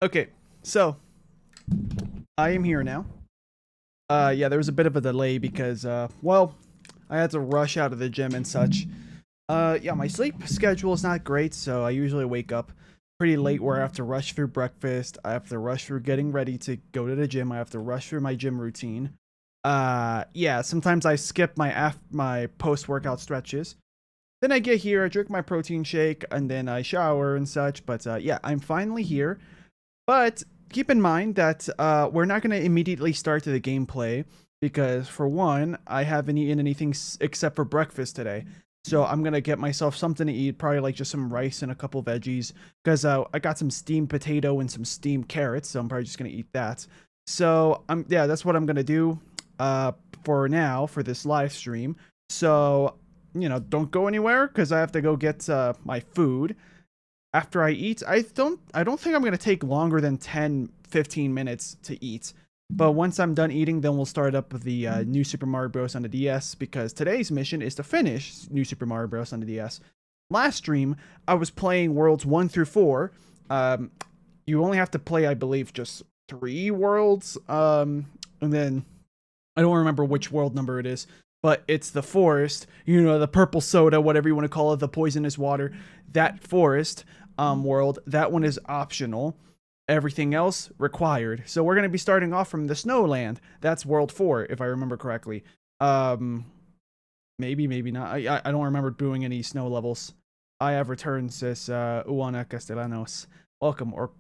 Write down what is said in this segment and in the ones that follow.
Okay, so I am here now. Yeah, there was a bit of a delay because, well, I had to rush out of the gym and such. Yeah, my sleep schedule is not great, so I usually wake up pretty late where I have to rush through breakfast. I have to rush through getting ready to go to the gym. I have to rush through my gym routine. Yeah, sometimes I skip my post-workout stretches. Then I get here, I drink my protein shake, and then I shower and such. But yeah, I'm finally here. But keep in mind that we're not going to immediately start to the gameplay because, for one, I haven't eaten anything except for breakfast today. So I'm going to get myself something to eat, probably like just some rice and a couple veggies because I got some steamed potato and some steamed carrots. So I'm probably just going to eat that. So yeah, that's what I'm going to do for now for this live stream. So, you know, don't go anywhere because I have to go get my food. After I eat, I don't think I'm going to take longer than 10-15 minutes to eat. But once I'm done eating, then we'll start up the New Super Mario Bros. On the DS, because today's mission is to finish New Super Mario Bros. On the DS. Last stream, I was playing Worlds 1 through 4. You only have to play, I believe, just 3 worlds. And then, I don't remember which world number it is. But it's the forest, you know, the purple soda, whatever you want to call it, the poisonous water. That forest world, that one is optional. Everything else required. So we're going to be starting off from the snowland. That's world 4, if I remember correctly. Maybe not. I don't remember doing any snow levels. I have returned, says Uana Castellanos. Welcome. Or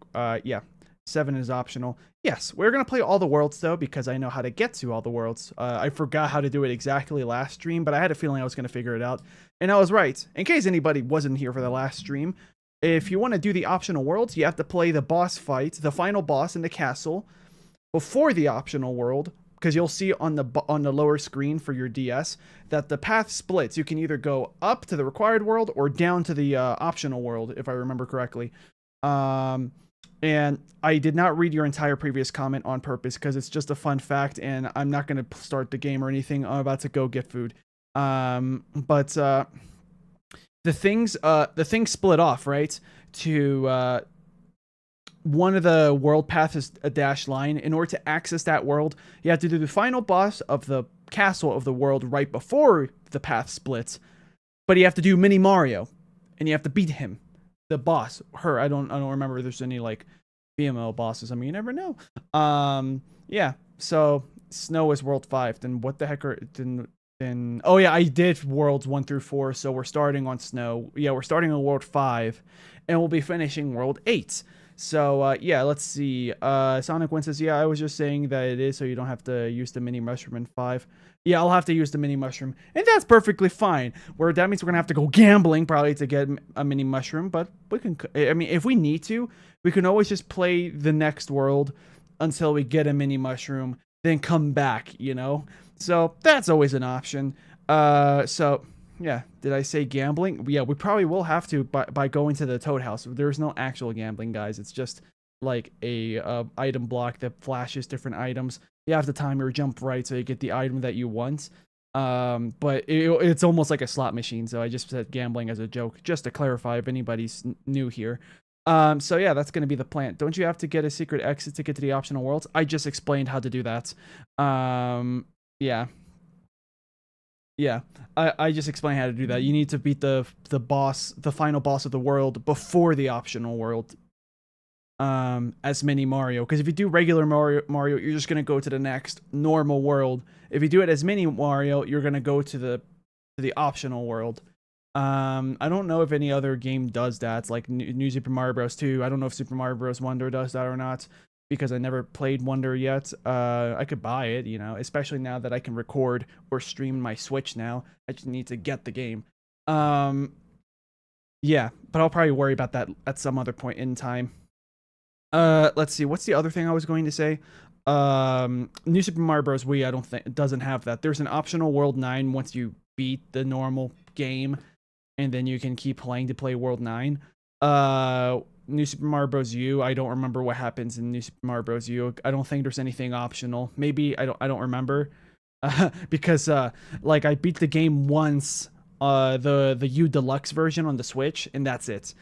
yeah, 7 is optional. Yes, we're going to play all the worlds, though, because I know how to get to all the worlds. I forgot how to do it exactly last stream, but I had a feeling I was going to figure it out. And I was right. In case anybody wasn't here for the last stream, if you want to do the optional worlds, you have to play the boss fight, the final boss in the castle, before the optional world, because you'll see on the lower screen for your DS that the path splits. You can either go up to the required world or down to the optional world, if I remember correctly. And I did not read your entire previous comment on purpose because it's just a fun fact, and I'm not going to start the game or anything. I'm about to go get food. But the things split off, right? To one of the world paths is a dashed line. In order to access that world, you have to do the final boss of the castle of the world right before the path splits. But you have to do Mini Mario, and you have to beat him. The boss, her, I don't remember if there's any like female bosses. I mean, you never know. Yeah. So snow is world 5. Then what the heck are then? Oh yeah, I did worlds 1 through 4. So we're starting on snow. Yeah, we're starting on world 5, and we'll be finishing world 8. So yeah, let's see. Sonic One says, yeah, I was just saying that it is so you don't have to use the mini mushroom in 5. Yeah, I'll have to use the mini mushroom, and that's perfectly fine. That means we're gonna have to go gambling probably to get a mini mushroom, but we can. I mean, if we need to, we can always just play the next world until we get a mini mushroom, then come back. You know, so that's always an option. So yeah, did I say gambling? Yeah, we probably will have to by going to the Toad House. There's no actual gambling, guys. It's just like a item block that flashes different items. You have to time your jump right so you get the item that you want. But it's almost like a slot machine. So I just said gambling as a joke, just to clarify if anybody's new here. So yeah, that's going to be the plan. Don't you have to get a secret exit to get to the optional worlds? I just explained how to do that. Yeah. Yeah, I just explained how to do that. You need to beat the boss, the final boss of the world before the optional world. As Mini Mario, because if you do regular Mario, you're just gonna go to the next normal world. If you do it as Mini Mario, you're gonna go to the optional world. I don't know if any other game does that. It's like New Super Mario Bros. 2. I don't know if Super Mario Bros. Wonder does that or not, because I never played Wonder yet. I could buy it, you know, especially now that I can record or stream my Switch now. I just need to get the game. Yeah, but I'll probably worry about that at some other point in time. Let's see. What's the other thing I was going to say? New Super Mario Bros. Wii, I don't think it doesn't have that. There's an optional World 9 once you beat the normal game, and then you can keep playing to play World 9. New Super Mario Bros. U, I don't remember what happens in New Super Mario Bros. U. I don't think there's anything optional. Maybe I don't remember. Because like I beat the game once, the U Deluxe version on the Switch, and that's it.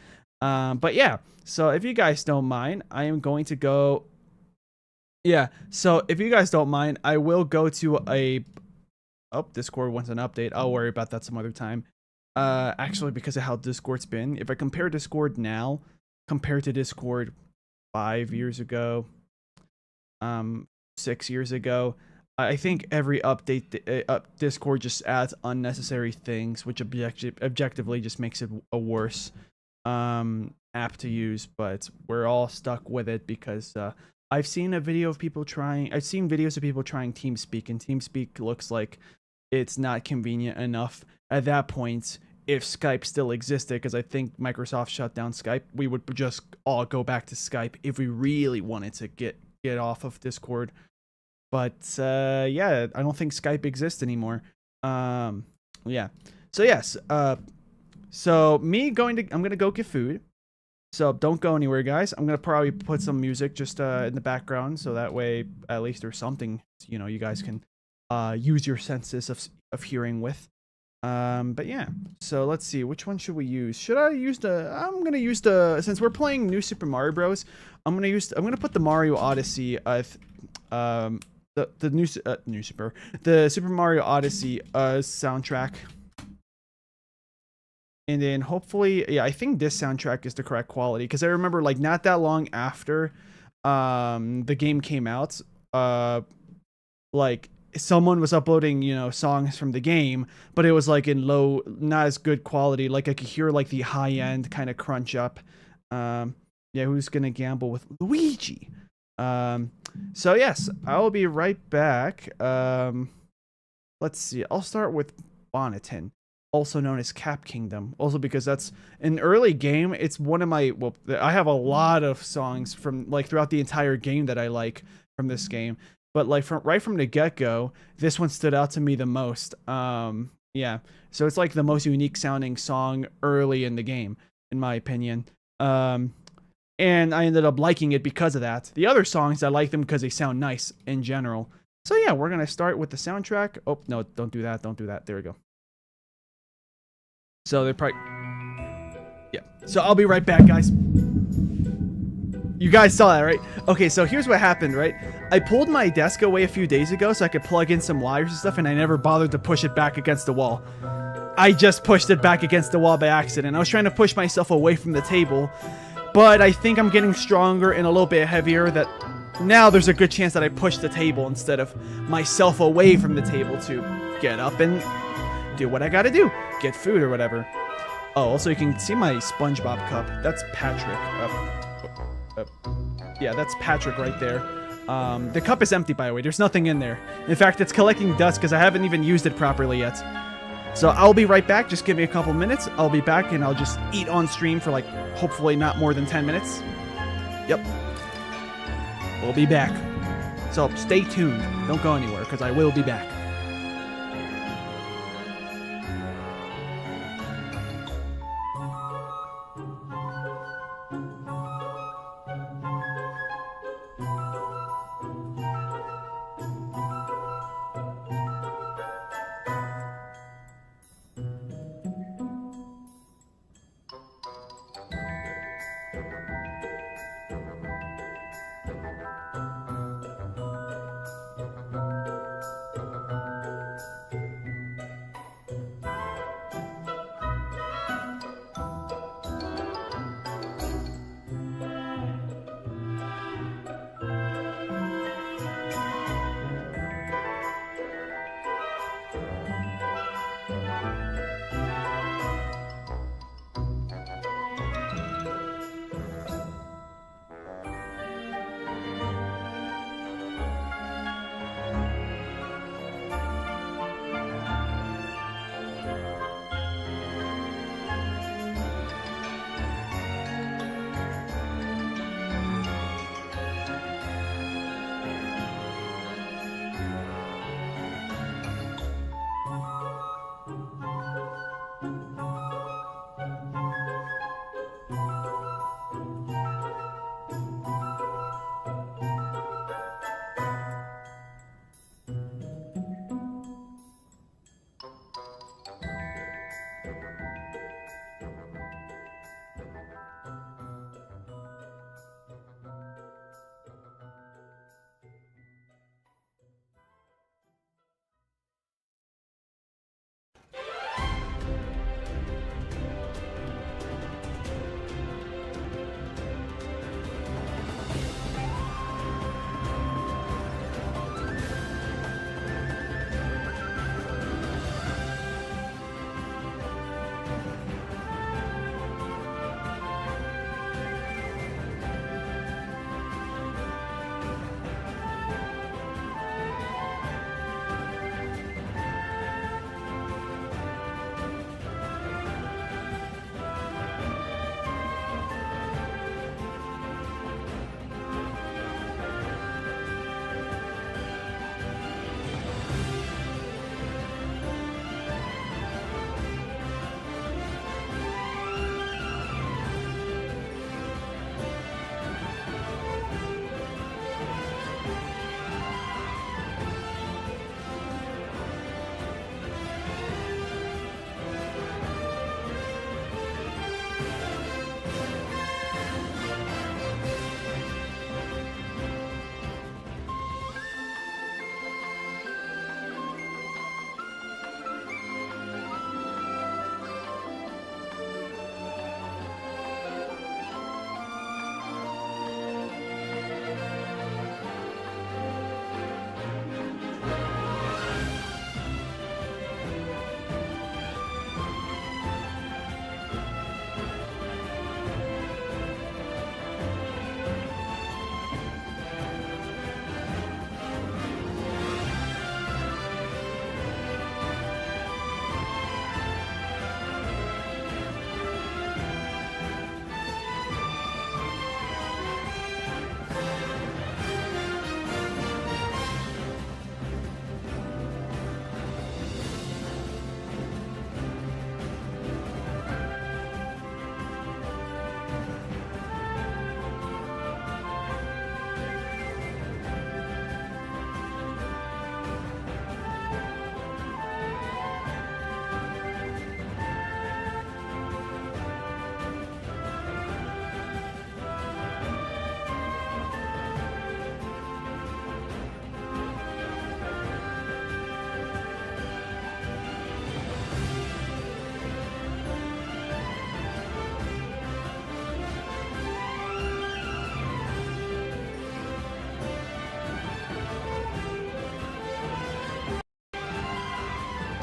But yeah, so if you guys don't mind, I am going to go. Yeah, so if you guys don't mind, I will go to a. Oh, Discord wants an update. I'll worry about that some other time. Actually, because of how Discord's been, if I compare Discord now compared to Discord 5 years ago, 6 years ago, I think every update Discord just adds unnecessary things, which objectively just makes it a worse app to use. But we're all stuck with it because I've seen videos of people trying TeamSpeak, and TeamSpeak looks like it's not convenient enough. At that point, if Skype still existed, because I think Microsoft shut down Skype, we would just all go back to Skype if we really wanted to get off of Discord. But yeah, I don't think Skype exists anymore. Yeah. So yes. So I'm gonna go get food. So don't go anywhere, guys. I'm gonna probably put some music just in the background, so that way at least there's something you guys can use your senses of hearing with. But yeah. So let's see, which one should we use? Should I use I'm gonna use since we're playing New Super Mario Bros. I'm gonna put the Mario Odyssey. The Super Mario Odyssey soundtrack. And then hopefully, yeah, I think this soundtrack is the correct quality, because I remember like not that long after the game came out, like someone was uploading songs from the game, but it was like in low, not as good quality. Like I could hear like the high end kind of crunch up. Yeah, who's gonna gamble with Luigi? So yes, I'll be right back. Let's see, I'll start with Bonneton, also known as Cap Kingdom, also because that's an early game. It's one of my, well, I have a lot of songs from like throughout the entire game that I like from this game, but like right from the get-go, this one stood out to me the most. Yeah, so it's like the most unique sounding song early in the game, in my opinion. And I ended up liking it because of that. The other songs, I like them because they sound nice in general. So yeah, we're gonna start with the soundtrack. Oh no, don't do that, don't do that. There we go. So they're probably, yeah. So I'll be right back, guys. You guys saw that, right? Okay, so here's what happened, right? I pulled my desk away a few days ago so I could plug in some wires and stuff, and I never bothered to push it back against the wall. I just pushed it back against the wall by accident. I was trying to push myself away from the table, but I think I'm getting stronger and a little bit heavier, that now there's a good chance that I push the table instead of myself away from the table to get up and do what I gotta do. Get food or whatever. Oh, also you can see my SpongeBob cup. That's Patrick. Yeah, that's Patrick right there. The cup is empty, by the way. There's nothing in there. In fact, it's collecting dust because I haven't even used it properly yet. So I'll be right back. Just give me a couple minutes. I'll be back and I'll just eat on stream for like, hopefully not more than 10 minutes. Yep. We'll be back. So stay tuned. Don't go anywhere because I will be back.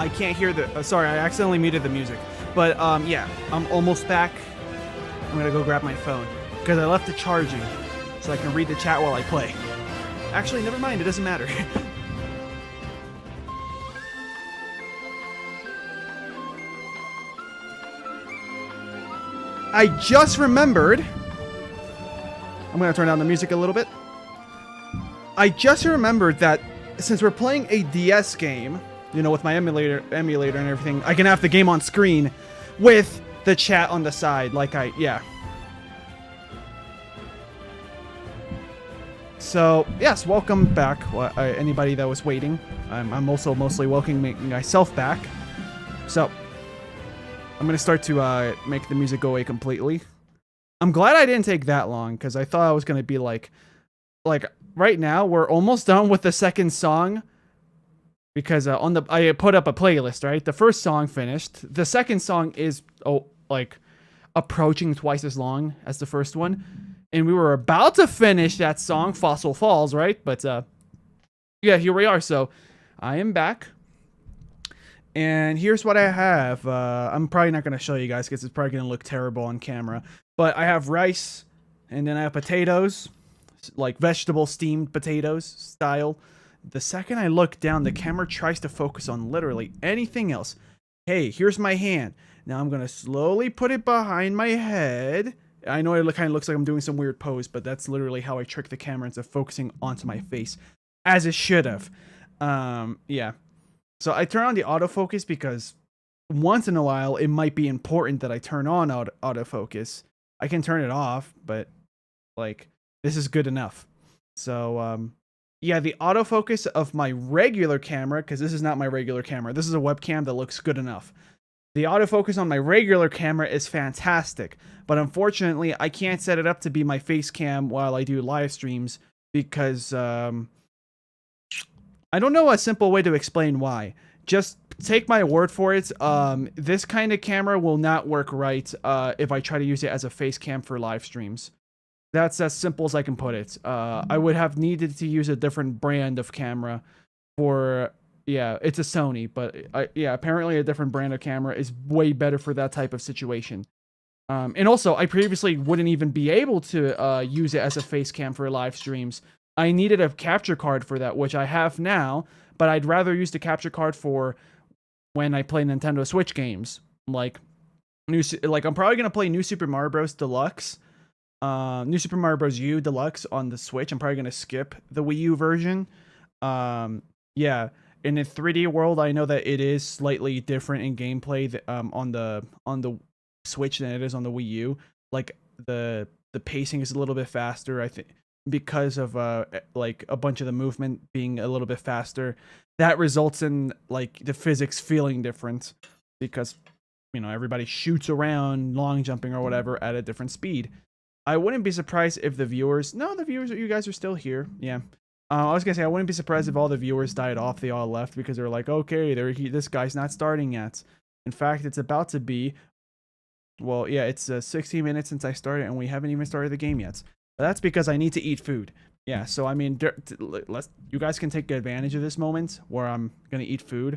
I can't hear the. Sorry, I accidentally muted the music. But yeah, I'm almost back. I'm gonna go grab my phone because I left it charging, so I can read the chat while I play. Actually, never mind. It doesn't matter. I just remembered. I'm gonna turn down the music a little bit. I just remembered that since we're playing a DS game, you know, with my emulator and everything, I can have the game on screen with the chat on the side, yeah. So, yes, welcome back, anybody that was waiting. I'm also mostly welcoming myself back. So, I'm going to start to make the music go away completely. I'm glad I didn't take that long, because I thought I was going to be like, right now, we're almost done with the second song. Because I put up a playlist, right? The first song finished. The second song is, approaching twice as long as the first one. And we were about to finish that song, Fossil Falls, right? But, yeah, here we are. So, I am back. And here's what I have. I'm probably not going to show you guys because it's probably going to look terrible on camera. But I have rice, and then I have potatoes, like vegetable steamed potatoes style. The second I look down, the camera tries to focus on literally anything else. Hey, here's my hand. Now I'm going to slowly put it behind my head. I know it kind of looks like I'm doing some weird pose, but that's literally how I trick the camera into focusing onto my face, as it should have. Yeah. So I turn on the autofocus because once in a while, it might be important that I turn on autofocus. I can turn it off, but this is good enough. So, yeah, the autofocus of my regular camera, because this is not my regular camera. This is a webcam that looks good enough. The autofocus on my regular camera is fantastic, but unfortunately, I can't set it up to be my face cam while I do live streams because I don't know a simple way to explain why. Just take my word for it. This kind of camera will not work right if I try to use it as a face cam for live streams. That's as simple as I can put it. I would have needed to use a different brand of camera for, yeah, it's a Sony, but yeah, apparently a different brand of camera is way better for that type of situation. And also, I previously wouldn't even be able to use it as a face cam for live streams. I needed a capture card for that, which I have now, but I'd rather use the capture card for when I play Nintendo Switch games. I'm probably going to play New Super Mario Bros. Deluxe. New Super Mario Bros. U Deluxe on the Switch. I'm probably going to skip the Wii U version. Yeah, in a 3D world, I know that it is slightly different in gameplay on the Switch than it is on the Wii U. Like the pacing is a little bit faster, I think, because of like a bunch of the movement being a little bit faster. That results in like the physics feeling different because, you know, everybody shoots around long jumping or whatever at a different speed. I wouldn't be surprised if the viewers, you guys are still here. Yeah. I was gonna say, I wouldn't be surprised if all the viewers died off. They all left because they were like, okay, this guy's not starting yet. In fact, it's about to be, well, yeah, it's 16 minutes since I started and we haven't even started the game yet. But that's because I need to eat food. Yeah, so I mean, you guys can take advantage of this moment where I'm gonna eat food.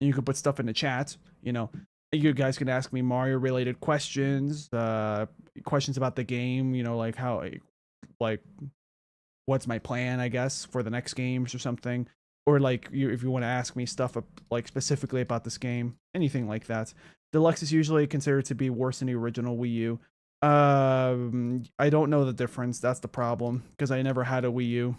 And you can put stuff in the chat. You know, you guys can ask me Mario-related questions, questions about the game. You know, like what's my plan, I guess, for the next games or something. Or like if you want to ask me stuff like specifically about this game, anything like that. Deluxe is usually considered to be worse than the original Wii U. I don't know the difference. That's the problem because I never had a Wii U.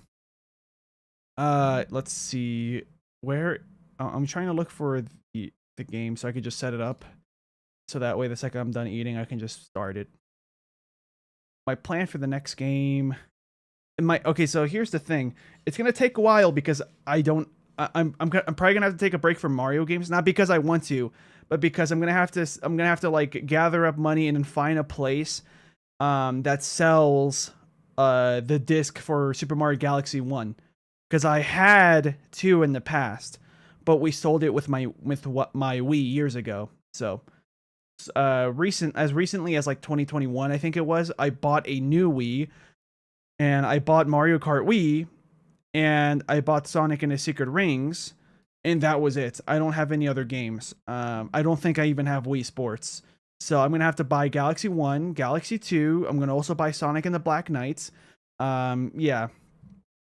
Let's see where I'm trying to look for the game so I could just set it up. So that way, the second I'm done eating, I can just start it. My plan for the next game. Okay, so here's the thing. It's gonna take a while because I'm probably gonna have to take a break from Mario games, not because I want to, but because I'm gonna have to like gather up money and then find a place that sells the disc for Super Mario Galaxy 1. Because I had 2 in the past, but we sold it with my Wii years ago. So as recently as like 2021, I think it was, I bought a new Wii. And I bought Mario Kart Wii, and I bought Sonic and his Secret Rings, and that was it. I don't have any other games. I don't think I even have Wii Sports. So I'm gonna have to buy Galaxy 1, Galaxy 2. I'm gonna also buy Sonic and the Black Knights. Yeah,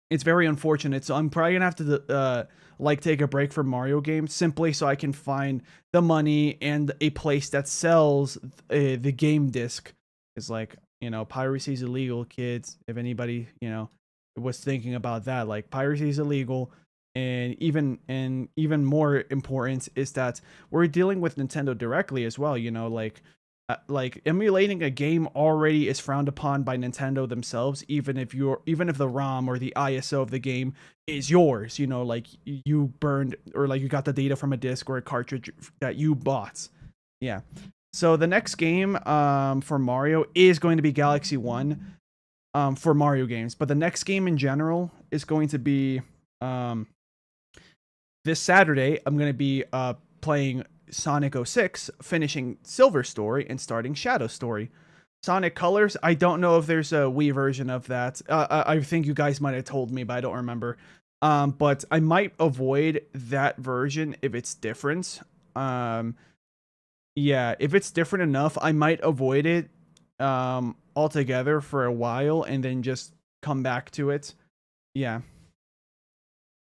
it's very unfortunate. So I'm probably gonna have to like take a break from Mario games simply so I can find the money and a place that sells the game disc. It's like, you know, piracy is illegal, kids. If anybody, you know, was thinking about that, like piracy is illegal. And even more important is that we're dealing with Nintendo directly as well. You know, like emulating a game already is frowned upon by Nintendo themselves, even if the ROM or the ISO of the game is yours. You know, like you burned or like you got the data from a disc or a cartridge that you bought. Yeah. So the next game for Mario is going to be Galaxy 1 for Mario games, but the next game in general is going to be this Saturday. I'm going to be playing Sonic 06, finishing Silver Story, and starting Shadow Story. Sonic Colors, I don't know if there's a Wii version of that. I think you guys might have told me, but I don't remember. But I might avoid that version if it's different. Yeah, if it's different enough, I might avoid it altogether for a while and then just come back to it. Yeah.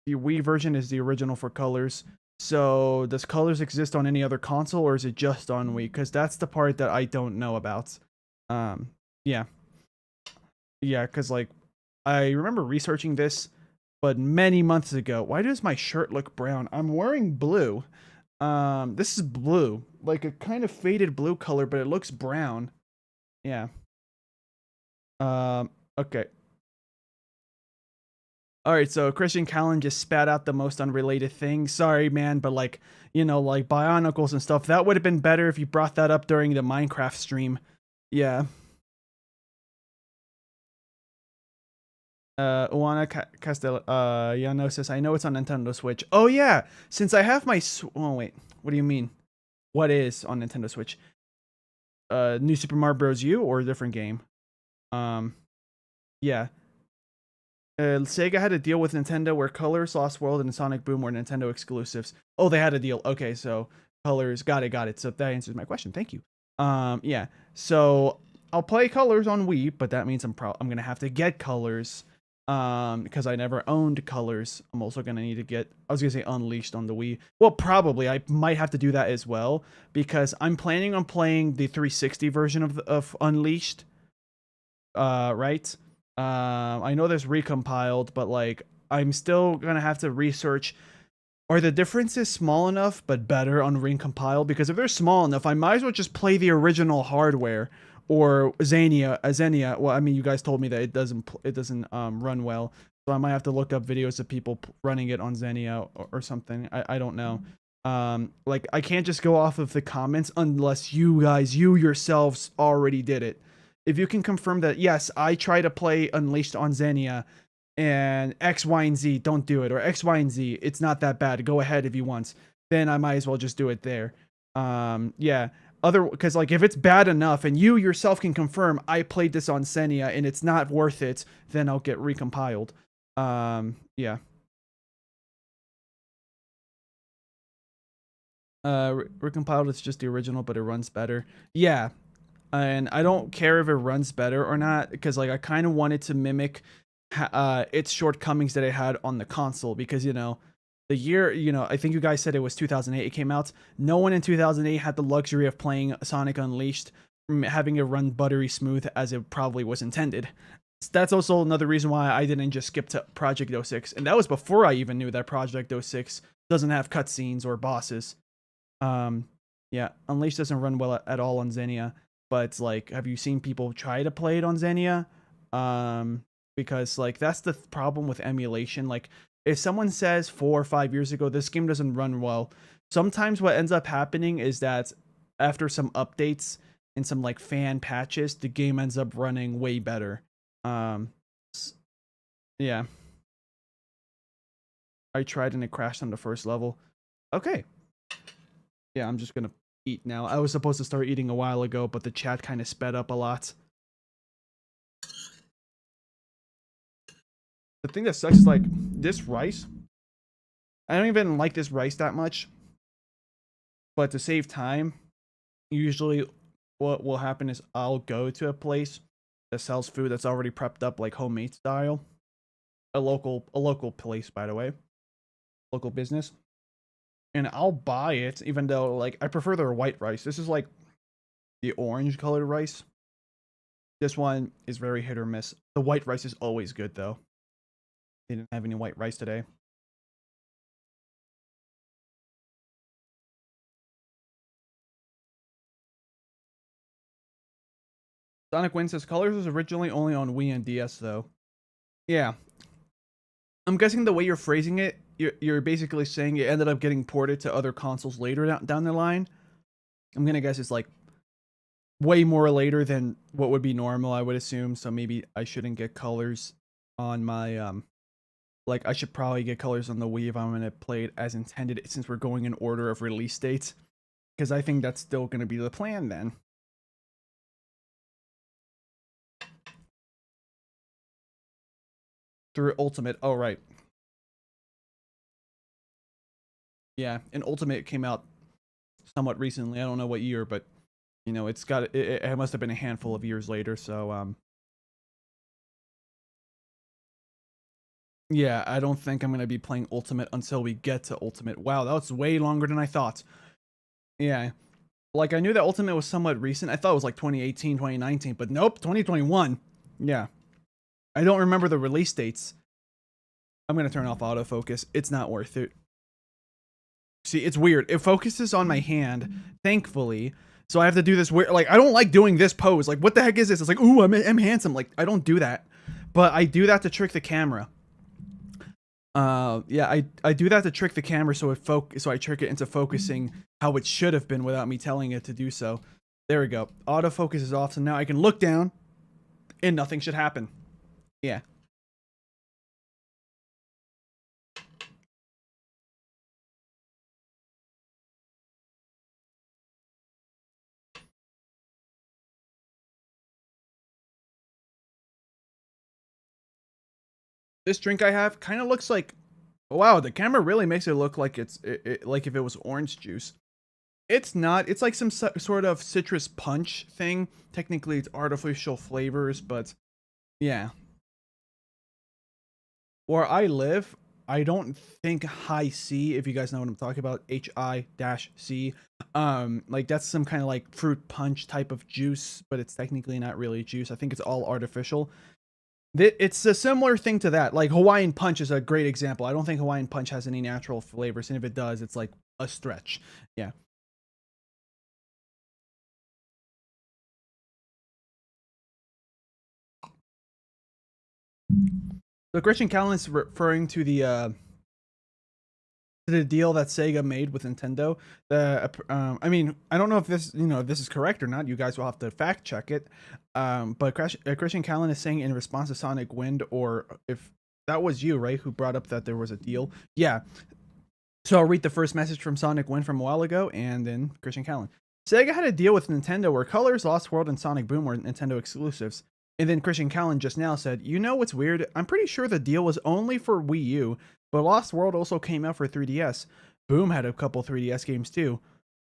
The Wii version is the original for Colors. So does Colors exist on any other console or is it just on Wii? Because that's the part that I don't know about. Yeah. Yeah, because like I remember researching this, but many months ago. Why does my shirt look brown? I'm wearing blue. This is blue. Like a kind of faded blue color, but it looks brown. Yeah. Okay. All right, so Christian Callan just spat out the most unrelated thing. Sorry, man, but like, you know, like Bionicles and stuff, that would have been better if you brought that up during the Minecraft stream. Yeah. Uwana Yano says, I know it's on Nintendo Switch. Oh, yeah. Since I have my... Oh, wait. What do you mean? What is on Nintendo Switch? New Super Mario Bros. U or a different game? Yeah. Sega had a deal with Nintendo where Colors, Lost World, and Sonic Boom were Nintendo exclusives. Oh, they had a deal. Okay, so Colors, got it. So that answers my question. Thank you. Yeah. So I'll play Colors on Wii, but that means I'm gonna have to get Colors, because I never owned Colors. I'm also gonna need to get. I was gonna say Unleashed on the Wii. Well, probably I might have to do that as well because I'm planning on playing the 360 version of Unleashed. Right. I know there's recompiled, but like I'm still gonna have to research. Are the differences small enough but better on recompiled? Because if they're small enough, I might as well just play the original hardware or Xenia. Well, I mean, you guys told me that it doesn't run well, so I might have to look up videos of people running it on Xenia or something. I don't know. Like I can't just go off of the comments unless you yourselves already did it. If you can confirm that, yes, I try to play Unleashed on Xenia and X, Y, and Z, don't do it. Or X, Y, and Z, it's not that bad. Go ahead if you want. Then I might as well just do it there. Yeah. Because like if it's bad enough and you yourself can confirm I played this on Xenia and it's not worth it, then I'll get recompiled. Yeah. Recompiled is just the original, but it runs better. Yeah. And I don't care if it runs better or not because like I kind of wanted to mimic its shortcomings that it had on the console because, you know, the year, you know, I think you guys said it was 2008 it came out. No one in 2008 had the luxury of playing Sonic Unleashed, having it run buttery smooth as it probably was intended. That's also another reason why I didn't just skip to Project 06. And that was before I even knew that Project 06 doesn't have cutscenes or bosses. Yeah, Unleashed doesn't run well at all on Xenia. But like, have you seen people try to play it on Xenia? Because like that's the problem with emulation. Like, if someone says 4 or 5 years ago this game doesn't run well, sometimes what ends up happening is that after some updates and some like fan patches, the game ends up running way better. Yeah. I tried and it crashed on the first level. Okay. Yeah, I'm just gonna eat now. I was supposed to start eating a while ago, but the chat kind of sped up a lot. The thing that sucks is like this rice I don't even like this rice that much, but to save time, usually what will happen is I'll go to a place that sells food that's already prepped up like homemade style. A local place, by the way, local business, and I'll buy it. Even though like I prefer their white rice. This is like the orange colored rice. This one is very hit or miss. The white rice is always good though. They didn't have any white rice today. Sonic Wind says Colors was originally only on Wii and DS though. Yeah. I'm guessing the way you're phrasing it, you're basically saying it ended up getting ported to other consoles later down the line. I'm gonna guess it's like way more later than what would be normal, I would assume. So maybe I shouldn't get colors on my like I should probably get colors on the Wii if I'm gonna play it as intended, since we're going in order of release dates. Because I think that's still gonna be the plan then. Through Ultimate. Oh right. Yeah, and Ultimate came out somewhat recently. I don't know what year, but you know, it's got it must have been a handful of years later, so yeah, I don't think I'm going to be playing Ultimate until we get to Ultimate. Wow, that was way longer than I thought. Yeah. Like I knew that Ultimate was somewhat recent. I thought it was like 2018, 2019, but nope, 2021. Yeah. I don't remember the release dates. I'm going to turn off autofocus. It's not worth it. See, it's weird. It focuses on my hand, thankfully. So I have to do this weird, like, I don't like doing this pose. Like, what the heck is this? It's like, ooh, I'm handsome. Like, I don't do that. But I do that to trick the camera. Yeah, I do that to trick the camera so I trick it into focusing how it should have been without me telling it to do so. There we go. Autofocus is off, so now I can look down and nothing should happen. Yeah. This drink I have kind of looks like, wow, the camera really makes it look like it's like if it was orange juice. It's not. It's like some sort of citrus punch thing. Technically, it's artificial flavors, but yeah. Where I live, I don't think high C, if you guys know what I'm talking about, HI-C. Like that's some kind of like fruit punch type of juice, but it's technically not really juice. I think it's all artificial. It's a similar thing to that. Like Hawaiian Punch is a great example. I don't think Hawaiian Punch has any natural flavors, and if it does, it's like a stretch. Yeah. So Christian Callan is referring to the deal that Sega made with Nintendo. I mean, I don't know if this, if this is correct or not. You guys will have to fact check it. But Christian Callan is saying in response to Sonic Wind, or if that was you, right, who brought up that there was a deal. Yeah. So I'll read the first message from Sonic Wind from a while ago, and then Christian Callan. Sega had a deal with Nintendo where Colors, Lost World, and Sonic Boom were Nintendo exclusives. And then Christian Callan just now said, you know what's weird? I'm pretty sure the deal was only for Wii U, but Lost World also came out for 3DS. Boom had a couple 3DS games too.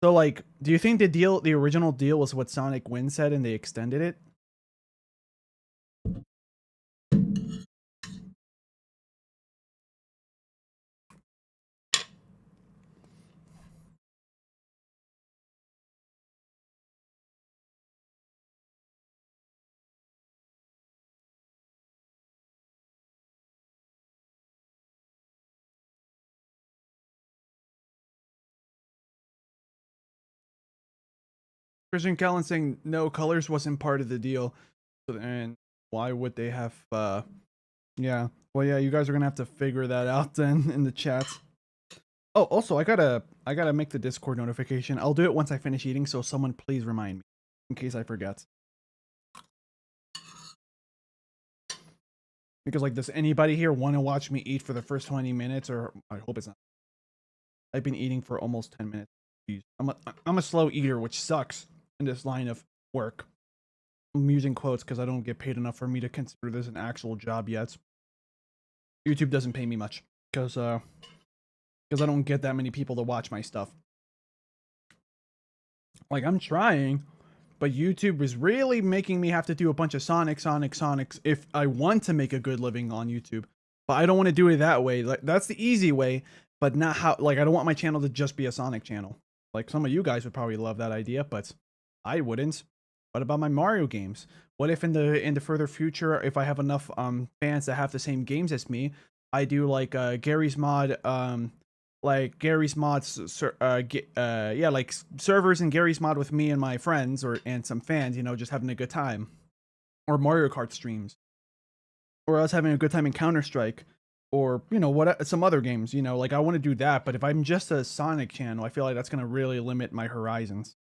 So like, do you think the original deal was what Sonic Wind said and they extended it? Christian Callan saying no, Colors wasn't part of the deal. And why would they have yeah. Well, yeah, you guys are gonna have to figure that out then in the chat. Oh, also, I gotta make the Discord notification. I'll do it once I finish eating, so someone please remind me in case I forget. Because like, does anybody here want to watch me eat for the first 20 minutes? Or I hope it's not. I've been eating for almost 10 minutes. Jeez. I'm a slow eater, which sucks in this line of work. I'm using quotes because I don't get paid enough for me to consider this an actual job yet. YouTube doesn't pay me much because because I don't get that many people to watch my stuff. Like, I'm trying, but YouTube is really making me have to do a bunch of Sonics if I want to make a good living on YouTube. But I don't want to do it that way. Like, that's the easy way, but not how. Like, I don't want my channel to just be a Sonic channel. Like, some of you guys would probably love that idea, but I wouldn't. What about my Mario games? What if in the further future, if I have enough fans that have the same games as me, I do like Gary's Mod, like Gary's Mods, yeah, like servers in Gary's Mod with me and my friends and some fans, you know, just having a good time, or Mario Kart streams, or us having a good time in Counter-Strike, or you know what, some other games, you know, like I want to do that. But if I'm just a Sonic channel, I feel like that's gonna really limit my horizons.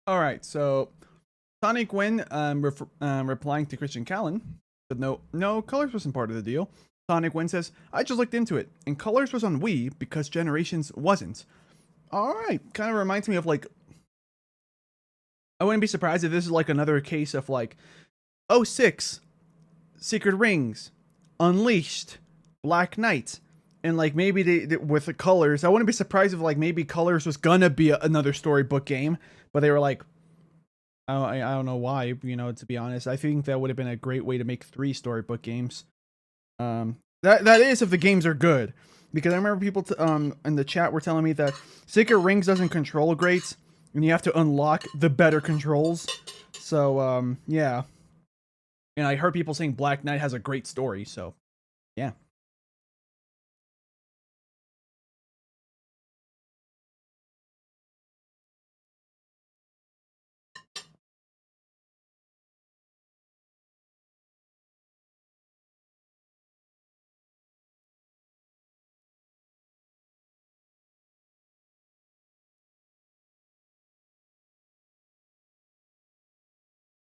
All right, so Sonic Win, replying to Christian Callan, said no, Colors wasn't part of the deal. Sonic Win says, I just looked into it, and Colors was on Wii because Generations wasn't. All right, kind of reminds me of like, I wouldn't be surprised if this is like another case of like, 06, Secret Rings, Unleashed, Black Knight, and like maybe they with the Colors. I wouldn't be surprised if like maybe Colors was gonna be another storybook game, but they were like, I don't know why, you know, to be honest. I think that would have been a great way to make 3 storybook games. That is if the games are good. Because I remember people in the chat were telling me that Secret Rings doesn't control great, and you have to unlock the better controls. So, yeah. And I heard people saying Black Knight has a great story, so, yeah.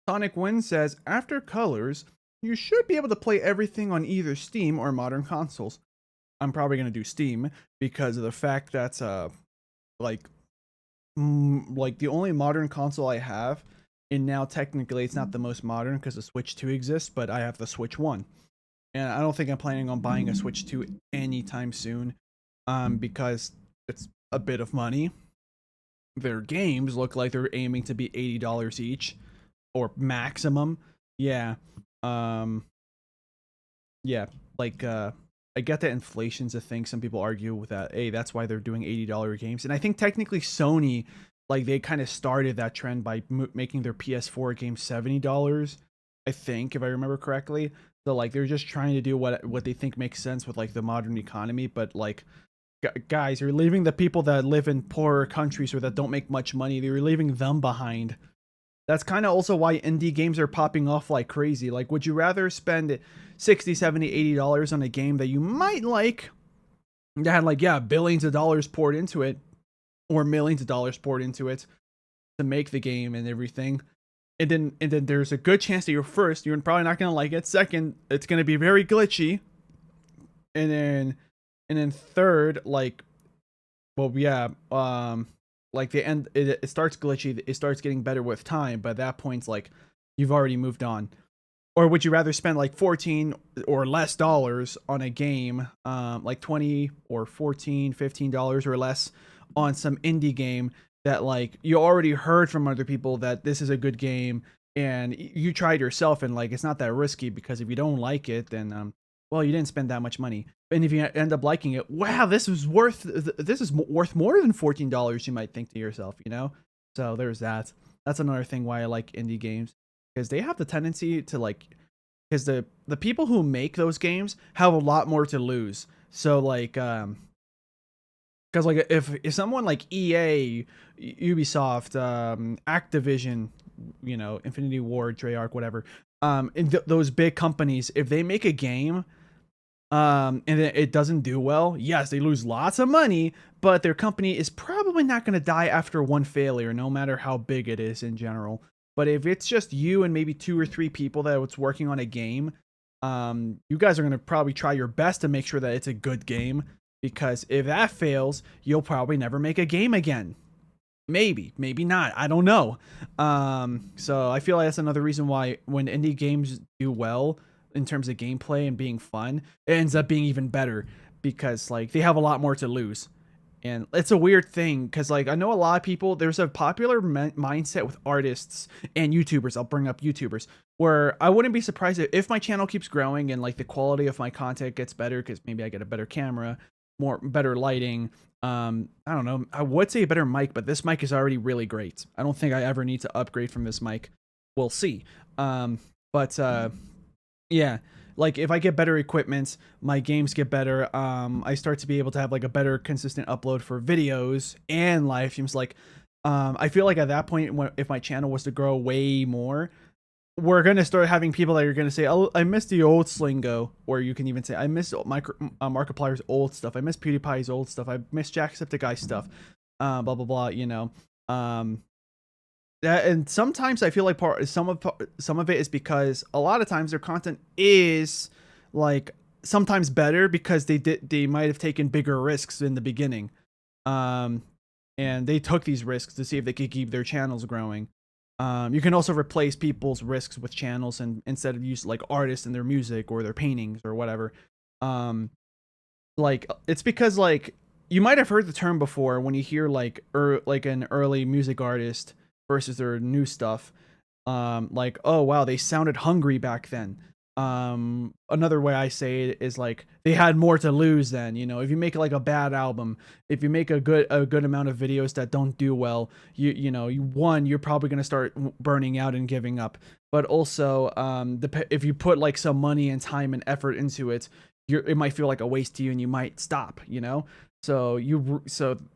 Sonic Win says, after Colors, you should be able to play everything on either Steam or modern consoles. I'm probably going to do Steam because of the fact that, like the only modern console I have, and now technically it's not the most modern because the Switch 2 exists, but I have the Switch 1. And I don't think I'm planning on buying a Switch 2 anytime soon, because it's a bit of money. Their games look like they're aiming to be $80 each, or maximum. Yeah. Yeah, like I get that inflation's a thing. Some people argue with that. Hey, that's why they're doing $80 games. And I think technically Sony, like they kind of started that trend by making their PS4 games $70. I think, if I remember correctly. So like they're just trying to do what they think makes sense with like the modern economy. But like, guys, you're leaving the people that live in poorer countries or that don't make much money. You're leaving them behind. That's kind of also why indie games are popping off like crazy. Like, would you rather spend $60, $70, $80 on a game that you might like, that had like, yeah, billions of dollars poured into it, or millions of dollars poured into it to make the game and everything, and then there's a good chance that you're probably not gonna like it. Second, it's gonna be very glitchy, and then third, like, well, yeah, like the end, it starts glitchy, it starts getting better with time, but at that point, like, you've already moved on. Or would you rather spend like 14 or less dollars on a game, like 20 or 14, $15 or less on some indie game that like you already heard from other people that this is a good game and you tried yourself, and like it's not that risky, because if you don't like it, then well, you didn't spend that much money. And if you end up liking it, wow, this is worth more than $14, you might think to yourself, you know? So there's that. That's another thing why I like indie games, because they have the tendency to like, because the people who make those games have a lot more to lose. So like, because like if someone like EA, Ubisoft, Activision, you know, Infinity Ward, Treyarch, whatever, those big companies, if they make a game and it doesn't do well, yes, they lose lots of money, but their company is probably not going to die after one failure, no matter how big it is in general. But if it's just you and maybe 2 or 3 people that's working on a game, you guys are going to probably try your best to make sure that it's a good game, because if that fails, you'll probably never make a game again. Maybe not. I don't know. So I feel like that's another reason why when indie games do well in terms of gameplay and being fun, it ends up being even better, because like they have a lot more to lose. And it's a weird thing, because like I know a lot of people, there's a popular mindset with artists and YouTubers. I'll bring up YouTubers, where I wouldn't be surprised if my channel keeps growing and like the quality of my content gets better, because maybe I get a better camera, better lighting. I don't know. I would say a better mic, but this mic is already really great. I don't think I ever need to upgrade from this mic. We'll see. Yeah, like if I get better equipment, my games get better. I start to be able to have like a better consistent upload for videos and live streams. Like, I feel like at that point, if my channel was to grow way more, we're gonna start having people that are gonna say, "Oh, I miss the old Slingo," or you can even say, "I miss Markiplier's old stuff. I miss PewDiePie's old stuff. I miss Jacksepticeye's stuff." Blah blah blah. You know, that, and sometimes I feel like some of it is because a lot of times their content is like sometimes better because they might have taken bigger risks in the beginning, and they took these risks to see if they could keep their channels growing. You can also replace people's risks with channels, and instead of use like artists and their music or their paintings or whatever. Like it's because like you might have heard the term before when you hear like an early music artist versus their new stuff. Like, oh wow, they sounded hungry back then. Another way I say it is like they had more to lose then. You know, if you make like a bad album, if you make a good amount of videos that don't do well, you're probably gonna start burning out and giving up. But also, if you put like some money and time and effort into it, it might feel like a waste to you, and you might stop. You know. So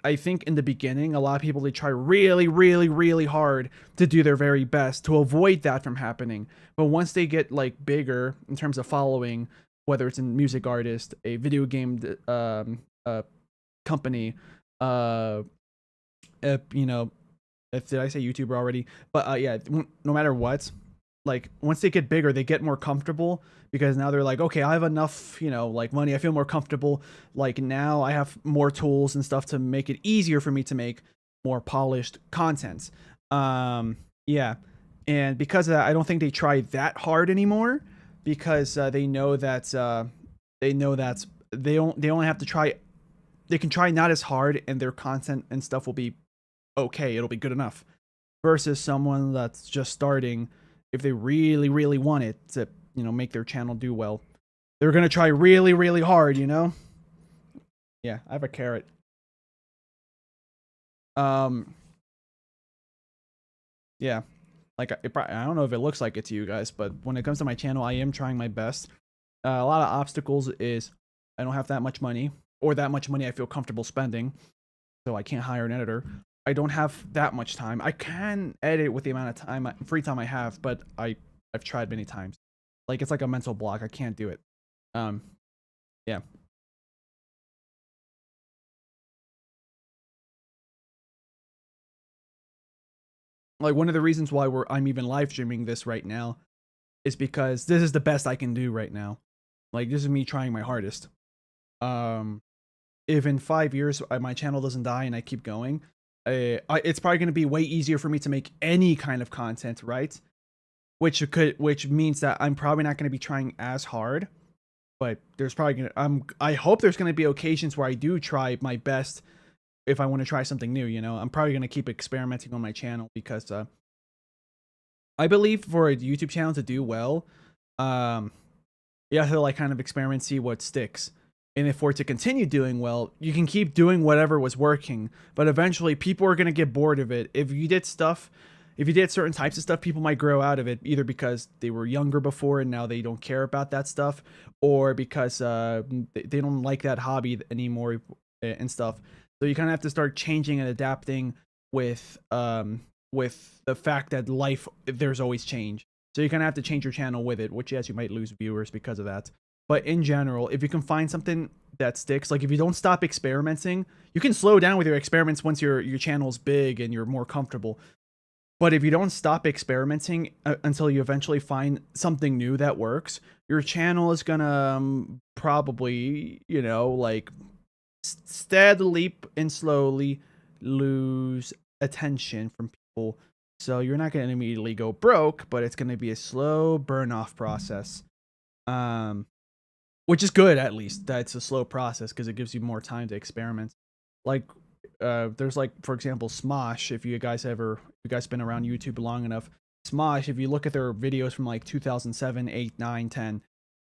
I think in the beginning, a lot of people, they try really, really, really hard to do their very best to avoid that from happening. But once they get like bigger in terms of following, whether it's a music artist, a video game company, did I say YouTuber already? But yeah, no matter what, like once they get bigger, they get more comfortable, because now they're like, okay, I have enough, like money. I feel more comfortable. Like now I have more tools and stuff to make it easier for me to make more polished content. Yeah. And because of that, I don't think they try that hard anymore, because they know that they only have to try. They can try not as hard, and their content and stuff will be okay. It'll be good enough. Versus someone that's just starting, if they really, really want it to, make their channel do well, they're going to try really, really hard, Yeah, I have a carrot. Yeah, like I don't know if it looks like it to you guys, but when it comes to my channel, I am trying my best. A lot of obstacles is I don't have that much money, or that much money I feel comfortable spending, so I can't hire an editor. I don't have that much time. I can edit with the amount of time, free time I have, but I've tried many times. Like it's like a mental block. I can't do it. Yeah. Like one of the reasons why I'm even live streaming this right now is because this is the best I can do right now. Like this is me trying my hardest. If in 5 years my channel doesn't die and I keep going, it's probably going to be way easier for me to make any kind of content, right? Which means that I'm probably not going to be trying as hard, but there's probably I hope there's going to be occasions where I do try my best if I want to try something new. I'm probably going to keep experimenting on my channel, because I believe for a YouTube channel to do well, you have to like kind of experiment, see what sticks. And if for it to continue doing well, you can keep doing whatever was working, but eventually people are going to get bored of it. If you did certain types of stuff, people might grow out of it, either because they were younger before and now they don't care about that stuff, or because they don't like that hobby anymore and stuff. So you kind of have to start changing and adapting with the fact that there's always change. So you kind of have to change your channel with it, which yes, you might lose viewers because of that. But in general, if you can find something that sticks, like if you don't stop experimenting, you can slow down with your experiments once your channel's big and you're more comfortable. But if you don't stop experimenting until you eventually find something new that works, your channel is gonna probably, you know, like steadily and slowly lose attention from people. So you're not going to immediately go broke, but it's going to be a slow burn off process. Which is good, at least that it's a slow process because it gives you more time to experiment. Like there's like, for example, Smosh. If you guys been around YouTube long enough, Smosh, if you look at their videos from like 2007, 8, 9, 10,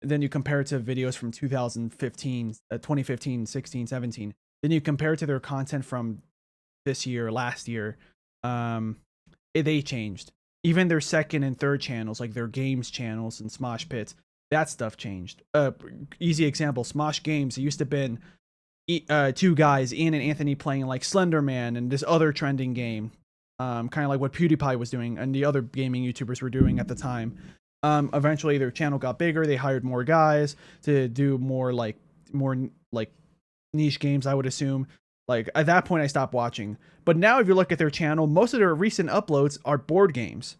then you compare it to videos from 2015, 2015, 16, 17, then you compare it to their content from this year, last year, they changed. Even their second and third channels, like their games channels and Smosh Pits, that stuff changed. Easy example, Smosh Games, it used to have been two guys, Ian and Anthony, playing like Slenderman and this other trending game, kind of like what PewDiePie was doing and the other gaming YouTubers were doing at the time. Eventually their channel got bigger, they hired more guys to do more niche games, I would assume. Like at that point I stopped watching. But now if you look at their channel, most of their recent uploads are board games.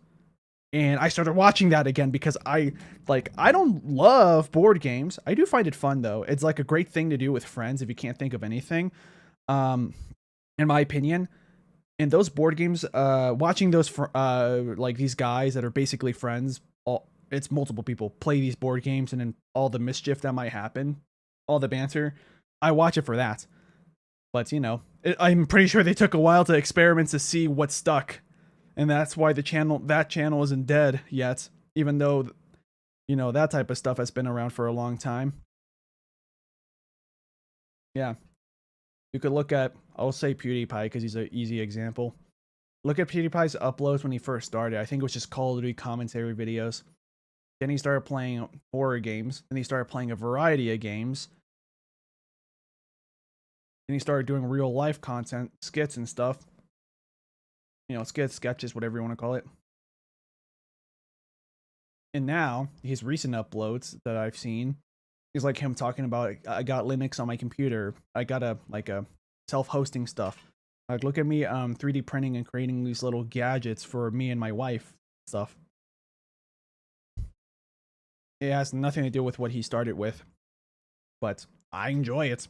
And I started watching that again because I don't love board games. I do find it fun though. It's like a great thing to do with friends if you can't think of anything. In my opinion. And those board games, watching those like these guys that are basically friends, it's multiple people play these board games, and then all the mischief that might happen, all the banter, I watch it for that. But you know, I'm pretty sure they took a while to experiment to see what stuck, and that's why that channel isn't dead yet, even though, you know, that type of stuff has been around for a long time. Yeah, you could look at, I'll say PewDiePie because he's an easy example. Look at PewDiePie's uploads when he first started. I think it was just Call of Duty commentary videos. Then he started playing horror games. Then he started playing a variety of games. Then he started doing real life content, skits and stuff. You know, skits, sketches, whatever you want to call it. And now, his recent uploads that I've seen is like him talking about, I got Linux on my computer. I got a self-hosting stuff. Like, look at me 3D printing and creating these little gadgets for me and my wife stuff. It has nothing to do with what he started with, but I enjoy it.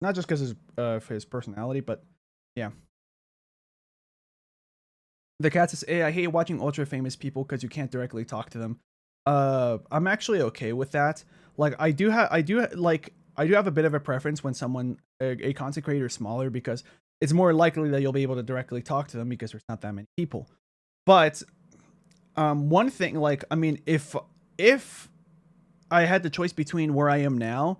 Not just because of his personality, but yeah. The cat says, "Hey, I hate watching ultra famous people because you can't directly talk to them." I'm actually okay with that. Like, I do have a bit of a preference when someone, a content creator, is smaller, because it's more likely that you'll be able to directly talk to them because there's not that many people. But one thing, like, I mean, if I had the choice between where I am now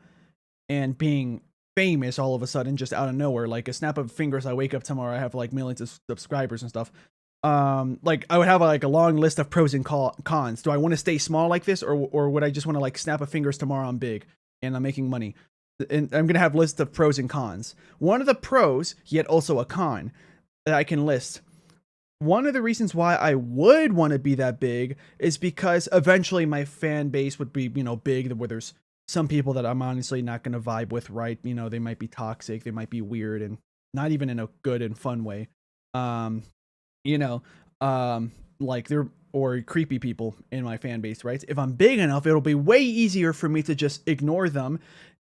and being famous all of a sudden, just out of nowhere, like a snap of fingers, I wake up tomorrow, I have like millions of subscribers and stuff. Like, I would have like a long list of pros and cons. Do I want to stay small like this, or would I just want to like snap of fingers tomorrow I'm big and I'm making money? And I'm gonna have a list of pros and cons. One of the pros, yet also a con, that I can list. One of the reasons why I would want to be that big is because eventually my fan base would be, you know, big, where there's some people that I'm honestly not going to vibe with, right? You know, they might be toxic, they might be weird, and not even in a good and fun way. You know, like they're, or creepy people in my fan base, right? If I'm big enough, it'll be way easier for me to just ignore them.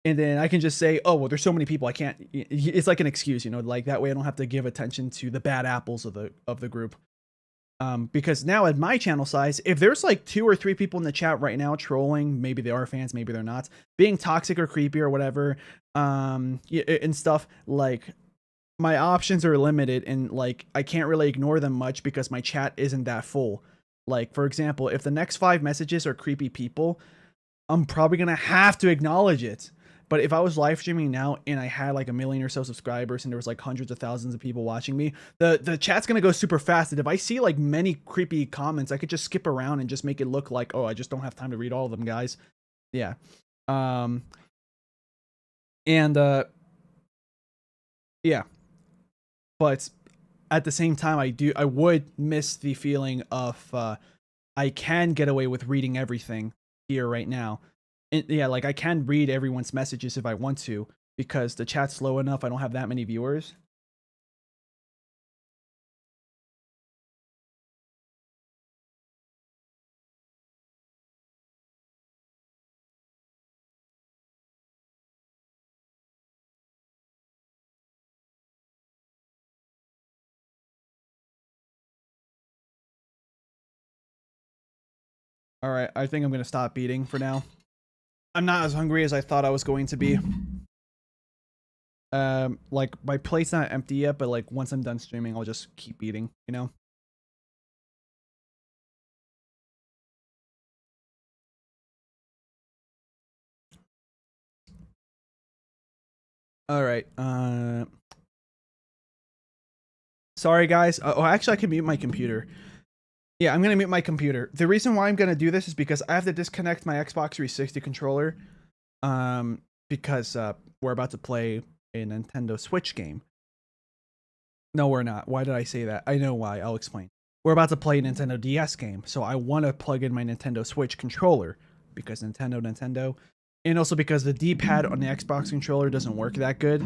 And then I can just say, oh, well, there's so many people, I can't, it's like an excuse, you know, like that way I don't have to give attention to the bad apples of the group. Because now at my channel size, if there's like 2 or 3 people in the chat right now trolling, maybe they are fans, maybe they're not, being toxic or creepy or whatever, and stuff, like, my options are limited, and like I can't really ignore them much because my chat isn't that full. Like, for example, if the next 5 messages are creepy people, I'm probably gonna have to acknowledge it. But if I was live streaming now and I had like 1 million or so subscribers and there was like hundreds of thousands of people watching me, the chat's gonna go super fast. And if I see like many creepy comments, I could just skip around and just make it look like, oh, I just don't have time to read all of them, guys. Yeah. Yeah. But at the same time, I would miss the feeling of I can get away with reading everything here right now. yeah, like I can read everyone's messages if I want to, because the chat's slow enough. I don't have that many viewers. All right, I think I'm gonna stop eating for now. I'm not as hungry as I thought I was going to be. Like my plate's not empty yet, but like once I'm done streaming, I'll just keep eating, you know? All right. Sorry guys. Oh, actually I can mute my computer. Yeah, I'm gonna mute my computer. The reason why I'm gonna do this is because I have to disconnect my Xbox 360 controller. Because we're about to play a Nintendo Switch game. No, we're not. Why did I say that? I know why. I'll explain. We're about to play a Nintendo DS game, so I want to plug in my Nintendo Switch controller because Nintendo, and also because the D-pad on the Xbox controller doesn't work that good.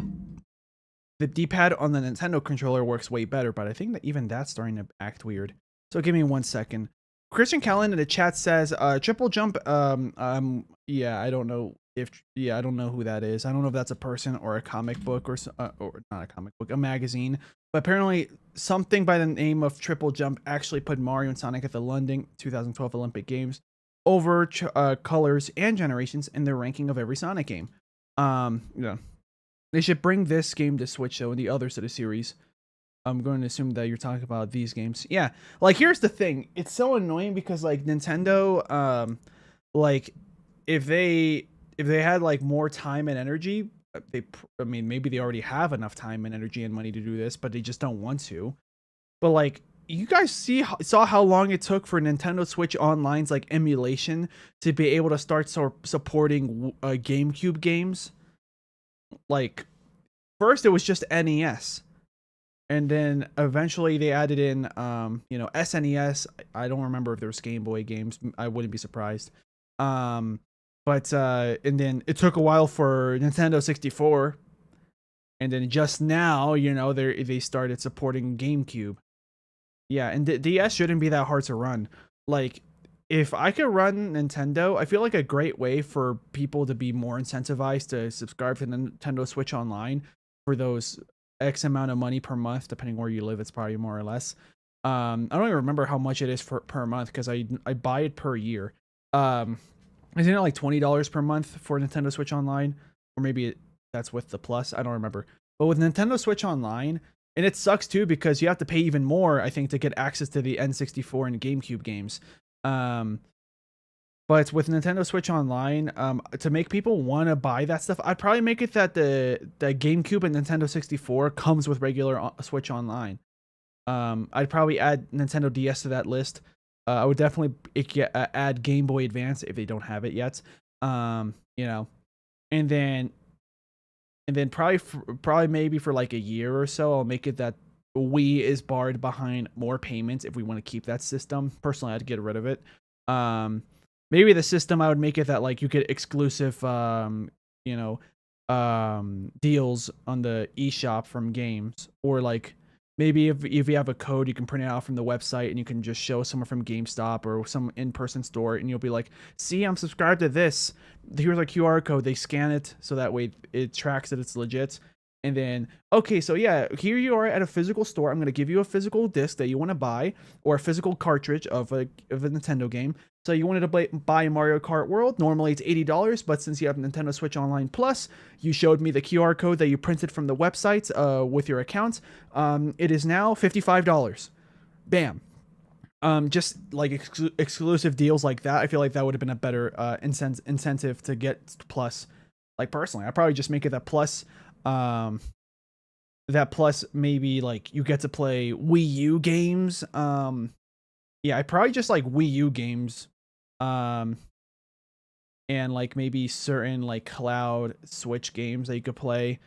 The D-pad on the Nintendo controller works way better, but I think that even that's starting to act weird. So give me 1 second. Christian Callan in the chat says, triple jump, yeah, I don't know I don't know who that is. I don't know if that's a person or a comic book or not a comic book, a magazine. But apparently something by the name of Triple Jump actually put Mario and Sonic at the London 2012 Olympic Games over colors and generations in their ranking of every Sonic game. Yeah. They should bring this game to Switch though and the others to the series. I'm going to assume that you're talking about these games. Yeah. Like here's the thing. It's so annoying because like Nintendo like if they had like more time and energy, I mean maybe they already have enough time and energy and money to do this, but they just don't want to. But like you guys saw how long it took for Nintendo Switch Online's like emulation to be able to start supporting GameCube games. Like first it was just NES. And then eventually they added in you know, SNES. I don't remember if there was Game Boy games. I wouldn't be surprised. But and then it took a while for Nintendo 64. And then just now, you know, they started supporting GameCube. Yeah, and the DS shouldn't be that hard to run. Like if I could run Nintendo, I feel like a great way for people to be more incentivized to subscribe to Nintendo Switch Online for those X amount of money per month, depending where you live. It's probably more or less. I don't even remember how much it is per month because I buy it per year. Isn't it like $20 per month for Nintendo Switch Online, or maybe that's with the plus? I don't remember. But with Nintendo Switch Online, and it sucks too because you have to pay even more, I think, to get access to the N64 and GameCube games. But with Nintendo Switch Online, to make people want to buy that stuff, I'd probably make it that the GameCube and Nintendo 64 comes with regular Switch Online. I'd probably add Nintendo DS to that list. I would definitely add Game Boy Advance if they don't have it yet. You know, and then probably maybe for like a year or so, I'll make it that Wii is barred behind more payments if we want to keep that system. Personally, I'd get rid of it. Maybe the system, I would make it that like you get exclusive you know, deals on the eShop from games, or like maybe if you have a code, you can print it out from the website and you can just show someone from GameStop or some in-person store, and you'll be like, see, I'm subscribed to this. Here's a QR code. They scan it so that way it tracks that it's legit. And then, okay, so yeah, here you are at a physical store. I'm going to give you a physical disc that you want to buy, or a physical cartridge of a Nintendo game. So you wanted to buy Mario Kart World. Normally it's $80, but since you have Nintendo Switch Online Plus, you showed me the QR code that you printed from the website with your account. It is now $55. Bam. Just like exclusive deals like that. I feel like that would have been a better incentive to get Plus. Like personally, I'd probably just make it that Plus. That plus maybe like you get to play Wii U games. Yeah, I probably just like Wii U games. And like maybe certain like cloud Switch games that you could play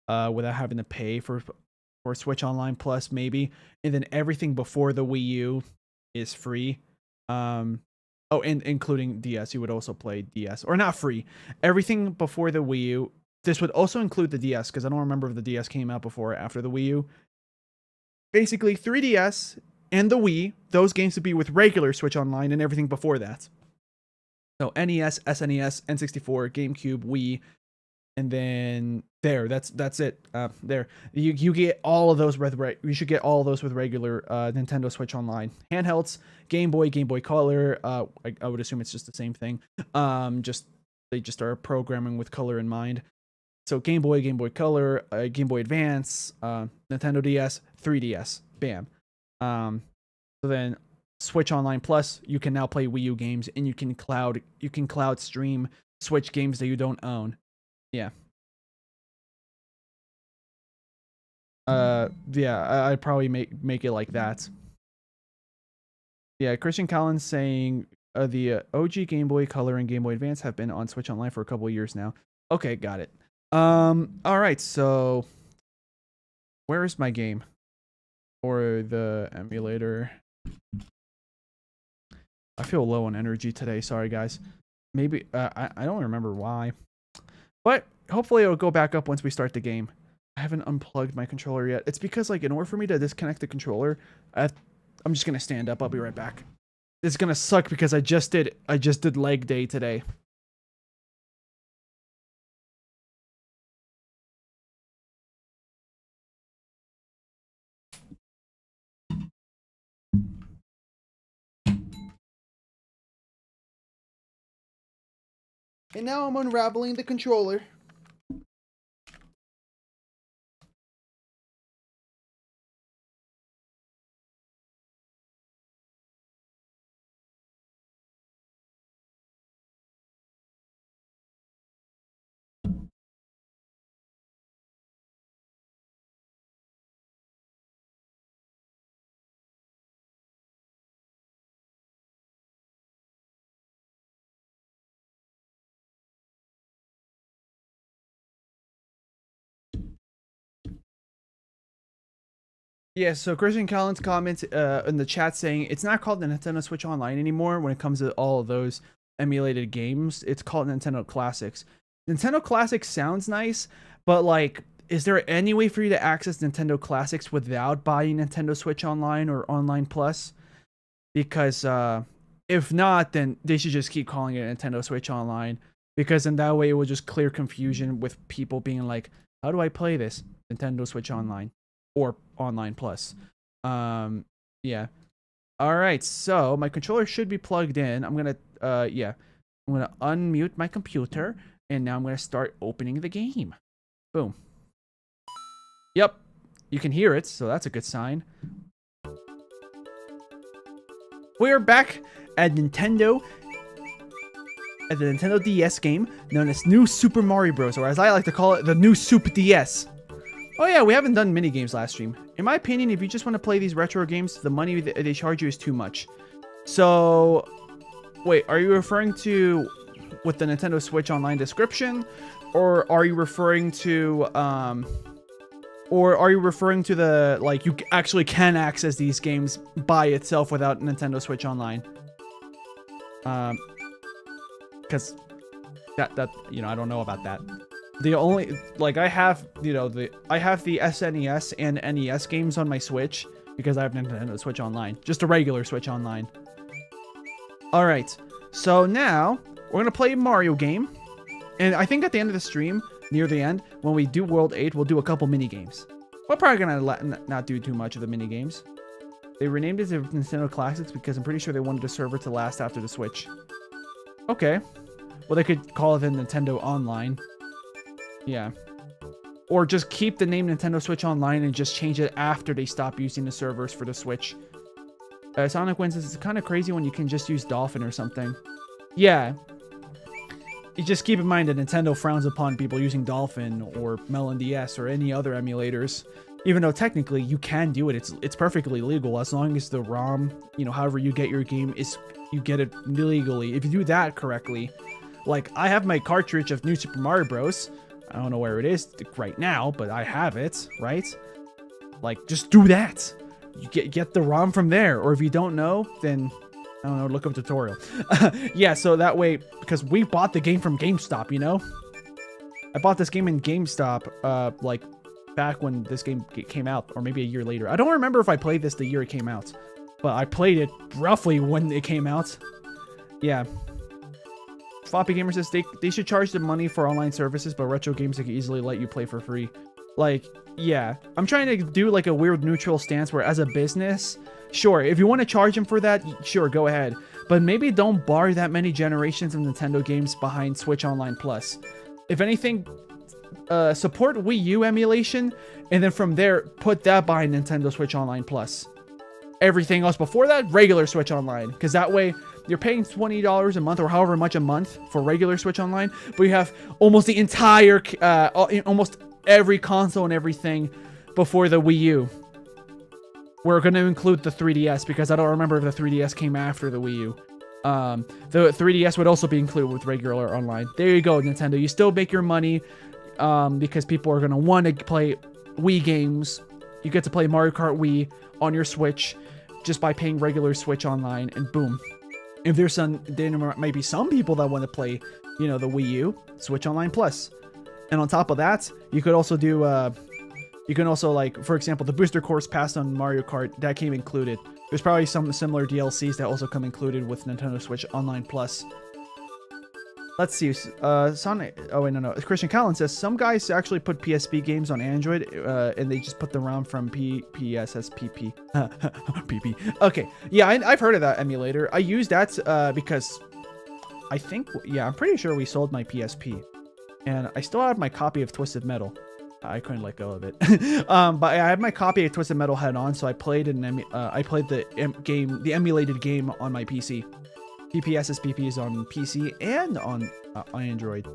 without having to pay for Switch Online Plus maybe. And then everything before the Wii U is free. Oh, and including DS, you would also play DS, or not free. Everything before the Wii U. This would also include the DS, because I don't remember if the DS came out before or after the Wii U. Basically, 3DS and the Wii, those games would be with regular Switch Online, and everything before that. So NES, SNES, N64, GameCube, Wii, and then that's it. There, you get all of those with you should get all of those with regular Nintendo Switch Online. Handhelds, Game Boy, Game Boy Color. I would assume it's just the same thing. They just are programming with color in mind. So Game Boy, Game Boy Color, Game Boy Advance, Nintendo DS, 3DS. Bam. So then Switch Online Plus, you can now play Wii U games, and you can cloud stream Switch games that you don't own. Yeah. Yeah, I'd probably make it like that. Yeah, Christian Collins saying the OG Game Boy Color and Game Boy Advance have been on Switch Online for a couple of years now. Okay, got it. All right, so where is my game or the emulator? I feel low on energy today. Sorry, guys. Maybe I don't remember why, but hopefully it'll go back up once we start the game. I haven't unplugged my controller yet. It's because, like, in order for me to disconnect the controller, I'm just gonna stand up. I'll be right back. It's gonna suck because I just did leg day today. And now I'm unraveling the controller. Yeah, so Christian Collins comments in the chat saying it's not called the Nintendo Switch Online anymore when it comes to all of those emulated games. It's called Nintendo Classics. Nintendo Classics sounds nice, but, like, is there any way for you to access Nintendo Classics without buying Nintendo Switch Online or Online Plus? Because if not, then they should just keep calling it Nintendo Switch Online, because in that way it will just clear confusion with people being like, how do I play this? Nintendo Switch Online or Online Plus. Yeah. All right, so my controller should be plugged in. I'm gonna I'm gonna unmute my computer, and now I'm gonna start opening the game. Boom. Yep, you can hear it, so that's a good sign. We're back at the Nintendo DS game known as New Super Mario Bros., or as I like to call it, the New Super DS. Oh yeah, we haven't done mini games last stream. In my opinion, if you just want to play these retro games, the money they charge you is too much. So, wait, are you referring to with the Nintendo Switch Online description, or are you referring to the, like, you actually can access these games by itself without Nintendo Switch Online? Because that you know, I don't know about that. The only, like, I have the SNES and NES games on my Switch because I have Nintendo Switch Online, just a regular Switch Online. All right, so now we're gonna play a Mario game, and I think at the end of the stream, near the end, when we do World 8, we'll do a couple mini games. We're probably gonna not do too much of the mini games. They renamed it to Nintendo Classics because I'm pretty sure they wanted the server to last after the Switch. Okay, well, they could call it the Nintendo Online. Yeah. Or just keep the name Nintendo Switch Online and just change it after they stop using the servers for the Switch. Sonic Wins, it's kind of crazy when you can just use Dolphin or something. Yeah. You just keep in mind that Nintendo frowns upon people using Dolphin or Melon DS or any other emulators. Even though technically you can do it. It's perfectly legal as long as the ROM, you know, however you get your game, you get it legally. If you do that correctly. Like, I have my cartridge of New Super Mario Bros. I don't know where it is right now, but I have it, right? Like, just do that. You get the ROM from there. Or if you don't know, then, I don't know, look up tutorial. Yeah, so that way, because we bought the game from GameStop, you know? I bought this game in GameStop, like, back when this game came out, or maybe a year later. I don't remember if I played this the year it came out, but I played it roughly when it came out. Yeah. Floppy Gamer says they should charge the money for online services, but retro games they can easily let you play for free. Like, yeah. I'm trying to do like a weird neutral stance where as a business, sure, if you want to charge them for that, sure, go ahead. But maybe don't bar that many generations of Nintendo games behind Switch Online Plus. If anything, support Wii U emulation, and then from there, put that behind Nintendo Switch Online Plus. Everything else before that, regular Switch Online. Because that way, you're paying $20 a month or however much a month for regular Switch Online, but you have almost the entire, almost every console and everything before the Wii U. We're going to include the 3DS because I don't remember if the 3DS came after the Wii U. The 3DS would also be included with regular online. There you go, Nintendo. You still make your money because people are going to want to play Wii games. You get to play Mario Kart Wii on your Switch just by paying regular Switch Online, and boom. If there's there might be some people that want to play, you know, the Wii U, Switch Online Plus. And on top of that, you could also do, you can also, like, for example, the Booster Course Pass on Mario Kart, that came included. There's probably some similar DLCs that also come included with Nintendo Switch Online Plus. Let's see. Sonic. Oh wait, no. Christian Callan says some guys actually put PSP games on Android, and they just put the ROM from PSSPP. PP. Okay. Yeah, I've heard of that emulator. I used that because I think, yeah, I'm pretty sure we sold my PSP, and I still have my copy of Twisted Metal. I couldn't let go of it. But I had my copy of Twisted Metal head on, so I played the emulated game on my PC. PPSSPP is on PC and on Android.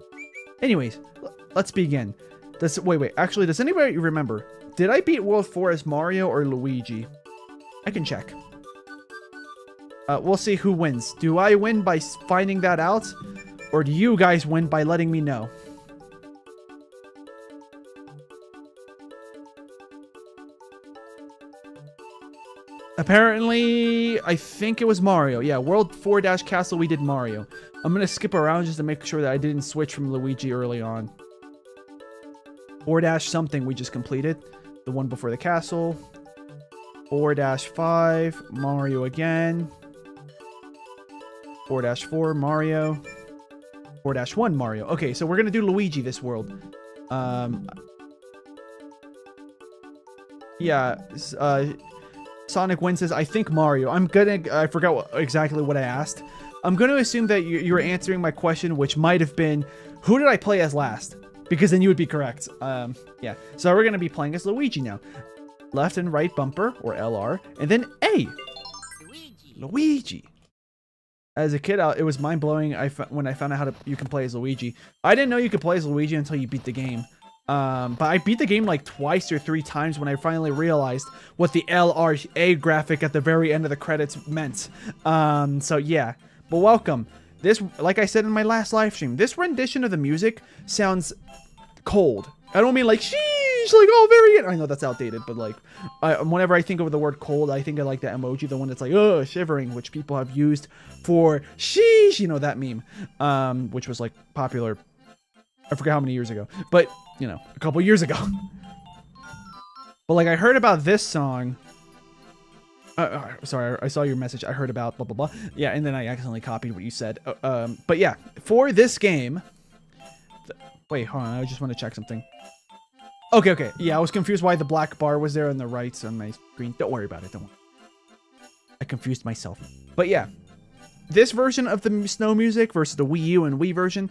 Anyways, let's begin. Wait. Actually, does anybody remember? Did I beat World 4 as Mario or Luigi? I can check. We'll see who wins. Do I win by finding that out? Or do you guys win by letting me know? Apparently, I think it was Mario. Yeah, World 4-Castle, we did Mario. I'm going to skip around just to make sure that I didn't switch from Luigi early on. 4-something we just completed. The one before the castle. 4-5, Mario again. 4-4, Mario. 4-1, Mario. Okay, so we're going to do Luigi this world. Sonic Win says, I think Mario. I forgot exactly what I asked. I'm going to assume that you were answering my question, which might have been, who did I play as last? Because then you would be correct. Yeah. So we're going to be playing as Luigi now. Left and right bumper, or LR, and then A. Luigi. As a kid, it was mind-blowing when I found out how you can play as Luigi. I didn't know you could play as Luigi until you beat the game. But I beat the game like twice or 3 times when I finally realized what the LRA graphic at the very end of the credits meant. So yeah, but welcome. This, like I said in my last live stream, this rendition of the music sounds cold. I don't mean like, sheesh, like, oh, very good. I know that's outdated, but like, whenever I think of the word cold, I think of like the emoji, the one that's like, oh, shivering, which people have used for sheesh, you know, that meme, which was like popular, I forget how many years ago, but you know, a couple years ago. But like, I heard about this song. Sorry, I saw your message. I heard about blah, blah, blah. Yeah, and then I accidentally copied what you said. But yeah, for this game... Wait, hold on. I just want to check something. Okay. Yeah, I was confused why the black bar was there on the right on my screen. Don't worry about it. Don't worry. I confused myself. But yeah, this version of the snow music versus the Wii U and Wii version...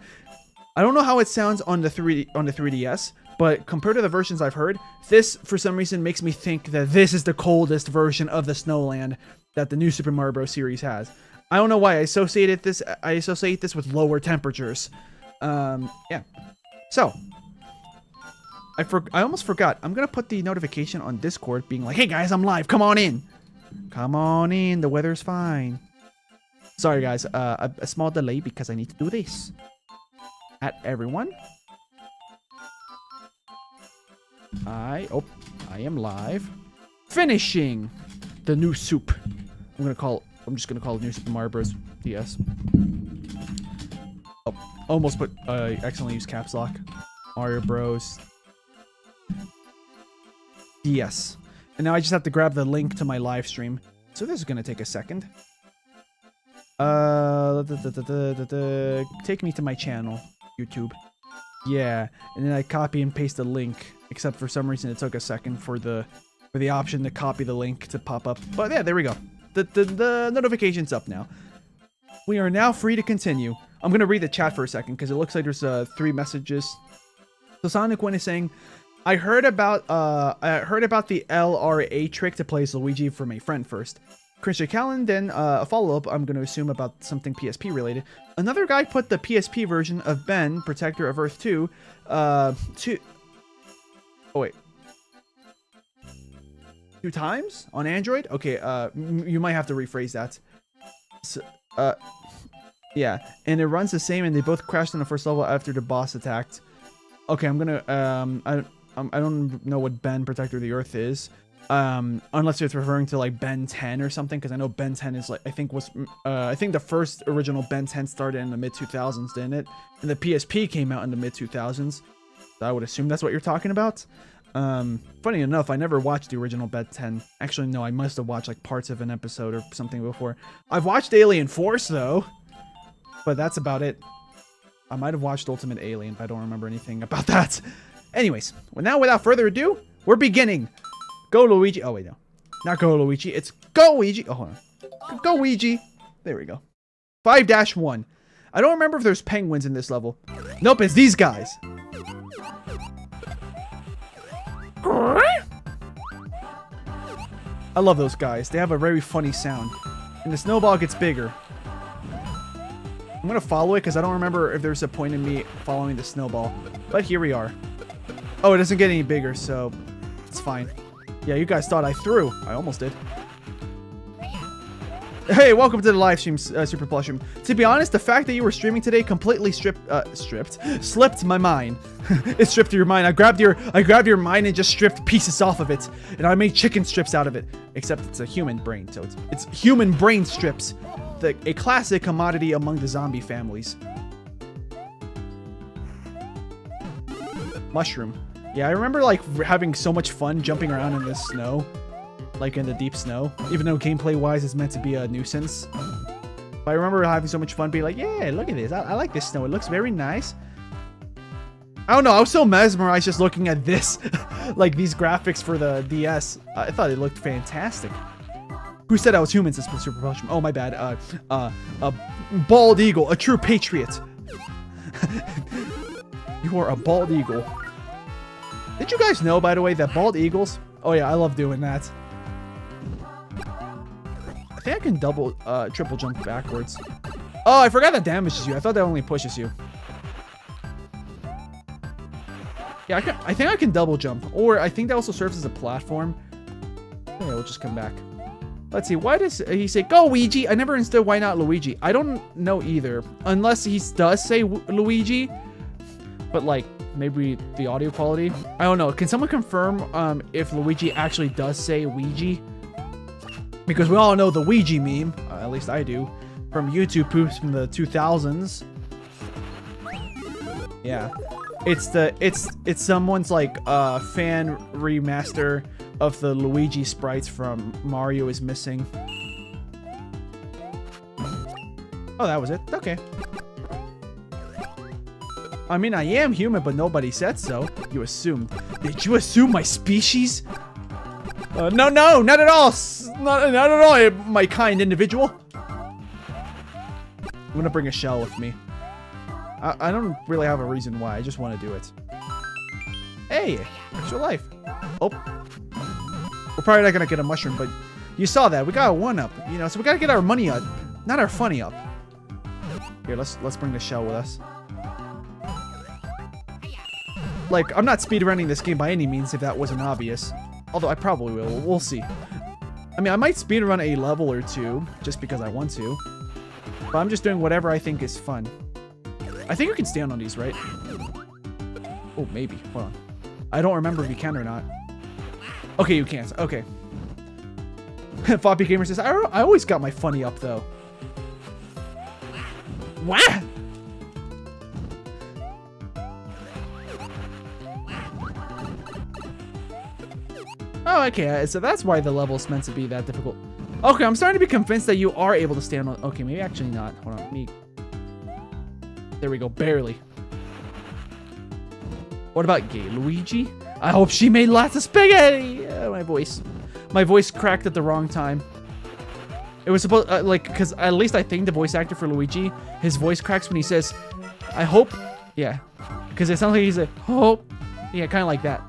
I don't know how it sounds on the 3DS, but compared to the versions I've heard, this, for some reason, makes me think that this is the coldest version of the Snowland that the new Super Mario Bros. Series has. I don't know why I associate this with lower temperatures. Yeah. So, I almost forgot. I'm gonna put the notification on Discord being like, hey guys, I'm live, come on in. Come on in, the weather's fine. Sorry guys, a small delay because I need to do this. At everyone. I am live. Finishing the new soup. I'm gonna call I'm just gonna call it New Super Mario Bros. DS. Oh, almost put, accidentally used caps lock. Mario Bros. DS. And now I just have to grab the link to my live stream. So this is gonna take a second. Take me to my channel, YouTube. Yeah, and then I copy and paste the link. Except for some reason it took a second for the option to copy the link to pop up. But yeah, there we go. The notification's up now. We are now free to continue. I'm gonna read the chat for a second because it looks like there's 3 messages. So Sonic One is saying, I heard about the LRA trick to play as Luigi from a friend first. Christian Callan, then a follow-up, I'm going to assume about something PSP related. Another guy put the PSP version of Ben, Protector of Earth 2, oh wait. 2 times on Android? Okay, you might have to rephrase that. So, yeah, and it runs the same, and they both crashed on the first level after the boss attacked. Okay, I'm gonna, I don't know what Ben, Protector of the Earth is. Unless it's referring to like Ben 10 or something, because I know Ben 10 is like, I think the first original Ben 10 started in the mid-2000s, didn't it? And the PSP came out in the mid-2000s. So I would assume that's what you're talking about. Funny enough, I never watched the original Ben 10. Actually, no, I must have watched like parts of an episode or something before. I've watched Alien Force though, but that's about it. I might have watched Ultimate Alien, but I don't remember anything about that. Anyways, well, now without further ado, we're beginning. Go Luigi. Oh, wait, no. Not Go Luigi. It's Go Luigi. Oh, hold on. Go Luigi. There we go. 5-1. I don't remember if there's penguins in this level. Nope, it's these guys. I love those guys. They have a very funny sound. And the snowball gets bigger. I'm going to follow it because I don't remember if there's a point in me following the snowball. But here we are. Oh, it doesn't get any bigger, so it's fine. Yeah, you guys thought I threw. I almost did. Hey, welcome to the live stream, Super Plushum. To be honest, the fact that you were streaming today completely slipped my mind. It stripped your mind. I grabbed your mind and just stripped pieces off of it, and I made chicken strips out of it. Except it's a human brain, so it's human brain strips, a classic commodity among the zombie families. Mushroom. Yeah, I remember like having so much fun jumping around in the snow, like in the deep snow, even though gameplay wise it's meant to be a nuisance. But I remember having so much fun being like, yeah, look at this. I like this snow. It looks very nice. I don't know. I was so mesmerized just looking at this, like these graphics for the DS. I thought it looked fantastic. Who said I was human? Says Super Plushum. Oh, my bad. A bald eagle, a true patriot. You are a bald eagle. Did you guys know, by the way, that bald eagles... Oh, yeah, I love doing that. I think I can triple jump backwards. Oh, I forgot that damages you. I thought that only pushes you. Yeah, I think I can double jump. Or I think that also serves as a platform. Yeah, we'll just come back. Let's see. Why does he say, go Luigi? I never understood why not Luigi. I don't know either. Unless he does say Luigi. But, like... maybe the audio quality. I don't know. Can someone confirm if Luigi actually does say Ouija? Because we all know the Ouija meme, at least I do, from YouTube poops from the 2000s. Yeah, it's someone's like fan remaster of the Luigi sprites from Mario is Missing. Oh, that was it. Okay. I mean, I am human, but nobody said so. You assumed. Did you assume my species? No, not at all. Not at all, my kind individual. I'm gonna bring a shell with me. I don't really have a reason why. I just want to do it. Hey, extra life. Oh. We're probably not gonna get a mushroom, but you saw that. We got a 1-up, you know, so we gotta get our money up, not our funny up. Here, let's bring the shell with us. Like, I'm not speedrunning this game by any means, if that wasn't obvious. Although I probably will. We'll see. I mean, I might speedrun a level or 2, just because I want to. But I'm just doing whatever I think is fun. I think you can stand on these, right? Oh, maybe. Hold on. I don't remember if you can or not. Okay, you can't. Okay. Floppy Gamer says, I always got my funny up though. Wah! Oh, okay, so that's why the level's meant to be that difficult. Okay, I'm starting to be convinced that you are able to stand on... Okay, maybe actually not. Hold on, me... There we go, barely. What about Gay Luigi? I hope she made lots of spaghetti! My voice cracked at the wrong time. It was supposed... like, because at least I think the voice actor for Luigi, his voice cracks when he says, I hope... Yeah. Because it sounds like he's like, hope... Yeah, kind of like that.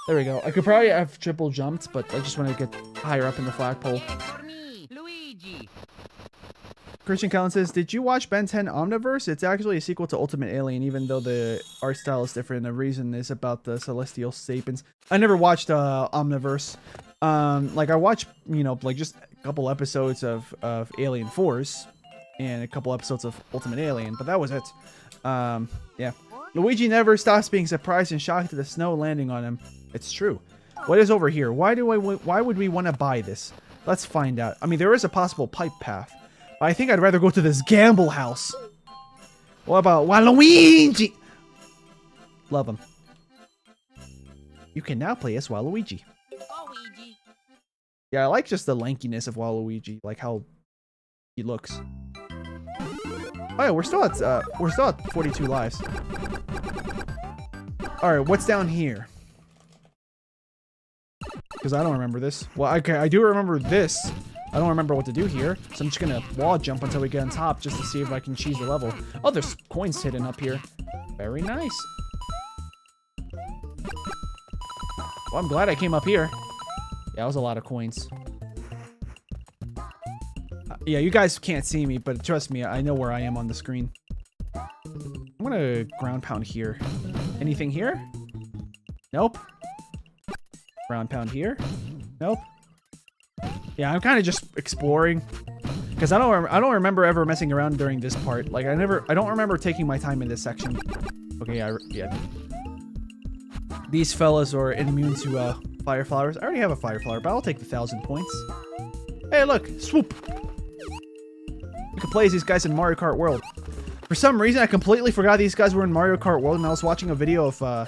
There we go. I could probably have triple jumped, but I just want to get higher up in the flagpole. Christian Callan says, did you watch Ben 10 Omniverse? It's actually a sequel to Ultimate Alien, even though the art style is different. The reason is about the Celestial Sapiens. I never watched Omniverse. Like, I watched, you know, like, just a couple episodes of Alien Force and a couple episodes of Ultimate Alien, but that was it. Yeah. Luigi never stops being surprised and shocked at the snow landing on him. It's true. What is over here? Why would we want to buy this? Let's find out. I mean, there is a possible pipe path. But I think I'd rather go to this gamble house. What about Waluigi? Love him. You can now play as Waluigi. Yeah, I like just the lankiness of Waluigi, like how he looks. Oh yeah, we're still at 42 lives. All right, what's down here? Because I don't remember this. Well, okay, I do remember this. I don't remember what to do here, so I'm just gonna wall jump until we get on top just to see if I can cheese the level. Oh, there's coins hidden up here. Very nice. Well, I'm glad I came up here. Yeah, that was a lot of coins. Yeah, you guys can't see me, but trust me, I know where I am on the screen. I'm gonna ground pound here. Anything here? Nope. Ground pound here? Nope. Yeah, I'm kind of just exploring because I don't remember ever messing around during this part. Like I don't remember taking my time in this section. Okay, yeah. These fellas are immune to fire flowers. I already have a fire flower, but I'll take the 1,000 points. Hey, look, swoop. You can play as these guys in Mario Kart World. For some reason, I completely forgot these guys were in Mario Kart World, and I was watching a video of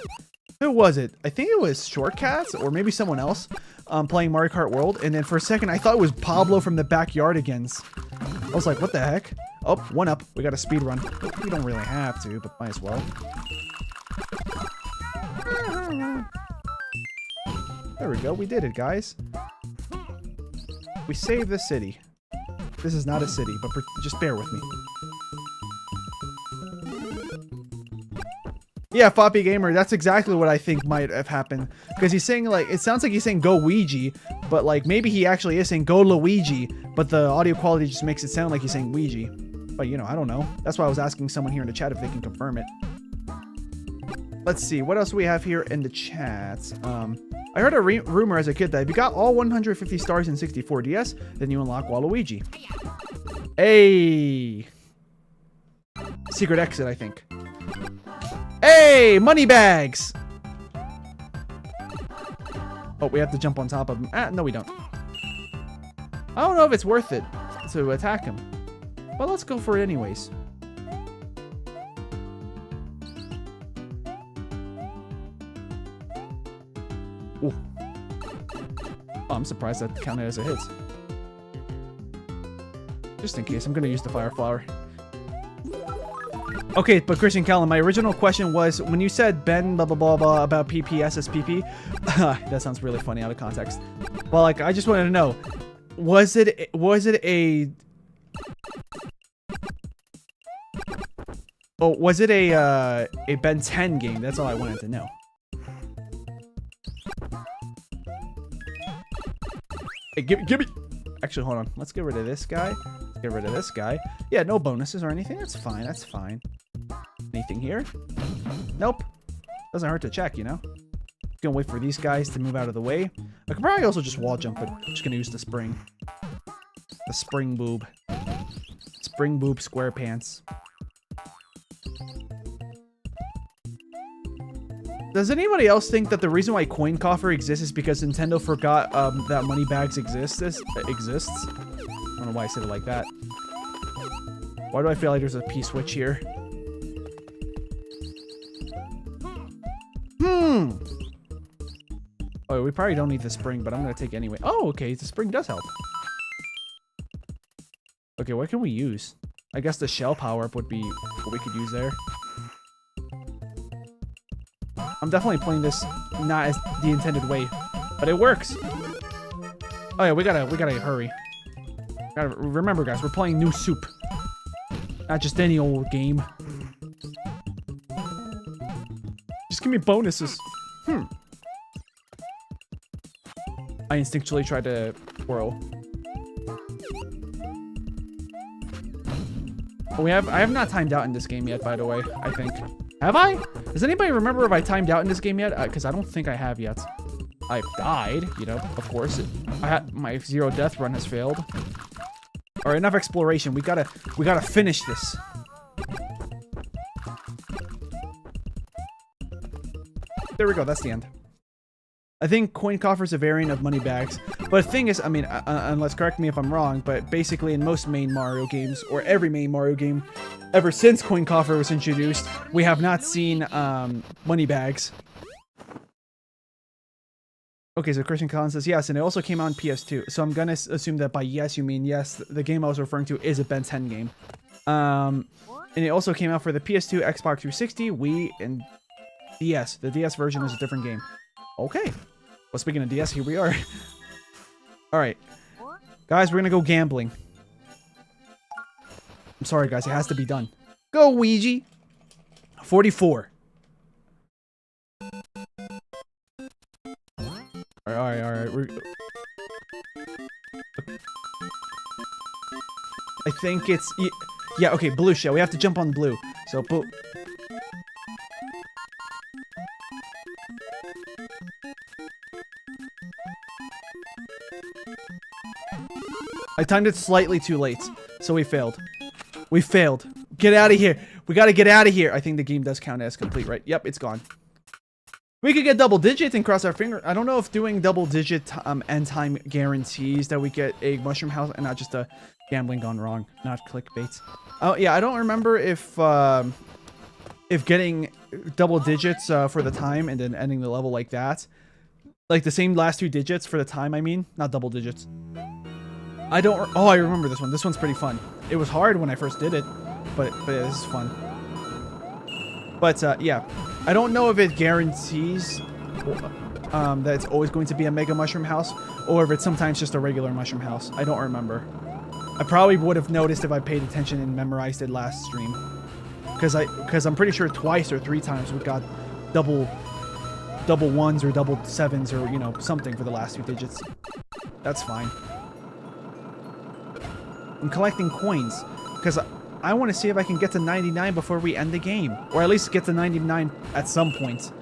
who was it? I think it was Shortcats or maybe someone else playing Mario Kart World. And then for a second, I thought it was Pablo from the Backyardigans. I was like, what the heck? Oh, one up. We got a speed run. We don't really have to, but might as well. There we go. We did it, guys. We saved the city. This is not a city, but just bear with me. Yeah, Floppy Gamer, that's exactly what I think might have happened. Because he's saying, like, it sounds like he's saying go Ouija, but, like, maybe he actually is saying go Luigi, but the audio quality just makes it sound like he's saying Ouija. But, you know, I don't know. That's why I was asking someone here in the chat if they can confirm it. Let's see, what else do we have here in the chat? I heard a rumor as a kid that if you got all 150 stars in 64 DS, then you unlock Waluigi. Hey! Secret exit, I think. Hey, money bags! Oh, we have to jump on top of him. Ah, no, we don't. I don't know if it's worth it to attack him, but let's go for it anyways. Ooh. Oh, I'm surprised that counted as a hit. Just in case, I'm gonna use the fire flower. Okay, but Christian Callan, my original question was, when you said Ben blah blah blah blah about PPSSPP, that sounds really funny out of context. Well, like, I just wanted to know, was it a Ben 10 game? That's all I wanted to know. Hey, give me. Actually, hold on. Let's get rid of this guy. Let's get rid of this guy. Yeah, no bonuses or anything. That's fine. That's fine. Anything here? Nope. Doesn't hurt to check, you know? Gonna wait for these guys to move out of the way. I could probably also just wall jump, but I'm just gonna use the spring. The spring boob. Spring boob square pants. Does anybody else think that the reason why Coin Coffer exists is because Nintendo forgot that money bags exists? I don't know why I said it like that. Why do I feel like there's a P-switch here? Oh, we probably don't need the spring, but I'm gonna take it anyway. Oh, okay, the spring does help. Okay, what can we use? I guess the shell power-up would be what we could use there. I'm definitely playing this not as the intended way, but it works. Oh yeah, we gotta hurry. Remember, guys, we're playing New Soup, not just any old game. Just give me bonuses. I instinctually tried to whirl. Oh, I have not timed out in this game yet, by the way, I think. Have I? Does anybody remember if I timed out in this game yet? Because I don't think I have yet. I've died, you know, of course. My zero death run has failed. All right, enough exploration. We gotta finish this. There we go. That's the end. I think Coin Coffer is a variant of money bags. But the thing is, I mean, unless correct me if I'm wrong, but basically in most main Mario games, or every main Mario game, ever since Coin Coffer was introduced, we have not seen money bags. Okay, so Christian Collins says yes, and it also came out on PS2. So I'm gonna assume that by yes, you mean yes, the game I was referring to is a Ben 10 game. And it also came out for the PS2, Xbox 360, Wii, and DS. The DS version is a different game. Okay. Well, speaking of DS, here we are. Alright. Guys, we're gonna go gambling. I'm sorry, guys. It has to be done. Go, Ouija! 44. Alright. I think it's... Yeah, okay, blue shell. We have to jump on blue. So, blue... I timed it slightly too late, so we failed. We failed. Get out of here. We gotta get out of here. I think the game does count as complete, right? Yep, it's gone. We could get double digit and cross our finger. I don't know if doing double digit end time guarantees that we get a mushroom house and not just a gambling gone wrong, not clickbait. Oh yeah, I don't remember if getting double digits for the time and then ending the level like that, like the same last two digits for the time. I mean, not double digits. I don't. Oh, I remember this one. This one's pretty fun. It was hard when I first did it, but this is fun. But yeah, I don't know if it guarantees that it's always going to be a mega mushroom house, or if it's sometimes just a regular mushroom house. I don't remember. I probably would have noticed if I paid attention and memorized it last stream, because I'm pretty sure twice or three times we got double ones or double sevens or, you know, something for the last two digits. That's fine. I'm collecting coins because I want to see if I can get to 99 before we end the game, or at least get to 99 at some point.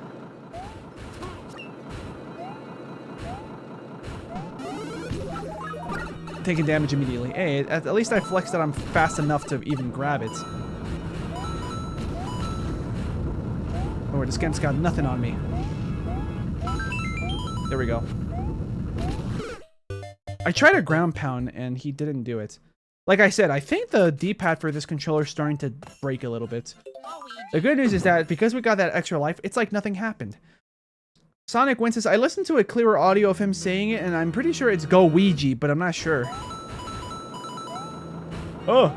Taking damage immediately. Hey, at least I flexed that I'm fast enough to even grab it. Oh, this game's got nothing on me. There we go. I tried a ground pound and he didn't do it. Like I said, I think the D-pad for this controller is starting to break a little bit. The good news is that because we got that extra life, it's like nothing happened. Sonic Win says, I listened to a clearer audio of him saying it, and I'm pretty sure it's Go Ouija, but I'm not sure. Oh.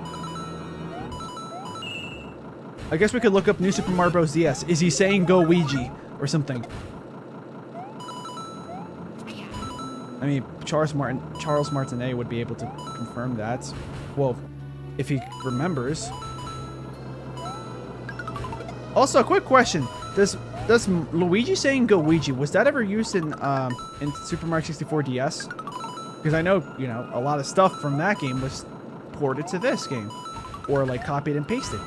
I guess we could look up New Super Mario Bros. DS. Is he saying Go Ouija or something? I mean, Charles Martinet would be able to confirm that. Well, if he remembers. Also, a quick question. Does Luigi saying Go Ouija, was that ever used in Super Mario 64 DS? Because I know, you know, a lot of stuff from that game was ported to this game. Or, like, copied and pasted.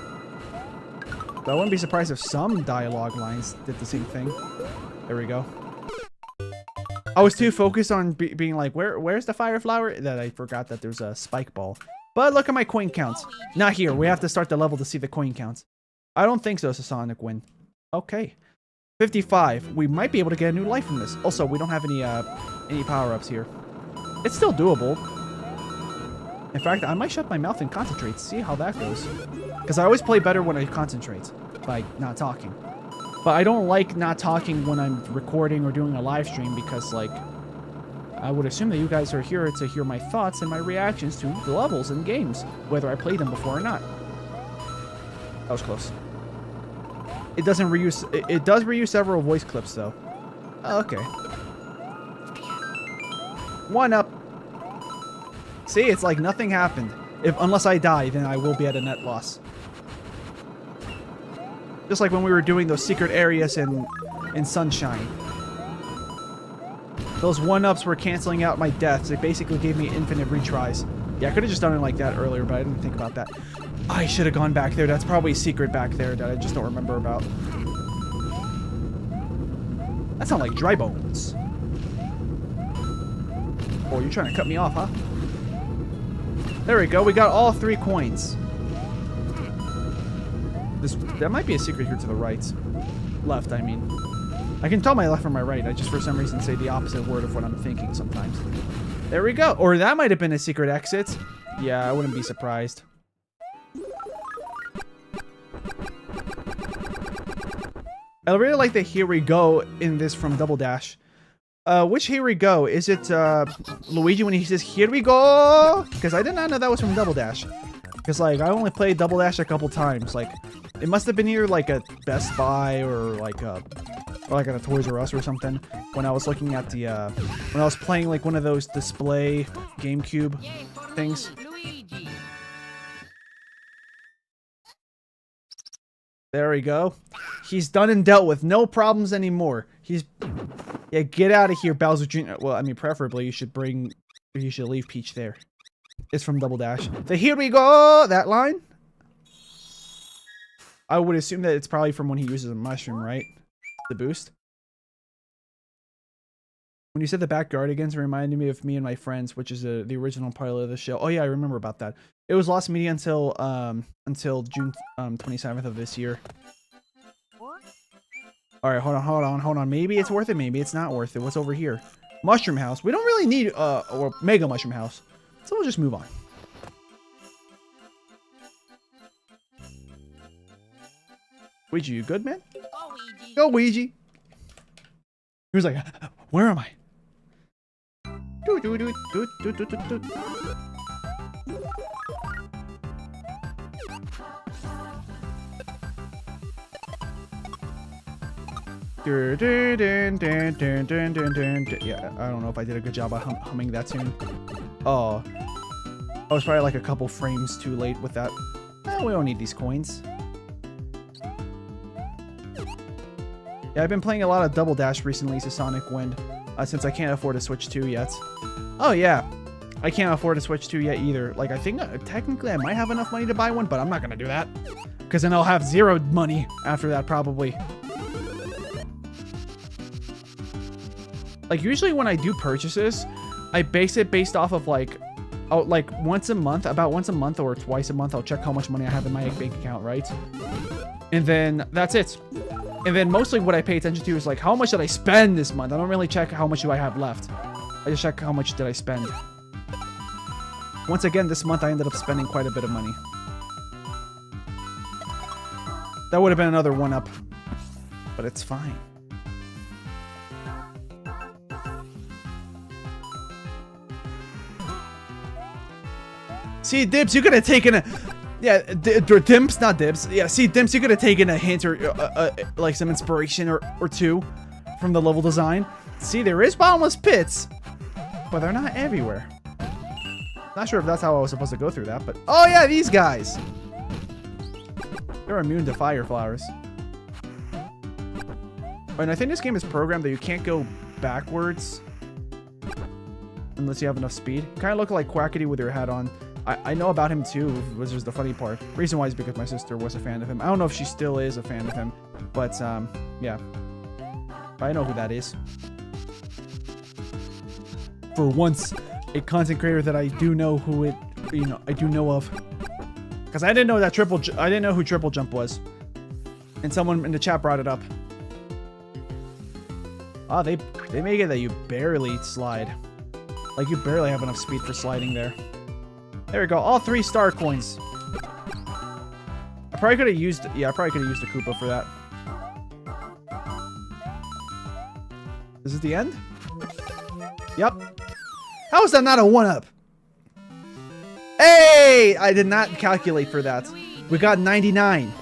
But I wouldn't be surprised if some dialogue lines did the same thing. There we go. I was too focused on being like, where's the fire flower? That I forgot that there's a spike ball. But look at my coin counts. Not here. We have to start the level to see the coin counts. I don't think so, Sonic Win. Okay. 55. We might be able to get a new life from this. Also, we don't have any power-ups here. It's still doable. In fact, I might shut my mouth and concentrate. See how that goes. Because I always play better when I concentrate by not talking. But I don't like not talking when I'm recording or doing a live stream because, like, I would assume that you guys are here to hear my thoughts and my reactions to the levels and games, whether I played them before or not. That was close. It doesn't reuse... It does reuse several voice clips, though. Oh, okay. 1 up. See, it's like nothing happened. Unless I die, then I will be at a net loss. Just like when we were doing those secret areas in Sunshine. Those 1-ups were canceling out my deaths. It basically gave me infinite retries. Yeah, I could have just done it like that earlier, but I didn't think about that. I should have gone back there. That's probably a secret back there that I just don't remember about. That sounds like dry bones. Oh, you're trying to cut me off, huh? There we go. We got all 3 coins. That might be a secret here to the right. Left, I mean. I can tell my left from my right. I just, for some reason, say the opposite word of what I'm thinking sometimes. There we go. Or that might have been a secret exit. Yeah, I wouldn't be surprised. I really like the "here we go" in this from Double Dash. Which "here we go"? Is it Luigi when he says "here we go"? Because I did not know that was from Double Dash. Because, like, I only played Double Dash a couple times. Like, it must have been either like a Best Buy or like at a Toys R Us or something. When I was looking at the when I was playing like one of those display GameCube things. There we go. He's done and dealt with. No problems anymore. Yeah, get out of here, Bowser Jr. Well, I mean, preferably you should leave Peach there. It's from Double Dash. The "here we go" that line. I would assume that it's probably from when he uses a mushroom, right? The boost. When you said the Backyardigans, it reminded me of Me and My Friends, which is the original pilot of the show. Oh yeah, I remember about that. It was lost media until June 27th of this year. All right, hold on. Maybe it's worth it. Maybe it's not worth it. What's over here? Mushroom House. We don't really need or Mega Mushroom House, so we'll just move on. Ouija, you good, man? Go, Ouija. He was like, "Where am I?" Yeah, I don't know if I did a good job of humming that tune. Oh, I was probably like a couple frames too late with that. We don't need these coins. Yeah, I've been playing a lot of Double Dash recently to Sonic Wind, since I can't afford a Switch 2 yet. Oh yeah, I can't afford a Switch 2 yet either. Like, I think technically I might have enough money to buy one, but I'm not gonna do that. Because then I'll have zero money after that, probably. Like, usually when I do purchases, I base it based off of like once a month, about once a month or twice a month, I'll check how much money I have in my bank account, right? And then that's it. And then mostly what I pay attention to is like, how much did I spend this month? I don't really check how much do I have left. I just check how much did I spend. Once again, this month I ended up spending quite a bit of money. That would have been another 1-up, but it's fine. See, Dibs, you could have taken a... Yeah, Dimps, not Dibs. Yeah, see, Dimps, you could have taken a hint or like some inspiration or two from the level design. See, there is bottomless pits, but they're not everywhere. Not sure if that's how I was supposed to go through that, but... Oh, yeah, these guys! They're immune to fire flowers. And I think this game is programmed that you can't go backwards unless you have enough speed. Kind of look like Quackity with your hat on. I know about him too, which is the funny part. Reason why is because my sister was a fan of him. I don't know if she still is a fan of him, but yeah. I know who that is. For once, a content creator that I do know who it, I do know of. Because I didn't know who Triple Jump was. And someone in the chat brought it up. Ah, they make it that you barely slide. Like, you barely have enough speed for sliding there. There we go. All 3 star coins. I probably could have used... Yeah, I probably could have used a Koopa for that. Is it the end? Yep. How is that not a 1-up? Hey! I did not calculate for that. We got 99.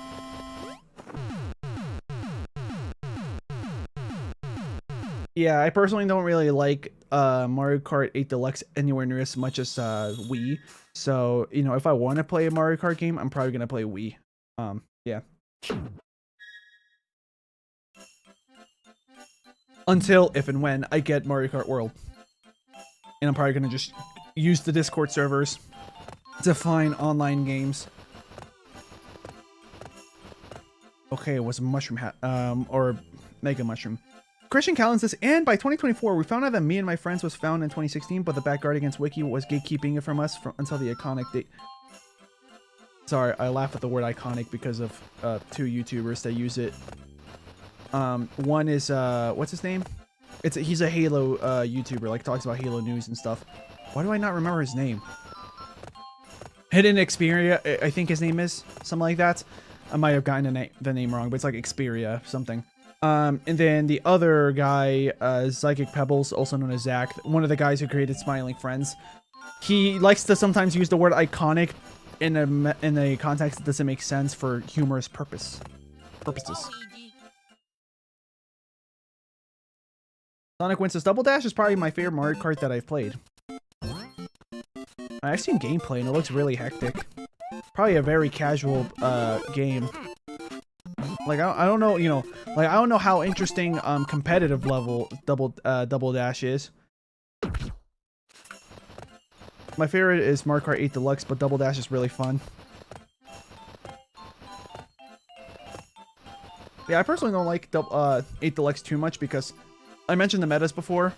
Yeah, I personally don't really like Mario Kart 8 Deluxe anywhere near as much as Wii. So, you know, if I want to play a Mario Kart game, I'm probably going to play Wii. Yeah. Until, if and when, I get Mario Kart World. And I'm probably going to just use the Discord servers to find online games. Okay, it was a mushroom hat, or mega mushroom. Christian Callan says, and by 2024, we found out that Me and My Friends was found in 2016, but the Backguard Against Wiki was gatekeeping it from us until the iconic date. Sorry, I laugh at the word iconic because of 2 YouTubers that use it. One is, what's his name? He's a Halo YouTuber, like talks about Halo news and stuff. Why do I not remember his name? Hidden Xperia, I think his name is. Something like that. I might have gotten the name wrong, but it's like Xperia something. And then the other guy, Psychic Pebbles, also known as Zach, one of the guys who created Smiling Friends. He likes to sometimes use the word iconic in a context that doesn't make sense for humorous purposes. Sonic Winston's Double Dash is probably my favorite Mario Kart that I've played. I've seen gameplay and it looks really hectic. Probably a very casual game. Like I don't know, you know, like I don't know how interesting competitive level Double Dash is. My favorite is Mario Kart 8 Deluxe, but Double Dash is really fun. Yeah, I personally don't like 8 Deluxe too much because I mentioned the metas before.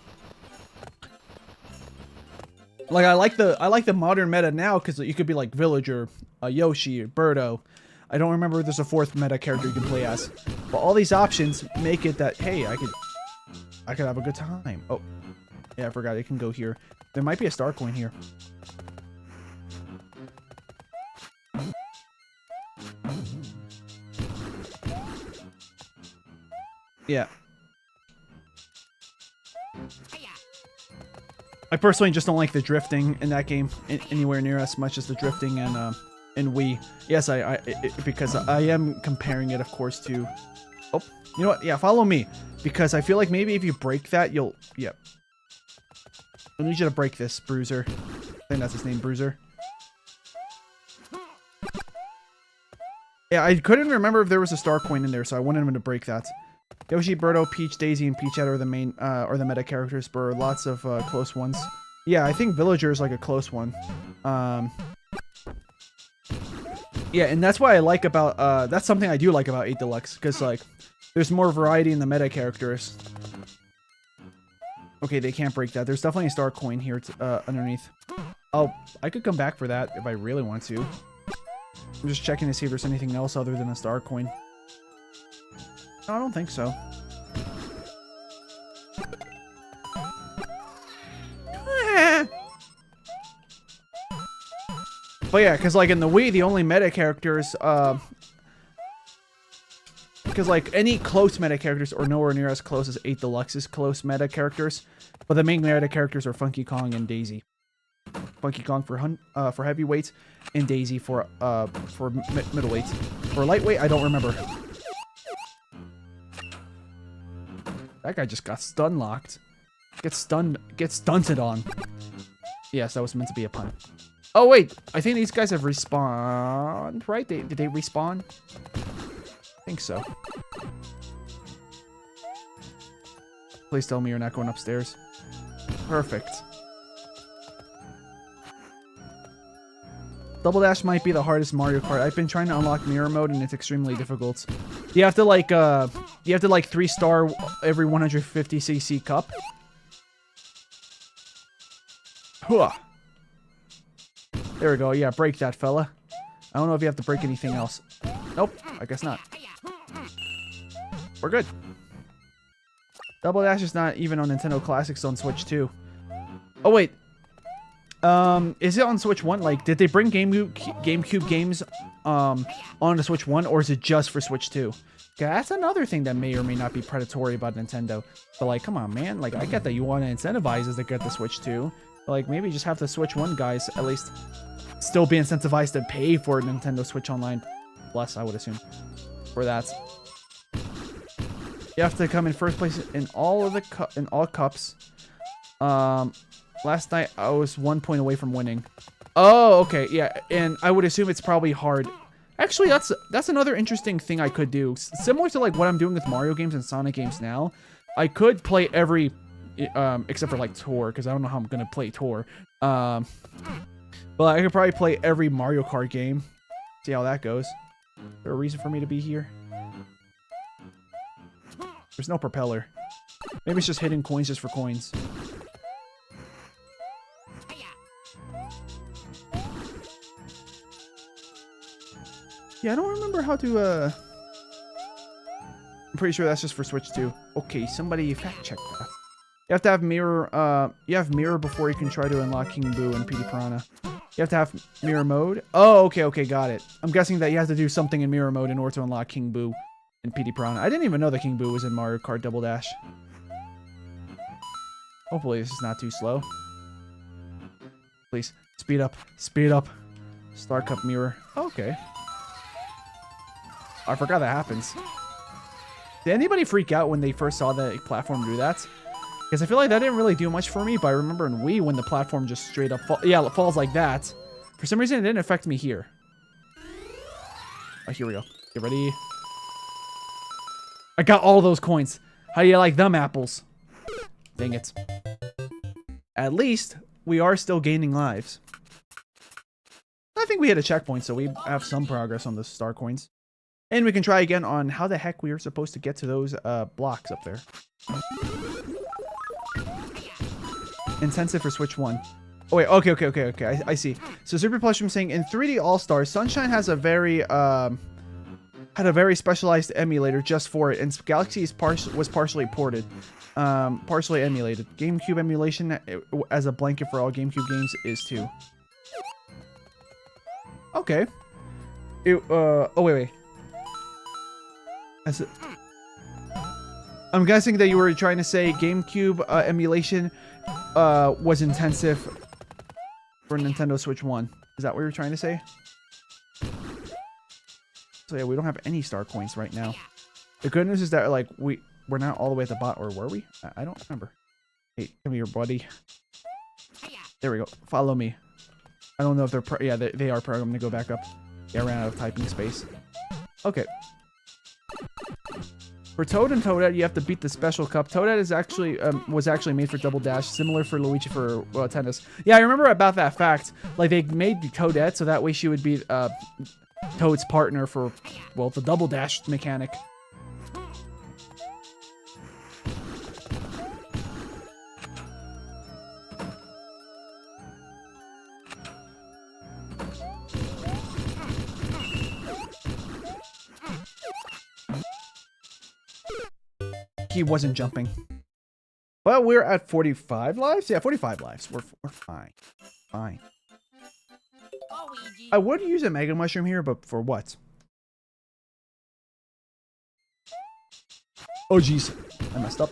Like I like the modern meta now because you could be like Villager, Yoshi, Birdo. I don't remember if there's a 4th meta character you can play as. But all these options make it that, hey, I could have a good time. Oh, yeah, I forgot it can go here. There might be a star coin here. Yeah. I personally just don't like the drifting in that game anywhere near as much as the drifting in Wii. Yes, because I am comparing it, of course, to... Oh, you know what? Yeah, follow me. Because I feel like maybe if you break that, you'll... Yep. I need you to break this, Bruiser. I think that's his name, Bruiser. Yeah, I couldn't remember if there was a star coin in there, so I wanted him to break that. Yoshi, Birdo, Peach, Daisy, and Peachette are the main, or the meta characters, but are lots of close ones. Yeah, I think Villager is like a close one. Yeah, and that's what I like about, that's something I do like about 8 Deluxe, because, like, there's more variety in the meta characters. Okay, they can't break that. There's definitely a star coin here underneath. Oh, I could come back for that if I really want to. I'm just checking to see if there's anything else other than a star coin. No, I don't think so. But yeah, because like in the Wii, the only meta characters, because like any close meta characters are nowhere near as close as 8 Deluxe's close meta characters, but the main meta characters are Funky Kong and Daisy. Funky Kong for heavyweights, and Daisy for middleweights. For lightweight, I don't remember. That guy just got stun locked. Gets stunted on. Yes, that was meant to be a pun. Oh wait, I think these guys have respawned, right? Did they respawn? I think so. Please tell me you're not going upstairs. Perfect. Double Dash might be the hardest Mario Kart. I've been trying to unlock mirror mode and it's extremely difficult. You have to like 3-star every 150cc cup. Hooah. There we go. Yeah, break that, fella. I don't know if you have to break anything else. Nope, I guess not. We're good. Double Dash is not even on Nintendo Classics on Switch 2. Oh wait. Is it on Switch 1? Like, did they bring GameCube games onto Switch 1, or is it just for Switch 2? Okay, that's another thing that may or may not be predatory about Nintendo. But like, come on, man. Like, I get that you want to incentivize us to get the Switch 2. But like, maybe just have the Switch 1 guys at least still be incentivized to pay for Nintendo Switch Online Plus, I would assume, for that. You have to come in first place in all of the all cups. Last night I was 1 point away from winning. Oh, okay, yeah, and I would assume it's probably hard. Actually, that's another interesting thing I could do. Similar to like what I'm doing with Mario games and Sonic games now. I could play every, except for like Tour, because I don't know how I'm gonna play Tour. But I could probably play every Mario Kart game. See how that goes. Is there a reason for me to be here? There's no propeller. Maybe it's just hidden coins just for coins. Yeah, I don't remember how to, I'm pretty sure that's just for Switch 2. Okay, somebody fact check that. You have to have mirror, you have mirror before you can try to unlock King Boo and PD Piranha. You have to have mirror mode. Oh, okay, got it. I'm guessing that you have to do something in mirror mode in order to unlock King Boo and PD Piranha. I didn't even know that King Boo was in Mario Kart Double Dash. Hopefully this is not too slow. Please, speed up, speed up. Star Cup mirror. Okay. I forgot that happens. Did anybody freak out when they first saw the platform do that? Because I feel like that didn't really do much for me, but I remember in Wii when the platform just straight up falls like that. For some reason, it didn't affect me here. Oh, here we go. Get ready. I got all those coins. How do you like them apples? Dang it. At least, we are still gaining lives. I think we hit a checkpoint, so we have some progress on the star coins. And we can try again on how the heck we are supposed to get to those blocks up there. Intensive for Switch 1. Oh wait, okay. I see. So Super Plushroom saying in 3D All-Stars, Sunshine has a very had a very specialized emulator just for it, and Galaxy was partially ported, partially emulated. GameCube emulation as a blanket for all GameCube games is too. Okay. Oh wait. I'm guessing that you were trying to say GameCube emulation was intensive for Nintendo Switch 1. Is that what you're trying to say? So yeah, we don't have any star coins right now. The good news is that like we're not all the way at the bottom, or were we? I don't remember. Hey, come here, buddy. There we go. Follow me. I don't know if they're yeah, they are programmed to go back up. Yeah, I ran out of typing space. Okay. For Toad and Toadette, you have to beat the special cup. Toadette is actually was actually made for Double Dash, similar for Luigi for tennis. Yeah, I remember about that fact. Like they made Toadette so that way she would be Toad's partner for, well, the Double Dash mechanic. He wasn't jumping. But we're at 45 lives? Yeah, 45 lives. We're fine. Fine. I would use a Mega Mushroom here, but for what? Oh, jeez. I messed up.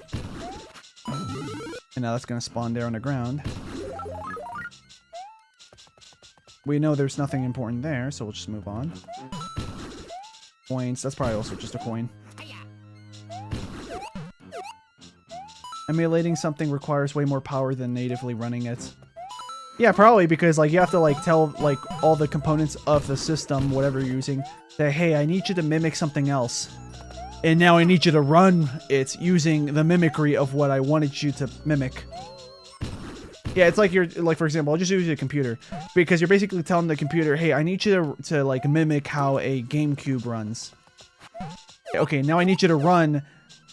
And now that's going to spawn there on the ground. We know there's nothing important there, so we'll just move on. Coins. That's probably also just a coin. Emulating something requires way more power than natively running it. Yeah, probably because like you have to like tell like all the components of the system, whatever you're using, that hey, I need you to mimic something else. And now I need you to run it using the mimicry of what I wanted you to mimic. Yeah, it's like you're like, for example, I'll just use a computer because you're basically telling the computer, hey, I need you to like mimic how a GameCube runs. Okay, now I need you to run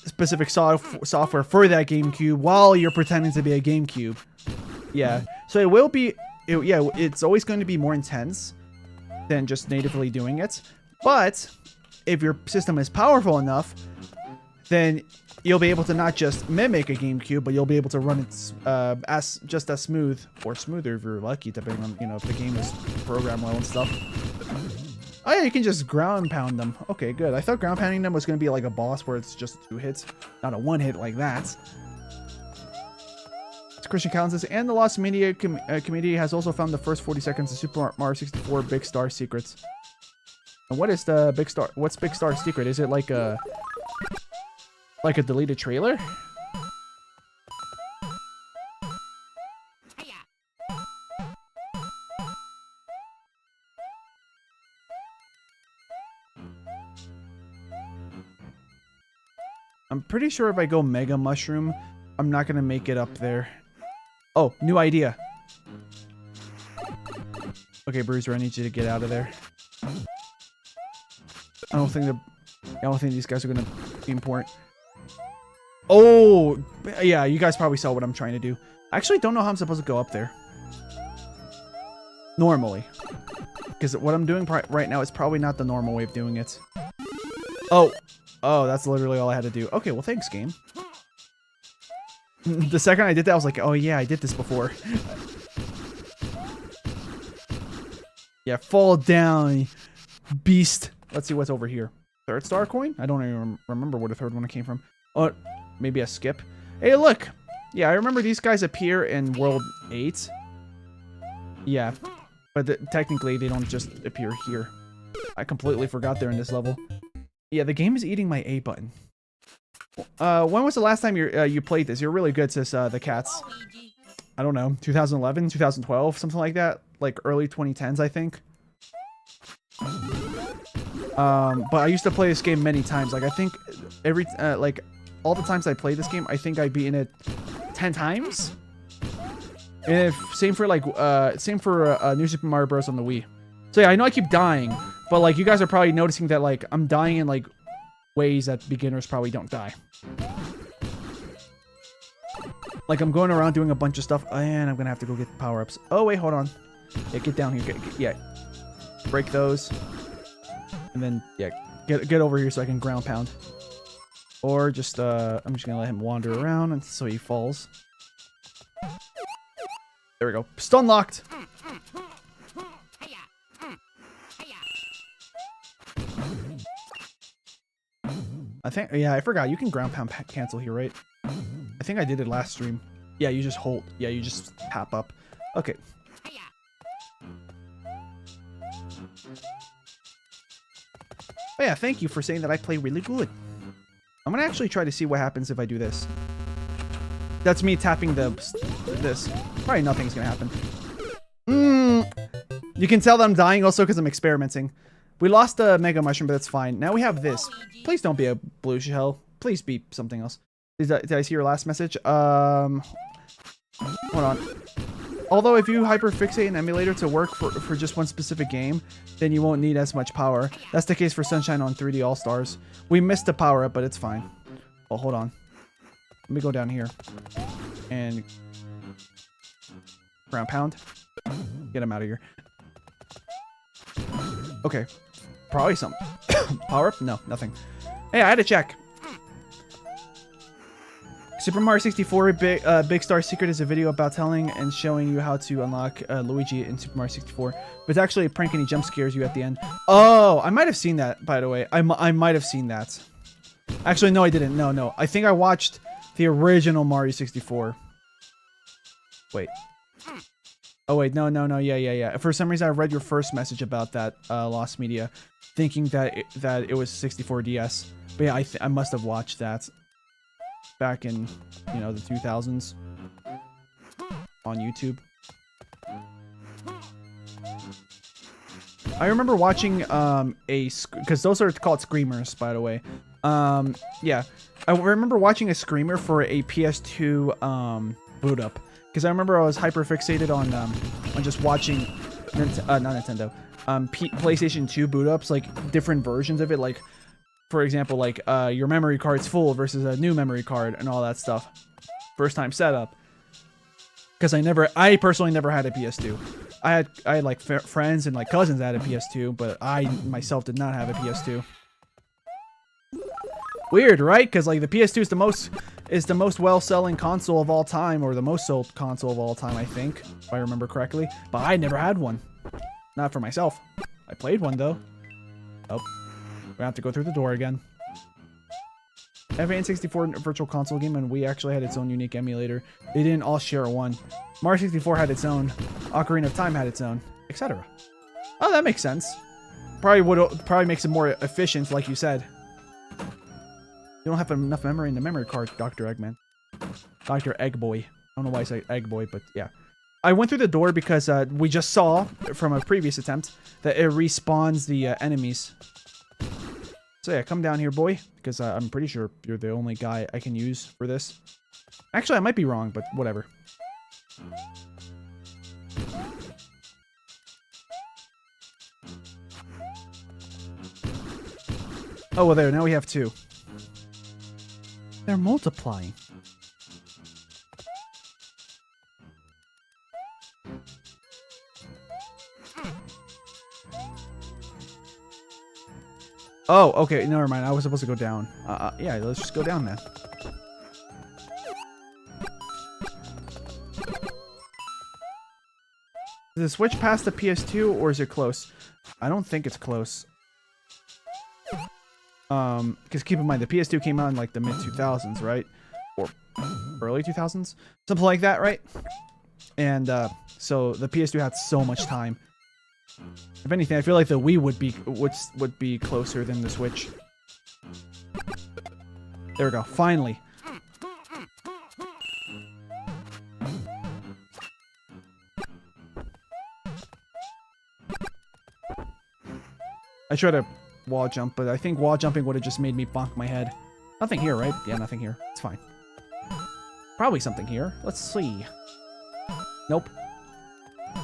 specific software for that GameCube while you're pretending to be a GameCube. Yeah, so it will be, yeah, it's always going to be more intense than just natively doing it. But if your system is powerful enough, then you'll be able to not just mimic a GameCube, but you'll be able to run it just as smooth or smoother if you're lucky, depending on, you know, if the game is programmed well and stuff. Oh yeah, you can just ground pound them. Okay, good. I thought ground pounding them was going to be like a boss where it's just 2 hits, not a 1 hit like that. Christian Collins says, and the Lost Media community has also found the first 40 seconds of Super Mario 64 Big Star Secrets. And what is the Big Star? What's Big Star Secret? Is it like a deleted trailer? I'm pretty sure if I go Mega Mushroom, I'm not gonna make it up there. Oh, new idea. Okay, Bruiser, I need you to get out of there. I don't think these guys are gonna be important. Oh, yeah, you guys probably saw what I'm trying to do. I actually don't know how I'm supposed to go up there. Normally. Because what I'm doing right now is probably not the normal way of doing it. Oh, that's literally all I had to do. Okay, well, thanks, game. The second I did that, I was like, oh yeah, I did this before. Yeah, fall down, beast. Let's see what's over here. 3rd star coin? I don't even remember where the 3rd one came from. Oh, maybe a skip. Hey, look. Yeah, I remember these guys appear in World 8. Yeah, but technically they don't just appear here. I completely forgot they're in this level. Yeah, the game is eating my A button. When was the last time you played this? You're really good, sis, the cats. I don't know, 2011, 2012, something like that. Like early 2010s, I think. But I used to play this game many times. Like I think like all the times I played this game, I think I've beaten it 10 times. And same for New Super Mario Bros. On the Wii. So yeah, I know I keep dying, but like you guys are probably noticing that like I'm dying in like ways that beginners probably don't die. Like I'm going around doing a bunch of stuff, and I'm gonna have to go get power-ups. Oh wait, hold on. Yeah, get down here. Yeah, break those, and then yeah, get over here so I can ground pound. Or just I'm just gonna let him wander around until he falls. There we go. Stun locked. I think, yeah, I forgot. You can ground pound cancel here, right? I think I did it last stream. Yeah, you just hold. Yeah, you just tap up. Okay. Oh yeah, thank you for saying that I play really good. I'm gonna actually try to see what happens if I do this. That's me tapping this. Probably nothing's gonna happen. You can tell that I'm dying also because I'm experimenting. We lost a Mega Mushroom, but that's fine. Now we have this. Please don't be a blue shell. Please be something else. Did I see your last message? Hold on. Although if you hyperfixate an emulator to work for just one specific game, then you won't need as much power. That's the case for Sunshine on 3D All-Stars. We missed the power up, but it's fine. Oh, hold on. Let me go down here. And ground pound. Get him out of here. Okay. Probably some power up? No, nothing. Hey, I had to check. Super Mario 64 Big Star Secret is a video about telling and showing you how to unlock Luigi in Super Mario 64. But it's actually a prank and he jump scares you at the end. Oh, I might have seen that, by the way. I might have seen that. Actually, no, I didn't. No. I think I watched the original Mario 64. Wait. Oh, wait. No. Yeah. For some reason, I read your first message about that Lost Media, thinking that it was 64 DS. But yeah, I must have watched that back in, you know, the 2000s on YouTube. I remember watching because those are called screamers, by the way. Yeah, I remember watching a screamer for a PS2 boot up, because I remember I was hyper fixated on just watching not Nintendo, PlayStation 2 boot ups, like different versions of it, like for example, like your memory card's full versus a new memory card and all that stuff. First time setup. Because I personally never had a PS2. I had like friends and like cousins that had a PS2, but I myself did not have a PS2. Weird, right? Because like the PS2 is the most well-selling console of all time, or the most sold console of all time, I think, if I remember correctly. But I never had one. Not for myself. I played one though. Oh, we have to go through the door again. Every N64 virtual console game, and Wii actually had its own unique emulator. They didn't all share one. Mario 64 had its own. Ocarina of Time had its own, etc. Oh, that makes sense. Probably makes it more efficient, like you said. You don't have enough memory in the memory card, Dr. Eggman. Dr. Eggboy. I don't know why I say Eggboy, but yeah. I went through the door because we just saw from a previous attempt that it respawns the enemies. So yeah, come down here, boy, because I'm pretty sure you're the only guy I can use for this. Actually, I might be wrong, but whatever. Oh, well, there. Now we have two. They're multiplying. Oh, okay. Never mind. I was supposed to go down. Yeah, let's just go down then. Does it switch past the PS2 or is it close? I don't think it's close. Because keep in mind, the PS2 came out in like the mid-2000s, right? Or early 2000s? Something like that, right? And so the PS2 had so much time. If anything, I feel like the Wii would be closer than the Switch. There we go. Finally. I tried to wall jump, but I think wall jumping would have just made me bonk my head. Nothing here, right? Yeah, nothing here. It's fine. Probably something here. Let's see. Nope.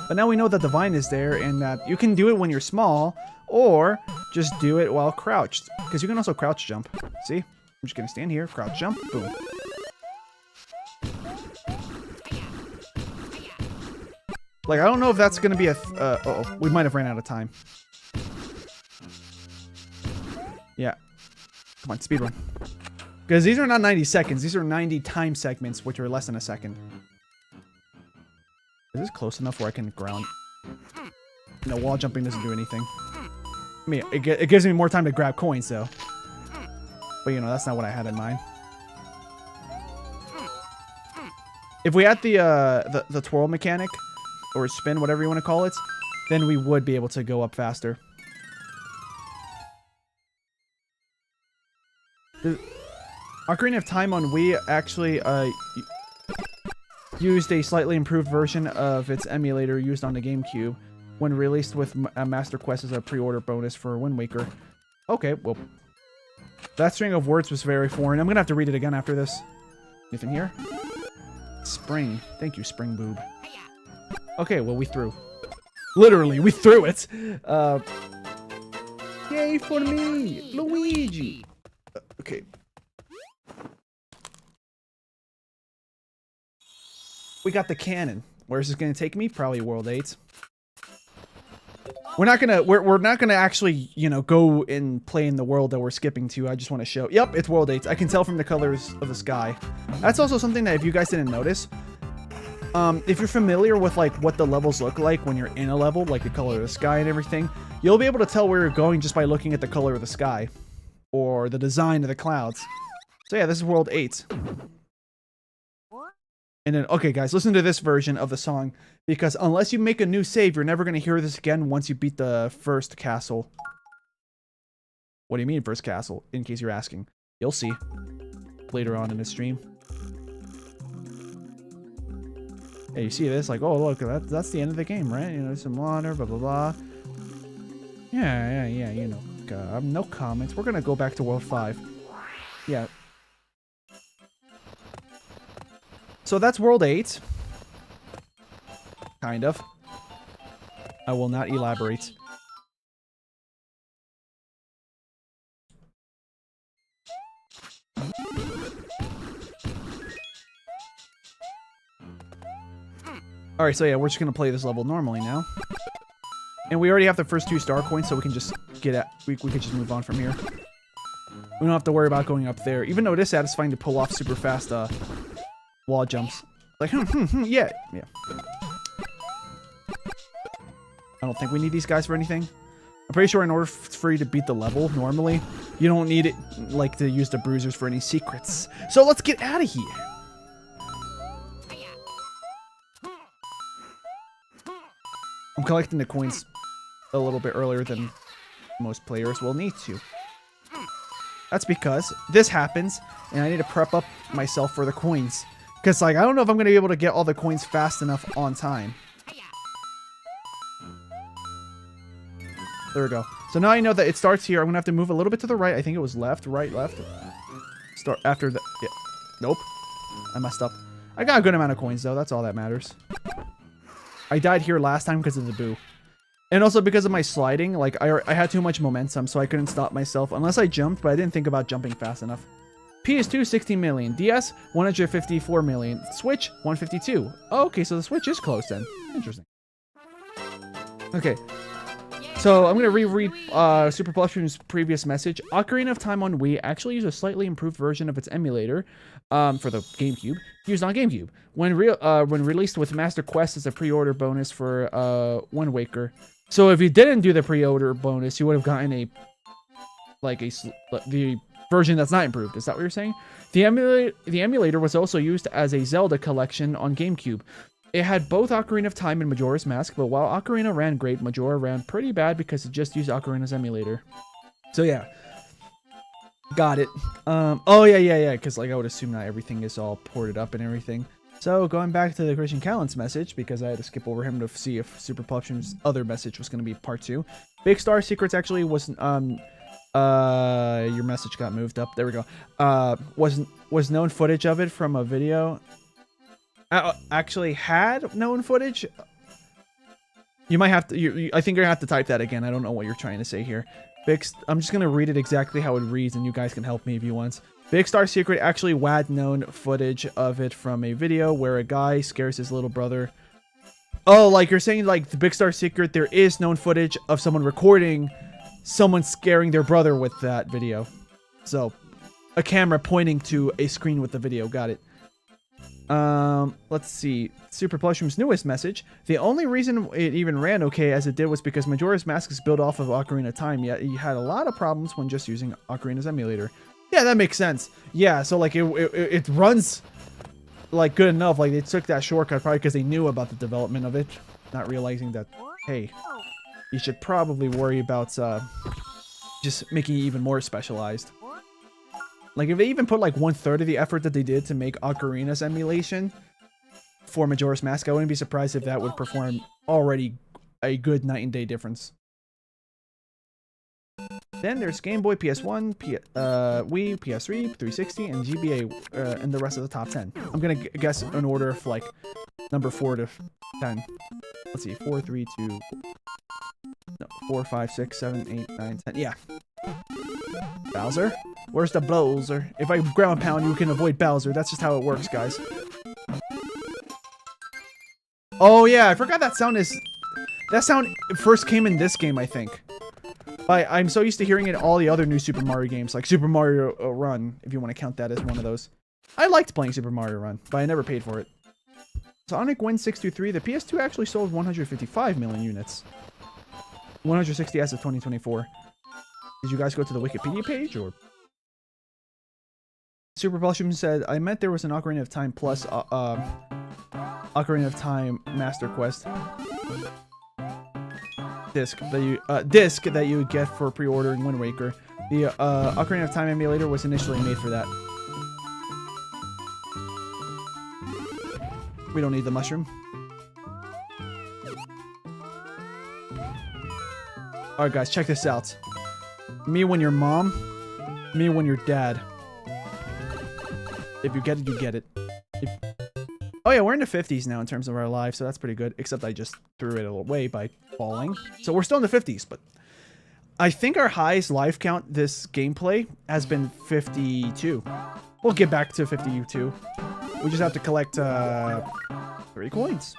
But now we know that the vine is there and that you can do it when you're small, or just do it while crouched. Because you can also crouch jump. See? I'm just going to stand here, crouch jump, boom. Like, I don't know if that's going to be a... uh-oh, we might have ran out of time. Yeah. Come on, speedrun. Because these are not 90 seconds. These are 90 time segments, which are less than a second. Is this close enough where I can ground? No, wall jumping doesn't do anything. I mean, it gives me more time to grab coins, though. But, you know, that's not what I had in mind. If we had the twirl mechanic, or spin, whatever you want to call it, then we would be able to go up faster. The Ocarina of Time on Wii actually used a slightly improved version of its emulator used on the GameCube when released with a Master Quest as a pre-order bonus for Wind Waker. Okay, well, that string of words was very foreign. I'm gonna have to read it again after this. Anything here? Spring. Thank you, Spring Boob. Okay, well, we threw. Literally, we threw it. Yay for me, Luigi. Okay. We got the cannon. Where's this gonna take me? Probably World 8. We're not gonna actually, you know, go and play in the world that we're skipping to. I just want to show. Yep, it's World 8. I can tell from the colors of the sky. That's also something that if you guys didn't notice, if you're familiar with like what the levels look like when you're in a level, like the color of the sky and everything, you'll be able to tell where you're going just by looking at the color of the sky or the design of the clouds. So yeah, this is World 8. And then, okay guys, listen to this version of the song, because unless you make a new save, you're never going to hear this again once you beat the first castle. What do you mean first castle? In case you're asking. You'll see later on in the stream. Hey, you see this? Like, oh look, that's the end of the game, right? You know, some water, blah blah blah. Yeah, you know. No comments. We're going to go back to World 5. Yeah. So that's World 8. Kind of. I will not elaborate. Alright, so yeah, we're just gonna play this level normally now. And we already have the first 2 star coins, so we can just get at we could just move on from here. We don't have to worry about going up there, even though it is satisfying to pull off super fast wall jumps. Like, yeah. I don't think we need these guys for anything. I'm pretty sure in order for you to beat the level normally, you don't need it like to use the bruisers for any secrets. So let's get out of here. I'm collecting the coins a little bit earlier than most players will need to. That's because this happens and I need to prep up myself for the coins. Because like I don't know if I'm going to be able to get all the coins fast enough on time. There we go. So now I know that it starts here. I'm going to have to move a little bit to the right. I think it was left, right, left. Start after the... Yeah. Nope. I messed up. I got a good amount of coins, though. That's all that matters. I died here last time because of the boo. And also because of my sliding. Like, I had too much momentum, so I couldn't stop myself. Unless I jumped, but I didn't think about jumping fast enough. PS2, 60 million. DS, 154 million. Switch, 152. Oh, okay, so the Switch is close then. Interesting. Okay. So I'm going to reread Super Plushroom's previous message. Ocarina of Time on Wii actually used a slightly improved version of its emulator for the GameCube, used on GameCube. When released with Master Quest as a pre-order bonus for Wind Waker. So if you didn't do the pre-order bonus, you would have gotten the version that's not improved. Is that what you're saying? The emulator was also used as a Zelda collection on GameCube. It had both Ocarina of Time and Majora's Mask, but while Ocarina ran great, Majora ran pretty bad because it just used Ocarina's emulator. So yeah. Got it. Oh yeah, because like I would assume not everything is all ported up and everything. So going back to the Christian Callan's message, because I had to skip over him to see if Super Plushroom's other message was going to be part 2. Big Star Secrets actually was, your message got moved up. There we go. Was known footage of it from a video... actually had known footage. You might have to. I think you're gonna have to type that again. I don't know what you're trying to say here. I'm just gonna read it exactly how it reads, and you guys can help me if you want. Big Star Secret actually had known footage of it from a video where a guy scares his little brother. Oh, like you're saying, like the Big Star Secret, there is known footage of someone recording someone scaring their brother with that video. So, a camera pointing to a screen with the video. Got it. Let's see. Super Plushroom's newest message. The only reason it even ran okay as it did was because Majora's Mask is built off of Ocarina of Time, yet you had a lot of problems when just using Ocarina's emulator. Yeah, that makes sense. Yeah, so like it runs like good enough. Like they took that shortcut probably because they knew about the development of it, not realizing that, hey, you should probably worry about just making it even more specialized. Like, if they even put, like, 1/3 of the effort that they did to make Ocarina's emulation for Majora's Mask, I wouldn't be surprised if that would perform already a good night and day difference. Then there's Game Boy, PS1, Wii, PS3, 360, and GBA, and the rest of the top 10. I'm gonna guess an order of, like, number 4 to 10. Let's see, 4, 3, 2... No, 4, 5, 6, 7, 8, 9, 10. Yeah. Bowser? Where's the Bowser? If I ground pound, you can avoid Bowser. That's just how it works, guys. Oh, yeah. I forgot that sound is... That sound first came in this game, I think. I'm so used to hearing it in all the other new Super Mario games, like Super Mario Run, if you want to count that as one of those. I liked playing Super Mario Run, but I never paid for it. Sonic Win 623, the PS2 actually sold 155 million units. 160 as of 2024. Did you guys go to the Wikipedia page, or...? Super Plushroom said, I meant there was an Ocarina of Time plus, Ocarina of Time Master Quest disc that you would get for pre-ordering Wind Waker. The, Ocarina of Time emulator was initially made for that. We don't need the mushroom. Alright guys, check this out. Me when you're mom, me when you're dad. If you get it, you get it. Oh yeah, we're in the 50s now in terms of our lives, so that's pretty good. Except I just threw it away by falling. So we're still in the 50s, but... I think our highest life count this gameplay has been 52. We'll get back to 52. We just have to collect, 3 coins.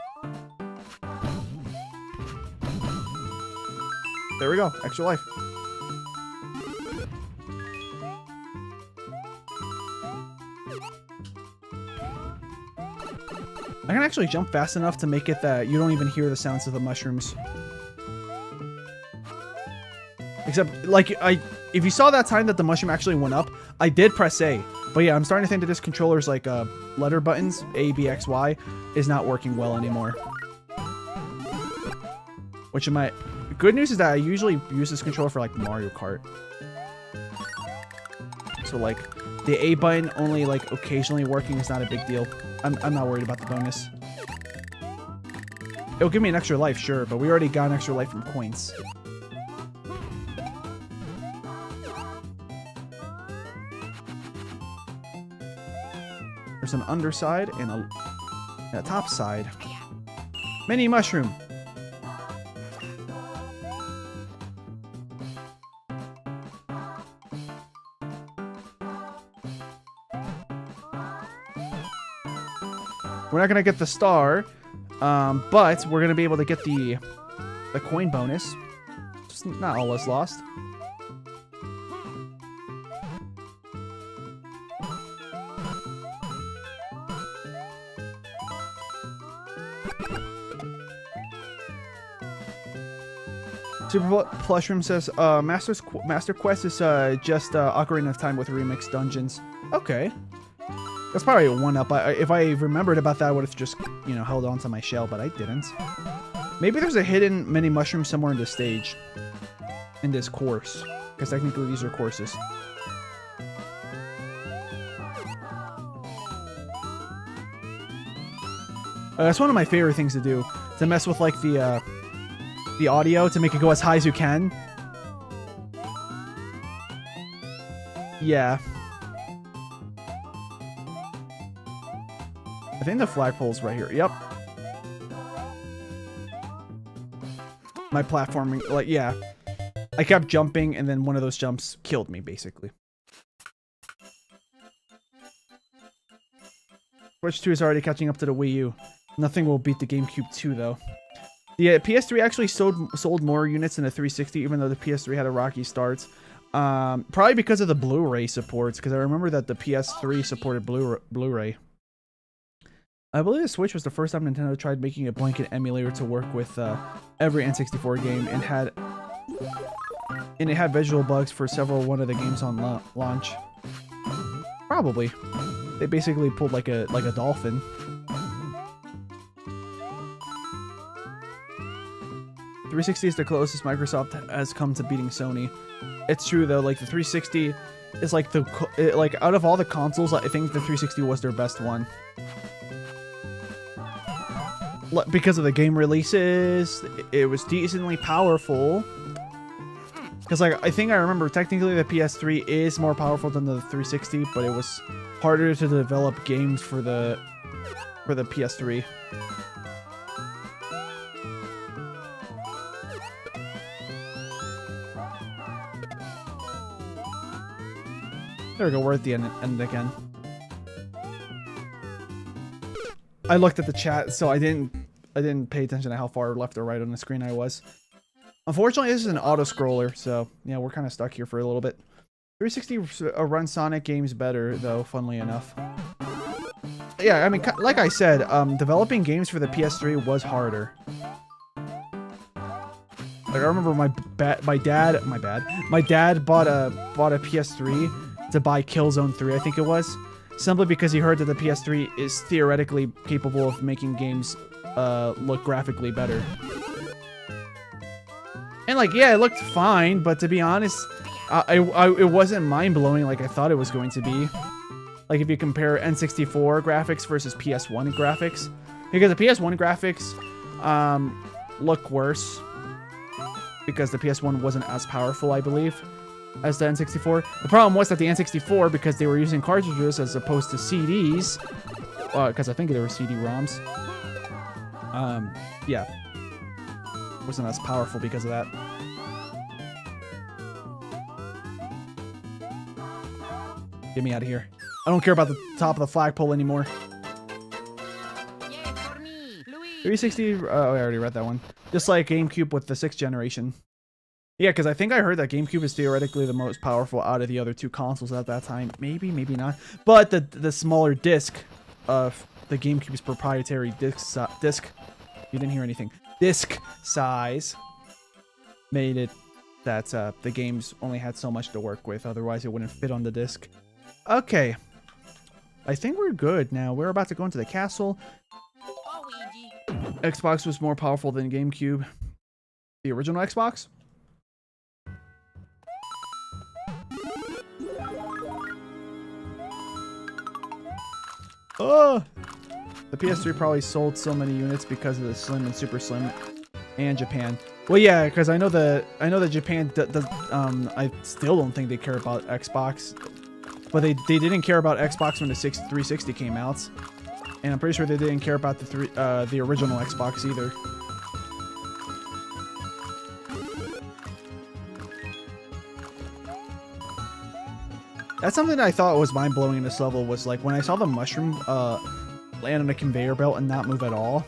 There we go, extra life. I can actually jump fast enough to make it that you don't even hear the sounds of the mushrooms. Except, like, if you saw that time that the mushroom actually went up, I did press A. But yeah, I'm starting to think that this controller's, like, letter buttons, A, B, X, Y, is not working well anymore. Which in my... Good news is that I usually use this controller for, like, Mario Kart. So, like, the A button only, like, occasionally working is not a big deal. I'm not worried about the bonus. It'll give me an extra life, sure, but we already got an extra life from coins. There's an underside and a top side. Mini mushroom. We're not gonna get the star, but we're gonna be able to get the coin bonus. Just not all is lost. Super Plushroom says, Master Quest is just Ocarina of Time with remixed dungeons. Okay. That's probably a one-up. If I remembered about that, I would have just, you know, held on to my shell, but I didn't. Maybe there's a hidden mini mushroom somewhere in this stage. In this course. Because technically these are courses. That's one of my favorite things to do. To mess with, like, the audio to make it go as high as you can. Yeah. I think the flagpole's right here. Yep. My platforming, like, yeah. I kept jumping, and then one of those jumps killed me, basically. Switch 2 is already catching up to the Wii U. Nothing will beat the GameCube 2, though. The PS3 actually sold more units than the 360, even though the PS3 had a rocky start. Probably because of the Blu-ray supports, because I remember that the PS3 supported Blu-ray. I believe the Switch was the first time Nintendo tried making a blanket emulator to work with every N64 game, and it had visual bugs for one of the games on launch. Probably. They basically pulled like a dolphin. .360 is the closest Microsoft has come to beating Sony. It's true though, like the 360 is like like out of all the consoles, I think the 360 was their best one. Because of the game releases, it was decently powerful. Because like I think I remember technically the PS3 is more powerful than the 360, but it was harder to develop games for the PS3. There we go, we're at the end again. I looked at the chat, so I didn't pay attention to how far left or right on the screen I was. Unfortunately, this is an auto-scroller, so yeah, we're kind of stuck here for a little bit. 360 runs Sonic games better, though, funnily enough. Yeah, I mean, like I said, developing games for the PS3 was harder. Like, I remember my dad bought a PS3 to buy Killzone 3, I think it was, simply because he heard that the PS3 is theoretically capable of making games look graphically better. And like, yeah, it looked fine, but to be honest, it wasn't mind-blowing like I thought it was going to be. Like if you compare N64 graphics versus PS1 graphics, because the PS1 graphics look worse because the PS1 wasn't as powerful, I believe, as the N64. The problem was that the N64, because they were using cartridges as opposed to CDs, because I think they were CD-ROMs, yeah, wasn't as powerful because of that. Get me out of here. I don't care about the top of the flagpole anymore. 360, oh, I already read that one. Just like GameCube with the 6th generation. Yeah, because I think I heard that GameCube is theoretically the most powerful out of the other two consoles at that time. Maybe, maybe not. But the smaller disc the GameCube's proprietary disc. You didn't hear anything. Disc size made it that the games only had so much to work with. Otherwise, it wouldn't fit on the disc. Okay. I think we're good now. We're about to go into the castle. Xbox was more powerful than GameCube. The original Xbox? Oh! The PS3 probably sold so many units because of the Slim and Super Slim and Japan. Well, yeah, because I know that Japan does. I still don't think they care about Xbox, but they didn't care about Xbox when the 360 came out, and I'm pretty sure they didn't care about the original Xbox either. That's something that I thought was mind blowing in this level. Was like when I saw the mushroom land on a conveyor belt and not move at all.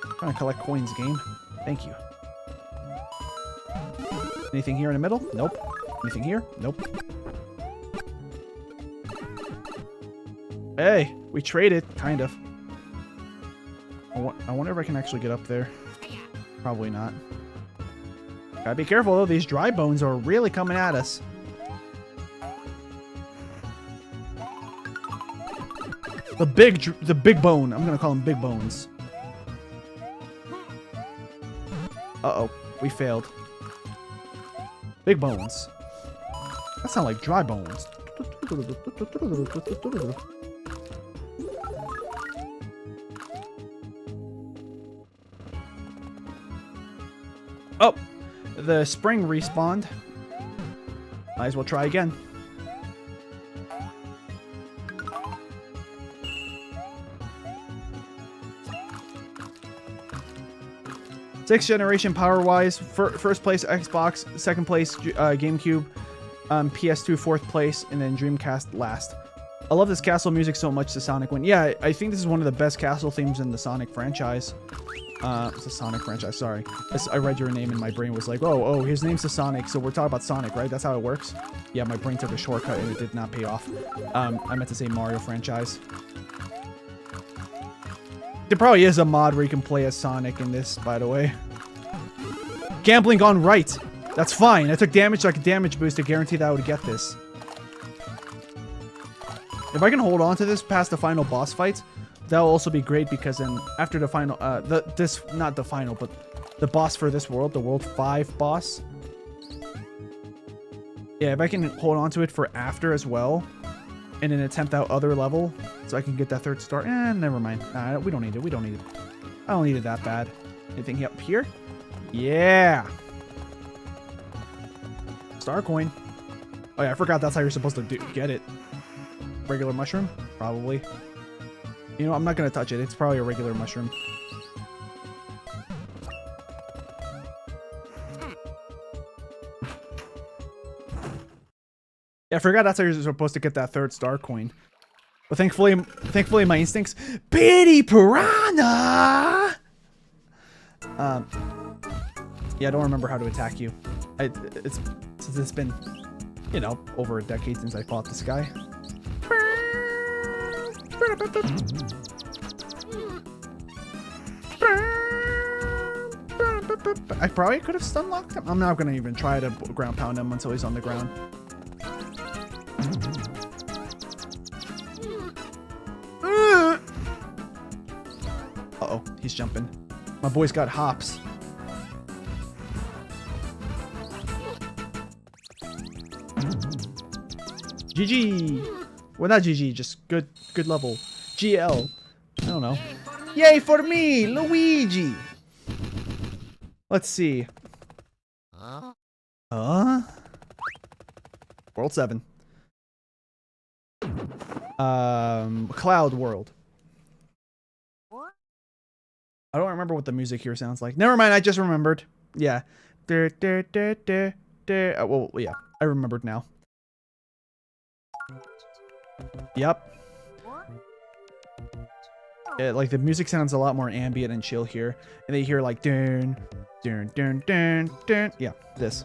I'm trying to collect coins, game. Thank you. Anything here in the middle? Nope. Anything here? Nope. Hey, we traded, kind of. I wonder if I can actually get up there. Probably not. Gotta be careful though, these dry bones are really coming at us. The big bone. I'm gonna call them big bones. Uh-oh, we failed. Big bones. That sounds like dry bones. Oh, the spring respawned. Might as well try again. Sixth generation power-wise, first place Xbox, second place GameCube, PS2 fourth place, and then Dreamcast last. I love this castle music so much, the Sonic one. Yeah, I think this is one of the best castle themes in the Sonic franchise. It's a Sonic franchise, sorry. I read your name and my brain was like, oh, his name's the Sonic, so we're talking about Sonic, right? That's how it works? Yeah, my brain took a shortcut and it did not pay off. I meant to say Mario franchise. There probably is a mod where you can play as Sonic in this, by the way. Gambling gone right. That's fine. I took damage like a damage boost to guarantee that I would get this. If I can hold on to this past the final boss fight, that will also be great because then after the final, not the final, but the boss for this world, the World 5 boss. Yeah, if I can hold on to it for after as well, and then attempt that other level, so I can get that third star. Never mind. Nah, we don't need it. We don't need it. I don't need it that bad. Anything up here? Yeah. Star coin. Oh yeah, I forgot that's how you're supposed to get it. Regular mushroom? Probably. You know, I'm not gonna touch it. It's probably a regular mushroom. Yeah, I forgot that's how you're supposed to get that third star coin. But thankfully my instincts. Pity piranha! Yeah, I don't remember how to attack you. Since it's been, you know, over a decade since I fought this guy. I probably could have stun locked him. I'm not gonna even try to ground pound him until he's on the ground. Uh-oh, he's jumping. My boy's got hops. GG. Well, not GG, just good level. GL. I don't know. Yay for me, Luigi. Let's see. World 7. Cloud World. I don't remember what the music here sounds like. Never mind, I just remembered. Yeah. Well, yeah, I remembered now. Yep. Yeah, like the music sounds a lot more ambient and chill here. And they hear like dun dun dun dun dun. Yeah, this.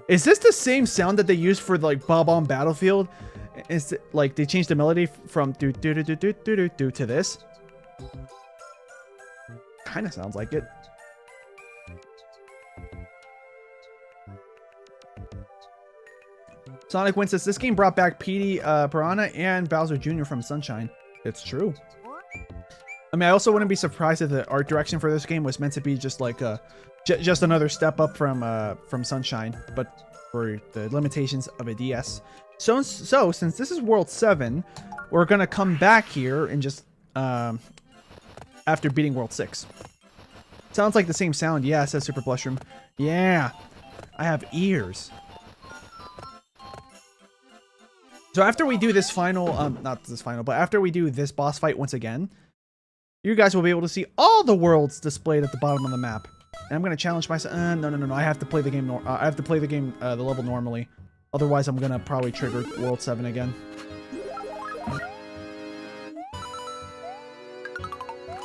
Is this the same sound that they used for like Bob on Battlefield? Is it, like they changed the melody from do do do do do do do do to this. Kind of sounds like it. Sonic Win says this game brought back Petey, Piranha, and Bowser Jr. from Sunshine. It's true. I mean, I also wouldn't be surprised if the art direction for this game was meant to be just like just another step up from Sunshine, but for the limitations of a DS. So since this is World 7, we're gonna come back here and just after beating World 6. Sounds like the same sound. Yeah, says Super Blushroom. Yeah, I have ears. So after we do this final, not this final, but after we do this boss fight once again, you guys will be able to see all the worlds displayed at the bottom of the map. And I'm gonna challenge myself. No. I have to play the game. I have to play the game, the level normally. Otherwise, I'm gonna probably trigger World 7 again.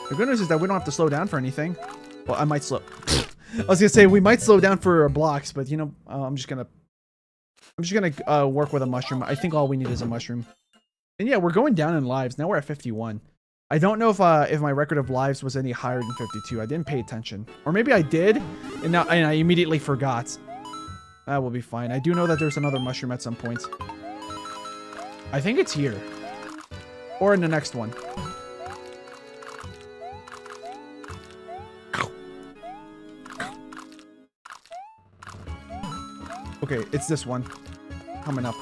The good news is that we don't have to slow down for anything. Well, I might slow. I was gonna say we might slow down for blocks, but you know, I'm just gonna work with a mushroom. I think all we need is a mushroom. And yeah, we're going down in lives. Now we're at 51. I don't know if my record of lives was any higher than 52. I didn't pay attention. Or maybe I did, and I immediately forgot. That will be fine. I do know that there's another mushroom at some point. I think it's here. Or in the next one. Okay, it's this one. Coming up.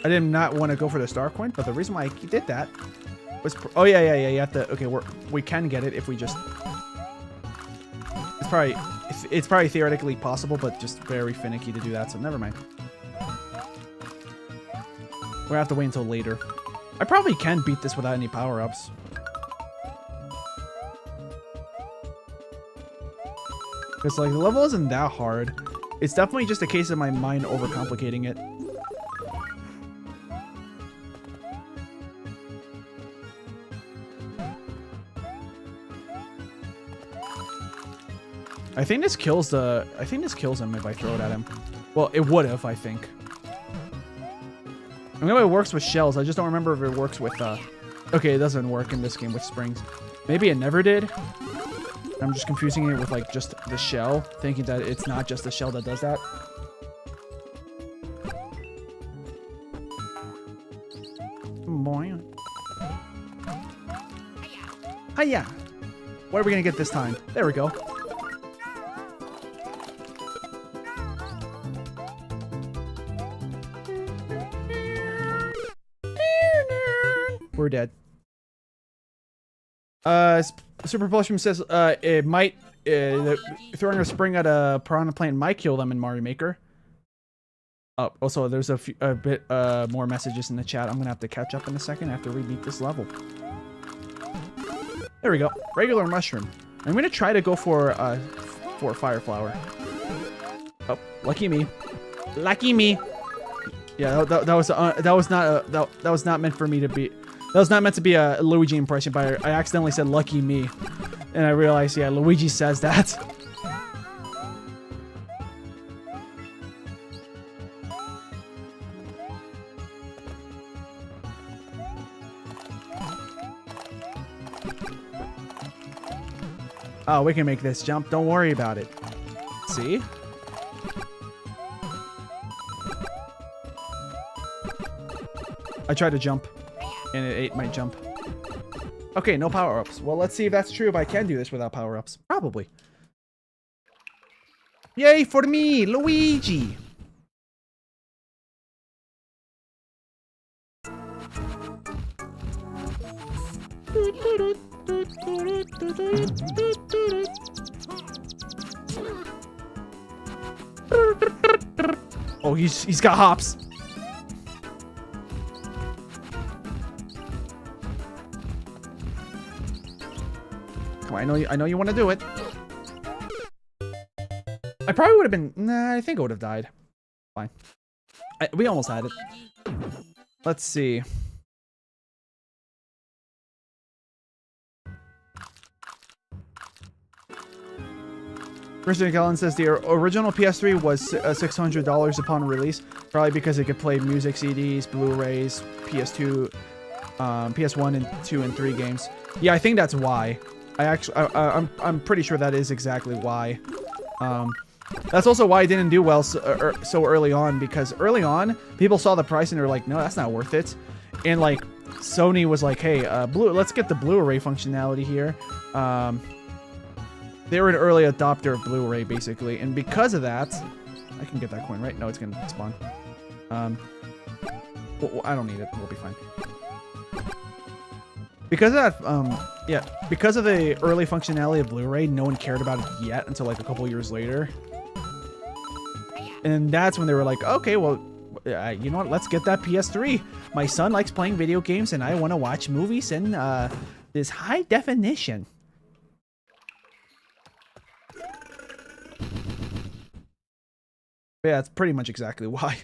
I did not want to go for the star coin, but the reason why I did that was... Oh, yeah. You have to... Okay, we can get it if we just... It's probably theoretically possible, but just very finicky to do that, so never mind. We're gonna have to wait until later. I probably can beat this without any power-ups. Because, like, the level isn't that hard. It's definitely just a case of my mind overcomplicating it. I think this kills him if I throw it at him. Well, it would have, I think. I know it works with shells. I just don't remember if it works with, Okay, it doesn't work in this game with springs. Maybe it never did. I'm just confusing it with, like, just the shell, thinking that it's not just the shell that does that. Boy. Hiya! What are we gonna get this time? There we go. We're dead. Super Blushroom says it might throwing a spring at a piranha plant might kill them in Mario Maker. Also, there's a bit more messages in the chat. I'm gonna have to catch up in a second after we beat this level. There we go. Regular mushroom. I'm gonna try to go for fire flower. Oh, lucky me. Lucky me. Yeah, that was not meant for me to be. That was not meant to be a Luigi impression, but I accidentally said lucky me. And I realized, yeah, Luigi says that. Oh, we can make this jump. Don't worry about it. See? I tried to jump. And it ate my jump. Okay, no power-ups. Well, let's see if that's true, if I can do this without power-ups. Probably. Yay for me, Luigi! Oh, he's got hops. I know you want to do it. I probably would have been... Nah, I think I would have died. Fine. We almost had it. Let's see. Christian Cullen says the original PS3 was $600 upon release, probably because it could play music CDs, Blu-rays, PS2, PS1 and 2 and 3 games. Yeah, I think that's why. I'm pretty sure that is exactly why. That's also why it didn't do well so early on, because early on people saw the price and they were like, no, that's not worth it. And like Sony was like, hey, let's get the Blu-ray functionality here. They were an early adopter of Blu-ray, basically, and because of that, I can get that coin, right? No, it's gonna spawn. Well, I don't need it. We'll be fine. Because of that, yeah, because of the early functionality of Blu-ray, no one cared about it yet until like a couple years later. And that's when they were like, okay, well, you know what? Let's get that PS3. My son likes playing video games, and I want to watch movies in this high definition. Yeah, that's pretty much exactly why.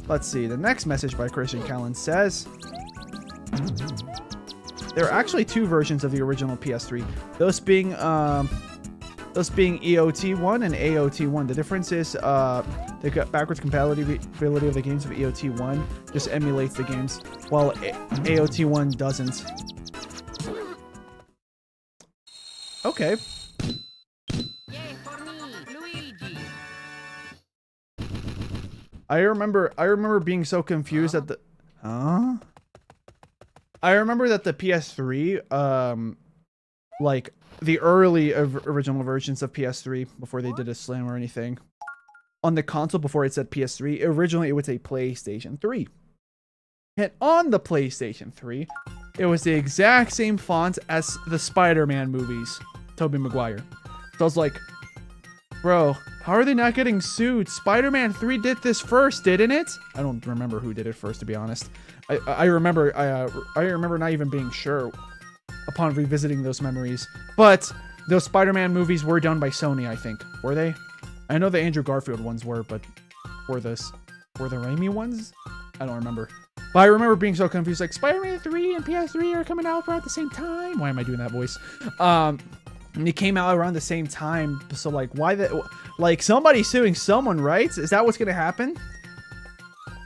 Let's see. The next message by Christian Callan says, there are actually two versions of the original PS3. Those being EOT1 and AOT1. The difference is the backwards compatibility of the games of EOT1 just emulates the games, while AOT1 doesn't. Okay. I remember being so confused at the I remember that the PS3 like the early original versions of PS3 before they did a Slim or anything on the console, before it said PS3, originally it would say PlayStation 3. And on the PlayStation 3, it was the exact same font as the Spider-Man movies, Tobey Maguire. So I was like, bro, how are they not getting sued? Spider-Man 3 did this first, didn't it? I don't remember who did it first, to be honest. I remember not even being sure upon revisiting those memories. But those Spider-Man movies were done by Sony, I think. Were they? I know the Andrew Garfield ones were, but were the Raimi ones? I don't remember. But I remember being so confused, like, Spider-Man 3 and PS3 are coming out around the same time? Why am I doing that voice? And it came out around the same time, so, like, why like, somebody's suing someone, right? Is that what's gonna happen?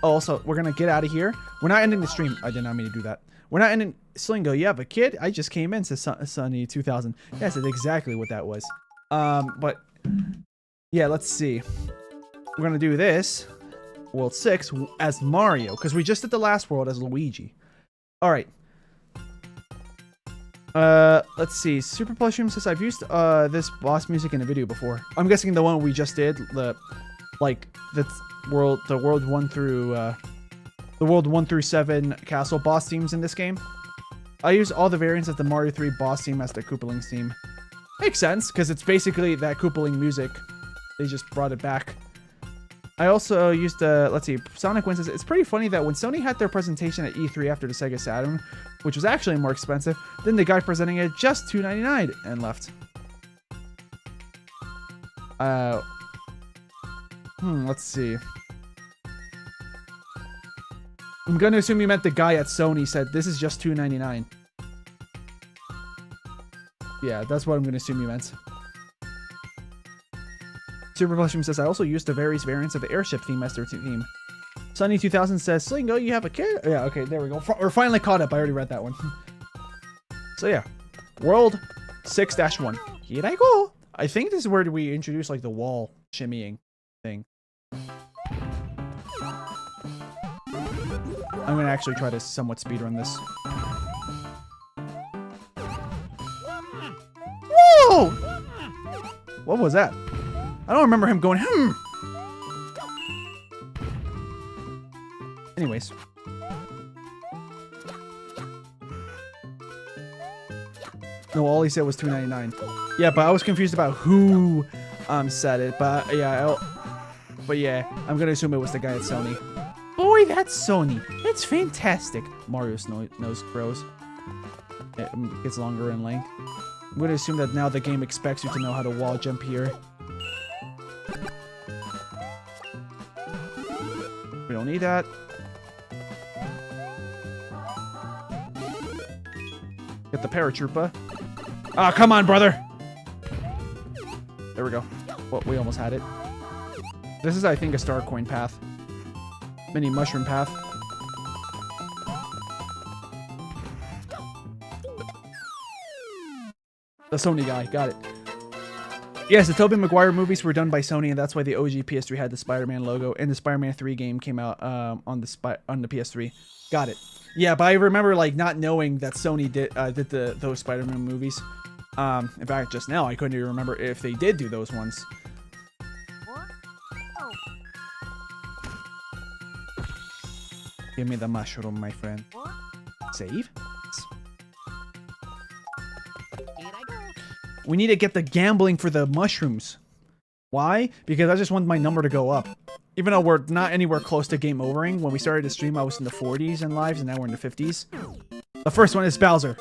Oh, also, we're gonna get out of here. We're not ending the stream. I did not mean to do that. We're not ending... Slingo, yeah, but kid, I just came in, says Sunny 2000. Yes, that's exactly what that was. But... yeah, let's see. We're gonna do this. World 6 as Mario, because we just did the last world as Luigi. Alright. Let's see. Super Plushroom says, I've used this boss music in a video before. I'm guessing the one we just did, the world 1 through 7 castle boss themes in this game. I use all the variants of the Mario 3 boss theme as the Koopalings theme. Makes sense, because it's basically that Koopaling music. They just brought it back. I also used let's see, Sonic Win says, it's pretty funny that when Sony had their presentation at E3 after the Sega Saturn, which was actually more expensive, then the guy presenting it just $2.99 and left. Let's see. I'm gonna assume you meant the guy at Sony said, this is just $2.99. Yeah, that's what I'm gonna assume you meant. Super Plushroom says, I also used the various variants of the airship theme as their theme. Sunny 2000 says, Slingo, you have a kid? Yeah, okay, there we go. We're finally caught up. I already read that one. So yeah, World 6-1. Here I go. I think this is where we introduce like the wall shimmying thing. I'm gonna actually try to somewhat speedrun this. Whoa! What was that? I don't remember him going, Anyways. No, all he said was $2.99. Yeah, but I was confused about who said it. But yeah, I'm gonna assume it was the guy at Sony. Boy, that's Sony. It's fantastic. Mario's nose grows. It gets longer in length. I'm gonna assume that now the game expects you to know how to wall jump here. We don't need that. Get the paratrooper. Ah, come on, brother. There we go. Well, we almost had it. This is, I think, a star coin path. Mini mushroom path. The Sony guy. Got it. Yes, the Tobey Maguire movies were done by Sony, and that's why the OG PS3 had the Spider-Man logo, and the Spider-Man 3 game came out on the PS3. Got it. Yeah, but I remember like not knowing that Sony did those Spider-Man movies. In fact, just now I couldn't even remember if they did do those ones. Give me the mushroom, my friend. Save. We need to get the gambling for the mushrooms. Why? Because I just want my number to go up. Even though we're not anywhere close to game overing. When we started to stream, I was in the 40s in lives, and now we're in the 50s. The first one is Bowser.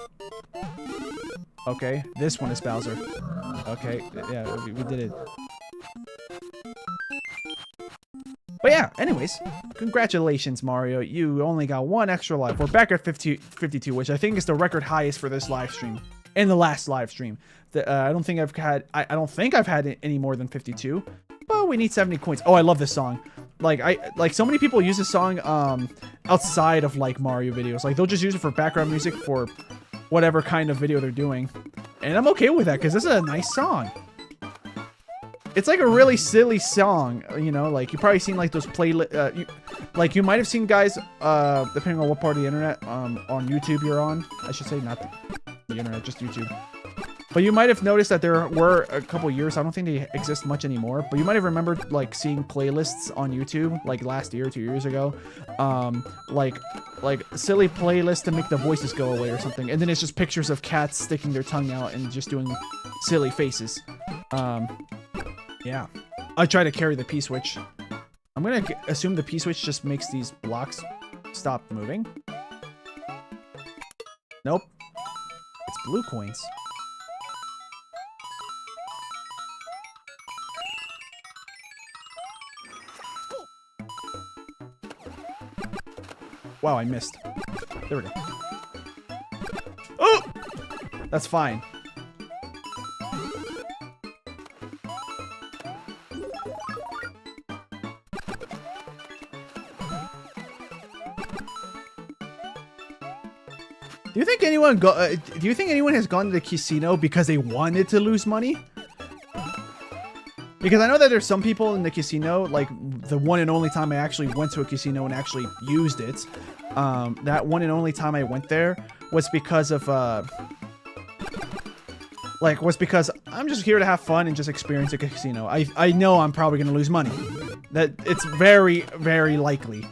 Okay, this one is Bowser. Okay, yeah, we did it. But yeah, anyways, congratulations, Mario. You only got one extra life. We're back at 52, which I think is the record highest for this live stream. In the last live stream. I don't think I've had any more than 52. But we need 70 coins. Oh, I love this song. Like so many people use this song outside of like Mario videos. Like they'll just use it for background music for whatever kind of video they're doing. And I'm okay with that because this is a nice song. It's like a really silly song, you know, like you've probably seen like those like you might have seen guys, depending on what part of the internet, on YouTube you're on. I should say not the internet, just YouTube. But you might have noticed that there were a couple years, I don't think they exist much anymore, but you might have remembered like seeing playlists on YouTube, like last year, 2 years ago, like silly playlists to make the voices go away or something. And then it's just pictures of cats sticking their tongue out and just doing silly faces. Yeah, I try to carry the P-switch. I'm gonna assume the P-switch just makes these blocks stop moving. Nope. It's blue coins. Wow, I missed. There we go. Oh! That's fine. Do you think anyone has gone to the casino because they wanted to lose money? Because I know that there's some people in the casino, like the one and only time I actually went to a casino and actually used it, that one and only time I went there was because of, because I'm just here to have fun and just experience a casino. I know I'm probably going to lose money. That it's very, very likely.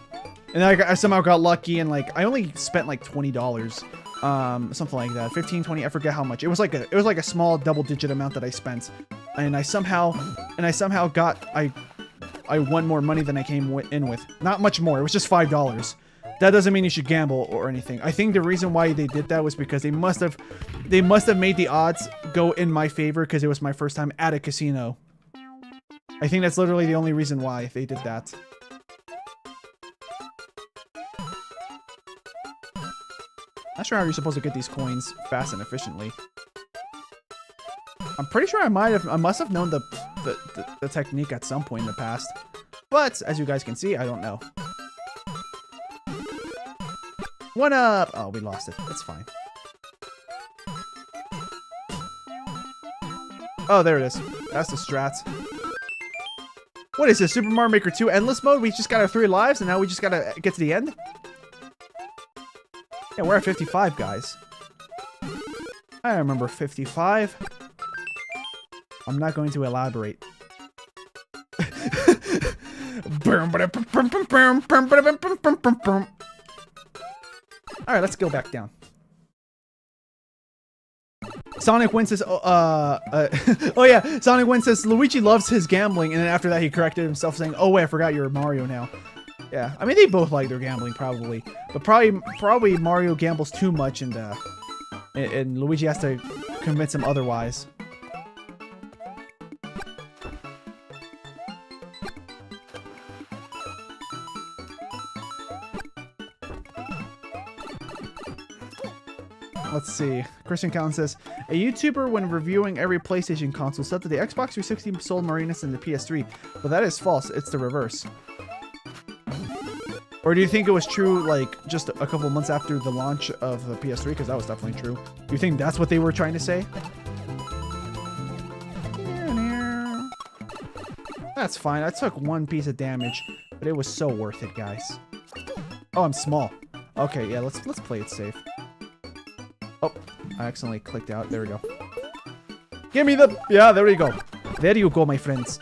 And I somehow got lucky and like, I only spent like $20. Something like that, 15, 20, I forget how much. It was like a small double-digit amount that I spent, and I somehow got I won more money than I came in with. Not much more. It was just $5. That doesn't mean you should gamble or anything. I think the reason why they did that was because they must have made the odds go in my favor because it was my first time at a casino. I think that's literally the only reason why they did that. Not sure how you're supposed to get these coins fast and efficiently. I'm pretty sure I must have known the technique at some point in the past. But, as you guys can see, I don't know. One up! Oh, we lost it. It's fine. Oh, there it is. That's the strats. What is this, Super Mario Maker 2 Endless Mode? We just got our 3 lives and now we just gotta get to the end? Yeah, we're at 55, guys. I remember 55. I'm not going to elaborate. Alright, let's go back down. Sonic Win says, oh yeah, Sonic Win says Luigi loves his gambling, and then after that he corrected himself saying, oh wait, I forgot you're Mario now. Yeah, I mean, they both like their gambling, probably. But probably Mario gambles too much, and Luigi has to convince him otherwise. Let's see. Christian Callan says, a YouTuber when reviewing every PlayStation console said that the Xbox 360 sold more units than the PS3, but that is false. It's the reverse. Or do you think it was true, like, just a couple months after the launch of the PS3? Because that was definitely true. Do you think that's what they were trying to say? That's fine. I took one piece of damage, but it was so worth it, guys. Oh, I'm small. Okay, yeah, let's play it safe. Oh, I accidentally clicked out. There we go. Give me the... Yeah, there we go. There you go, my friends.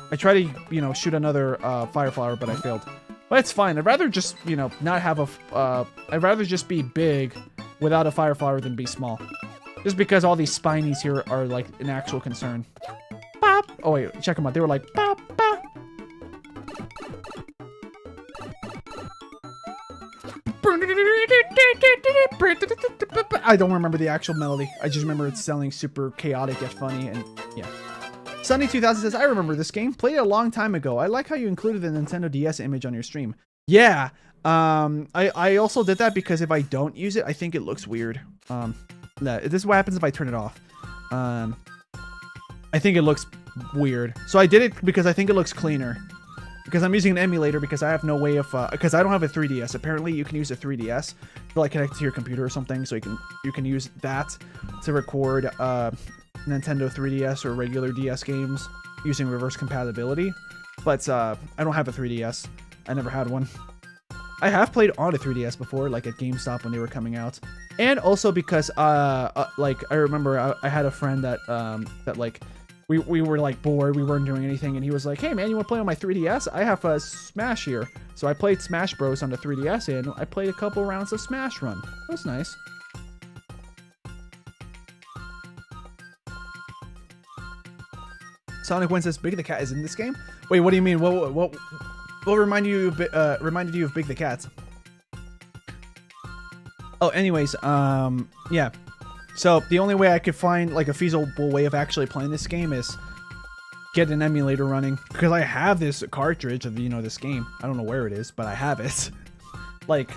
I tried to, you know, shoot another fire flower, but I failed. But it's fine. I'd rather just, you know, not have a... I'd rather just be big without a fire flower than be small. Just because all these spinies here are, like, an actual concern. Bop! Oh, wait. Check them out. They were like, bop, bop. I don't remember the actual melody. I just remember it sounding super chaotic yet funny, and yeah. Sunny2000 says, I remember this game. Played it a long time ago. I like how you included the Nintendo DS image on your stream. Yeah. I also did that because if I don't use it, I think it looks weird. This is what happens if I turn it off. I think it looks weird. So I did it because I think it looks cleaner. Because I'm using an emulator because I have no way of... because I don't have a 3DS. Apparently, you can use a 3DS to like connect to your computer or something. So you can use that to record Nintendo 3DS or regular DS games using reverse compatibility. But I don't have a 3DS. I never had one. I have played on a 3DS before, like at GameStop when they were coming out. And also because, like, I remember I had a friend that, like... We were like bored, we weren't doing anything, and he was like, hey man, you want to play on my 3DS? I have a Smash here. So I played Smash Bros on the 3DS, and I played a couple rounds of Smash Run. That was nice. Sonic Win says Big the Cat is in this game? Wait, what do you mean? What reminded you of Big the Cat? Oh, anyways, yeah. So the only way I could find like a feasible way of actually playing this game is get an emulator running, because I have this cartridge of, you know, this game. I don't know where it is, but I have it. Like,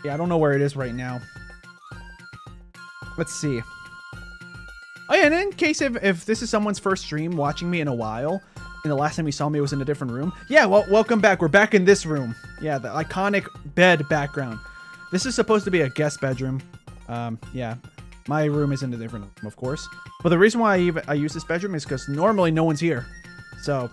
yeah, I don't know where it is right now. Let's see. Oh yeah, and in case if this is someone's first stream watching me in a while, and the last time you saw me was in a different room. Yeah, well, welcome back. We're back in this room. Yeah, the iconic bed background. This is supposed to be a guest bedroom. Yeah. My room is in a different room, of course. But the reason why I use this bedroom is because normally no one's here. So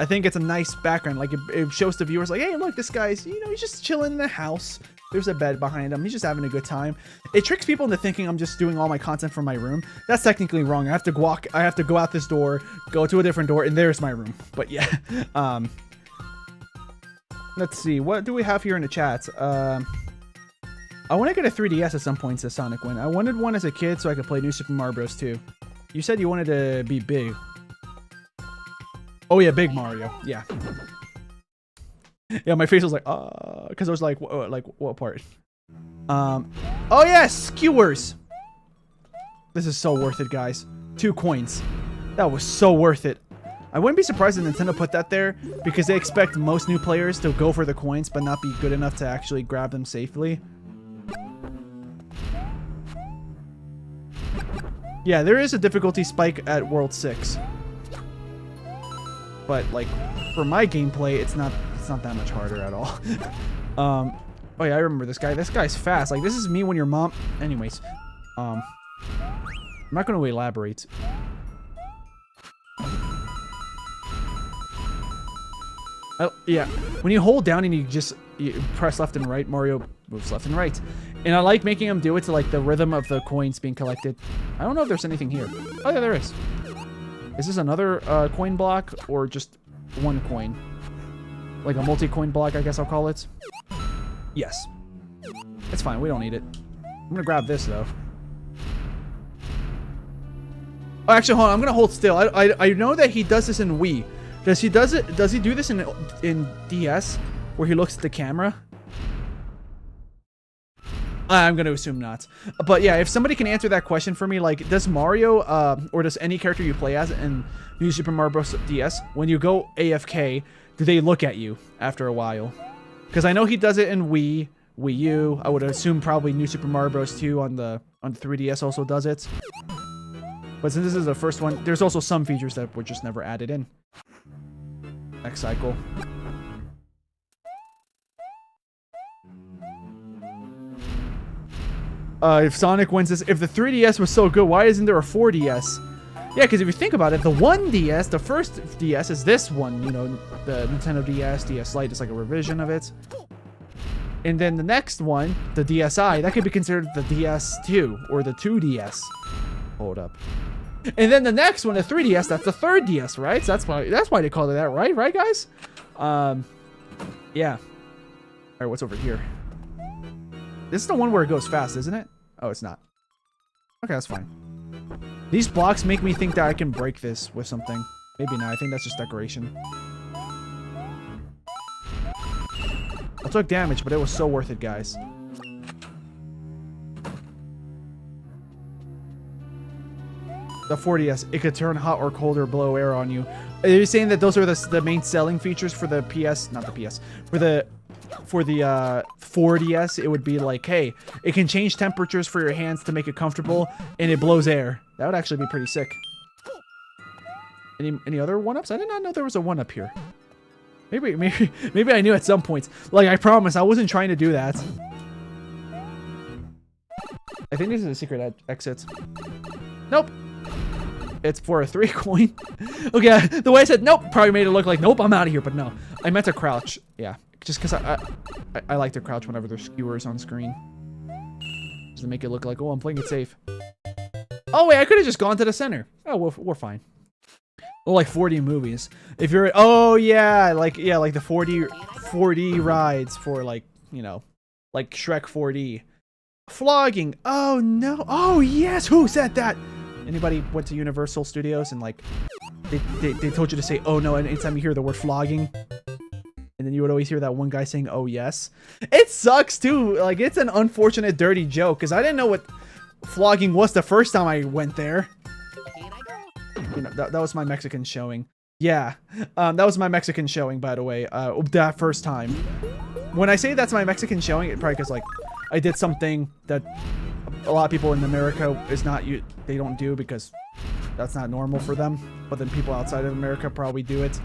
I think it's a nice background. Like it shows the viewers like, hey, look, this guy's, you know, he's just chilling in the house. There's a bed behind him. He's just having a good time. It tricks people into thinking I'm just doing all my content from my room. That's technically wrong. I have to go out this door, go to a different door, and there's my room. But yeah. Let's see. What do we have here in the chat? I want to get a 3DS at some point, says Sonic Win. I wanted one as a kid so I could play New Super Mario Bros. 2. You said you wanted to be big. Oh yeah, Big Mario. Yeah. Yeah, my face was like, because I was like, what part? Oh yeah, skewers. This is so worth it, guys. 2 coins. That was so worth it. I wouldn't be surprised if Nintendo put that there because they expect most new players to go for the coins but not be good enough to actually grab them safely. Yeah, there is a difficulty spike at World 6. But, like, for my gameplay, it's not that much harder at all. Oh yeah, I remember this guy. This guy's fast. Like, this is me when your mom... Anyways. I'm not going to elaborate. Yeah, when you hold down and you press left and right, Mario moves left and right. And I like making him do it to like the rhythm of the coins being collected. I don't know if there's anything here. Oh yeah, there is. Is this another coin block or just one coin? Like a multi-coin block, I guess I'll call it. Yes. It's fine, we don't need it. I'm gonna grab this though. Oh, actually, hold on, I'm gonna hold still. I know that he does this in Wii. Does he do this in DS where he looks at the camera? I'm going to assume not. But yeah, if somebody can answer that question for me, like, does Mario, or does any character you play as in New Super Mario Bros. DS, when you go AFK, do they look at you after a while? Because I know he does it in Wii, Wii U. I would assume probably New Super Mario Bros. 2 on the 3DS also does it. But since this is the first one, there's also some features that were just never added in. Next cycle. If Sonic wins this, if the 3DS was so good, why isn't there a 4DS? Yeah, because if you think about it, the 1DS, the first DS is this one, you know, the Nintendo DS, DS Lite is like a revision of it. And then the next one, the DSi, that could be considered the DS2 or the 2DS. Hold up. And then the next one, the 3DS, that's the third DS, right? So that's why they call it that, right? Right, guys? Yeah. All right, what's over here? This is the one where it goes fast, isn't it? Oh, it's not. Okay, that's fine. These blocks make me think that I can break this with something. Maybe not. I think that's just decoration. I took damage, but it was so worth it, guys. The 4DS, it could turn hot or cold or blow air on you. Are you saying that those are the main selling features for the PS? Not the PS. For the 4DS, it would be like, hey, it can change temperatures for your hands to make it comfortable, and it blows air. That would actually be pretty sick. Any other one-ups? I did not know there was a one-up here. Maybe I knew at some points. Like, I promise, I wasn't trying to do that. I think this is a secret exit. Nope. It's for a 3 coin. Okay, the way I said nope probably made it look like nope, I'm out of here, but no. I meant to crouch. Yeah, just because I like to crouch whenever there's skewers on screen. Just to make it look like, oh, I'm playing it safe. Oh, wait, I could have just gone to the center. Oh, we're fine. Well, like 4D movies. If you're, oh, yeah, like the 4D rides for, like, you know, like Shrek 4D. Flogging. Oh, no. Oh, yes. Who said that? Anybody went to Universal Studios and like they told you to say oh no anytime you hear the word flogging, and then you would always hear that one guy saying oh yes. It sucks too. Like, it's an unfortunate dirty joke because I didn't know what flogging was the first time I went there. You know, that was my Mexican showing. Yeah, that was my Mexican showing, by the way. That first time. When I say that's my Mexican showing, it probably because like I did something that a lot of people in America they don't do because that's not normal for them, but then people outside of America probably do it.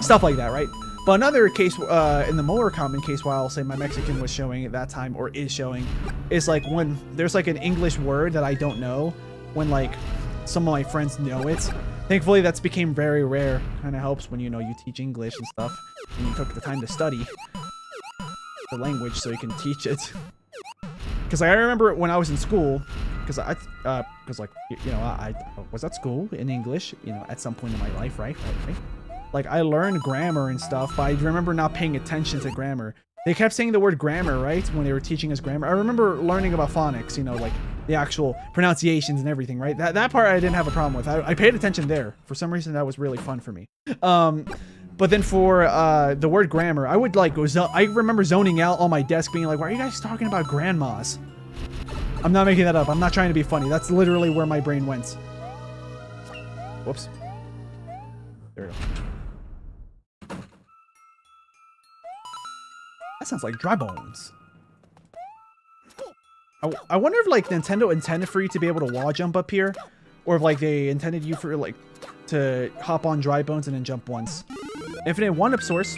Stuff like that, right? But another case, in the more common case, why I'll say my Mexican was showing at that time or is showing, is like when there's like an English word that I don't know, when like some of my friends know it. Thankfully, that's became very rare. Kind of helps when, you know, you teach English and stuff, and you took the time to study the language so you can teach it. Because I remember when I was in school, because like, you know, I was at school in English, you know, at some point in my life, right? Like, I learned grammar and stuff, but I remember not paying attention to grammar. They kept saying the word grammar, right? When they were teaching us grammar. I remember learning about phonics, you know, like the actual pronunciations and everything, right? That part I didn't have a problem with. I paid attention there. For some reason, that was really fun for me. But then for the word grammar, I would like I remember zoning out on my desk being like, why are you guys talking about grandmas? I'm not making that up. I'm not trying to be funny. That's literally where my brain went. Whoops. There we go. That sounds like dry bones. I wonder if like Nintendo intended for you to be able to wall jump up here, or if like they intended you for like to hop on dry bones and then jump once. Infinite one-up source.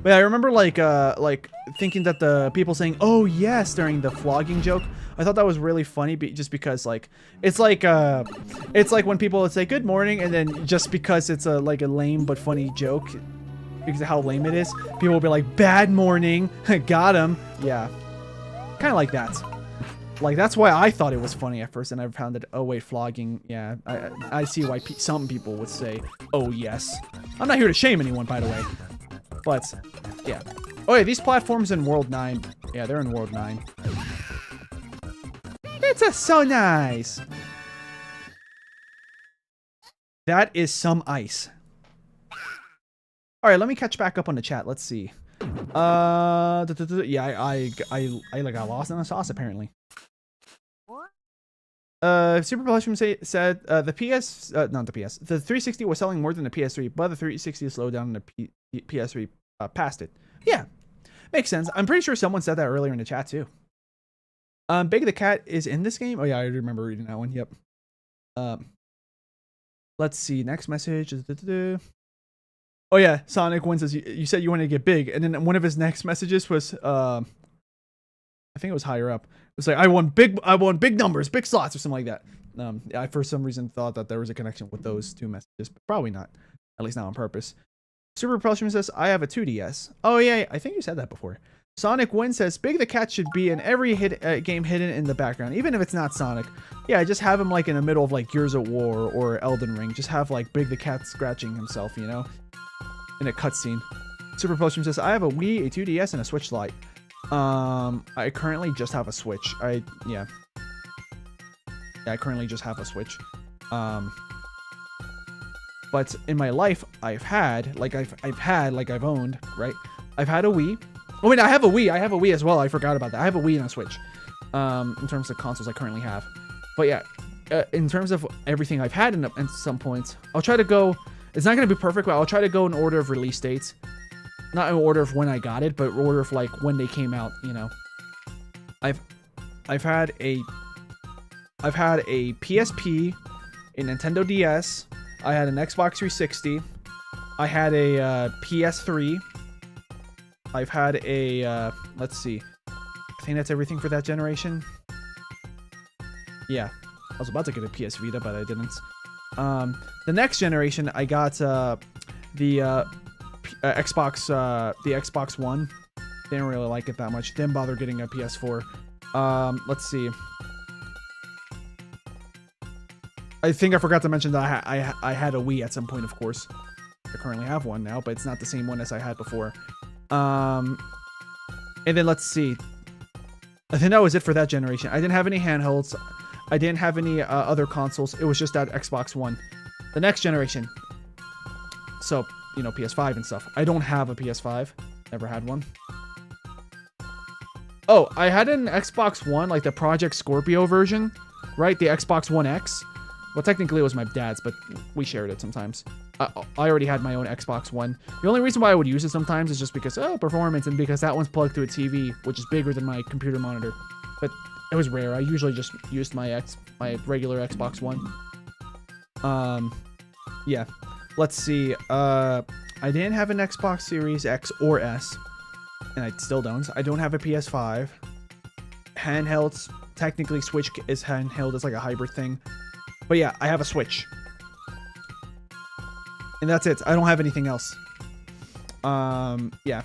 But I remember like thinking that the people saying "oh yes" during the flogging joke, I thought that was really funny, just because like it's like when people would say good morning, and then just because it's like a lame but funny joke, because of how lame it is, people will be like bad morning, got him. Yeah, kind of like that. Like, that's why I thought it was funny at first, and I found that, oh wait, flogging, yeah, I see why some people would say, oh yes. I'm not here to shame anyone, by the way, but, yeah. Oh yeah, these platforms in World 9, yeah, they're in World 9. It's so nice! That is some ice. Alright, let me catch back up on the chat, let's see. Yeah, I got lost in the sauce, apparently. Super Publishing said the not the PS, the 360 was selling more than the PS3, but the 360 slowed down and the PS3 passed it. Yeah, makes sense. I'm pretty sure someone said that earlier in the chat too. Big the Cat is in this game. Oh yeah, I remember reading that one. Yep. Let's see. Next message is. Oh yeah, Sonic Win says you said you wanted to get big, and then one of his next messages was I think it was higher up. It was like I want big numbers, big slots, or something like that. I for some reason thought that there was a connection with those two messages, but probably not. At least not on purpose. Super Propulsion says I have a 2DS. Oh yeah, I think you said that before. Sonic Win says Big the Cat should be in every game hidden in the background, even if it's not Sonic. Yeah, just have him like in the middle of like Gears of War or Elden Ring. Just have like Big the Cat scratching himself, you know, in a cutscene. Super Propulsion says I have a Wii, a 2DS, and a Switch Lite. I currently just have a Switch. I currently just have a Switch. But in my life, I've owned, right? I've had a Wii. Oh wait, I have a Wii. I have a Wii as well. I forgot about that. I have a Wii and a Switch. In terms of consoles I currently have. But yeah, in terms of everything I've had at some points, I'll try to go. It's not gonna be perfect, but I'll try to go in order of release dates. Not in order of when I got it, but order of like when they came out. You know, I've had a PSP, a Nintendo DS. I had an Xbox 360. I had a PS3. I've had a, let's see. I think that's everything for that generation. Yeah. I was about to get a PS Vita, but I didn't. The next generation, I got the Xbox One. Didn't really like it that much. Didn't bother getting a PS4. Let's see. I think I forgot to mention that I had a Wii at some point, of course. I currently have one now, but it's not the same one as I had before. And then let's see. I think that was it for that generation. I didn't have any handhelds. I didn't have any other consoles. It was just that Xbox One. The next generation. So, you know, PS5 and stuff. I don't have a PS5. Never had one. Oh, I had an Xbox One, like the Project Scorpio version, right? The Xbox One X. Well, technically it was my dad's, but we shared it sometimes. I already had my own Xbox One. The only reason why I would use it sometimes is just because, performance, and because that one's plugged to a TV, which is bigger than my computer monitor. But it was rare. I usually just used my regular Xbox One. Yeah. Let's see. I didn't have an Xbox Series X or S, and I still don't. I don't have a PS5. Handhelds. Technically, Switch is handheld. It's like a hybrid thing. But yeah, I have a Switch. And that's it. I don't have anything else. Yeah.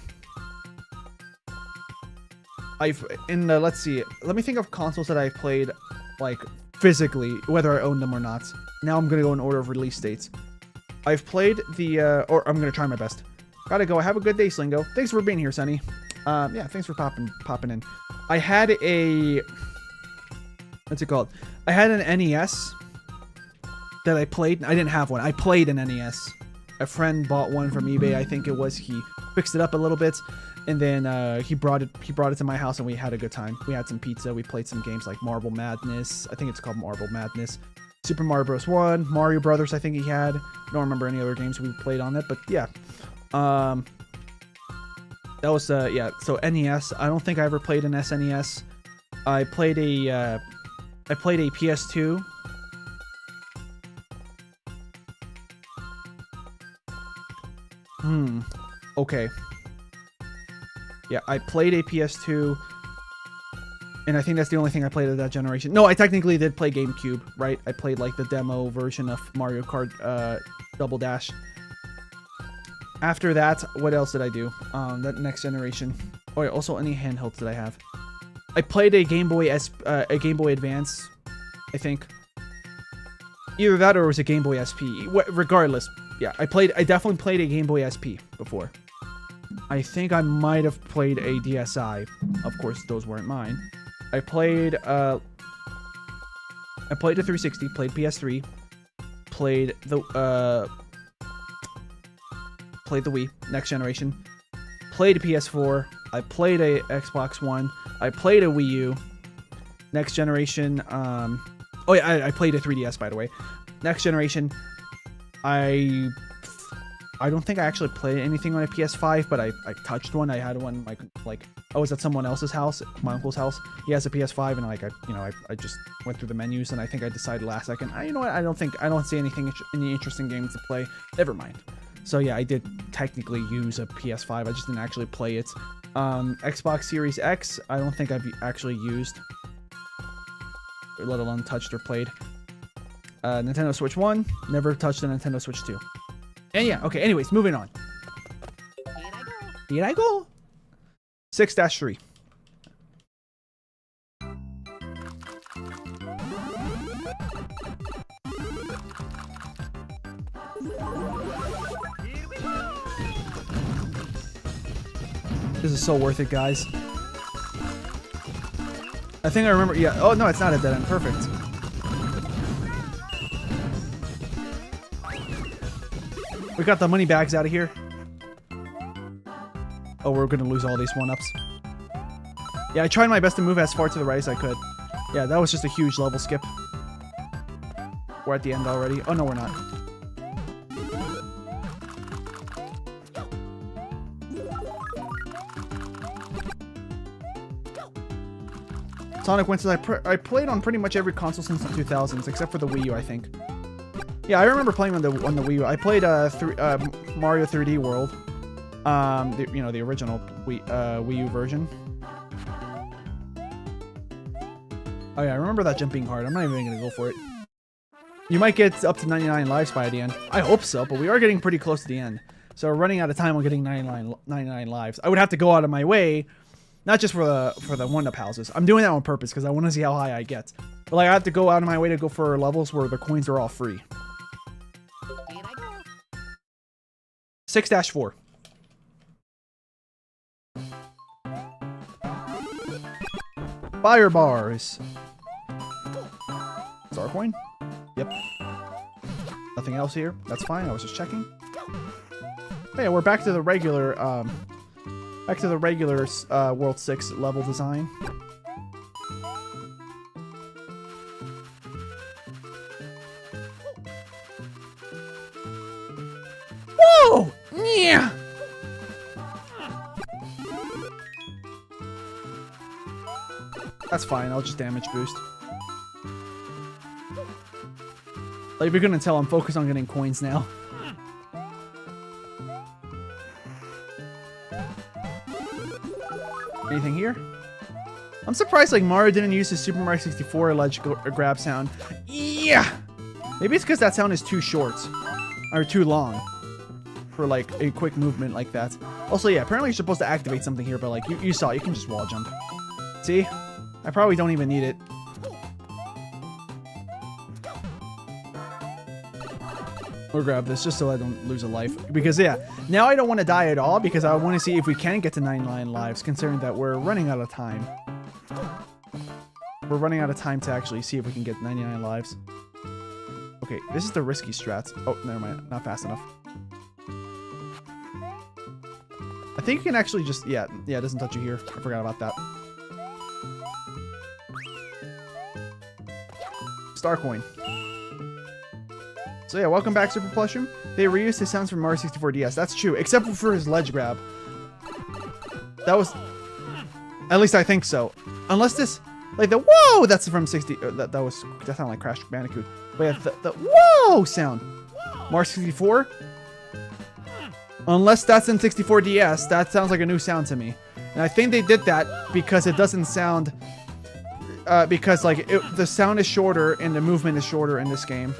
Let's see. Let me think of consoles that I've played, like, physically, whether I own them or not. Now I'm gonna go in order of release dates. I've played or I'm gonna try my best. Gotta go. Have a good day, Slingo. Thanks for being here, Sonny. Yeah, thanks for popping in. I had a... What's it called? I had an NES that I played. I didn't have one. I played an NES. A friend bought one from eBay. I think it was. He fixed it up a little bit, and then he brought it to my house, and we had a good time. We had some pizza. We played some games like Marble Madness. I think it's called Marble Madness. Super Mario Bros. 1, Mario Brothers. I think he had. I don't remember any other games we played on it, but yeah. That was yeah. So NES. I don't think I ever played an SNES. I played a PS2. Okay. Yeah, I played a PS2, and I think that's the only thing I played of that generation. No, I technically did play GameCube, right? I played like the demo version of Mario Kart Double Dash. After that, what else did I do? That next generation. Oh yeah, also any handhelds that I have. I played a Game Boy Advance, I think. Either that or it was a Game Boy SP. Regardless, yeah, I definitely played a Game Boy SP before. I think I might have played a DSi. Of course, those weren't mine. I played the 360, played PS3, played the Wii, next generation, played a PS4, I played a Xbox One, I played a Wii U, next generation, Oh yeah, I played a 3DS, by the way. Next generation, I don't think I actually played anything on a PS5, but I touched one. I had one like I was at someone else's house, my uncle's house. He has a PS5, and like I just went through the menus, and I think I decided last second, you know what? I don't see any interesting games to play. Never mind. So yeah, I did technically use a PS5. I just didn't actually play it. Xbox Series X, I don't think I've actually used, let alone touched or played. Nintendo Switch 1, never touched the Nintendo Switch 2. And yeah, okay, anyways, moving on. Here I go. 6-3. This is so worth it, guys. I think I remember, yeah. Oh, no, it's not a dead end. Perfect. We got the money bags out of here. Oh, we're gonna lose all these 1-ups. Yeah, I tried my best to move as far to the right as I could. Yeah, that was just a huge level skip. We're at the end already. Oh, no, we're not. Sonic Wins, I played on pretty much every console since the 2000s, except for the Wii U, I think. Yeah, I remember playing on the Wii U. I played Mario 3D World, the original Wii U version. Oh yeah, I remember that jump being hard. I'm not even gonna go for it. You might get up to 99 lives by the end. I hope so, but we are getting pretty close to the end. So we're running out of time on getting 99 lives. I would have to go out of my way. Not just for the 1-up houses. I'm doing that on purpose because I want to see how high I get. But like I have to go out of my way to go for levels where the coins are all free. 6-4. Fire bars. Star coin? Yep. Nothing else here. That's fine. I was just checking. Oh, yeah, we're back to the regular World 6 level design. Whoa! Yeah. That's fine. I'll just damage boost. Like, you're gonna tell I'm focused on getting coins now. Anything here? I'm surprised like Mario didn't use his Super Mario 64 ledge grab sound. Yeah! Maybe it's because that sound is too short. Or too long. For like a quick movement like that. Also, yeah, apparently you're supposed to activate something here, but like you saw, you can just wall jump. See? I probably don't even need it. We'll grab this just so I don't lose a life. Because yeah, now I don't want to die at all because I want to see if we can get to 99 lives, considering that we're running out of time. We're running out of time to actually see if we can get 99 lives. Okay, this is the risky strats. Oh, never mind. Not fast enough. I think you can actually just... Yeah, it doesn't touch you here. I forgot about that. Star coin. So yeah, welcome back, Super Plushroom. They reused his sounds from Mario 64 DS. That's true, except for his ledge grab. That was... At least I think so. Unless this... Like the whoa! That's from 60... that sounded like Crash Bandicoot. But yeah, the whoa sound. Mario 64? Unless that's in 64 DS, that sounds like a new sound to me. And I think they did that because it doesn't sound... because like the sound is shorter and the movement is shorter in this game.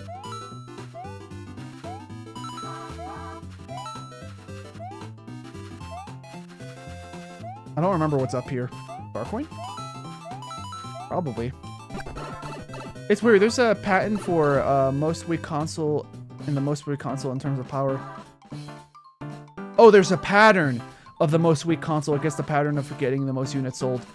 I don't remember what's up here. Star coin? Probably. It's weird. There's a patent for most weak console in the most weak console in terms of power. Oh, there's a pattern of the most weak console. It gets the pattern of getting the most units sold.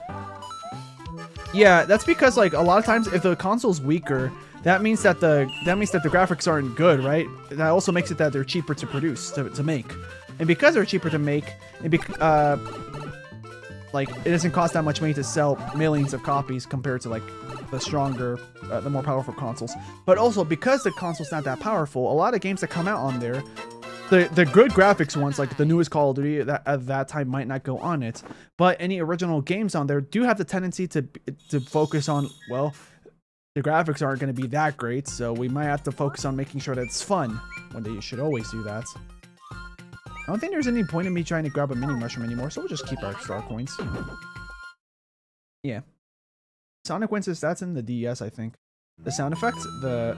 Yeah, that's because like a lot of times if the console's weaker, that means that the graphics aren't good, right? That also makes it that they're cheaper to produce, to make. And because they're cheaper to make, like it doesn't cost that much money to sell millions of copies compared to like the stronger, the more powerful consoles. But also, because the console's not that powerful, a lot of games that come out on there, the good graphics ones, like the newest Call of Duty that at that time might not go on it, but any original games on there do have the tendency to focus on, well, the graphics aren't going to be that great, so we might have to focus on making sure that it's fun, when they should always do that. I don't think there's any point in me trying to grab a mini mushroom anymore, so we'll just keep our star coins. Yeah. Sonic wins his stats in the DS, I think. The sound effect, the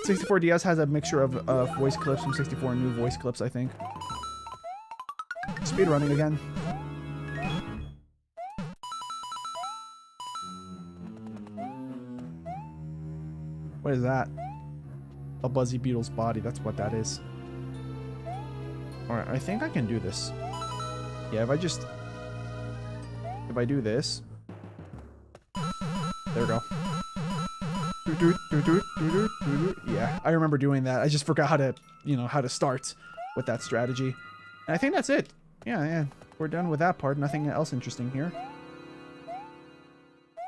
64 DS has a mixture of voice clips from 64 and new voice clips, I think. Speed running again. What is that? A Buzzy Beetle's body, that's what that is. Alright, I think I can do this. Yeah, if I do this. There we go. Yeah, I remember doing that. I just forgot how to, how to start with that strategy. And I think that's it. Yeah. We're done with that part. Nothing else interesting here.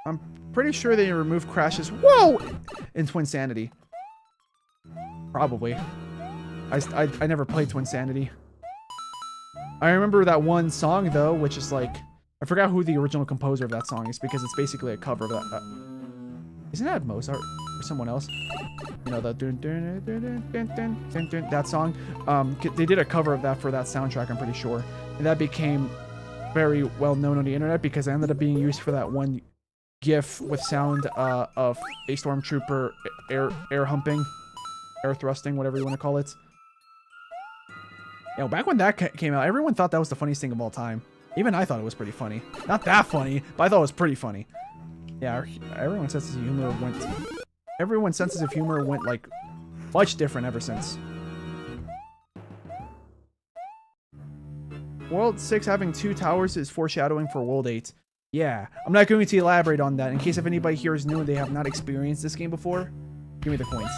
I'm pretty sure they removed crashes. Whoa! In Twinsanity. Probably. I never played Twinsanity. I remember that one song, though, which is like... I forgot who the original composer of that song is, because it's basically a cover of that. Isn't that Mozart or someone else? You know, the that song. They did a cover of that for that soundtrack, I'm pretty sure. And that became very well known on the internet because it ended up being used for that one GIF with sound of a stormtrooper air humping, air thrusting, whatever you want to call it. Back when that came out, everyone thought that was the funniest thing of all time. Even I thought it was pretty funny. Not that funny, but I thought it was pretty funny. Yeah, everyone's sense of humor went like much different ever since. World 6 having 2 towers is foreshadowing for World 8. Yeah, I'm not going to elaborate on that in case if anybody here is new and they have not experienced this game before. Give me the coins.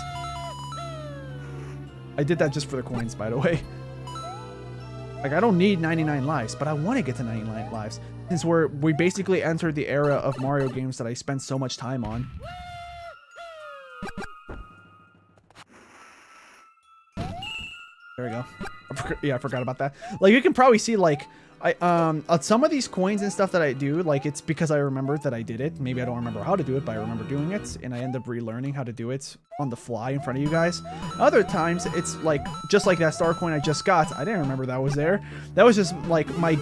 I did that just for the coins, by the way. Like, I don't need 99 lives, but I want to get to 99 lives. Since we basically entered the era of Mario games that I spent so much time on. There we go. I forgot about that. Like, you can probably see, like, some of these coins and stuff that I do, like, it's because I remembered that I did it. Maybe I don't remember how to do it, but I remember doing it, and I end up relearning how to do it on the fly in front of you guys. Other times, it's like, just like that star coin I just got, I didn't remember that was there. That was just, like, my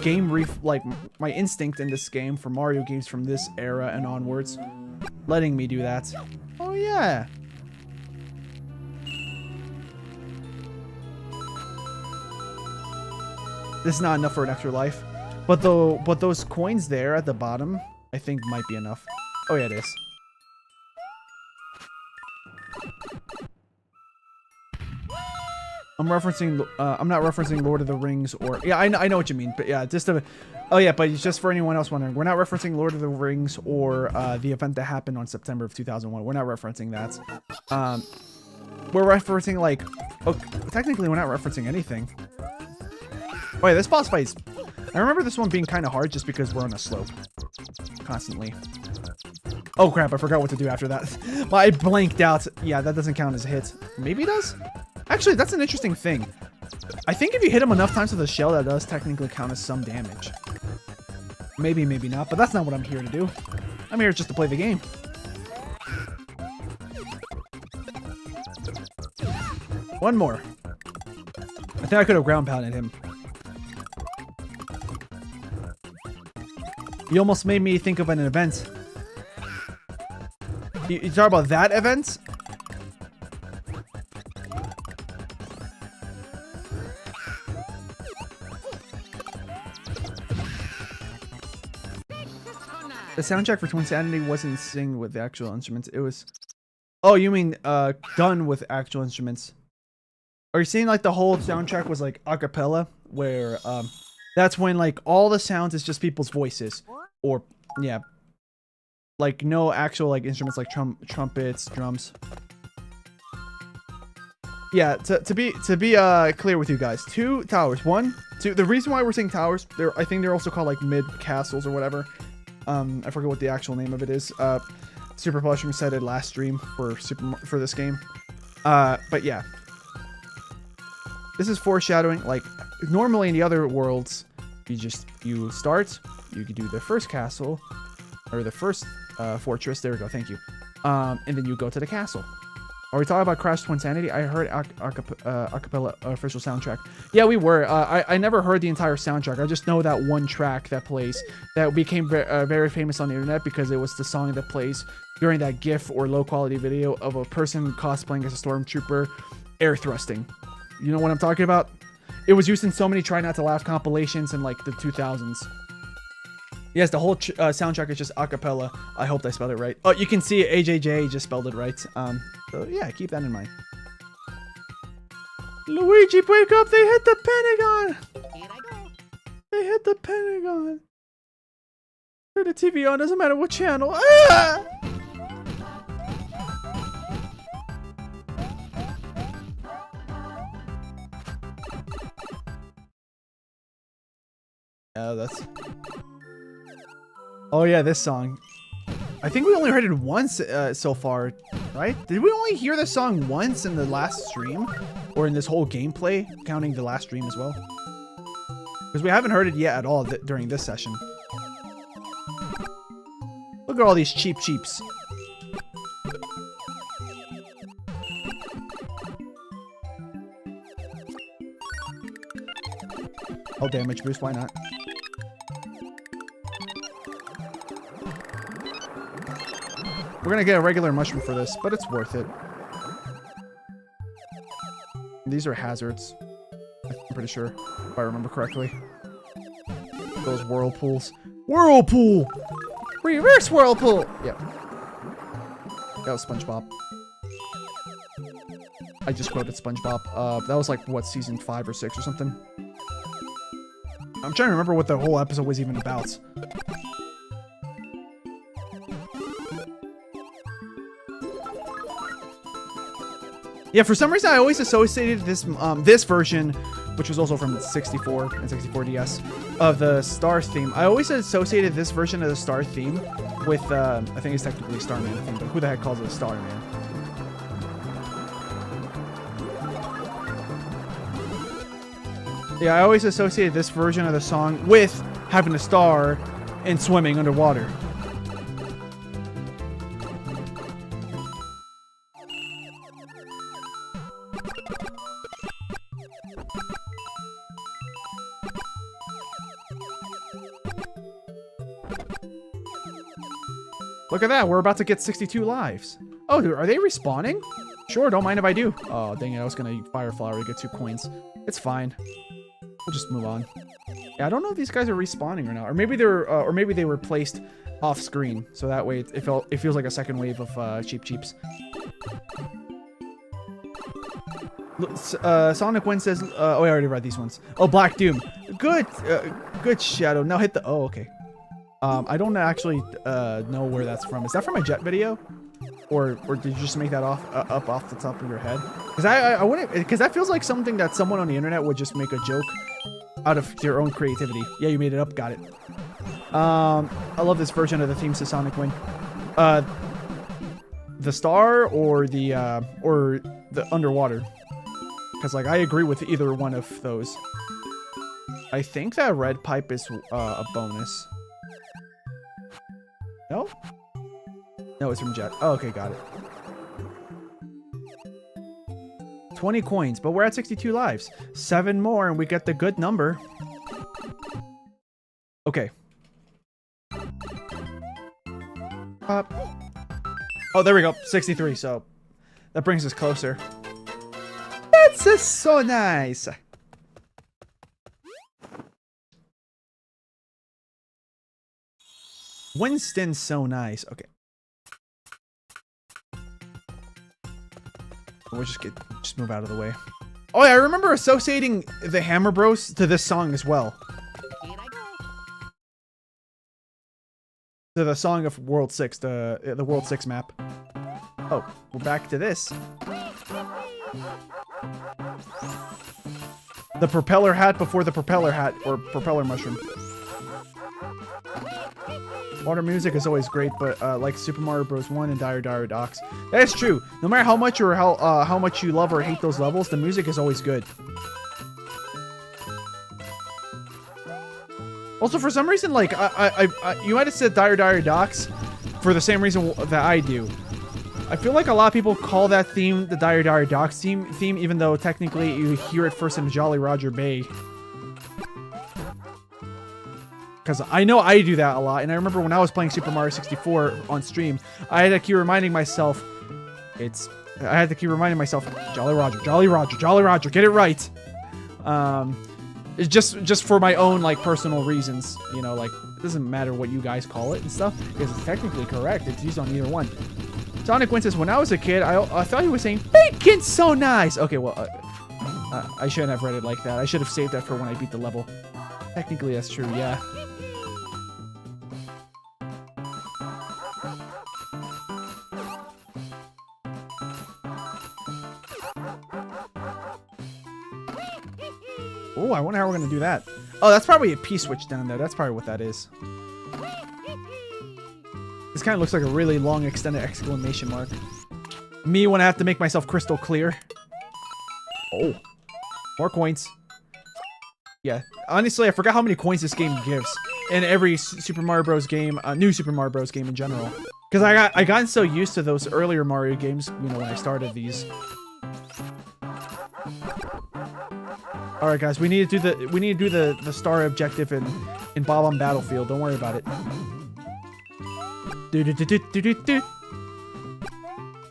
my instinct in this game for Mario games from this era and onwards, letting me do that. Oh, yeah. This is not enough for an extra life. But those coins there at the bottom, I think might be enough. Oh yeah, it is. I'm not referencing Lord of the Rings or... Yeah, I know what you mean, but yeah, oh yeah, but just for anyone else wondering, we're not referencing Lord of the Rings or the event that happened on September of 2001. We're not referencing that. We're referencing, like... Oh, technically, we're not referencing anything. Oh yeah, this boss fight, I remember this one being kind of hard just because we're on a slope. Constantly. Oh crap, I forgot what to do after that. I blanked out. Yeah, that doesn't count as a hit. Maybe it does? Actually, that's an interesting thing. I think if you hit him enough times with a shell, that does technically count as some damage. Maybe, maybe not, but that's not what I'm here to do. I'm here just to play the game. One more. I think I could have ground pounded him. You almost made me think of an event. You talk about that event? The soundtrack for Twinsanity wasn't synced with the actual instruments. It was... Oh, you mean done with actual instruments. Are you saying like the whole soundtrack was like a cappella? Where that's when like all the sounds is just people's voices. Or, yeah. Like no actual like instruments like trumpets, drums. Yeah, to be clear with you guys, 2 towers. 1, 2. The reason why we're saying towers, I think they're also called like mid castles or whatever. I forget what the actual name of it is. Super Mushroom said it last stream for this game. But yeah. This is foreshadowing. Like, normally in the other worlds, you start, you can do the first castle, or the first fortress. There we go, thank you. And then you go to the castle. Are we talking about Crash Twinsanity? I heard acapella official soundtrack. Yeah, we were. I never heard the entire soundtrack. I just know that one track that plays that became very famous on the internet because it was the song that plays during that GIF or low quality video of a person cosplaying as a stormtrooper air thrusting. You know what I'm talking about? It was used in so many Try Not to Laugh compilations in like the 2000s. Yes, the whole soundtrack is just acapella. I hope I spelled it right. Oh, you can see AJJ just spelled it right. So yeah, keep that in mind. Luigi, wake up! They hit the Pentagon! Here I go. They hit the Pentagon. Turn the TV on, doesn't matter what channel. Ah! That's... Oh yeah, this song. I think we only heard it once so far, right? Did we only hear this song once in the last stream? Or in this whole gameplay, counting the last stream as well? Because we haven't heard it yet at all during this session. Look at all these cheaps. Oh, damage boost, why not? We're gonna get a regular mushroom for this, but it's worth it. These are hazards. I'm pretty sure, if I remember correctly. Those whirlpools. Whirlpool! Reverse whirlpool! Yep. That was SpongeBob. I just quoted SpongeBob. That was like, what, season 5 or 6 or something? I'm trying to remember what the whole episode was even about. Yeah, for some reason I always associated this this version, which was also from 64 and 64DS, of the Star theme. I always associated this version of the Star theme with, I think it's technically Starman theme, but who the heck calls it a Starman? Yeah, I always associated this version of the song with having a star and swimming underwater. Look at that, we're about to get 62 lives. Oh, dude, are they respawning? Sure, don't mind if I do. Oh, dang it, I was gonna Fire Flower to get 2 coins. It's fine. We'll just move on. Yeah, I don't know if these guys are respawning or not. Or maybe they were placed off screen. So that way it feels like a second wave of cheaps. Sonic Wind says, oh, I already read these ones. Oh, Black Doom. Good Shadow. Now hit the, oh, okay. I don't actually know where that's from. Is that from a Jet video? Or did you just make that up off the top of your head? Because I wouldn't, because that feels like something that someone on the internet would just make a joke out of their own creativity. Yeah, you made it up. Got it. I love this version of the theme to Sonic Wind. The star or the underwater. Because like I agree with either one of those. I think that red pipe is a bonus. No? No, it's from Jet. Oh, okay, got it. 20 coins, but we're at 62 lives. 7 more and we get the good number. Okay. Oh, there we go. 63, so that brings us closer. That's just so nice. Winston's so nice. Okay. We'll just move out of the way. Oh yeah, I remember associating the Hammer Bros to this song as well. To the song of World 6, the World 6 map. Oh, we're back to this. The propeller hat before the propeller hat, or propeller mushroom. Water music is always great, but like Super Mario Bros. 1 and Dire Dire Docks. That is true. No matter how much or how much you love or hate those levels, the music is always good. Also, for some reason, like you might have said Dire Dire Docks for the same reason that I do. I feel like a lot of people call that theme the Dire Dire Docks theme, even though technically you hear it first in Jolly Roger Bay. Because I know I do that a lot, and I remember when I was playing Super Mario 64 on stream, I had to keep reminding myself, Jolly Roger, Jolly Roger, Jolly Roger, get it right. It's just for my own, like, personal reasons, you know, like, it doesn't matter what you guys call it and stuff, because it's technically correct, it's used on either one. Sonic Win says, when I was a kid, I thought he was saying, bacon's so nice! Okay, well, I shouldn't have read it like that. I should have saved that for when I beat the level. Technically, that's true, yeah. Oh, I wonder how we're gonna do that. Oh, that's probably a P-switch down there. That's probably what that is. This kind of looks like a really long extended exclamation mark. Me when I have to make myself crystal clear. Oh, more coins. Yeah, honestly, I forgot how many coins this game gives in every Super Mario Bros. Game, new Super Mario Bros. Game in general. Because I gotten so used to those earlier Mario games, you know, when I started these. All right, guys, we need to do the star objective in Bob on Battlefield. Don't worry about it. Oh,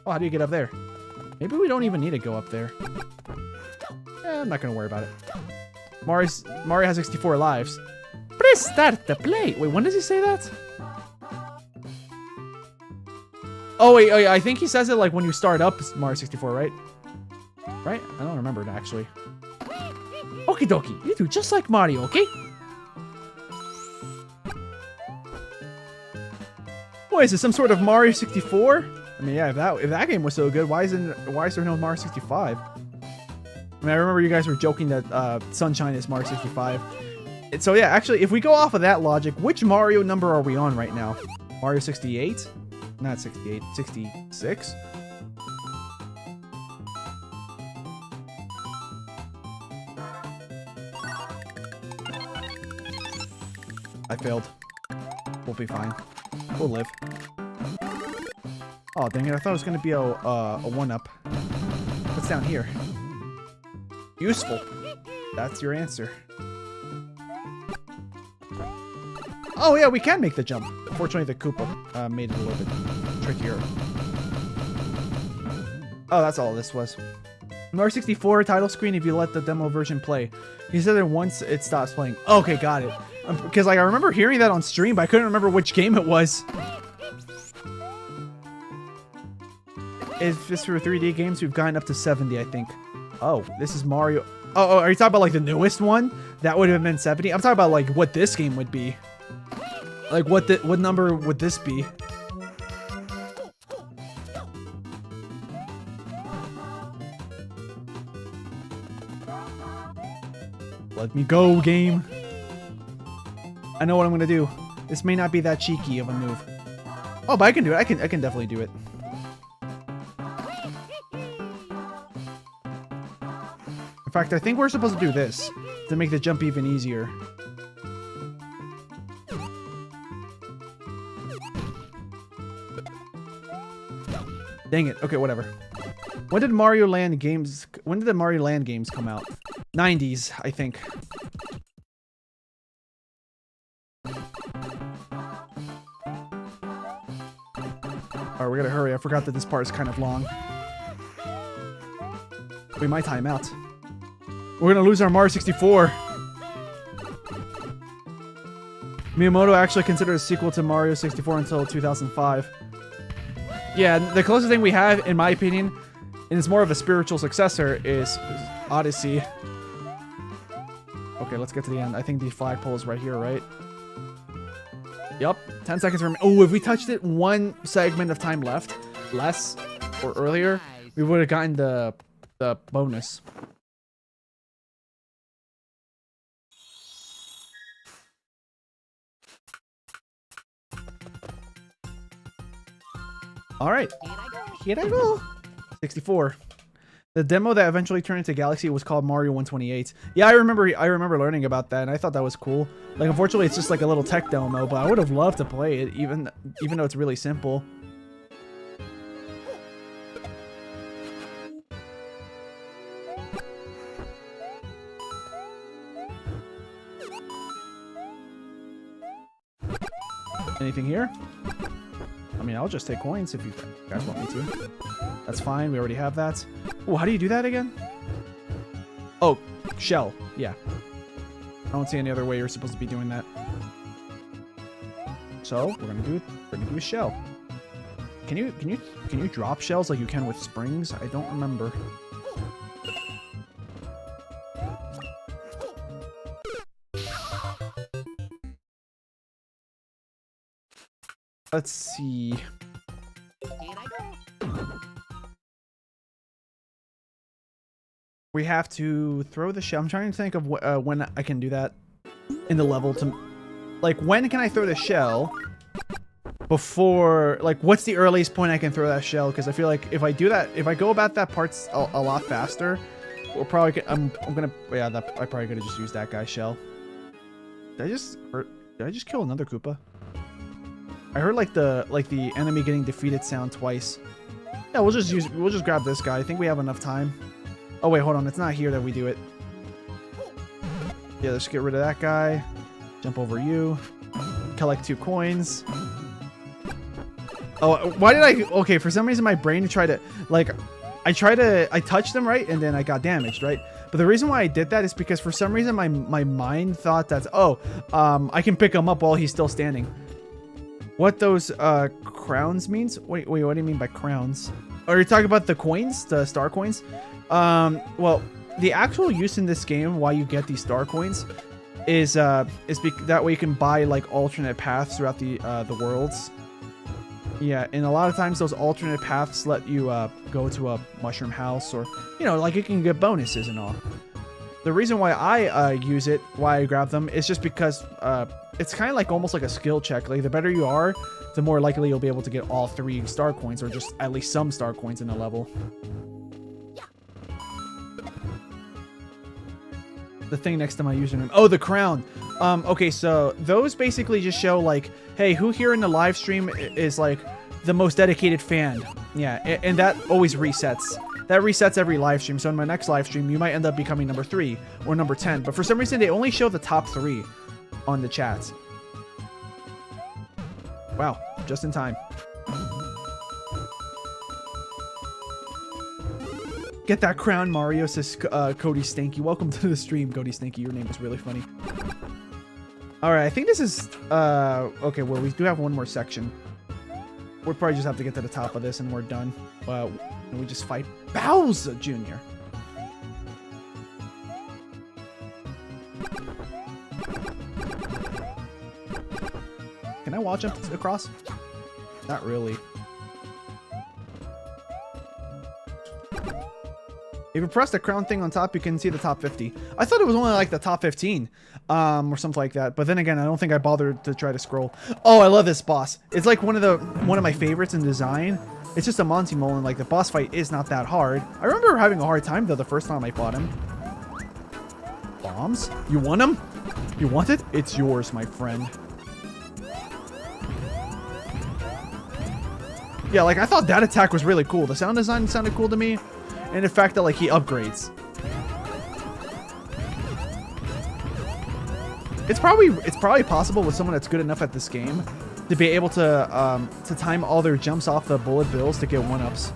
how do you get up there? Maybe we don't even need to go up there. I'm not gonna worry about it. Mario has 64 lives. Press start to play. Wait, when does he say that? Oh wait, I think he says it like when you start up Mario 64, right? Right? I don't remember it actually. Okie dokie, you do just like Mario, okay? What is this, some sort of Mario 64? I mean, yeah, if that game was so good, why is there no Mario 65? I mean, I remember you guys were joking that Sunshine is Mario 65. So yeah, actually, if we go off of that logic, which Mario number are we on right now? Mario 68? Not 68, 66? I failed. We'll be fine. We'll live. Oh, dang it. I thought it was going to be a 1-up. What's down here? Useful. That's your answer. Oh, yeah, we can make the jump. Unfortunately, the Koopa made it a little bit trickier. Oh, that's all this was. Mario 64 title screen if you let the demo version play. He said that once it stops playing. Okay, got it. Because like I remember hearing that on stream, but I couldn't remember which game it was. If it's for 3D games, we've gotten up to 70, I think. Oh, this is Mario. Oh, are you talking about like the newest one? That would have been 70. I'm talking about like what this game would be. Like what number would this be? Let me go, game. I know what I'm gonna do. This may not be that cheeky of a move. Oh, but I can do it. I can definitely do it. In fact, I think we're supposed to do this to make the jump even easier. Dang it. Okay, whatever. When did the Mario Land games come out? 90s, I think. Alright, we gotta hurry. I forgot that this part is kind of long. We might time out. We're gonna lose our Mario 64. Miyamoto actually considered a sequel to Mario 64 until 2005. Yeah, the closest thing we have, in my opinion, and it's more of a spiritual successor, is Odyssey. Okay, let's get to the end. I think the flagpole is right here, right? Yup, 10 seconds remaining. Oh, if we touched it one segment of time left, less or earlier, we would have gotten the bonus. All right. Here I go. 64. The demo that eventually turned into Galaxy was called Mario 128. Yeah, I remember learning about that, and I thought that was cool. Like, unfortunately, it's just like a little tech demo, but I would have loved to play it, even though it's really simple. Anything here? I mean, I'll just take coins if you guys want me to. That's fine. We already have that. Oh, how do you do that again? Oh, shell. Yeah. I don't see any other way you're supposed to be doing that. So we're gonna do a shell. Can you drop shells like you can with springs? I don't remember. Let's see. We have to throw the shell. I'm trying to think of when I can do that in the level to... Like, when can I throw the shell before... Like, what's the earliest point I can throw that shell? Because I feel like if I do that... If I go about that part a lot faster, we'll probably... I'm gonna... Yeah, I probably could have just used that guy's shell. Did I just kill another Koopa? I heard like the enemy getting defeated sound twice. Yeah, we'll just grab this guy. I think we have enough time. Oh wait, hold on. It's not here that we do it. Yeah, let's get rid of that guy. Jump over you. Collect 2 coins. Oh, why did I... Okay, for some reason my brain tried to... Like, I touched them, right? And then I got damaged, right? But the reason why I did that is because for some reason my mind thought that, oh, I can pick him up while he's still standing. What those crowns means? Wait, what do you mean by crowns? Are you talking about the coins, the star coins? Well, the actual use in this game why you get these star coins is that way you can buy like alternate paths throughout the worlds. Yeah, and a lot of times those alternate paths let you go to a mushroom house, or you know, like you can get bonuses and all. The reason why I use it, why I grab them, is just because it's kind of like almost like a skill check. Like the better you are, the more likely you'll be able to get all 3 star coins, or just at least some star coins in a level. The thing next to my username. Oh, the crown. Okay, so those basically just show like, hey, who here in the live stream is like the most dedicated fan? Yeah, and that always resets. That resets every live stream. So in my next live stream, you might end up becoming number 3 or number 10. But for some reason, they only show the top 3 on the chats. Wow, just in time. Get that crown, Mario, says Cody Stanky. Welcome to the stream, Cody Stanky. Your name is really funny. Alright, I think this is... okay, well, we do have one more section. We'll probably just have to get to the top of this and we're done. And we just fight Bowser Jr. Can I wall jump across? Not really. If you press the crown thing on top, you can see the top 50. I thought it was only like the top 15, or something like that. But then again, I don't think I bothered to try to scroll. Oh, I love this boss. It's like one of my favorites in design. It's just a Monty Mole, and like the boss fight is not that hard. I remember having a hard time though the first time I fought him. Bombs? You want them? You want it? It's yours, my friend. Yeah, like I thought that attack was really cool. The sound design sounded cool to me. And the fact that like he upgrades. It's probably possible with someone that's good enough at this game to be able to time all their jumps off the bullet bills to get 1-ups.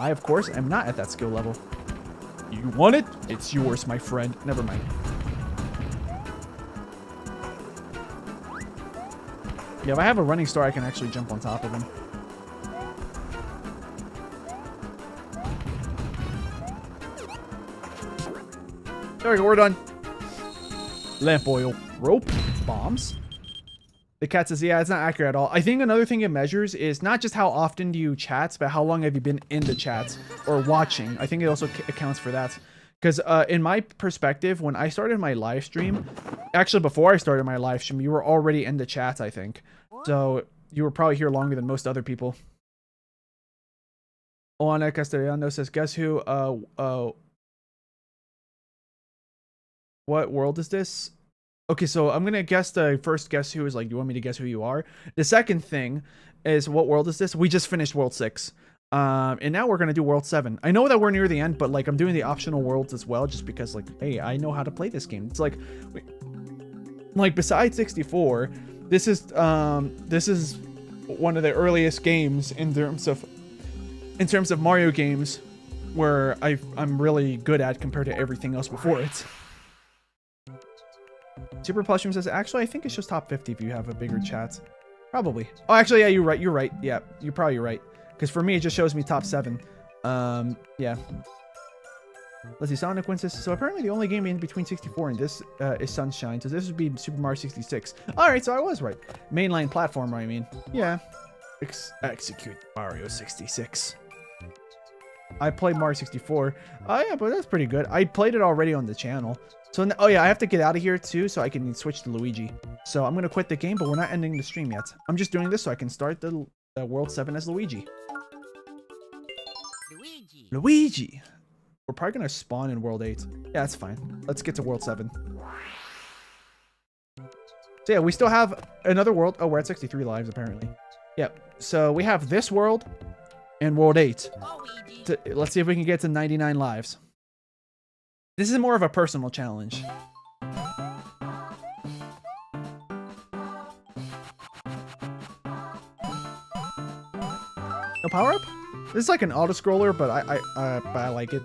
I of course am not at that skill level. You want it? It's yours, my friend. Never mind. Yeah, if I have a running star, I can actually jump on top of him. There we go, we're done. Lamp oil. Rope. Bombs. The cat says, yeah, it's not accurate at all. I think another thing it measures is not just how often do you chat, but how long have you been in the chats or watching. I think it also accounts for that. Because in my perspective, when I started my live stream, actually before I started my live stream, you were already in the chats, I think. So you were probably here longer than most other people. Oana Castellano says, guess who, what world is this? Okay, so I'm gonna guess the first guess who is like, do you want me to guess who you are? The second thing is, what world is this? We just finished World 6. And now we're gonna do World 7. I know that we're near the end, but like I'm doing the optional worlds as well, just because like, hey, I know how to play this game. It's like besides 64, this is one of the earliest games in terms of Mario games where I'm really good at compared to everything else before it. Super Plushroom says, actually, I think it's just top 50 if you have a bigger chat. Probably. Oh, actually, yeah, you're right. Yeah, you're probably right. Because for me, it just shows me top 7. Yeah. Let's see, Sonic wins this. So apparently the only game in between 64 and this is Sunshine. So this would be Super Mario 66. Alright, so I was right. Mainline platformer, I mean. Yeah. Execute Mario 66. I played Mario 64. Oh yeah, but that's pretty good. I played it already on the channel. So, oh yeah, I have to get out of here too so I can switch to Luigi. So I'm going to quit the game, but we're not ending the stream yet. I'm just doing this so I can start the World 7 as Luigi. Luigi! We're probably going to spawn in World 8. Yeah, that's fine. Let's get to World 7. So yeah, we still have another world. Oh, we're at 63 lives apparently. Yep. So we have this world and World 8. Let's see if we can get to 99 lives. This is more of a personal challenge. No power up? This is like an auto scroller, but I like it.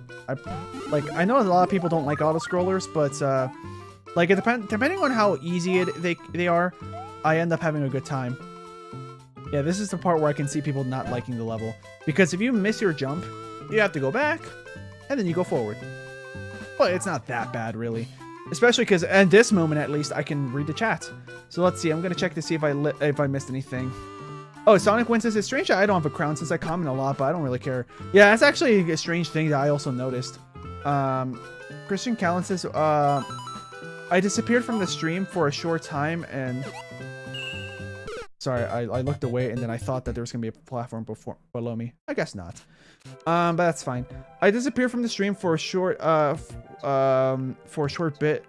I know a lot of people don't like auto scrollers, but like depending on how easy they are, I end up having a good time. Yeah, this is the part where I can see people not liking the level, because if you miss your jump, you have to go back, and then you go forward. But it's not that bad, really. Especially because at this moment, at least, I can read the chat. So let's see. I'm going to check to see if I missed anything. Oh, Sonic wins. It's strange that I don't have a crown since I comment a lot, but I don't really care. Yeah, that's actually a strange thing that I also noticed. Christian Callan says, I disappeared from the stream for a short time and... Sorry, I looked away and then I thought that there was going to be a platform below me. I guess not. But that's fine. I disappeared from the stream for a short bit.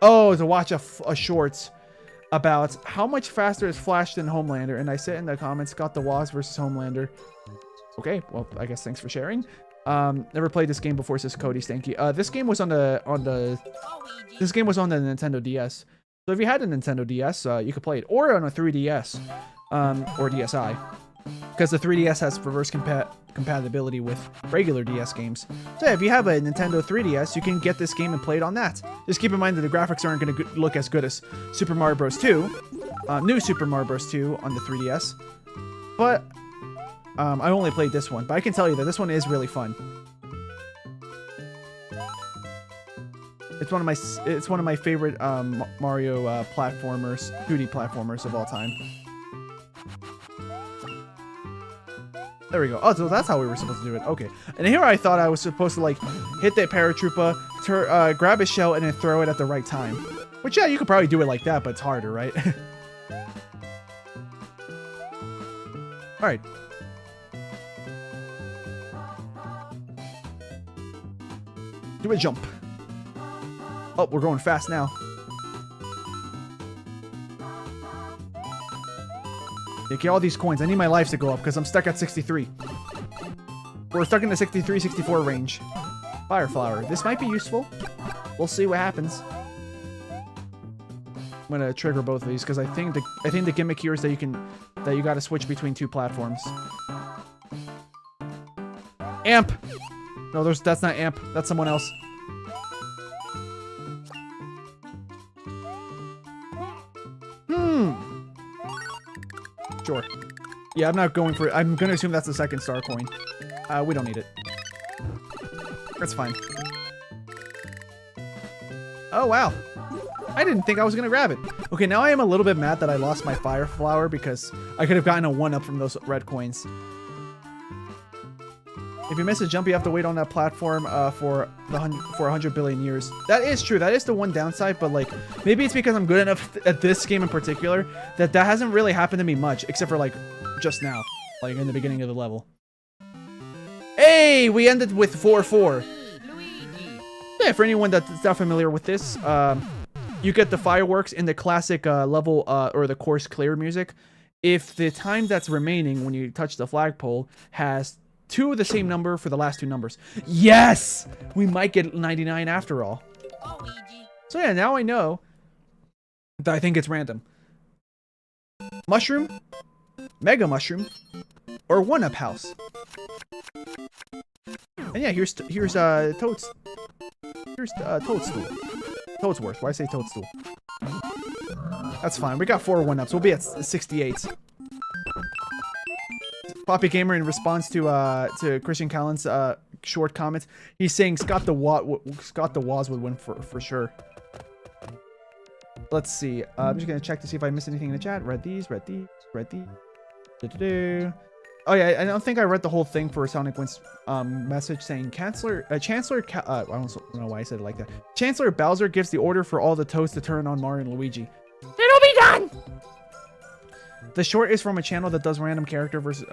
Oh, to watch a short about how much faster is Flash than Homelander, and I said in the comments, got the WODS versus Homelander. Okay, well, I guess thanks for sharing. Never played this game before, says Cody Stanky. This game was on the Nintendo DS. So if you had a Nintendo DS, you could play it, or on a 3DS, or DSi. Because the 3DS has reverse compatibility with regular DS games. So yeah, if you have a Nintendo 3DS, you can get this game and play it on that. Just keep in mind that the graphics aren't going to look as good as Super Mario Bros. 2, new Super Mario Bros. 2 on the 3DS. But I only played this one, but I can tell you that this one is really fun. It's one of my favorite Mario platformers, 2D platformers of all time. There we go. Oh, so that's how we were supposed to do it. Okay. And here I thought I was supposed to, like, hit that paratrooper, grab his shell, and then throw it at the right time. Which, yeah, you could probably do it like that, but it's harder, right? Alright. Do a jump. Oh, we're going fast now. Yeah, get all these coins. I need my lives to go up because I'm stuck at 63. We're stuck in the 63, 64 range. Fire flower. This might be useful. We'll see what happens. I'm gonna trigger both of these because I think the gimmick here is that you gotta switch between two platforms. Amp. No, that's not Amp. That's someone else. Sure. Yeah, I'm not going for it. I'm gonna assume that's the second star coin. We don't need it. That's fine. Oh, wow. I didn't think I was gonna grab it. Okay, now I am a little bit mad that I lost my fire flower because I could have gotten a 1-up from those red coins. If you miss a jump, you have to wait on that platform for 100 billion years. That is true. That is the one downside, but like maybe it's because I'm good enough at this game in particular that hasn't really happened to me much, except for like just now, like in the beginning of the level. Yay! We ended with 4-4. Yeah, for anyone that's not familiar with this, you get the fireworks in the classic level or the course clear music. If the time that's remaining when you touch the flagpole has 2 of the same number for the last 2 numbers. Yes! We might get 99 after all. So yeah, now I know that I think it's random. Mushroom, Mega Mushroom, or 1-Up House. And yeah, here's Toadstool. Toadsworth. Why I say Toadstool? That's fine. We got 4 1-Ups. We'll be at 68. Poppy Gamer, in response to Christian Callan's short comments, he's saying Scott the Woz would win for sure. Let's see. I'm just gonna check to see if I missed anything in the chat. Read these. Oh yeah, I don't think I read the whole thing for Sonic Wind's message saying Chancellor I don't know why I said it like that. Chancellor Bowser gives the order for all the Toads to turn on Mario and Luigi. It'll be done. The short is from a channel that does random character versus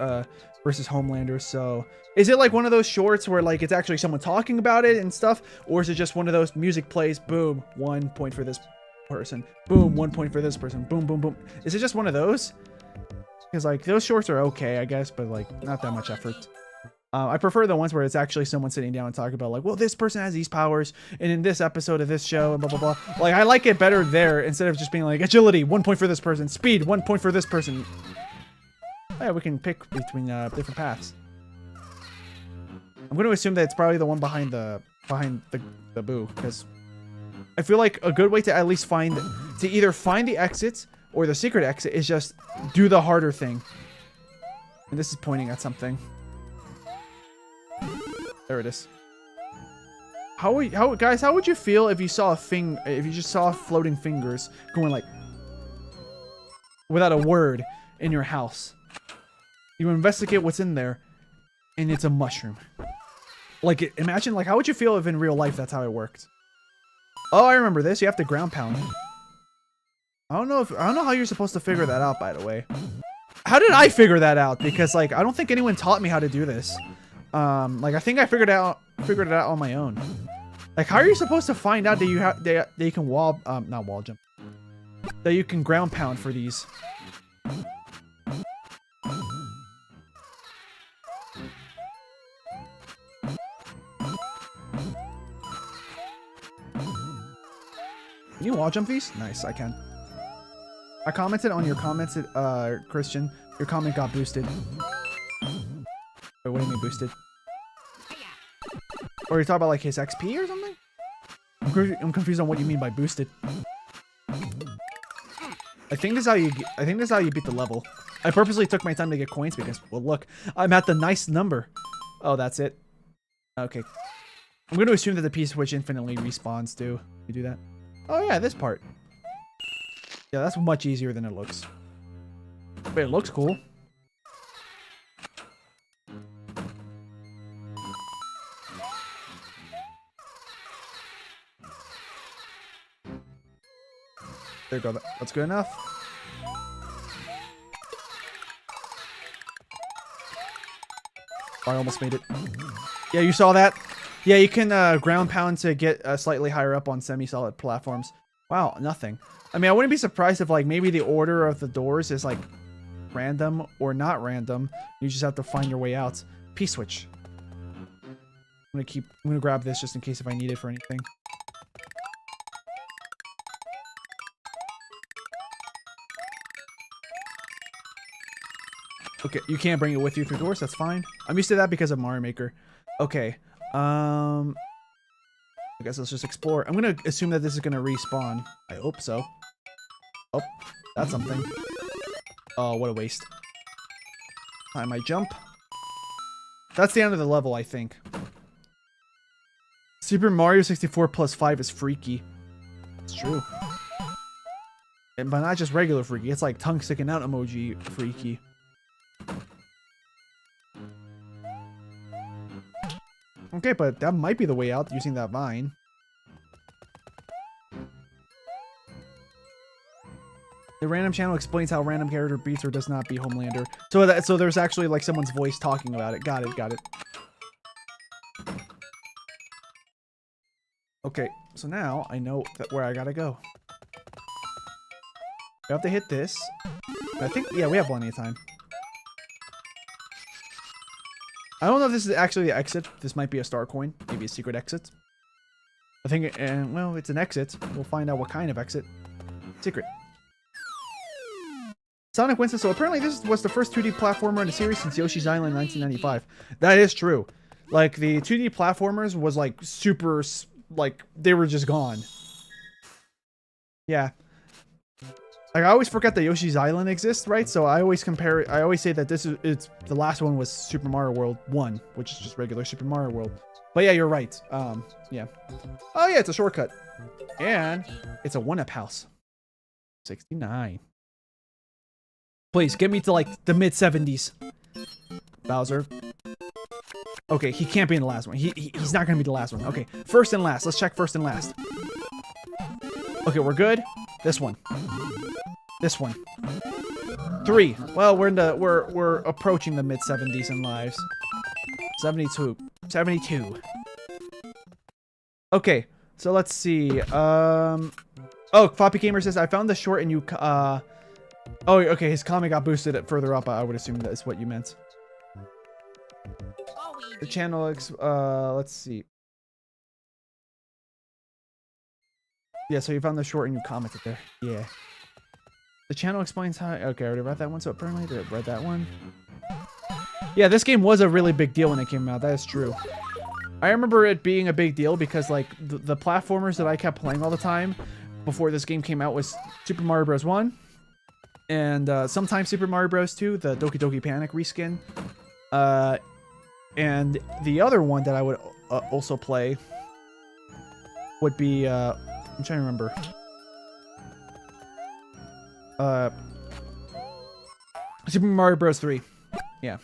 Homelander. So is it like one of those shorts where like it's actually someone talking about it and stuff, or is it just one of those music plays? Boom, 1 point for this person. Boom, 1 point for this person. Boom, boom, boom. Is it just one of those? Because like those shorts are okay, I guess, but like not that much effort. I prefer the ones where it's actually someone sitting down and talking about like, well, this person has these powers, and in this episode of this show, and blah blah blah. Like I like it better there instead of just being like agility, 1 point for this person, speed, 1 point for this person. Oh, yeah, we can pick between different paths. I'm going to assume that it's probably the one behind the boo, because I feel like a good way to at least either find the exits or the secret exit is just do the harder thing. And this is pointing at something. There it is. Guys, how would you feel if you saw if you just saw floating fingers going like without a word in your house? You investigate what's in there, and it's a mushroom. Like, imagine, like, how would you feel if in real life that's how it worked? Oh, I remember this. You have to ground pound. I don't know how you're supposed to figure that out, by the way. How did I figure that out? Because, like, I don't think anyone taught me how to do this. Like, I think I figured it out on my own. Like, how are you supposed to find out that you can not wall jump, that you can ground pound for these? Can you wall jump these? Nice, I can. I commented on your comments, Christian. Your comment got boosted. Wait, what do you mean boosted? Or you're talking about like his XP or something? I'm confused on what you mean by boosted. I think this is how you beat the level. I purposely took my time to get coins because, well, look, I'm at the nice number. Oh, that's it. Okay. I'm going to assume that the P-switch infinitely respawns too. You do that? Oh yeah, this part. Yeah, that's much easier than it looks. But it looks cool. There you go. That's good enough. I almost made it. Yeah, you saw that? Yeah, you can ground pound to get slightly higher up on semi-solid platforms. Wow, nothing. I mean, I wouldn't be surprised if like maybe the order of the doors is like random or not random. You just have to find your way out. P-switch. I'm gonna grab this just in case if I need it for anything. Okay, you can't bring it with you through doors. That's fine. I'm used to that because of Mario Maker. Okay. I guess let's just explore. I'm gonna assume that this is gonna respawn. I hope so. Oh, that's something. Oh, what a waste. I might jump. That's the end of the level, I think. Super Mario 64 plus 5 is freaky. It's true. And but not just regular freaky. It's like tongue sticking out emoji freaky. Okay, but that might be the way out using that vine. The random channel explains how random character beats or does not beat Homelander. So there's actually like someone's voice talking about it. Got it. Okay, so now I know where I gotta go. We have to hit this. I think, yeah, we have plenty of time. I don't know if this is actually the exit. This might be a star coin. Maybe a secret exit. I think, well, it's an exit. We'll find out what kind of exit. Secret. Sonic Winston. So apparently this was the first 2D platformer in the series since Yoshi's Island in 1995. That is true. Like, the 2D platformers was, like, super, like, they were just gone. Yeah. Like, I always forget that Yoshi's Island exists, right? So I always compare it. I always say that it's the last one was Super Mario World 1, which is just regular Super Mario World. But yeah, you're right. Yeah. Oh yeah, it's a shortcut. And it's a 1-up house. 69. Please, get me to, like, the mid-70s. Bowser. Okay, he can't be in the last one. He's not gonna be the last one. Okay, first and last. Let's check first and last. Okay, we're good. This one. This one. 3. Well, we're approaching the mid-70s in lives. 72. 72. Okay, so let's see. Oh, Floppy Gamer says I found the short and you oh, okay, his comment got boosted further up. I would assume that is what you meant. The channel let's see. Yeah, so you found the short and you commented there. Yeah. The channel explains how... Okay, I already read that one, so apparently I read that one. Yeah, this game was a really big deal when it came out. That is true. I remember it being a big deal because, like, the platformers that I kept playing all the time before this game came out was Super Mario Bros. 1. And sometimes Super Mario Bros. 2, the Doki Doki Panic reskin. And the other one that I would also play would be... I'm trying to remember. Super Mario Bros. 3. Yeah.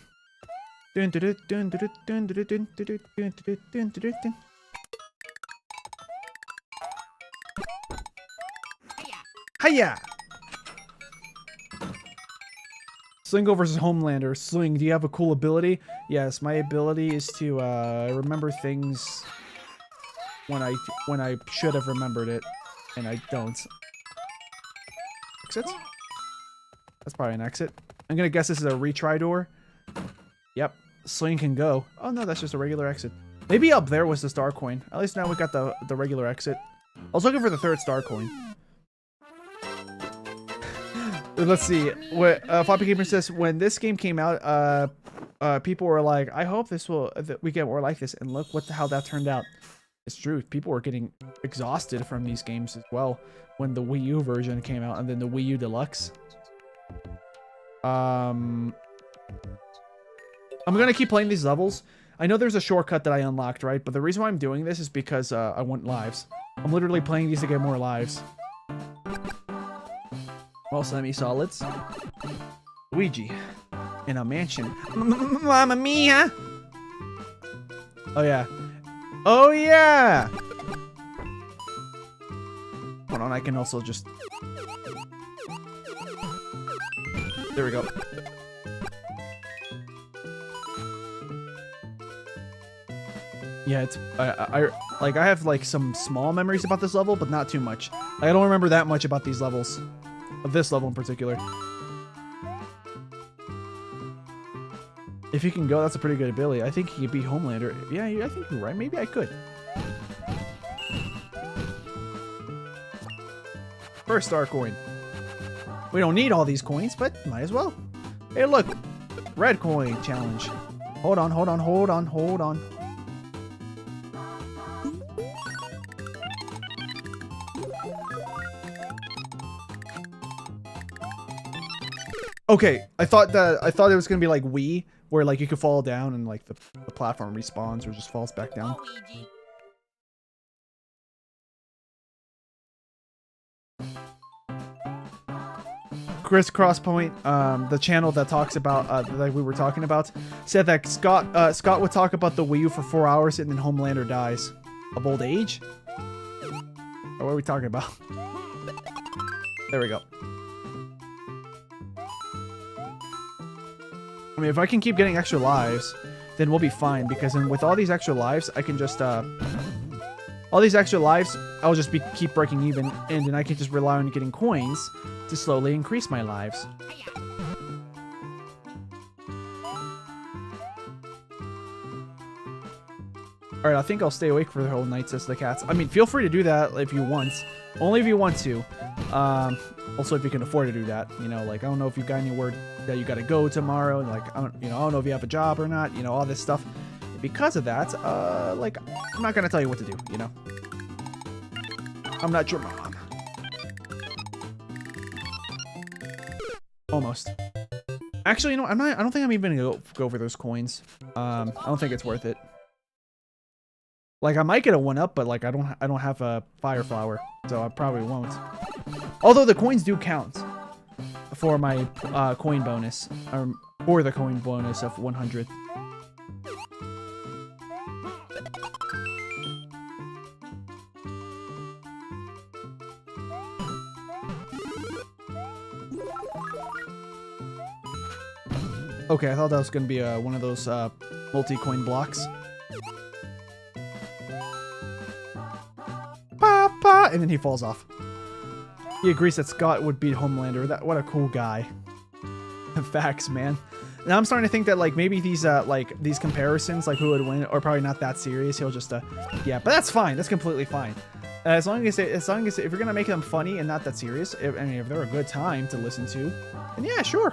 Hiya! Slingo versus Homelander. Sling, do you have a cool ability? Yes, my ability is to remember things when I should have remembered it, and I don't. Exit? That's probably an exit. I'm gonna guess this is a retry door. Yep. Sling can go. Oh no, that's just a regular exit. Maybe up there was the star coin. At least now we got the regular exit. I was looking for the 3rd star coin. Let's see. What Floppy Gamer says, when this game came out, people were like, I hope we get more like this, and look how that turned out. It's true. People were getting exhausted from these games as well when the Wii U version came out and then the Wii U Deluxe. I'm gonna keep playing these levels. I know there's a shortcut that I unlocked, right? But the reason why I'm doing this is because I want lives. I'm literally playing these to get more lives. Well, semi-solids. Luigi. In a mansion. Mamma mia! Oh, yeah. Oh, yeah! Hold on, I can also just... There we go. Yeah, it's... I have, like, some small memories about this level, but not too much. I don't remember that much about these levels. Of this level in particular. If he can go, that's a pretty good ability. I think he could beat Homelander. Yeah, I think you're right. Maybe I could. First star coin. We don't need all these coins, but might as well. Hey, look. Red coin challenge. Hold on, hold on, hold on, hold on. Okay, I thought it was gonna be like Wii, where like you could fall down and like the platform respawns or just falls back down. Chris Crosspoint, the channel that talks about that we were talking about, said that Scott would talk about the Wii U for 4 hours and then Homelander dies of old age. Or what are we talking about? There we go. I mean, if I can keep getting extra lives, then we'll be fine, because then with all these extra lives, I can just, I'll all these extra lives, I'll just keep breaking even, and then I can just rely on getting coins to slowly increase my lives. Alright, I think I'll stay awake for the whole night, says the cats. I mean, feel free to do that if you want. Only if you want to. Also, if you can afford to do that. You know, like, I don't know if you got any word that you gotta go tomorrow. Like, I don't know if you have a job or not. You know, all this stuff. Because of that, like, I'm not gonna tell you what to do, you know? I'm not your mom. Almost. Actually, you know, I don't think I'm even gonna go for those coins. I don't think it's worth it. Like, I might get a 1-up, but like I don't have a fire flower, so I probably won't. Although the coins do count for my coin bonus, or the coin bonus of 100. Okay, I thought that was gonna be one of those multi-coin blocks. Papa! And then he falls off. He agrees that Scott would beat Homelander. What a cool guy. Facts, man. Now I'm starting to think that like maybe these these comparisons, like who would win, are probably not that serious. He'll just yeah, but that's fine. That's completely fine. As long as if you're gonna make them funny and not that serious, I mean if they're a good time to listen to, then yeah, sure.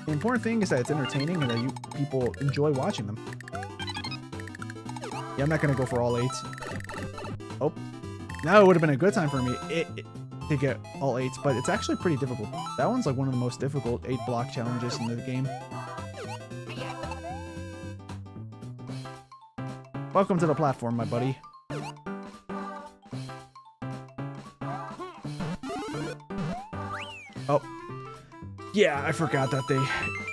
The important thing is that it's entertaining and that people enjoy watching them. Yeah, I'm not gonna go for all 8s. Oh, now it would have been a good time for me to get all 8s, but it's actually pretty difficult. That one's like one of the most difficult 8-block challenges in the game. Welcome to the platform, my buddy. Oh. Yeah, I forgot that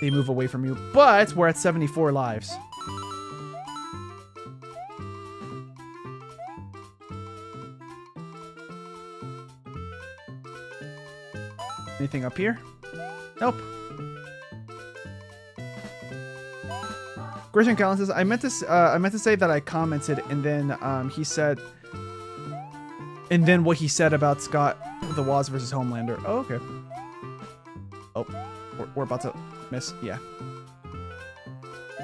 they move away from you, but we're at 74 lives. Anything up here? Nope. Christian Callan says, I meant to say that I commented, and then he said, and then what he said about Scott the Woz versus Homelander. Oh, okay. Oh, we're about to miss. Yeah.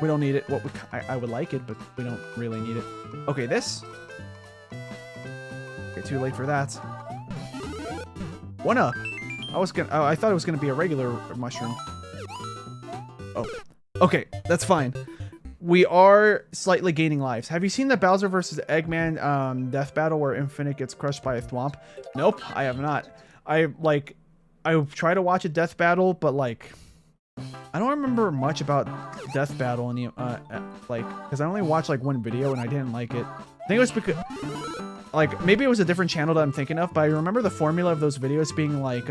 We don't need it. I would like it, but we don't really need it. Okay, this. Okay, too late for that. 1-up. I thought it was gonna be a regular mushroom. Oh, okay, that's fine. We are slightly gaining lives. Have you seen the Bowser versus Eggman death battle where Infinite gets crushed by a thwomp? Nope, I have not. I try to watch a death battle, but like, I don't remember much about death battle in the because I only watched like one video and I didn't like it. I think it was because, like, maybe it was a different channel that I'm thinking of, but I remember the formula of those videos being like,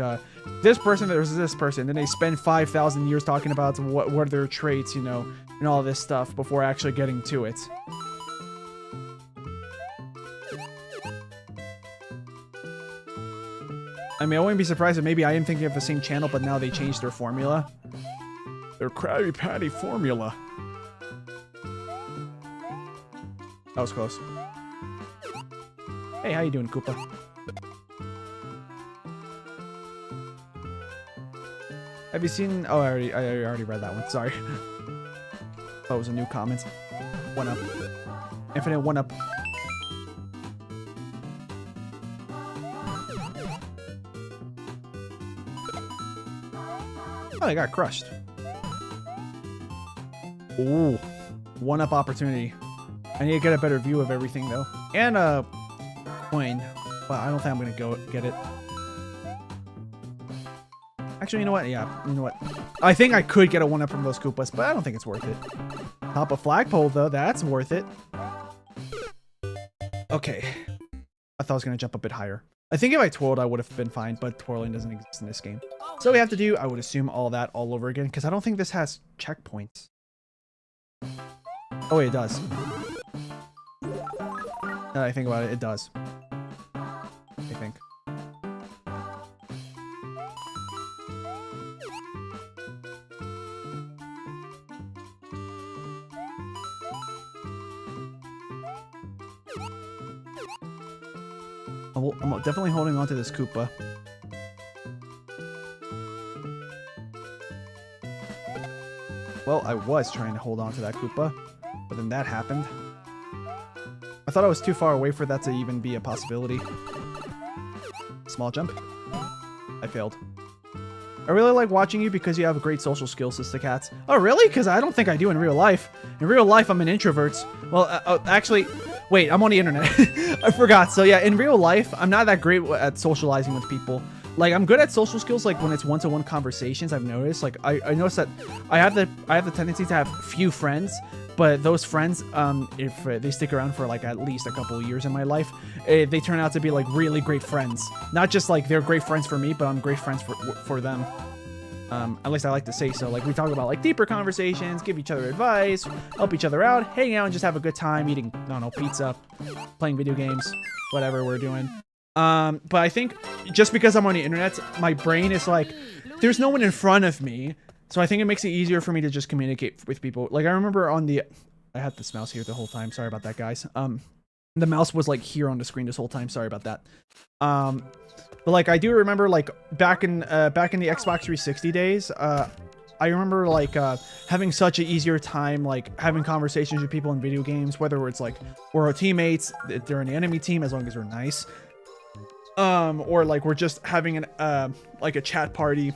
this person versus this person. Then they spend 5,000 years talking about what are their traits, you know, and all this stuff before actually getting to it. I mean, I wouldn't be surprised if maybe I am thinking of the same channel, but now they changed their formula. Their Krabby Patty formula. That was close. Hey, how you doing, Koopa? Have you seen... Oh, I already read that one. Sorry. That was a new comment. 1-up. Infinite 1-up. Oh, I got crushed. Ooh. 1-up opportunity. I need to get a better view of everything, though. And, coin. Well, I don't think I'm gonna go get it. Actually, you know what? Yeah, you know what? I think I could get a 1-up from those Koopas, but I don't think it's worth it. Top a flagpole, though. That's worth it. Okay. I thought I was gonna jump a bit higher. I think if I twirled, I would have been fine, but twirling doesn't exist in this game. So we have to do, I would assume, all that all over again, because I don't think this has checkpoints. Oh, wait, it does. Now that I think about it, it does. I think. I'm definitely holding on to this Koopa. Well, I was trying to hold on to that Koopa, but then that happened. I thought I was too far away for that to even be a possibility. Small jump. I failed. I really like watching you because you have a great social skills, Sister Cats. Oh, really? Because I don't think I do in real life. In real life, I'm an introvert. Well, actually, wait, I'm on the internet. I forgot. So yeah, in real life, I'm not that great at socializing with people. Like, I'm good at social skills, like when it's one-to-one conversations. I've noticed. Like, I noticed that I have the tendency to have few friends, but those friends, if they stick around for like at least a couple of years in my life, they turn out to be like really great friends. Not just like they're great friends for me, but I'm great friends for them. At least I like to say so. Like, we talk about like deeper conversations, give each other advice, help each other out, hang out and just have a good time eating, I don't know, pizza, playing video games, whatever we're doing. But I think just because I'm on the internet, my brain is like, there's no one in front of me. So I think it makes it easier for me to just communicate with people. Like, I remember I had this mouse here the whole time. Sorry about that, guys. The mouse was like here on the screen this whole time. Sorry about that. But like, I do remember like back in the Xbox 360 days, I remember like having such an easier time like having conversations with people in video games, whether it's like we're our teammates, they're an enemy team, as long as they're nice. Or like we're just having an like a chat party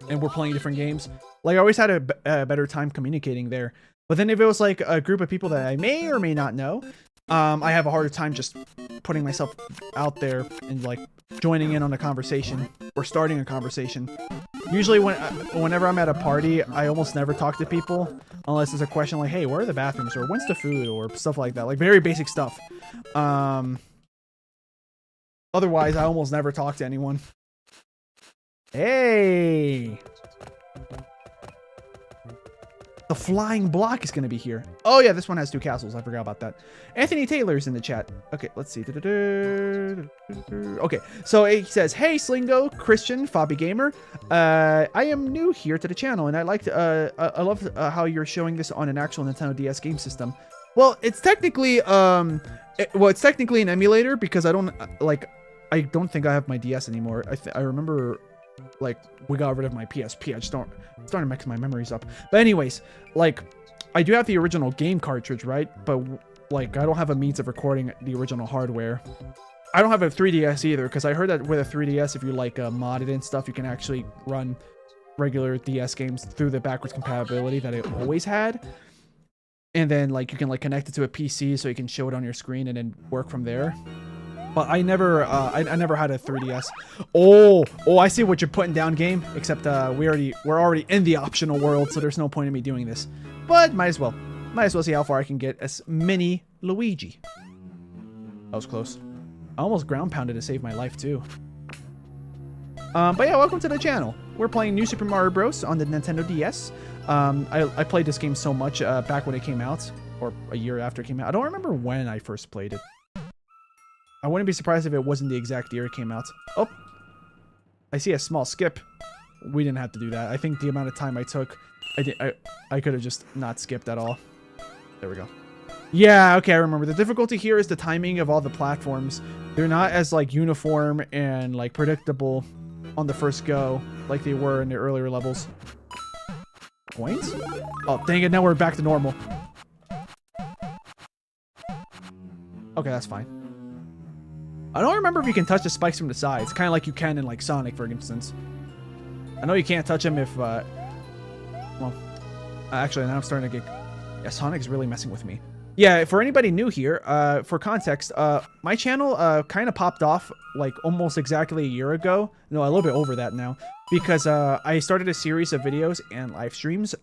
and we're playing different games. Like, I always had a better time communicating there. But then if it was like a group of people that I may or may not know, I have a harder time just putting myself out there and like joining in on a conversation or starting a conversation. Usually whenever I'm at a party, I almost never talk to people unless it's a question like, hey, where are the bathrooms, or when's the food, or stuff like that. Like, very basic stuff. Otherwise, I almost never talk to anyone. Hey! The flying block is going to be here. Oh, yeah, this one has 2 castles. I forgot about that. Anthony Taylor's in the chat. Okay, let's see. Okay, so he says, hey, Slingo, Christian, Fabi Gamer. I am new here to the channel, and I love how you're showing this on an actual Nintendo DS game system. Well, it's technically, it's technically an emulator because I don't think I have my DS anymore. I remember, like, we got rid of my PSP. I'm starting to mix my memories up. But anyways, like, I do have the original game cartridge, right? But, like, I don't have a means of recording the original hardware. I don't have a 3DS either, because I heard that with a 3DS, if you, like, mod it and stuff, you can actually run regular DS games through the backwards compatibility that it always had. And then, like, you can, like, connect it to a PC so you can show it on your screen and then work from there. But I never had a 3DS. Oh, I see what you're putting down, game. Except we're already in the optional world, so there's no point in me doing this. But might as well see how far I can get as mini Luigi. That was close. I almost ground pounded to save my life too. But yeah, welcome to the channel. We're playing New Super Mario Bros. On the Nintendo DS. I played this game so much back when it came out, or a year after it came out. I don't remember when I first played it. I wouldn't be surprised if it wasn't the exact year it came out. Oh, I see a small skip. We didn't have to do that. I think the amount of time I took, I could have just not skipped at all. There we go. Yeah, okay, I remember. The difficulty here is the timing of all the platforms. They're not as, like, uniform and, like, predictable on the first go like they were in the earlier levels. Points? Oh, dang it, now we're back to normal. Okay, that's fine. I don't remember if you can touch the spikes from the sides, kind of like you can in, like, Sonic, for instance. I know you can't touch them if, well, actually, now I'm starting to get... Yeah, Sonic's really messing with me. Yeah, for anybody new here, for context, my channel kind of popped off, like, almost exactly a year ago. No, a little bit over that now. Because I started a series of videos and live streams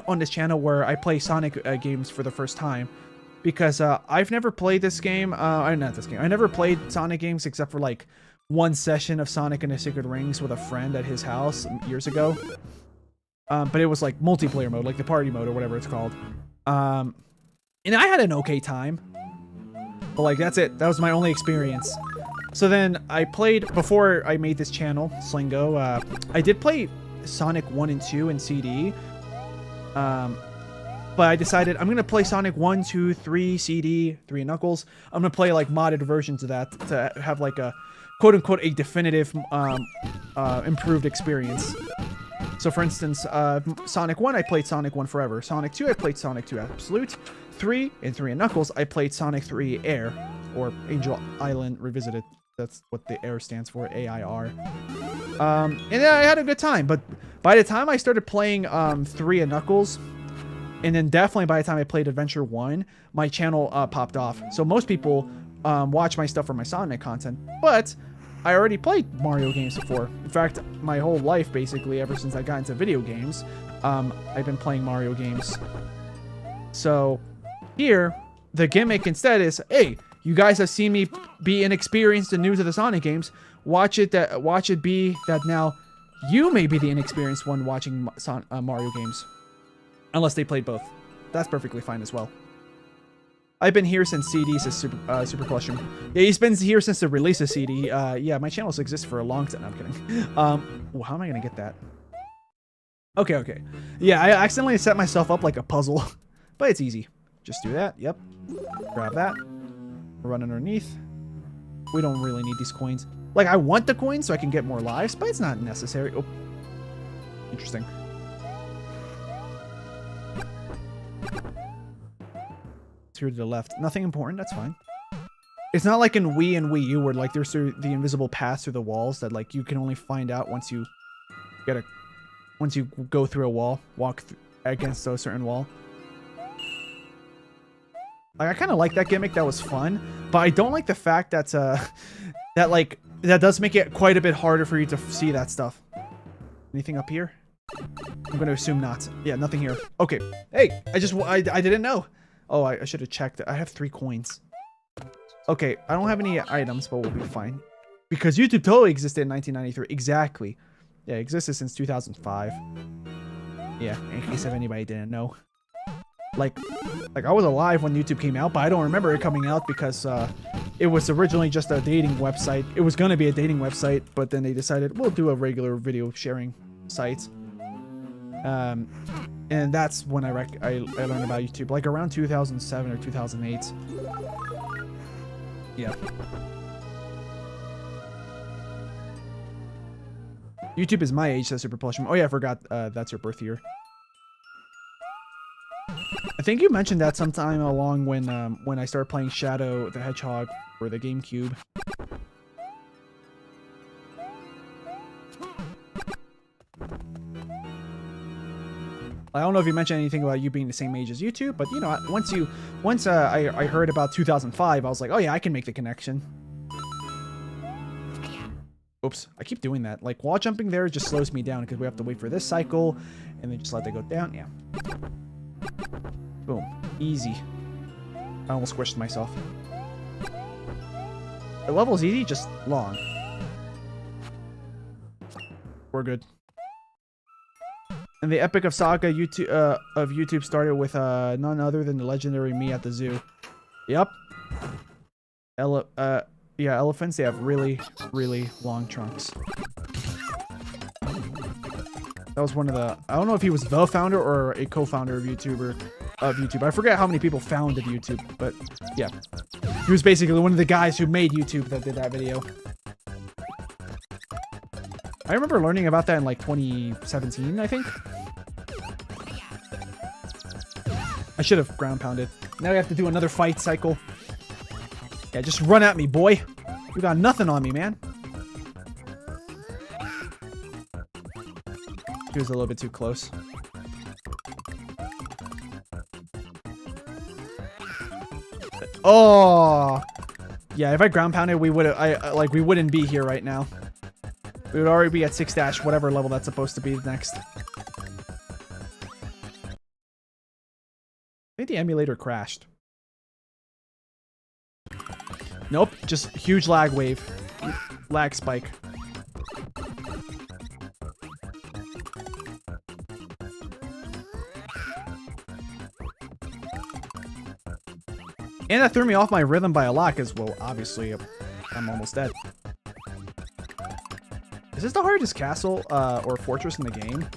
on this channel where I play Sonic games for the first time. Because I've never played this game. Not this game. I never played Sonic games except for, like, one session of Sonic and the Secret Rings with a friend at his house years ago. But it was, like, multiplayer mode, like the party mode or whatever it's called. And I had an okay time. But, like, that's it. That was my only experience. So then I played, before I made this channel, Slingo, I did play Sonic 1 and 2 in CD. But I decided I'm gonna play Sonic 1, 2, 3 CD, 3 Knuckles. I'm gonna play like modded versions of that to have like a quote unquote a definitive improved experience. So for instance, Sonic 1 I played Sonic 1 Forever. Sonic 2 I played Sonic 2 Absolute. 3 and 3 Knuckles I played Sonic 3 Air, or Angel Island Revisited. That's what the Air stands for, AIR. And I had a good time, but by the time I started playing 3 Knuckles, and then definitely by the time I played Adventure 1, my channel popped off. So most people watch my stuff for my Sonic content, but I already played Mario games before. In fact, my whole life, basically, ever since I got into video games, I've been playing Mario games. So here, the gimmick instead is, hey, you guys have seen me be inexperienced and new to the Sonic games. Watch it be that now you may be the inexperienced one watching Mario games. Unless they played both. That's perfectly fine as well. I've been here since CD, says Super Question. Yeah, he's been here since the release of CD. Yeah, my channels exist for a long time. No, I'm kidding. Well, how am I going to get that? Okay. Yeah, I accidentally set myself up like a puzzle. But it's easy. Just do that. Yep. Grab that. Run underneath. We don't really need these coins. Like, I want the coins so I can get more lives, but it's not necessary. Oh. Interesting. Here to the left. Nothing important. That's fine. It's not like in Wii and Wii U where like there's the invisible paths through the walls that like you can only find out once you go through a wall, walk against a certain wall. Like, I kind of like that gimmick. That was fun, but I don't like the fact that that does make it quite a bit harder for you to see that stuff. Anything up here? I'm going to assume not. Yeah, nothing here. Okay. Hey, I didn't know. Oh, I should have checked. I have 3 coins. Okay, I don't have any items, but we'll be fine. Because YouTube totally existed in 1993. Exactly. Yeah, it existed since 2005. Yeah, in case if anybody didn't know. Like I was alive when YouTube came out, but I don't remember it coming out because it was originally just a dating website. It was going to be a dating website, but then they decided we'll do a regular video sharing site. And that's when I learned about YouTube, like around 2007 or 2008. Yeah. YouTube is my age, says Super Plushman. Oh yeah, I forgot that's your birth year. I think you mentioned that sometime along when I started playing Shadow the Hedgehog for the GameCube. I don't know if you mentioned anything about you being the same age as YouTube, but you know, once I heard about 2005, I was like, oh yeah, I can make the connection. Oops, I keep doing that. Like, wall jumping there just slows me down because we have to wait for this cycle, and then just let that go down. Yeah. Boom. Easy. I almost squished myself. The level's easy, just long. We're good. And the epic of saga YouTube started with none other than the legendary me at the zoo. Yep. Yeah, elephants, they have really, really long trunks. That was one of the... I don't know if he was the founder or a co-founder of YouTube. I forget how many people founded YouTube, but yeah. He was basically one of the guys who made YouTube that did that video. I remember learning about that in like 2017, I think. I should have ground pounded. Now we have to do another fight cycle. Yeah, just run at me, boy. You got nothing on me, man. He was a little bit too close. Oh, yeah. If I ground pounded, we would we wouldn't be here right now. We would already be at 6- whatever level that's supposed to be next. I think the emulator crashed. Nope, just huge lag wave. Lag spike. And that threw me off my rhythm by a lot, because, well, obviously, I'm almost dead. Is this the hardest castle or fortress in the game?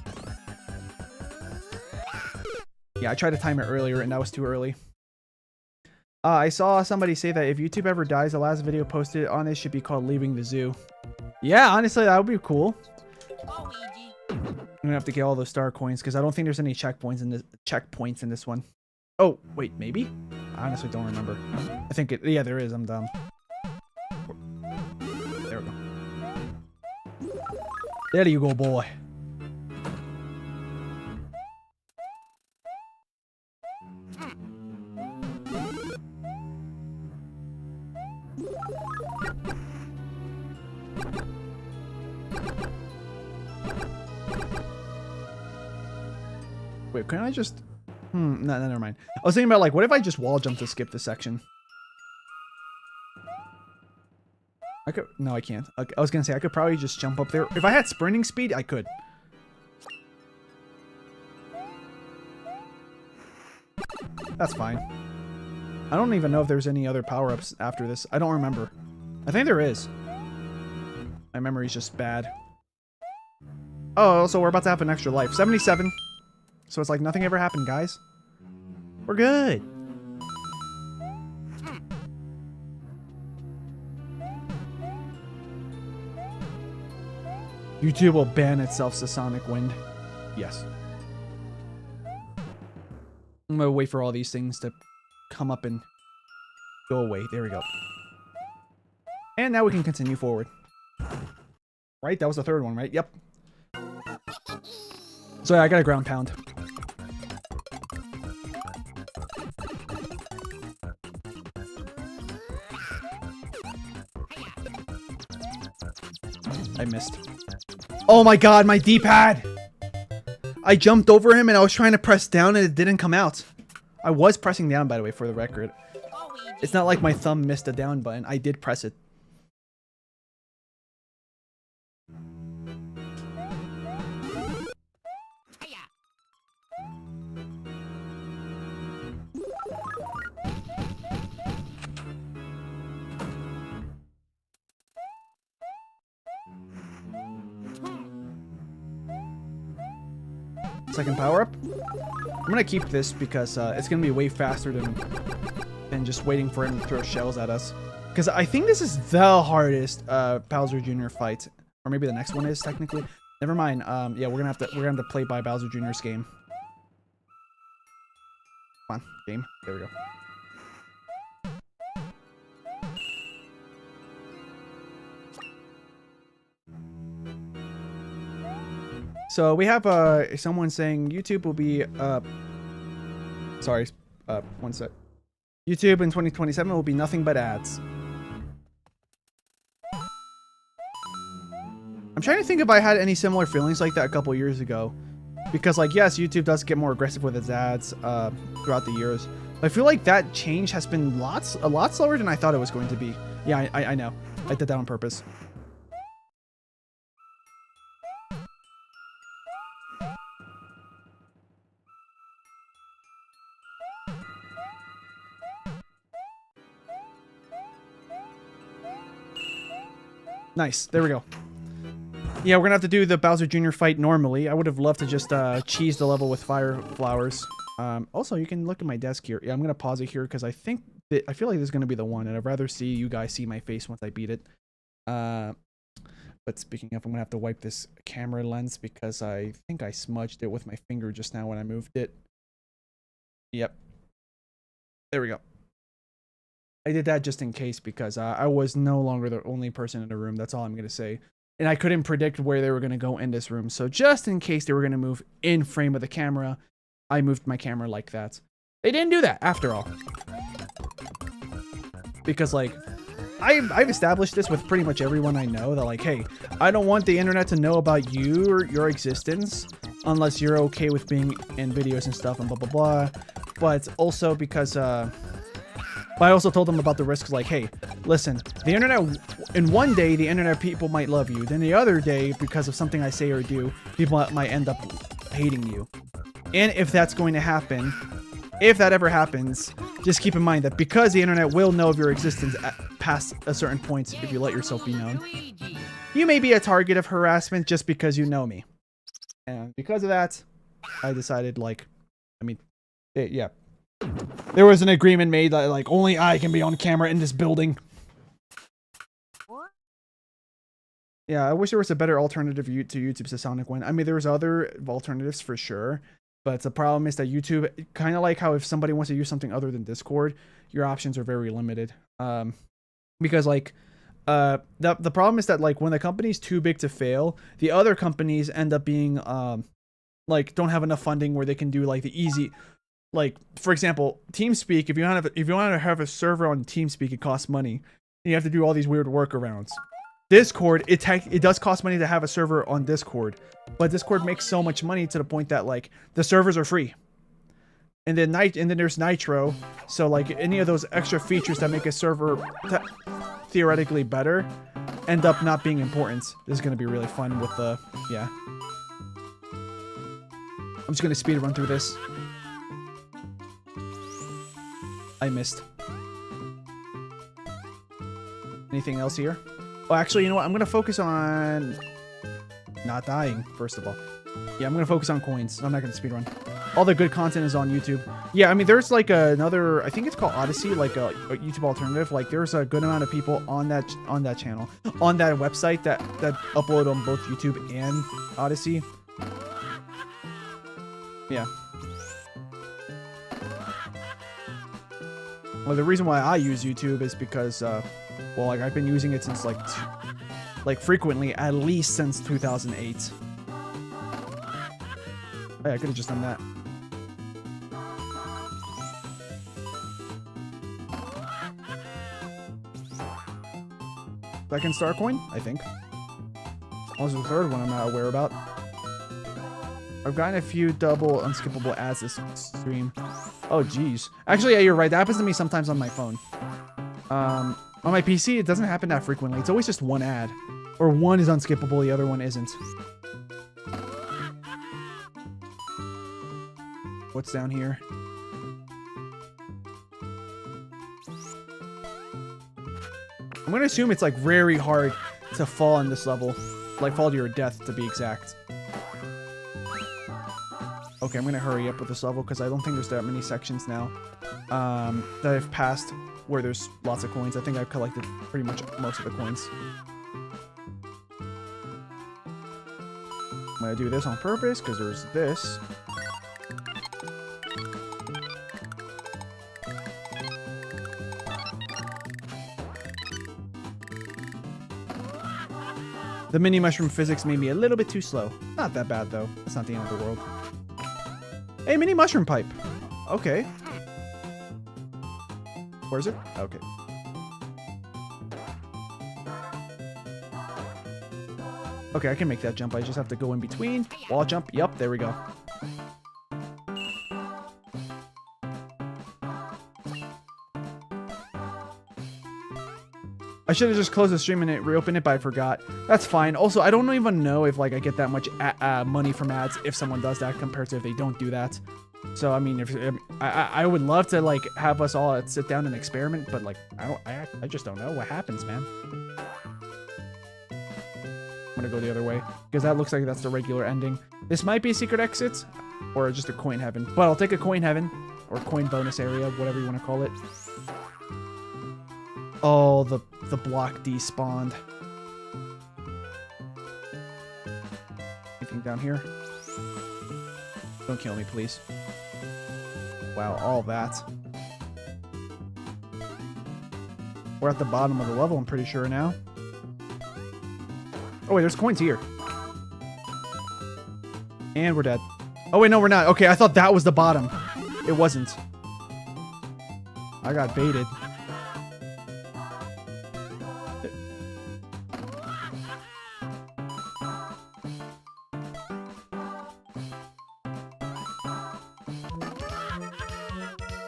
Yeah, I tried to time it earlier and that was too early. I saw somebody say that if YouTube ever dies, the last video posted on it should be called Leaving the Zoo. Yeah, honestly, that would be cool. I'm gonna have to get all those star coins because I don't think there's any checkpoints in this one. Oh, wait, maybe? I honestly don't remember. I think it, yeah, there is. I'm dumb. There we go. There you go, boy. Wait, can I just... no, never mind. I was thinking about, like, what if I just wall jump to skip this section? I could... No, I can't. I was gonna say, I could probably just jump up there. If I had sprinting speed, I could. That's fine. I don't even know if there's any other power-ups after this. I don't remember. I think there is. My memory's just bad. Oh, so we're about to have an extra life. 77. So it's like nothing ever happened, guys. We're good. YouTube will ban itself to Sonic Wind. Yes. I'm gonna wait for all these things to come up and go away. There we go. And now we can continue forward. Right? That was the third one, right? Yep. So I got a ground pound. I missed. Oh my god, my D-pad! I jumped over him and I was trying to press down and it didn't come out. I was pressing down, by the way, for the record. It's not like my thumb missed a down button. I did press it. Second power up. I'm gonna keep this because it's gonna be way faster than just waiting for him to throw shells at us. Because I think this is the hardest Bowser Jr. fight, or maybe the next one is technically. Never mind. Yeah, we're gonna have to play by Bowser Jr.'s game. Come on, game. There we go. So we have someone saying YouTube will be sorry, one sec. YouTube in 2027 will be nothing but ads. I'm trying to think if I had any similar feelings like that a couple years ago. Because, like, yes, YouTube does get more aggressive with its ads throughout the years. But I feel like that change has been a lot slower than I thought it was going to be. Yeah, I know. I did that on purpose. Nice. There we go. Yeah, we're gonna have to do the Bowser Jr. fight normally. I would have loved to just cheese the level with fire flowers. Also, you can look at my desk here. Yeah, I'm gonna pause it here because I feel like this is gonna be the one, and I'd rather see you guys see my face once I beat it. But speaking of, I'm gonna have to wipe this camera lens because I think I smudged it with my finger just now when I moved it. Yep. There we go. I did that just in case because I was no longer the only person in the room. That's all I'm going to say. And I couldn't predict where they were going to go in this room. So just in case they were going to move in frame of the camera, I moved my camera like that. They didn't do that after all. Because, like, I've established this with pretty much everyone I know that, like, hey, I don't want the internet to know about you or your existence unless you're okay with being in videos and stuff and blah, blah, blah. But also because, but I also told them about the risks, like, hey, listen, the internet, in one day, the internet people might love you. Then the other day, because of something I say or do, people might end up hating you. And if that's going to happen, if that ever happens, just keep in mind that because the internet will know of your existence past a certain point if you let yourself be known, you may be a target of harassment just because you know me. And because of that, I decided, like, I mean, Yeah. There was an agreement made that like only I can be on camera in this building. Yeah, I wish there was a better alternative to YouTube's to Sonic Win. I mean, there's other alternatives for sure, but the problem is that YouTube, kind of like how if somebody wants to use something other than Discord, your options are very limited. Because like, the problem is that like when the company's too big to fail, the other companies end up being like don't have enough funding where they can do like the easy. Like, for example, TeamSpeak, if you want to have a server on TeamSpeak, it costs money. And you have to do all these weird workarounds. Discord, it does cost money to have a server on Discord, but Discord makes so much money to the point that like the servers are free. And then there's Nitro, so like any of those extra features that make a server theoretically better end up not being important. This is going to be really fun with the yeah. I'm just going to speed run through this. I missed. Anything else here? Oh, actually, you know what? I'm going to focus on not dying, first of all. Yeah, I'm going to focus on coins. I'm not going to speedrun. All the good content is on YouTube. Yeah, I mean, there's like another, I think it's called Odyssey, like a YouTube alternative. Like, there's a good amount of people on that channel, on that website that upload on both YouTube and Odyssey. Yeah. Well, the reason why I use YouTube is because, well, like I've been using it since like frequently, at least since 2008. Hey, I could have just done that. Second star coin, I think. Also the third one I'm not aware about. I've gotten a few double unskippable ads this stream. Oh, geez. Actually, yeah, you're right. That happens to me sometimes on my phone. On my PC, it doesn't happen that frequently. It's always just one ad. Or one is unskippable, the other one isn't. What's down here? I'm gonna assume it's like very hard to fall in this level. Like fall to your death, to be exact. Okay, I'm gonna hurry up with this level because I don't think there's that many sections now that I've passed where there's lots of coins. I think I've collected pretty much most of the coins. I'm gonna do this on purpose because there's this. The mini mushroom physics made me a little bit too slow. Not that bad though. That's not the end of the world. Hey, mini mushroom pipe. Okay. Where is it? Okay. Okay, I can make that jump. I just have to go in between. Wall jump. Yup, there we go. I should have just closed the stream and reopened it, but I forgot. That's fine. Also, I don't even know if like I get that much money from ads if someone does that compared to if they don't do that. So I mean, if I would love to like have us all sit down and experiment, but like I just don't know what happens, man. I'm gonna go the other way because that looks like that's the regular ending. This might be a secret exit or just a coin heaven, but I'll take a coin heaven or coin bonus area, whatever you want to call it. Oh, the block despawned. Anything down here? Don't kill me, please. Wow, all that. We're at the bottom of the level, I'm pretty sure now. Oh wait, there's coins here. And we're dead. Oh wait, no, we're not. Okay, I thought that was the bottom. It wasn't. I got baited.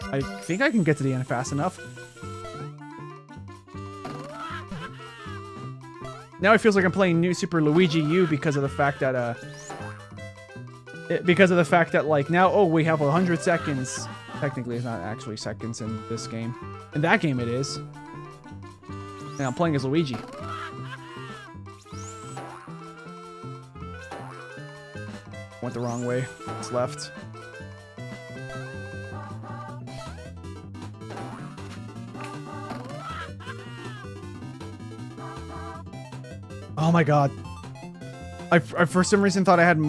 I think I can get to the end fast enough. Now it feels like I'm playing New Super Luigi U because of the fact that like now, oh, we have 100 seconds. Technically, it's not actually seconds in this game. In that game, it is. And I'm playing as Luigi. Went the wrong way. It's left. Oh my god. I for some reason thought I had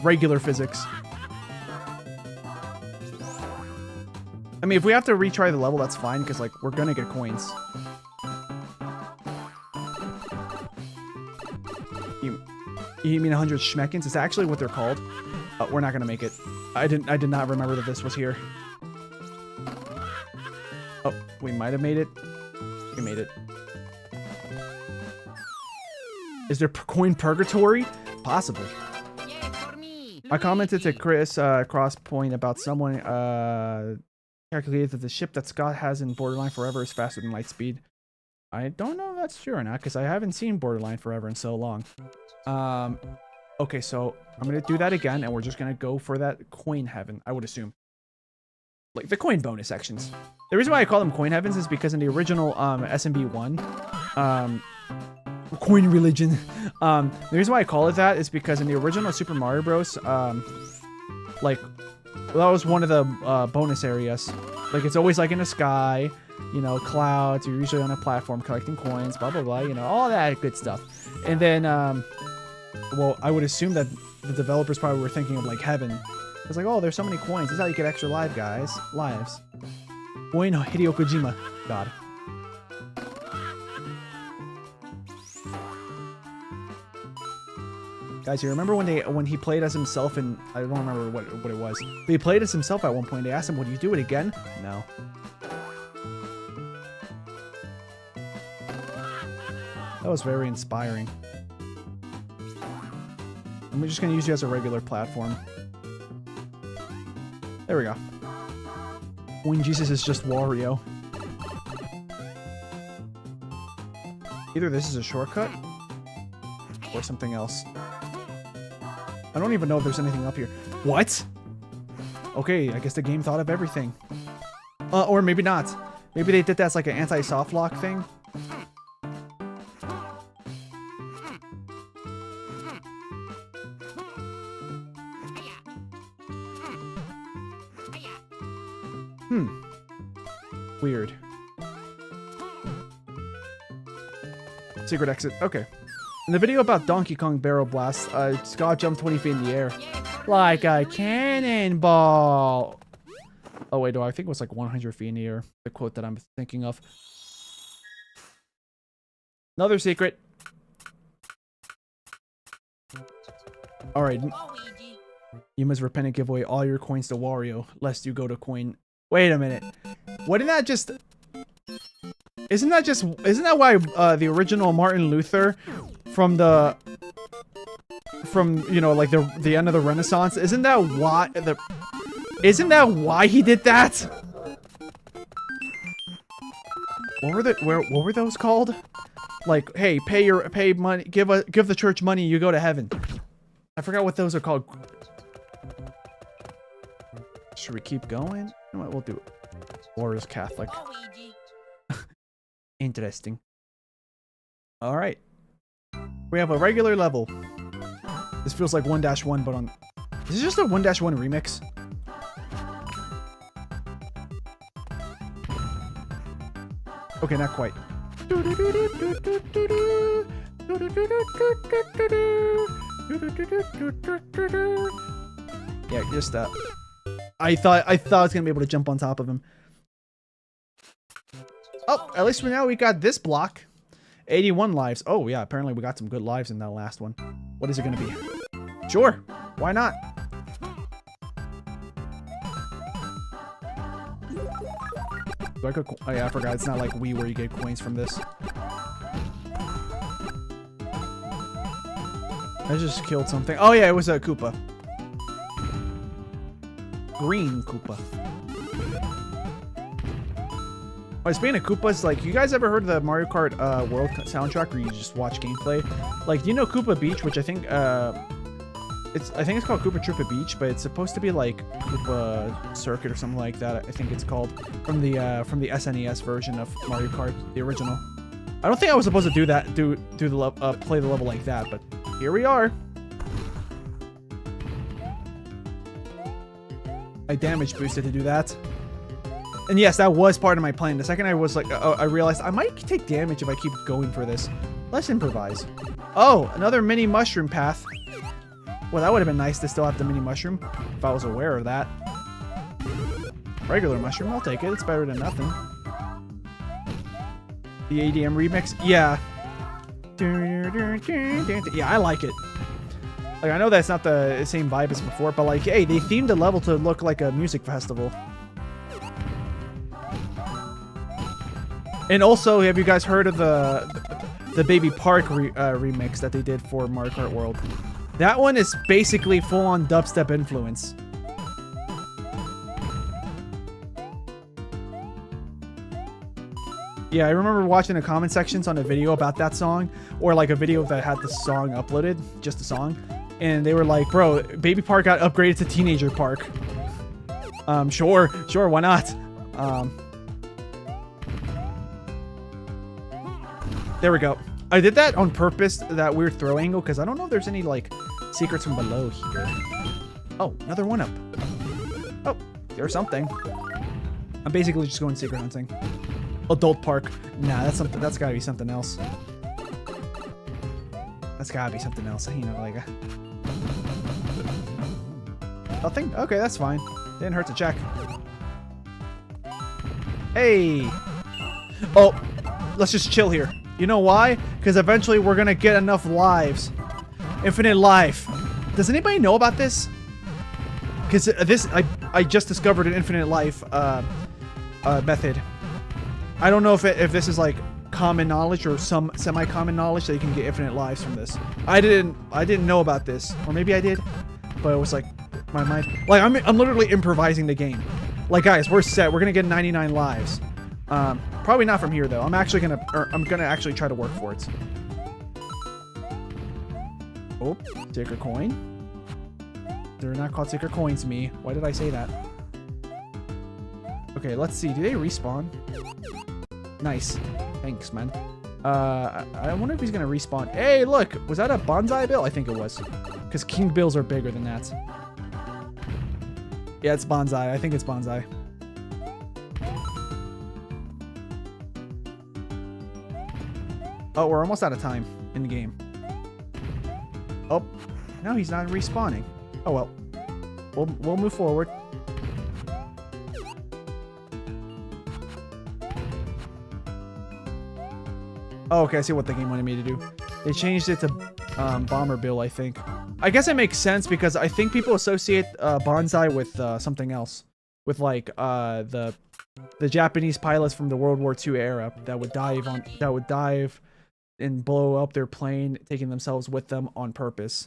regular physics. I mean, if we have to retry the level, that's fine, because, like, we're gonna get coins. You mean 100 schmeckins? It's actually what they're called. We're not gonna make it. I did not remember that this was here. Oh, we might have made it. We made it. Is there coin purgatory? Possibly. I commented to Chris Crosspoint about someone calculated that the ship that Scott has in Borderline Forever is faster than light speed. I don't know if that's true or not, because I haven't seen Borderline Forever in so long. Okay, so I'm gonna do that again, and we're just gonna go for that coin heaven, I would assume. Like, the coin bonus sections. The reason why I call them coin heavens is because in the original SMB1, coin religion, the reason why I call it that is because in the original Super Mario Bros, like, that was one of the bonus areas. Like, it's always like in the sky, you know, clouds, you're usually on a platform collecting coins, blah blah blah, you know, all that good stuff. And then well, I would assume that the developers probably were thinking of like heaven. It's like, oh, there's so many coins, this is how you get extra lives. Coin Hideo Kojima. God. Guys, you remember when he played as himself in, I don't remember what it was, but he played as himself at one point. They asked him, would you do it again? No. That was very inspiring. I'm just going to use you as a regular platform. There we go. When Jesus is just Wario. Either this is a shortcut or something else. I don't even know if there's anything up here. What? Okay, I guess the game thought of everything. Or maybe not. Maybe they did that as like an anti-soft lock thing. Weird. Secret exit. Okay. In the video about Donkey Kong Barrel Blast, Scott jumped 20 feet in the air. Like a cannonball! Oh wait, no, I think it was like 100 feet in the air. The quote that I'm thinking of. Another secret. Alright. You must repent and give away all your coins to Wario, lest you go to coin... Wait a minute. Wouldn't that just... Isn't that why the original Martin Luther from you know, like the end of the Renaissance, isn't that why he did that? What were those called? Like, hey, pay money, give the church money, you go to heaven. I forgot what those are called. Should we keep going? You know what, we'll do it. Warrior's Catholic. Interesting. Alright. We have a regular level. This feels like 1-1, but on... Is this just a 1-1 remix? Okay, not quite. Yeah, just I thought I was gonna be able to jump on top of him. Oh, at least now we got this block. 81 lives. Oh yeah, apparently we got some good lives in that last one. What is it gonna be? Sure, why not? Do I go? Oh yeah, I forgot. It's not like Wii where you get coins from this. I just killed something. Oh yeah, it was a Koopa. Green Koopa. Oh, speaking of Koopas, like, you guys ever heard of the Mario Kart World soundtrack where you just watch gameplay? Like, do you know Koopa Beach, which I think it's called Koopa Troopa Beach, but it's supposed to be like Koopa Circuit or something like that. I think it's called from the SNES version of Mario Kart, the original. I don't think I was supposed to do that, play the level like that, but here we are. I damage boosted to do that. And yes, that was part of my plan. The second I was like, I realized I might take damage if I keep going for this. Let's improvise. Oh, another mini mushroom path. Well, that would have been nice to still have the mini mushroom if I was aware of that. Regular mushroom, I'll take it. It's better than nothing. The ADM remix? Yeah. Yeah, I like it. Like, I know that's not the same vibe as before, but like, hey, they themed the level to look like a music festival. And also, have you guys heard of the Baby Park remix that they did for Mario Kart World? That one is basically full-on dubstep influence. Yeah, I remember watching the comment sections on a video about that song, or like a video that had the song uploaded, just the song, and they were like, bro, Baby Park got upgraded to Teenager Park. Sure, why not? There we go. I did that on purpose, that weird throw angle, because I don't know if there's any, like, secrets from below here. Oh, another one up. Oh, there's something. I'm basically just going secret hunting. Adult Park. Nah, that's gotta be something else. That's gotta be something else. You know, like... Nothing? Okay, that's fine. Didn't hurt to check. Hey! Oh, let's just chill here. You know why? Because eventually we're gonna get enough lives. Infinite life. Does anybody know about this? Because this, I just discovered an infinite life method. I don't know if this is like common knowledge or some semi-common knowledge that you can get infinite lives from this. I didn't know about this, or maybe I did, but it was like my mind. Like I'm literally improvising the game. Like guys, we're set. We're gonna get 99 lives. Probably not from here though. I'm gonna actually try to work for it. Oh, sticker coin. They're not called sticker coins to me. Why did I say that? Okay, let's see. Do they respawn? Nice. Thanks, man. I wonder if he's gonna respawn. Hey, look! Was that a bonsai bill? I think it was. Because king bills are bigger than that. Yeah, it's bonsai. I think it's bonsai. Oh, we're almost out of time in the game. Oh, no, he's not respawning. Oh well. We'll move forward. Oh, okay, I see what the game wanted me to do. They changed it to Bomber Bill, I think. I guess it makes sense because I think people associate bonsai with something else. With like the Japanese pilots from the World War II era that would dive and blow up their plane, taking themselves with them on purpose.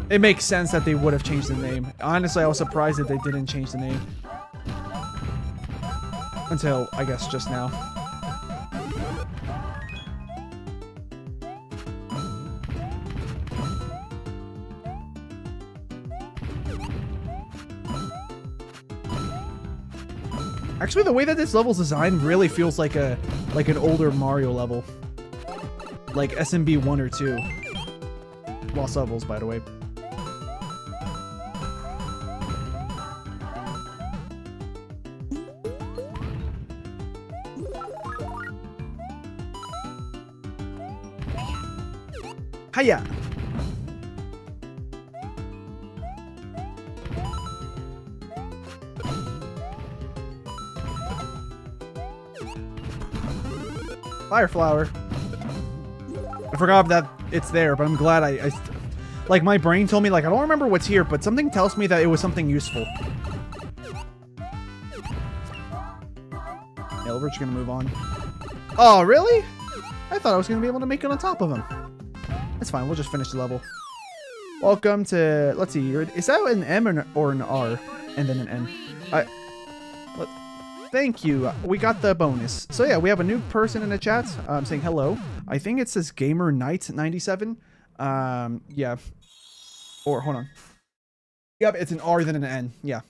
It makes sense that they would have changed the name. Honestly, I was surprised that they didn't change the name. Until, I guess, just now. Actually, the way that this level's designed really feels like an older Mario level. Like SMB 1 or 2. Lost levels, by the way. Hiya! Fire flower. I forgot that it's there, but I'm glad I like my brain told me like I don't remember what's here, but something tells me that it was something useful. Yeah, we're just gonna move on. Oh, really? I thought I was gonna be able to make it on top of him. That's fine. We'll just finish the level. Welcome to. Let's see. Is that an M or an R and then an N? Thank you. We got the bonus. So yeah, we have a new person in the chat saying hello. I think it says Gamer Knight 97. Yeah. Or hold on. Yep, it's an R then an N. Yeah.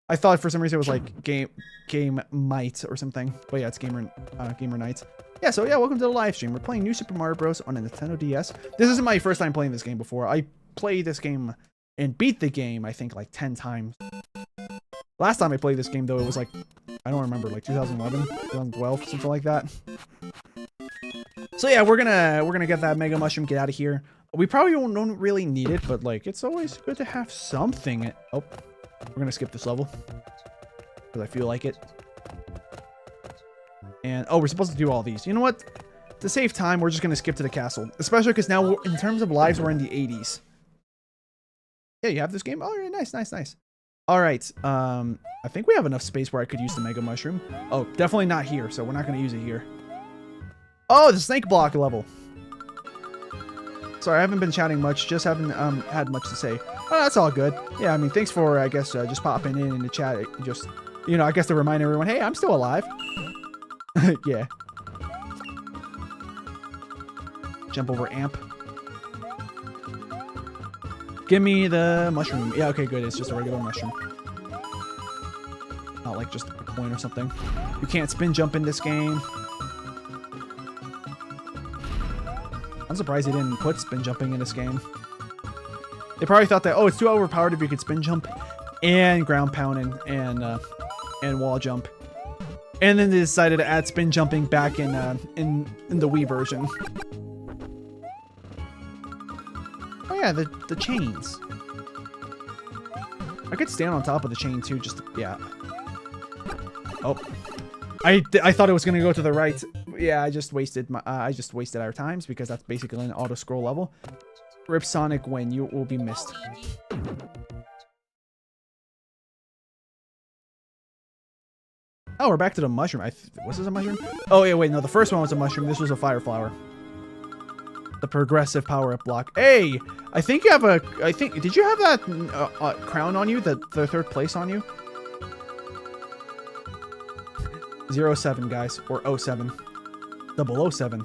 I thought for some reason it was like game might or something. But yeah, it's Gamer Knight. Yeah, so yeah, welcome to the live stream. We're playing New Super Mario Bros. On a Nintendo DS. This isn't my first time playing this game before. I played this game and beat the game, I think, like 10 times. Last time I played this game, though, it was like, I don't remember, like 2011, 2012, something like that. So yeah, we're gonna get that mega mushroom, get out of here. We probably don't really need it, but like it's always good to have something. Oh, we're gonna skip this level because I feel like it. And oh, we're supposed to do all these. You know what? To save time, we're just gonna skip to the castle, especially because now in terms of lives, we're in the 80s. Yeah, you have this game. Oh, yeah, nice. All right. I think we have enough space where I could use the mega mushroom. Oh, definitely not here, so we're not gonna use it here. Oh, the snake block level. Sorry, I haven't been chatting much. Just haven't had much to say. Oh, that's all good. Yeah, I mean, thanks for, I guess, just popping in the chat. Just, you know, I guess to remind everyone, hey, I'm still alive. Yeah. Jump over amp. Give me the mushroom. Yeah, okay, good. It's just a regular mushroom. Not like just a coin or something. You can't spin jump in this game. I'm surprised they didn't put spin jumping in this game. They probably thought that, oh, it's too overpowered if you could spin jump and ground pound and wall jump. And then they decided to add spin jumping back in the Wii version. Oh yeah, the chains. I could stand on top of the chain too, just yeah. Oh, I thought it was gonna go to the right. Yeah, I just wasted our times because that's basically an auto scroll level. Rip Sonic when you will be missed. Oh, we're back to the mushroom. Was this a mushroom? Oh yeah, wait, no, the first one was a mushroom. This was a fire flower. The progressive power-up block. Hey, I think you have a. Did you have that crown on you? The third place on you? 07, guys, or 07. 007.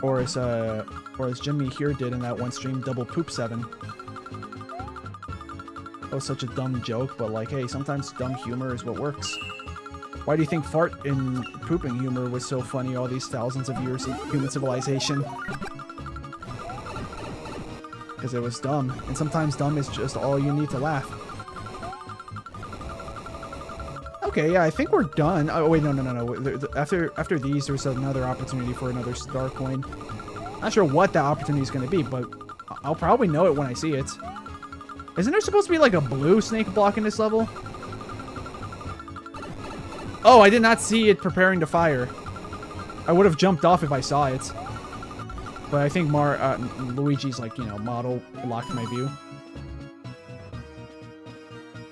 Or as Jimmy here did in that one stream, double poop 7. That was such a dumb joke, but like, hey, sometimes dumb humor is what works. Why do you think fart and pooping humor was so funny all these thousands of years of human civilization? Because it was dumb, and sometimes dumb is just all you need to laugh. Okay, yeah, I think we're done. Oh, wait, no. After these, there's another opportunity for another star coin. Not sure what that opportunity is going to be, but I'll probably know it when I see it. Isn't there supposed to be like a blue snake block in this level? Oh, I did not see it preparing to fire. I would have jumped off if I saw it. But I think Luigi's, like, you know, model blocked my view.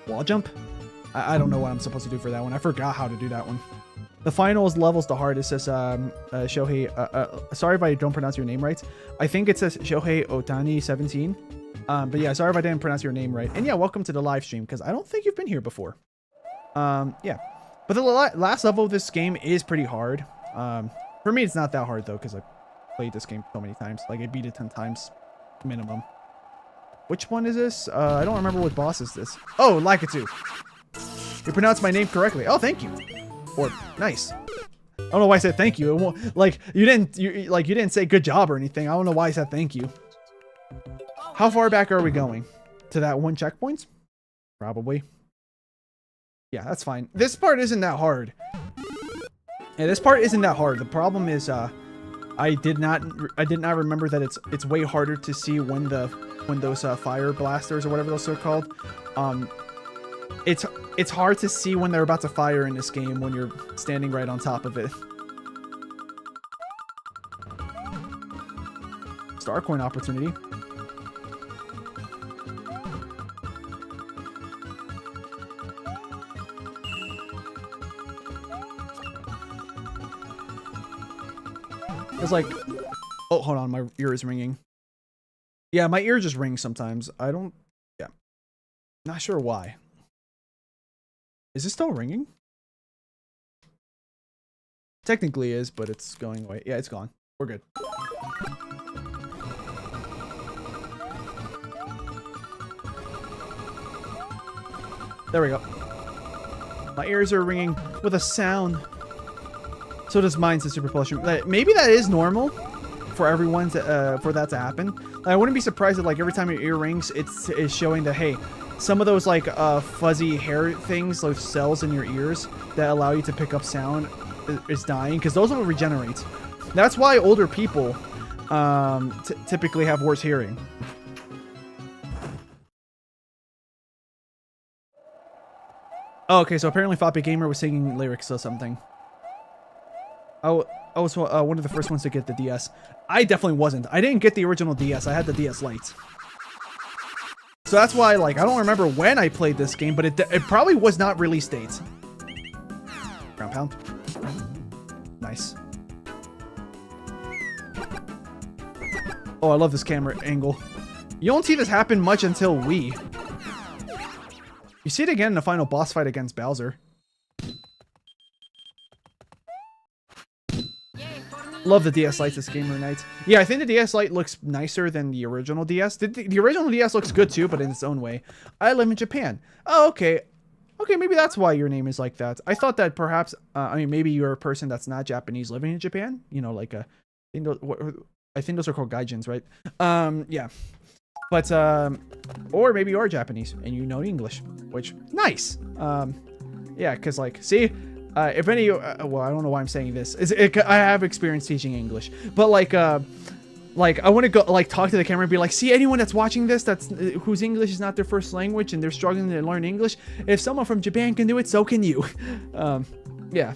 Wall jump? I don't know what I'm supposed to do for that one. I forgot how to do that one. The finals level's the hardest, says Shohei. Sorry if I don't pronounce your name right. I think it says Shohei Otani 17. But yeah, sorry if I didn't pronounce your name right. And yeah, welcome to the live stream, because I don't think you've been here before. Yeah. But the last level of this game is pretty hard. For me, it's not that hard, though, because I played this game so many times. Like, I beat it 10 times minimum. Which one is this? I don't remember what boss is this. Oh, Lakitu. You pronounced my name correctly. Oh, thank you. Or, nice. I don't know why I said thank you. It won't, like, you didn't say good job or anything. I don't know why I said thank you. How far back are we going? To that one checkpoint? Probably. Yeah, that's fine. This part isn't that hard. Yeah, this part isn't that hard. The problem is, I did not remember that it's way harder to see when those fire blasters or whatever those are called. It's hard to see when they're about to fire in this game when you're standing right on top of it. Star coin opportunity. It's like, oh, hold on, my ear is ringing. Yeah, my ear just rings sometimes. Yeah. Not sure why. Is it still ringing? Technically is, but it's going away. Yeah, it's gone. We're good. There we go. My ears are ringing with a sound. So does mine, says Super Plushroom. Maybe that is normal for everyone for that to happen. I wouldn't be surprised that, like, every time your ear rings, it's showing that, hey, some of those, like, fuzzy hair things, those cells in your ears that allow you to pick up sound is dying, because those will regenerate. That's why older people typically have worse hearing. Oh, okay, so apparently Floppy Gamer was singing lyrics or something. I was one of the first ones to get the DS. I definitely wasn't. I didn't get the original DS. I had the DS Lite. So that's why, like, I don't remember when I played this game, but it probably was not release date. Ground pound. Nice. Oh, I love this camera angle. You don't see this happen much until Wii. You see it again in the final boss fight against Bowser. Love the DS Lite this Gamer Night. Yeah, I think the DS Lite looks nicer than the original DS. The original DS looks good too, but in its own way. I live in Japan. Oh, okay. Okay, maybe that's why your name is like that. I thought that perhaps, I mean, maybe you're a person that's not Japanese living in Japan. You know, like I think those are called gaijins, right? Yeah. But, or maybe you are Japanese and you know English, which, nice. Yeah, because, like, see, if any, well, I don't know why I'm saying this. I have experience teaching English, but, like, I want to go, like, talk to the camera and be like, see, anyone that's watching this, whose English is not their first language and they're struggling to learn English, if someone from Japan can do it, so can you. Yeah.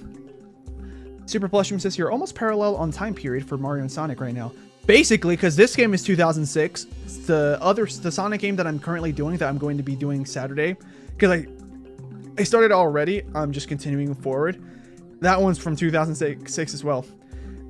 Super Plushroom says you're almost parallel on time period for Mario and Sonic right now. Basically, because this game is 2006, the Sonic game that I'm currently doing, that I'm going to be doing Saturday, because I started already, I'm just continuing forward. That one's from 2006 as well.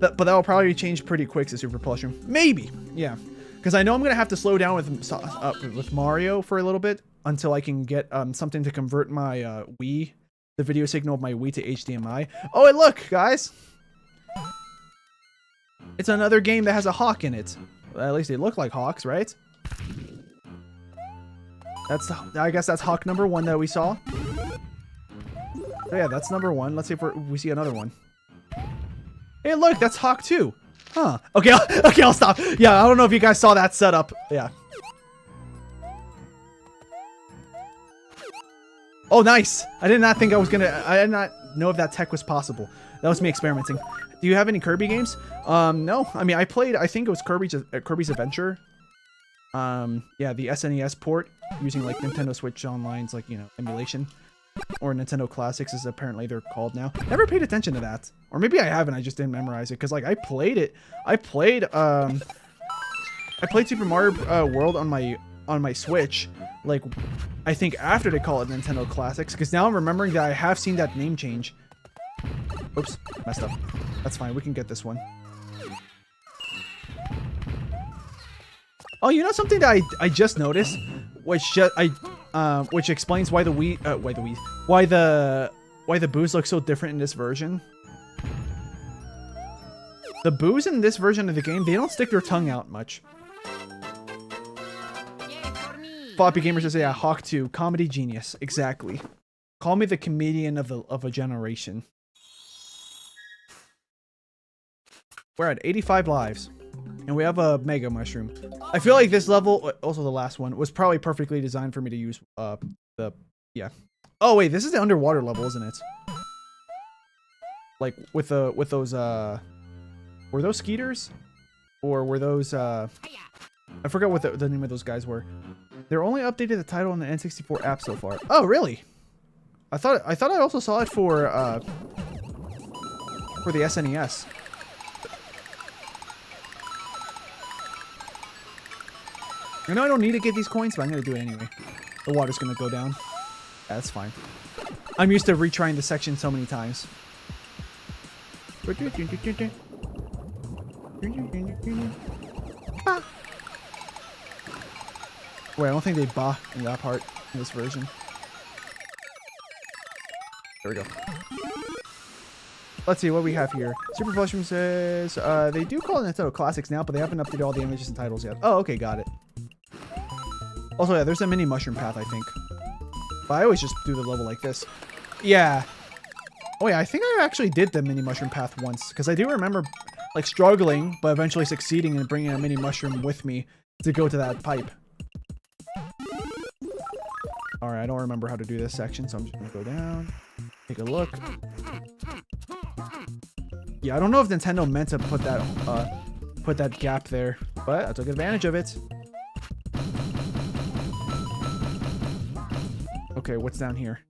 But that will probably change pretty quick to Super Plushroom. Maybe, yeah. Because I know I'm going to have to slow down with Mario for a little bit until I can get something to convert my Wii, the video signal of my Wii to HDMI. Oh, and look, guys! It's another game that has a hawk in it. Well, at least they look like hawks, right? I guess that's hawk number 1 that we saw. So yeah, that's number 1. Let's see if we see another one. Hey, look, that's hawk 2. Huh. Okay, I'll stop. Yeah, I don't know if you guys saw that setup. Yeah. Oh, nice. I did not think I did not know if that tech was possible. That was me experimenting. Do you have any Kirby games? No. I mean, I think it was Kirby's Adventure. Yeah, the SNES port using like Nintendo Switch Online's like, you know, emulation. Or Nintendo Classics is apparently they're called now. Never paid attention to that. Or maybe I haven't, I just didn't memorize it. Because like I played it. I played Super Mario World on my Switch. Like, I think after they call it Nintendo Classics. Because now I'm remembering that I have seen that name change. Oops, messed up. That's fine, we can get this one. Oh, you know something that I just noticed, which explains why the boos look so different in this version. The boos in this version of the game, they don't stick their tongue out much. Floppy Gamer says, yeah, Hawk 2, comedy genius, exactly. Call me the comedian of a generation. We're at 85 lives. And we have a Mega Mushroom. I feel like this level, also the last one, was probably perfectly designed for me to use, yeah. Oh, wait, this is the underwater level, isn't it? Like, with those, were those Skeeters? Or were those, I forgot what the name of those guys were. They're only updated the title on the N64 app so far. Oh, really? I thought I also saw it for the SNES. I know I don't need to get these coins, but I'm going to do it anyway. The water's going to go down. Yeah, that's fine. I'm used to retrying the section so many times. Wait, I don't think they bah in that part in this version. There we go. Let's see what we have here. Super Plushroom says they do call it Nintendo Classics now, but they haven't updated all the images and titles yet. Oh, okay, got it. Also, yeah, there's a mini mushroom path, I think. But I always just do the level like this. Yeah. Oh, yeah, I think I actually did the mini mushroom path once. Because I do remember, like, struggling, but eventually succeeding in bringing a mini mushroom with me to go to that pipe. Alright, I don't remember how to do this section, so I'm just going to go down. Take a look. Yeah, I don't know if Nintendo meant to put that gap there, but I took advantage of it. Okay, what's down here?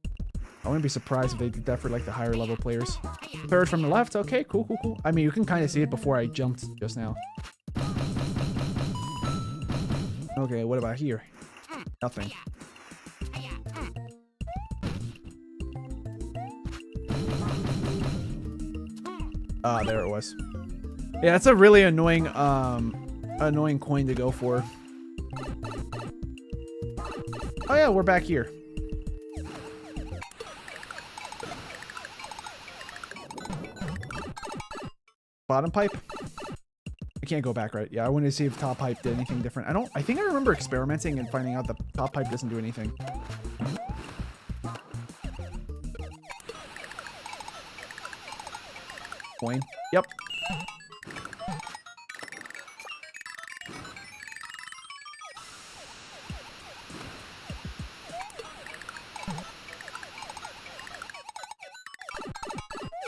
I wouldn't be surprised if they did that for like the higher level players. Third from the left. Okay, cool, cool, cool. I mean, you can kind of see it before I jumped just now. Okay, what about here? Nothing. Ah, there it was. Yeah, that's a really annoying coin to go for. Oh yeah, we're back here. Bottom pipe? I can't go back, right? Yeah, I wanted to see if top pipe did anything different. I think I remember experimenting and finding out the top pipe doesn't do anything. Coin. Yep.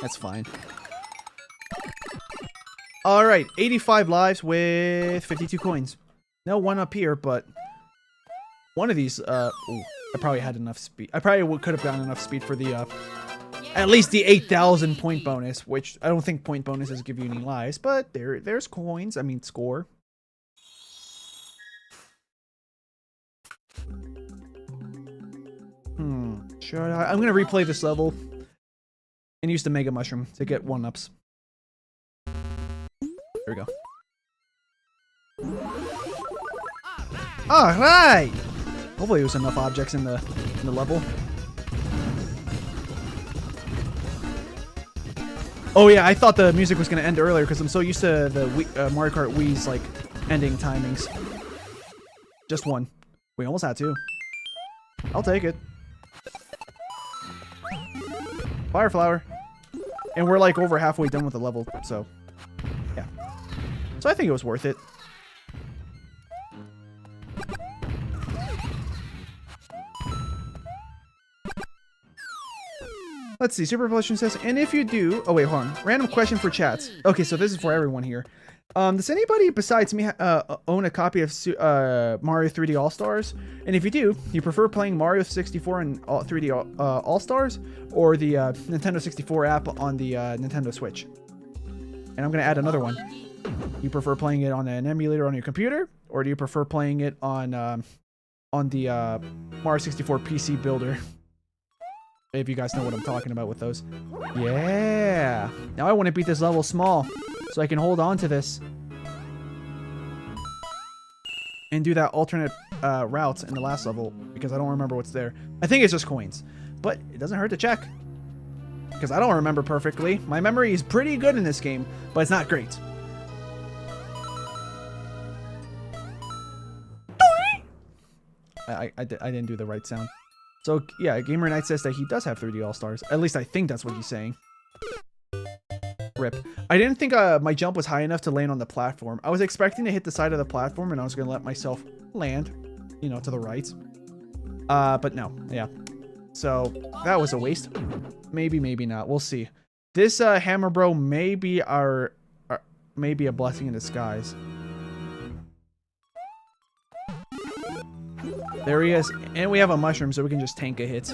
That's fine. All right, 85 lives with 52 coins. No one up here, but one of these, ooh, I probably had enough speed. I probably could have gotten enough speed for the, at least the 8,000 point bonus, which I don't think point bonuses give you any lives, but there's coins. I mean, score. Should I'm going to replay this level and use the Mega Mushroom to get 1-ups. There we go. Alright! Hopefully there's enough objects in the level. Oh yeah, I thought the music was going to end earlier because I'm so used to the Mario Kart Wii's like ending timings. Just one. We almost had two. I'll take it. Fire flower. And we're like over halfway done with the level, so yeah. So I think it was worth it. Let's see, Super Evolution says, and if you do... Oh, wait, hold on. Random question for chats. Okay, so this is for everyone here. Does anybody besides me own a copy of Mario 3D All-Stars? And if you do, you prefer playing Mario 64 and 3D All-Stars or the Nintendo 64 app on the Nintendo Switch? And I'm going to add another one. You prefer playing it on an emulator on your computer, or do you prefer playing it on the Mario 64 PC builder? If you guys know what I'm talking about with those. Yeah. Now I want to beat this level small, so I can hold on to this and do that alternate route in the last level, because I don't remember what's there. I think it's just coins, but it doesn't hurt to check, because I don't remember perfectly. My memory is pretty good in this game, but it's not great. I didn't do the right sound. So, yeah, Gamer Knight says that he does have 3D All-Stars. At least I think that's what he's saying. Rip. I didn't think my jump was high enough to land on the platform. I was expecting to hit the side of the platform, and I was going to let myself land, you know, to the right. But no, yeah. So, that was a waste. Maybe, maybe not. We'll see. This Hammer Bro may be maybe a blessing in disguise. There he is, and we have a mushroom, so we can just tank a hit.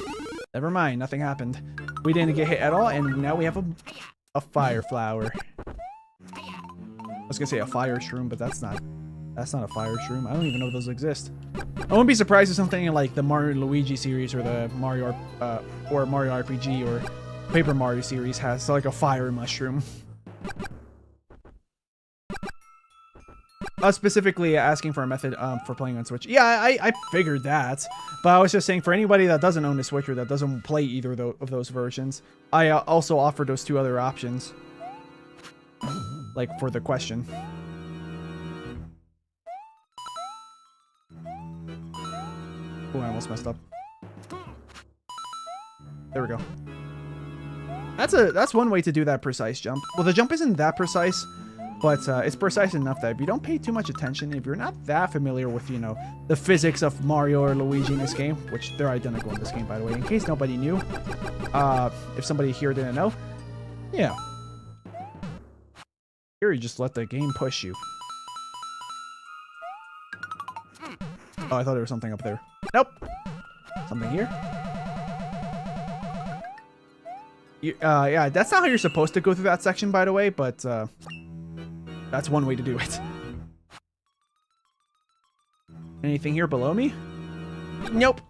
Never mind, nothing happened. We didn't get hit at all, and now we have a fire flower. I was gonna say a fire shroom, but that's not a fire shroom. I don't even know if those exist. I wouldn't be surprised if something in like the Mario and Luigi series or the Mario RPG or Paper Mario series has like a fire mushroom. Specifically asking for a method for playing on Switch. Yeah, I figured that. But I was just saying, for anybody that doesn't own a Switch or that doesn't play either of those versions, I also offered those two other options. Like, for the question. Oh, I almost messed up. There we go. That's one way to do that precise jump. Well, the jump isn't that precise, but it's precise enough that if you don't pay too much attention, if you're not that familiar with, you know, the physics of Mario or Luigi in this game, which they're identical in this game, by the way, in case nobody knew, if somebody here didn't know, yeah. Here, you just let the game push you. Oh, I thought there was something up there. Nope. Something here. Yeah, that's not how you're supposed to go through that section, by the way, but that's one way to do it. Anything here below me? Nope.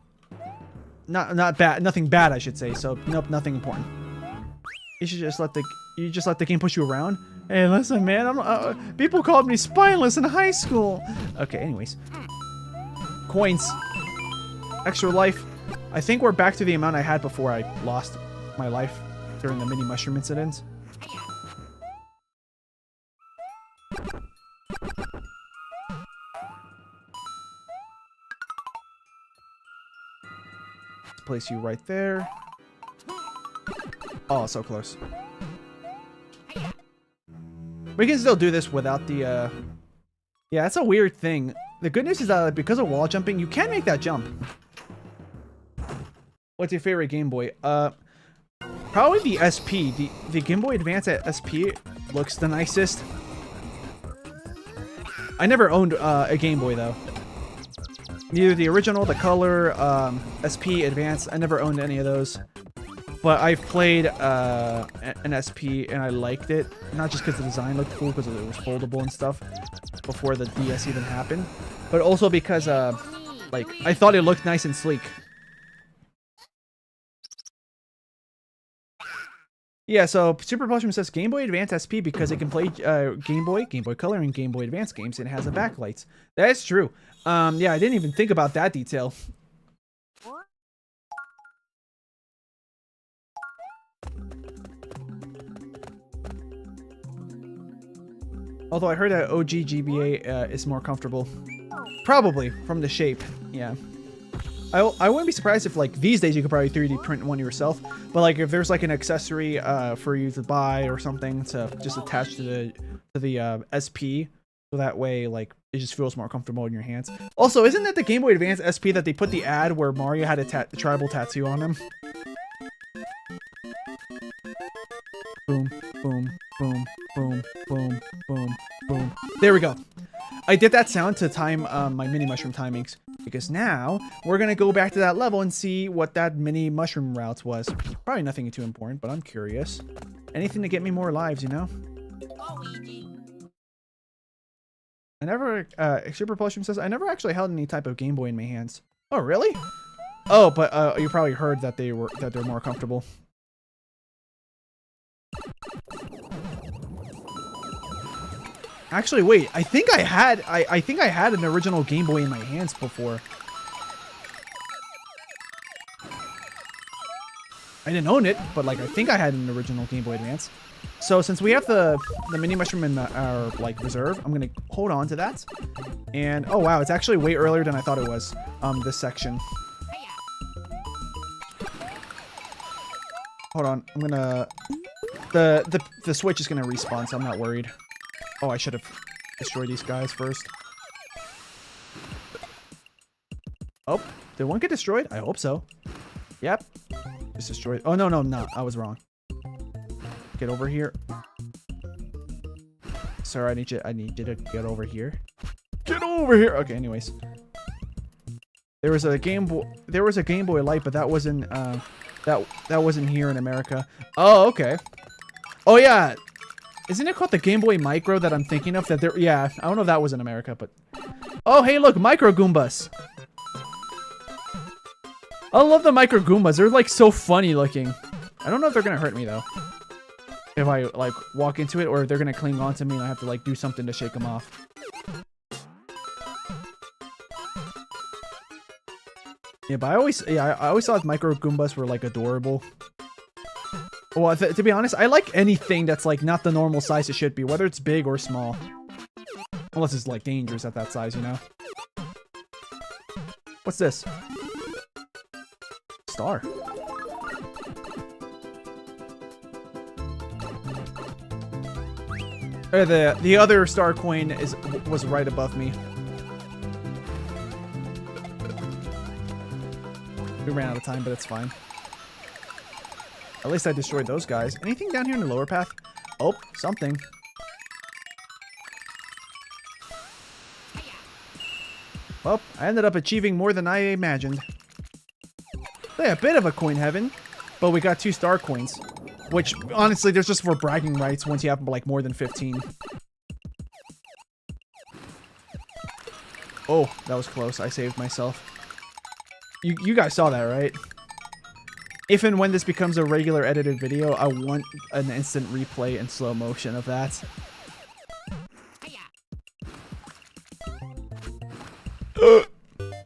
Not bad. Nothing bad, I should say. So nope, nothing important. You should just let the game push you around. Hey, listen, man. People called me spineless in high school. Okay, anyways. Coins. Extra life. I think we're back to the amount I had before I lost my life during the mini mushroom incident. Let's place you right there. Oh, so close. We can still do this without the, Yeah, that's a weird thing. The good news is that because of wall jumping, you can make that jump. What's your favorite Game Boy? Probably the SP. The Game Boy Advance at SP looks the nicest. I never owned a Game Boy, though. Neither the original, the color, SP, Advance. I never owned any of those. But I've played an SP and I liked it. Not just because the design looked cool, because it was foldable and stuff before the DS even happened. But also because, like, I thought it looked nice and sleek. Yeah, so Super Plushman says Game Boy Advance SP because it can play Game Boy Color, and Game Boy Advance games, and it has a backlight. That's true. Yeah, I didn't even think about that detail. Although I heard that OG GBA is more comfortable. Probably, from the shape, yeah. I wouldn't be surprised if, like, these days you could probably 3D print one yourself. But, like, if there's, like, an accessory for you to buy or something to just attach to the SP, so that way, like, it just feels more comfortable in your hands. Also, isn't that the Game Boy Advance SP that they put the ad where Mario had a tribal tattoo on him? Boom, boom, boom, boom, boom, boom, boom. There we go. I did that sound to time my mini mushroom timings, because now we're gonna go back to that level and see what that mini mushroom route was. Probably nothing too important, but I'm curious. Anything to get me more lives, you know? I never, Super Plushman says, I never actually held any type of Game Boy in my hands. Oh, really? Oh, but you probably heard that they're more comfortable. Actually, wait. I think I had an original Game Boy in my hands before. I didn't own it, but like I think I had an original Game Boy Advance. So since we have the mini mushroom in our like reserve, I'm gonna hold on to that. And oh wow, it's actually way earlier than I thought it was. This section. Hold on, I'm gonna. The switch is gonna respawn, so I'm not worried. Oh, I should have destroyed these guys first. Oh, did one get destroyed? I hope so. Yep. Just destroyed. Oh, no, I was wrong. Get over here. Sir, I need you to get over here. Get over here! Okay, anyways. There was a Game Boy Light, but that wasn't that wasn't here in America. Oh, okay. Oh yeah. Isn't it called the Game Boy Micro that I'm thinking of? Yeah, I don't know if that was in America, but... Oh, hey, look, Micro Goombas. I love the Micro Goombas. They're, like, so funny looking. I don't know if they're gonna hurt me, though. If I, like, walk into it, or if they're gonna cling on to me and I have to, like, do something to shake them off. Yeah, but I always thought Micro Goombas were, like, adorable. Well, to be honest, I like anything that's, like, not the normal size it should be, whether it's big or small. Unless it's, like, dangerous at that size, you know? What's this? Star. The other star coin was right above me. We ran out of time, but it's fine. At least I destroyed those guys. Anything down here in the lower path? Oh, something. Well, I ended up achieving more than I imagined. So yeah, a bit of a coin heaven, but we got 2 star coins, which honestly, there's just for bragging rights once you have like more than 15. Oh, that was close. I saved myself. You guys saw that, right? If and when this becomes a regular edited video, I want an instant replay in slow motion of that.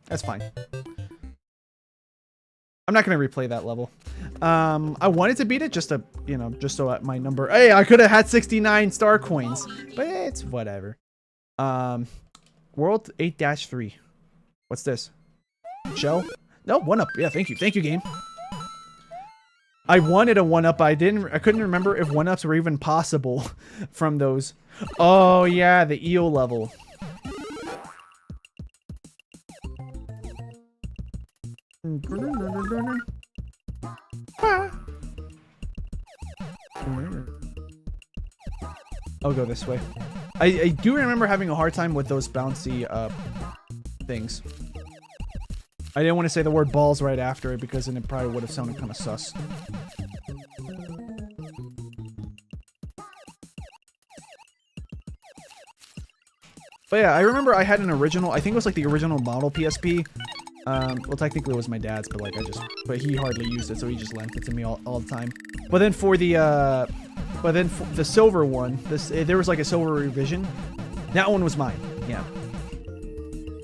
That's fine. I'm not gonna replay that level. I wanted to beat it just to, you know, just so at my number. Hey, I could have had 69 star coins, but it's whatever. World 8-3. What's this? Shell? No, 1-up. Yeah, thank you. Thank you, game. I wanted a 1-up, but I couldn't remember if 1-ups were even possible from those. Oh yeah, the eel level. I'll go this way. I do remember having a hard time with those bouncy things. I didn't want to say the word balls right after it because then it probably would have sounded kind of sus. But yeah, I remember I had an original, I think it was like the original model PSP. Well, technically it was my dad's, but like but he hardly used it, so he just lent it to me all the time. But then for the, the silver one, there was like a silver revision. That one was mine, yeah.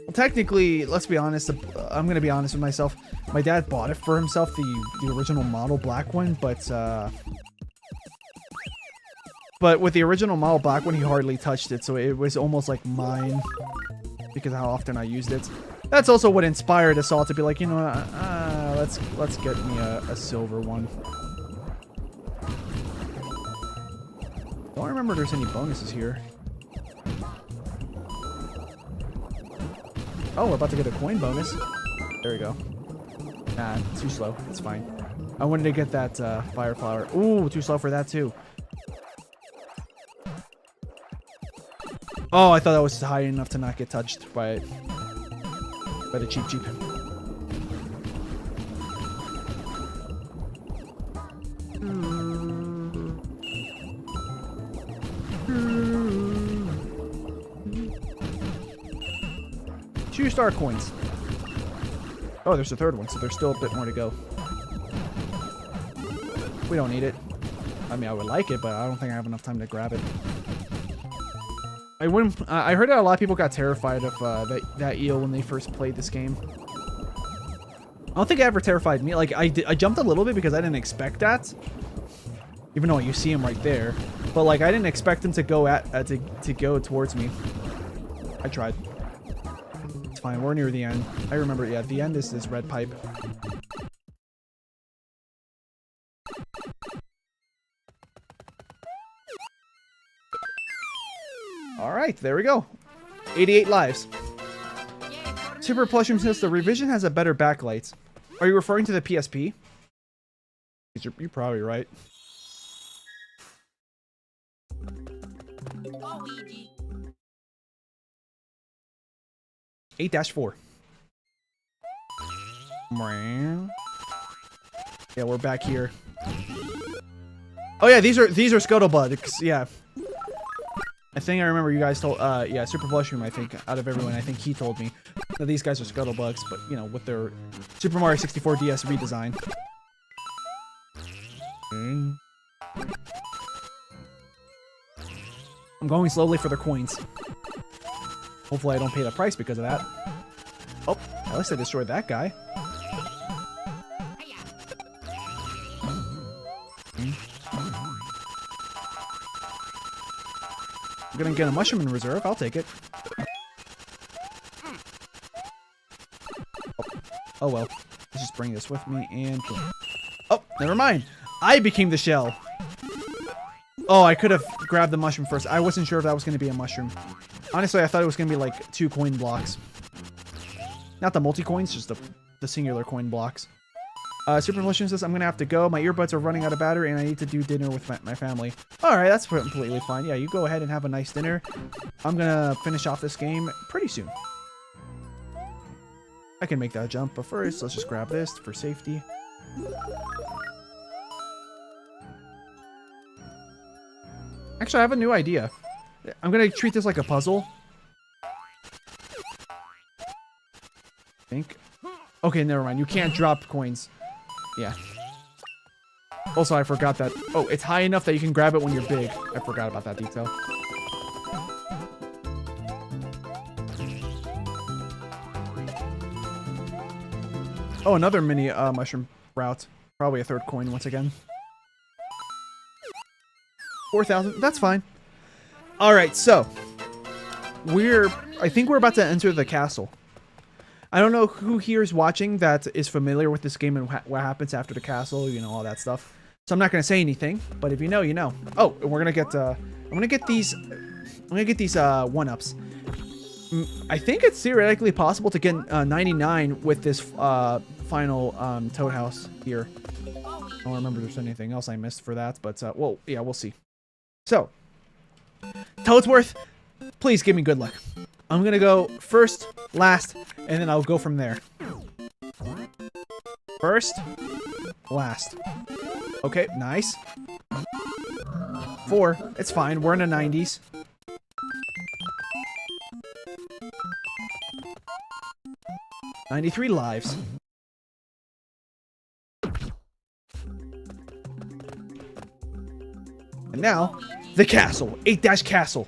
Well, technically, let's be honest, I'm gonna be honest with myself. My dad bought it for himself, the original model black one, but with the original model black one, he hardly touched it, so it was almost like mine because of how often I used it. That's also what inspired us all to be like, you know, let's get me a silver one. Don't remember there's any bonuses here. Oh, we're about to get a coin bonus. There we go. Nah, too slow. It's fine. I wanted to get that fire flower. Ooh, too slow for that too. Oh, I thought that was high enough to not get touched by the cheap. Two star coins. Oh, there's a third one, so there's still a bit more to go. We don't need it. I mean, I would like it, but I don't think I have enough time to grab it. I wouldn't. I heard that a lot of people got terrified of that eel when they first played this game. I don't think it ever terrified me. Like I jumped a little bit because I didn't expect that, even though you see him right there. But like I didn't expect him to go to go towards me. I tried. It's fine. We're near the end. I remember. Yeah, the end is this red pipe. Alright, there we go. 88 lives. Super Plushroom says the revision has a better backlight. Are you referring to the PSP? You're probably right. Eight 4. Yeah, we're back here. Oh yeah, these are scuttlebugs. Yeah. I think I remember you guys told, yeah, Super Plushroom, I think, out of everyone, I think he told me that these guys are scuttlebugs, but, you know, with their Super Mario 64 DS redesign. I'm going slowly for the coins. Hopefully I don't pay the price because of that. Oh, at least I destroyed that guy. I'm gonna get a mushroom in reserve. I'll take it. Oh well. Let's just bring this with me and kill him. Oh, never mind. I became the shell. Oh, I could have grabbed the mushroom first. I wasn't sure if that was going to be a mushroom. Honestly, I thought it was going to be like 2 coin blocks. Not the multi-coins, just the singular coin blocks. Super Plushroom says, I'm going to have to go. My earbuds are running out of battery and I need to do dinner with my family. Alright, that's completely fine. Yeah, you go ahead and have a nice dinner. I'm going to finish off this game pretty soon. I can make that jump, but first, let's just grab this for safety. Actually, I have a new idea. I'm gonna treat this like a puzzle. I think. Okay, never mind. You can't drop coins. Yeah. Also, I forgot that. Oh, it's high enough that you can grab it when you're big. I forgot about that detail. Oh, another mini mushroom route. Probably a third coin once again. 4,000. That's fine. All right, so I think we're about to enter the castle. I don't know who here is watching that is familiar with this game and what happens after the castle, you know, all that stuff. So I'm not gonna say anything, but if you know, you know. Oh, and we're gonna get I'm gonna get these 1-ups. I think it's theoretically possible to get 99 with this final Toad House here. I don't remember if there's anything else I missed for that, but well, yeah, we'll see. So, Toadsworth, please give me good luck. I'm gonna go first, last, and then I'll go from there. First, last. Okay, nice. 4, it's fine. We're in the 90s. $93 lives. And now, the castle. 8-castle.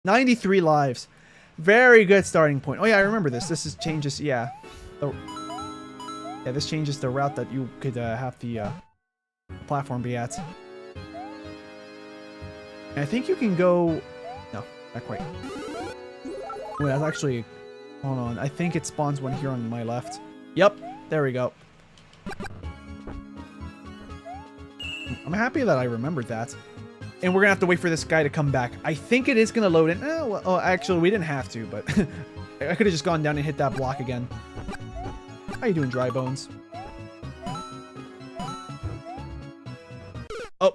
93 lives. Very good starting point. Oh yeah, I remember this. This changes, yeah. Yeah, this changes the route that you could have the platform be at. And I think you can go... No, not quite. Wait, that's actually... Hold on. I think it spawns one here on my left. Yep, there we go. I'm happy that I remembered that. And we're gonna have to wait for this guy to come back. I think it is gonna load in. Oh, actually, we didn't have to, but I could have just gone down and hit that block again. How you doing, Dry Bones? Oh,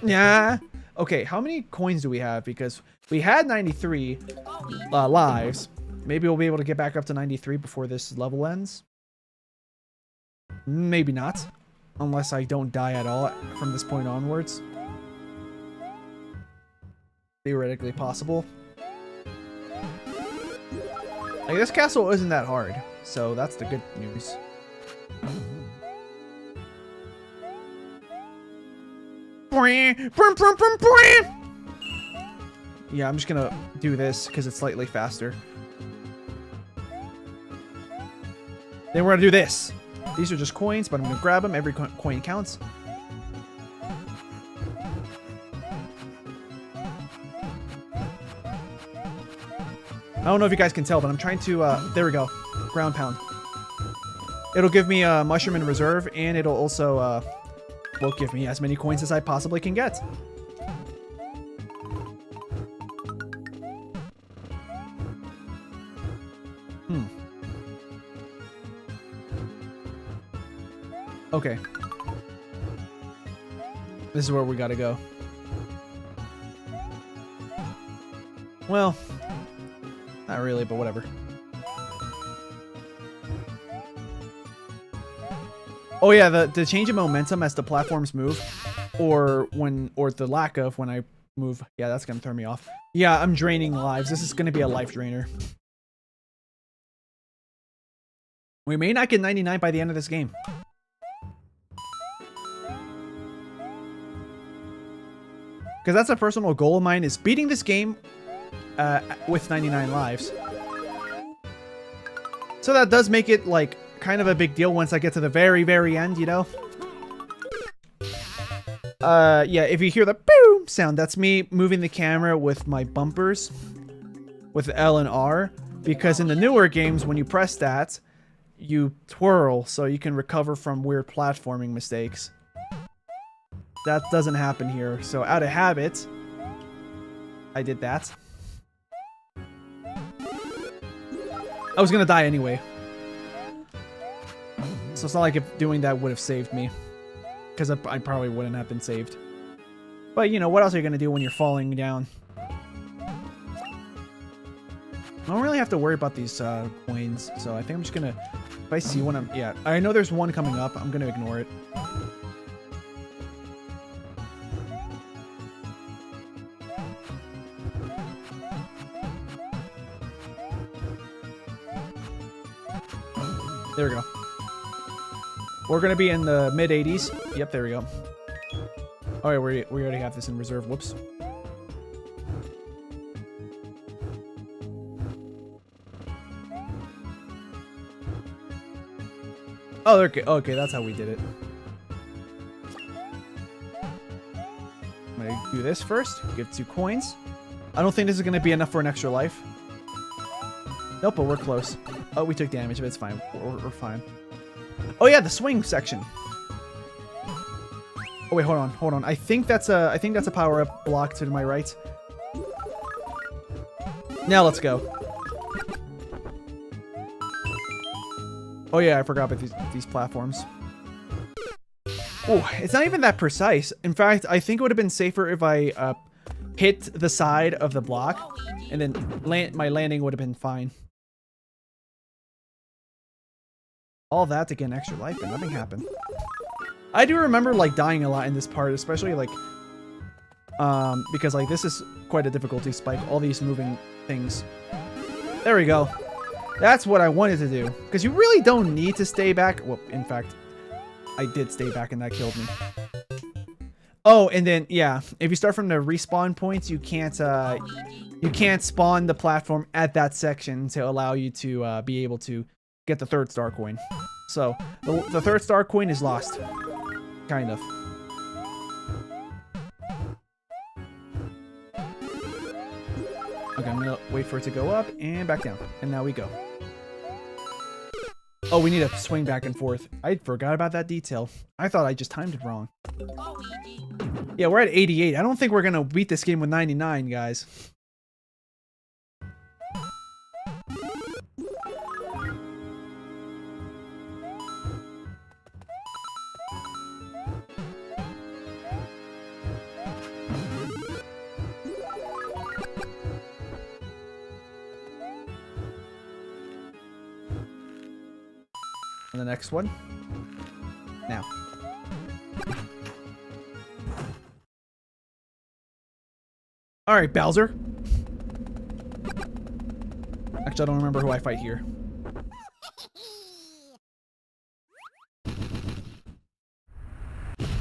yeah. Okay, how many coins do we have? Because we had 93 lives. Maybe we'll be able to get back up to 93 before this level ends. Maybe not. Unless I don't die at all from this point onwards. Theoretically possible. Like, this castle isn't that hard, so that's the good news. Yeah, I'm just gonna do this because it's slightly faster. Then we're gonna do this. These are just coins, but I'm gonna grab them. Every coin counts. I don't know if you guys can tell, but I'm trying to, there we go. Ground pound. It'll give me a mushroom in reserve, and it'll also, will give me as many coins as I possibly can get. Okay. This is where we gotta go. Well, not really, but whatever. Oh yeah, the change in momentum as the platforms move, or the lack of when I move. Yeah, that's gonna throw me off. Yeah, I'm draining lives. This is gonna be a life drainer. We may not get 99 by the end of this game. Because that's a personal goal of mine, is beating this game with 99 lives. So that does make it, like, kind of a big deal once I get to the very, very end, you know? Yeah, if you hear the boom sound, that's me moving the camera with my bumpers with L and R. Because in the newer games, when you press that, you twirl so you can recover from weird platforming mistakes. That doesn't happen here, so out of habit, I did that. I was gonna die anyway. So it's not like if doing that would have saved me. Because I probably wouldn't have been saved. But, you know, what else are you gonna do when you're falling down? I don't really have to worry about these coins, so I think I'm just gonna, if I see one, yeah, I know there's one coming up, I'm gonna ignore it. There we go. We're gonna be in the mid 80s. Yep, there we go. Oh yeah, we already have this in reserve. Whoops. Oh, okay. Okay, that's how we did it. I'm gonna do this first. Give 2 coins. I don't think this is gonna be enough for an extra life. Nope, but we're close. Oh, we took damage, but it's fine. We're fine. Oh yeah, the swing section. Oh wait, hold on. I think that's a power-up block to my right. Now let's go. Oh yeah, I forgot about these platforms. Oh, it's not even that precise. In fact, I think it would have been safer if I hit the side of the block, and then my landing would have been fine. All that to get an extra life, and nothing happened. I do remember like dying a lot in this part, especially like because like this is quite a difficulty spike. All these moving things. There we go. That's what I wanted to do. Because you really don't need to stay back. Well, in fact, I did stay back and that killed me. Oh, and then yeah, if you start from the respawn points, you can't spawn the platform at that section to allow you to be able to get the 3rd star coin. So the 3rd star coin is lost, kind of. Okay, I'm gonna wait for it to go up and back down, and now we go. Oh, we need to swing back and forth. I forgot about that detail. I thought I just timed it wrong. Yeah, we're at 88. I don't think we're gonna beat this game with 99, guys. And the next one. Now. Alright, Bowser. Actually, I don't remember who I fight here.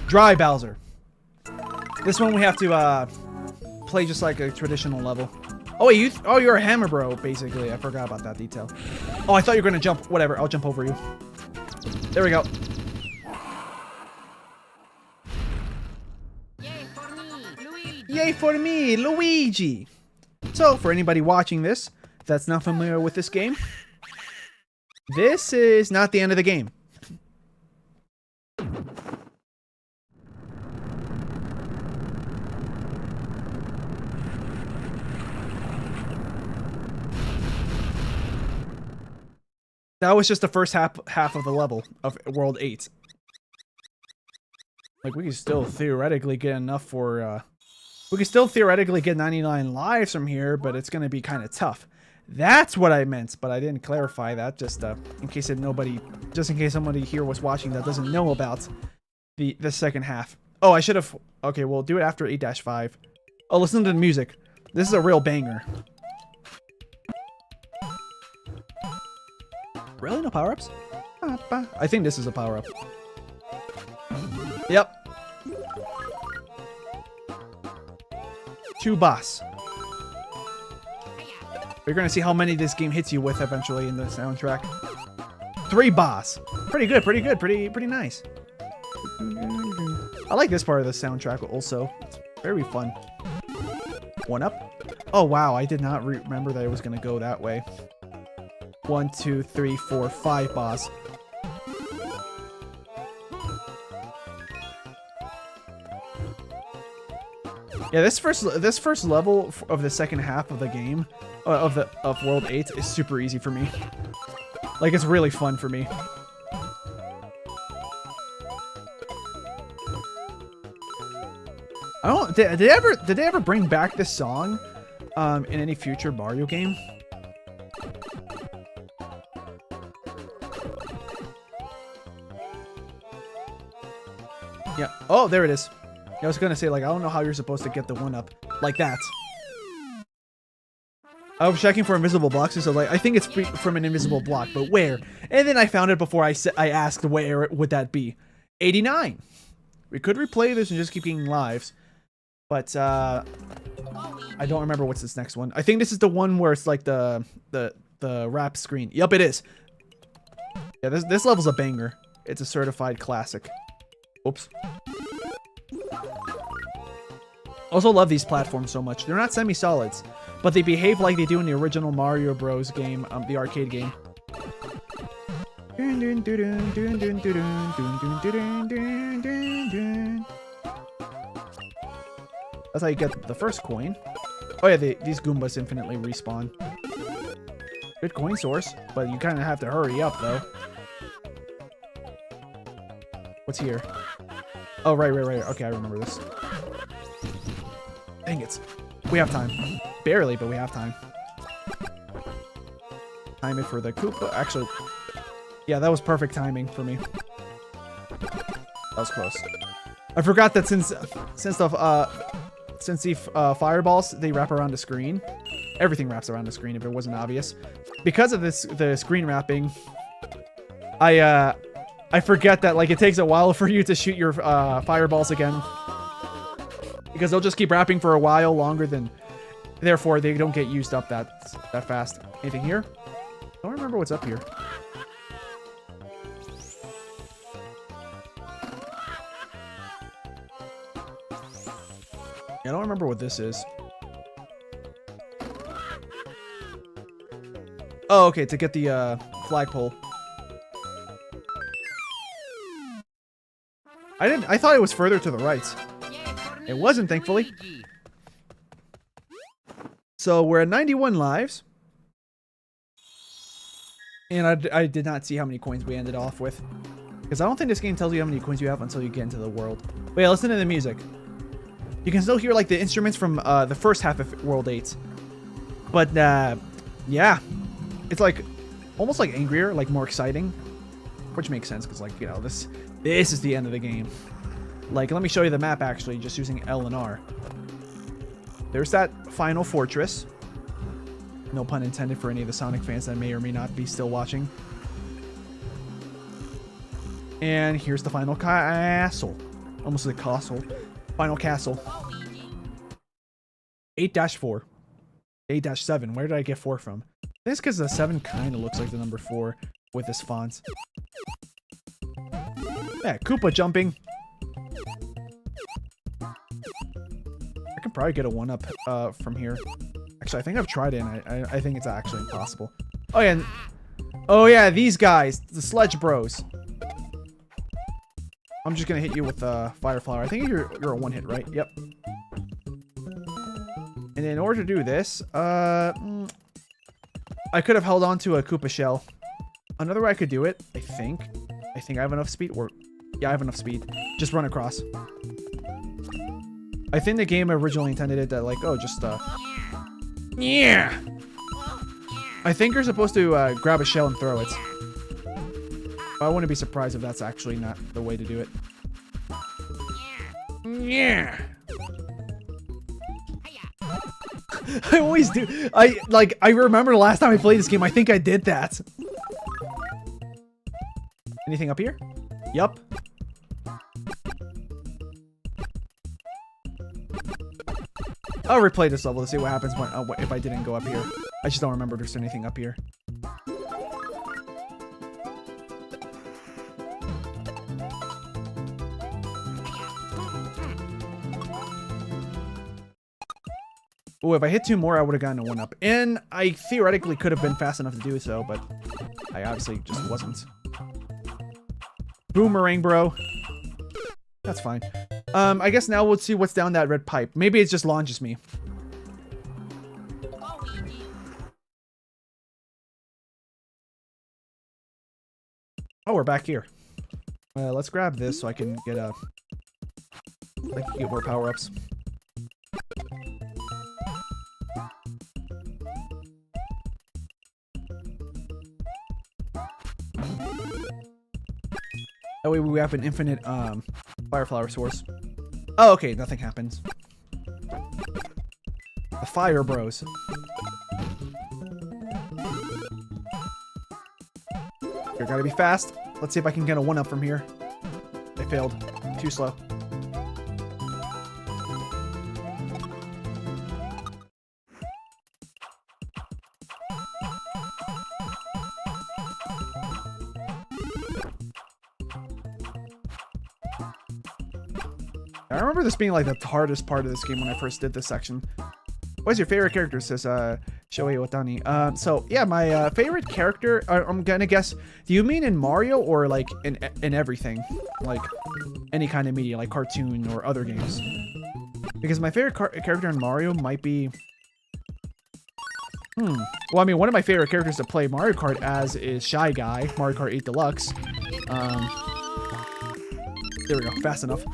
Dry Bowser. This one we have to play just like a traditional level. Oh wait, you're a hammer bro, basically. I forgot about that detail. Oh, I thought you were gonna jump. Whatever, I'll jump over you. There we go. Yay for me, Luigi! So, for anybody watching this that's not familiar with this game, this is not the end of the game. That was just the first half of the level of World 8. Like, we can still theoretically get enough for, we can still theoretically get 99 lives from here, but it's gonna be kind of tough. That's what I meant, but I didn't clarify that, just in case somebody here was watching that doesn't know about the second half. Oh, I should have, okay, we'll do it after 8-5. Oh, listen to the music. This is a real banger. Really? No power-ups? I think this is a power-up. Yep. 2 boss. We're gonna see how many this game hits you with eventually in the soundtrack. 3 boss. Pretty good, pretty good, pretty nice. I like this part of the soundtrack also. It's very fun. 1 up. Oh wow, I did not remember that it was gonna go that way. 1, 2, 3, 4, 5 boss. Yeah, this first level of the second half of the game, of World 8, is super easy for me. Like, it's really fun for me. I don't. Did they ever bring back this song in any future Mario game? Yeah. Oh, there it is. I was gonna say, like, I don't know how you're supposed to get the 1-up like that. I was checking for invisible blocks, so like, I think it's from an invisible block, but where? And then I found it before I asked where would that be. 89. We could replay this and just keep getting lives, but I don't remember what's this next one. I think this is the one where it's like the wrap screen. Yup, it is. Yeah, this level's a banger. It's a certified classic. Oops. Also love these platforms so much. They're not semi-solids, but they behave like they do in the original Mario Bros. Game, the arcade game. That's how you get the first coin. Oh yeah, these Goombas infinitely respawn. Good coin source, but you kind of have to hurry up though. What's here? Oh, right. Okay, I remember this. Dang it. We have time. Barely, but we have time. Time it for the Koopa. Actually, yeah, that was perfect timing for me. That was close. I forgot that since the fireballs, they wrap around the screen. Everything wraps around the screen if it wasn't obvious. Because of the screen wrapping, I forget that, like, it takes a while for you to shoot your fireballs again. Because they'll just keep wrapping for a while longer than... Therefore, they don't get used up that fast. Anything here? I don't remember what's up here. I don't remember what this is. Oh, okay, to get the flagpole. I thought it was further to the right. It wasn't, thankfully. So we're at 91 lives. And I did not see how many coins we ended off with. Because I don't think this game tells you how many coins you have until you get into the world. But yeah, listen to the music. You can still hear, like, the instruments from the first half of World 8. But, yeah. It's, like, almost, like, angrier, like, more exciting. Which makes sense, because, like, you know, this is the end of the game. Like, let me show you the map, actually, just using L and R. There's that final fortress. No pun intended for any of the Sonic fans that may or may not be still watching. And here's the final castle. Almost the castle. Final castle. 8-4. 8-7. Where did I get 4 from? I think it's because the 7 kind of looks like the number 4 with this font. Yeah, Koopa jumping. I can probably get a 1-up from here. Actually, I think I've tried it, and I think it's actually impossible. Oh, yeah. Oh, yeah, these guys. The Sledge Bros. I'm just going to hit you with Fire Flower. I think you're a 1-hit, right? Yep. And in order to do this, I could have held on to a Koopa shell. Another way I could do it, I think I have enough speed. Yeah, I have enough speed. Just run across. I think the game originally intended it that, like, oh, just, yeah. I think you're supposed to grab a shell and throw it. I wouldn't be surprised if that's actually not the way to do it. Yeah. I always do. I remember the last time I played this game, I think I did that. Anything up here? Yup. I'll replay this level to see what happens when, if I didn't go up here. I just don't remember if there's anything up here. Oh, if I hit 2 more, I would have gotten a 1-up. And I theoretically could have been fast enough to do so, but I obviously just wasn't. Boomerang, bro. That's fine. I guess now we'll see what's down that red pipe. Maybe it just launches me. Oh, we're back here. Let's grab this so I can get get more power-ups. That way we have an infinite Fire flower source. Oh, okay, nothing happens. The fire bros. Here, gotta be fast. Let's see if I can get a 1-up from here. I failed. Too slow. I remember this being like the hardest part of this game when I first did this section. What's your favorite character? Says Shohei Otani. So yeah, my favorite character. I'm gonna guess. Do you mean in Mario or like in everything, like any kind of media, like cartoon or other games? Because my favorite character in Mario might be. Well, I mean, one of my favorite characters to play Mario Kart as is Shy Guy, Mario Kart 8 Deluxe. There we go. Fast enough.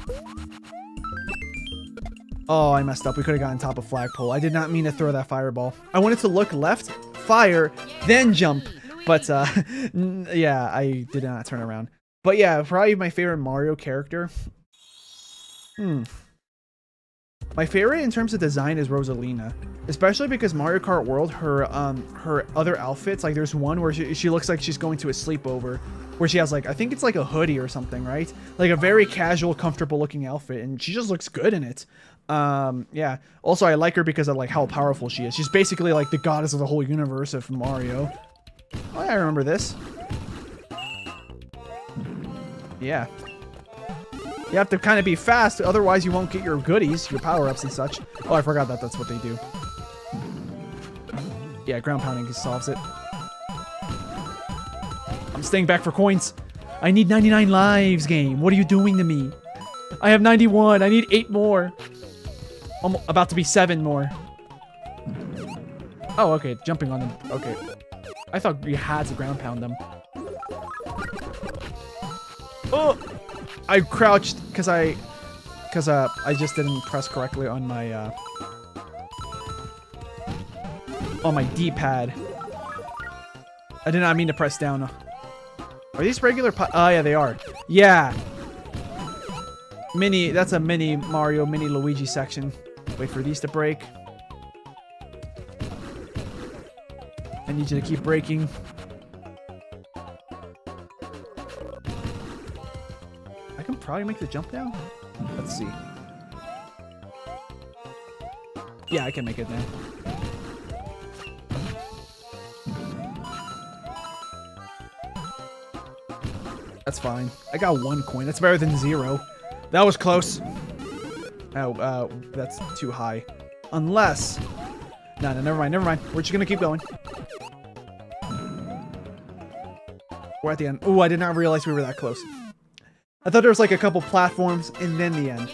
Oh, I messed up. We could have gotten top of flagpole. I did not mean to throw that fireball. I wanted to look left, fire, then jump. But, yeah, I did not turn around. But yeah, probably my favorite Mario character. My favorite in terms of design is Rosalina. Especially because Mario Kart World, her other outfits, like there's one where she looks like she's going to a sleepover. Where she has like, I think it's like a hoodie or something, right? Like a very casual, comfortable looking outfit. And she just looks good in it. Yeah. Also, I like her because of like how powerful she is. She's basically like the goddess of the whole universe of Mario. Oh, yeah, I remember this. Yeah. You have to kind of be fast, otherwise you won't get your goodies, your power-ups and such. Oh, I forgot that that's what they do. Yeah, ground pounding solves it. I'm staying back for coins. I need 99 lives, game. What are you doing to me? I have 91. I need 8 more. I'm about to be 7 more. Oh, okay. Jumping on them. Okay. I thought we had to ground pound them. Oh! I crouched because I just didn't press correctly on my D-pad. I did not mean to press down. Are these regular oh yeah, they are. Yeah. That's a mini Mario, mini Luigi section. Wait for these to break. I need you to keep breaking. I can probably make the jump now. Let's see. Yeah, I can make it now. That's fine. I got 1 coin. That's better than 0. That was close. Oh, that's too high. Unless... No, never mind, never mind. We're just gonna keep going. We're at the end. Oh, I did not realize we were that close. I thought there was like a couple platforms and then the end.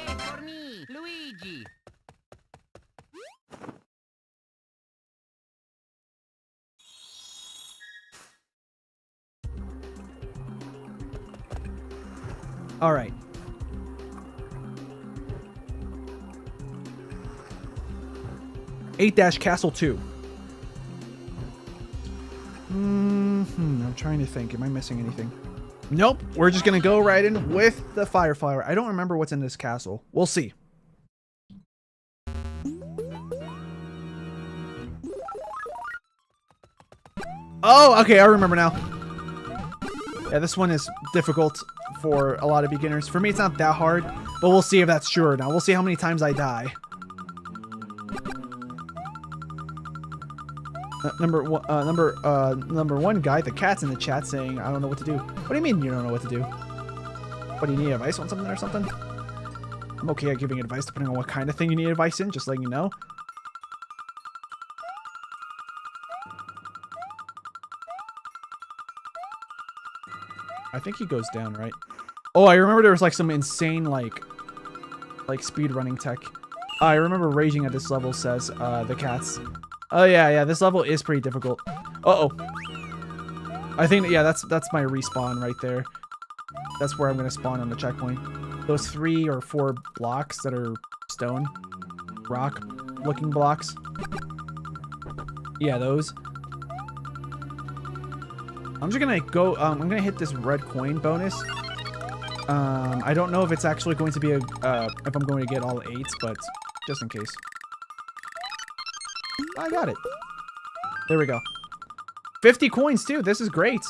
All right. Castle 2. I'm trying to think. Am I missing anything? Nope. We're just gonna go right in with the fire flower. I don't remember what's in this castle. We'll see. Oh, okay. I remember now. Yeah, this one is difficult for a lot of beginners. For me, it's not that hard, but we'll see if that's true or not. We'll see how many times I die. Number one guy, the cat's in the chat saying, I don't know what to do. What do you mean you don't know what to do? What, do you need advice on something or something? I'm okay at giving advice depending on what kind of thing you need advice in, just letting you know. I think he goes down, right? Oh, I remember there was like some insane like speed running tech. I remember raging at this level, says the cats. Oh yeah, this level is pretty difficult. Uh-oh. I think, yeah, that's my respawn right there. That's where I'm gonna spawn on the checkpoint. Those 3 or 4 blocks that are stone, rock looking blocks. Yeah, those. I'm just gonna go, I'm gonna hit this red coin bonus. I don't know if it's actually going to be a, if I'm going to get all 8s, but just in case. I got it. There we go. 50 coins too. This is great.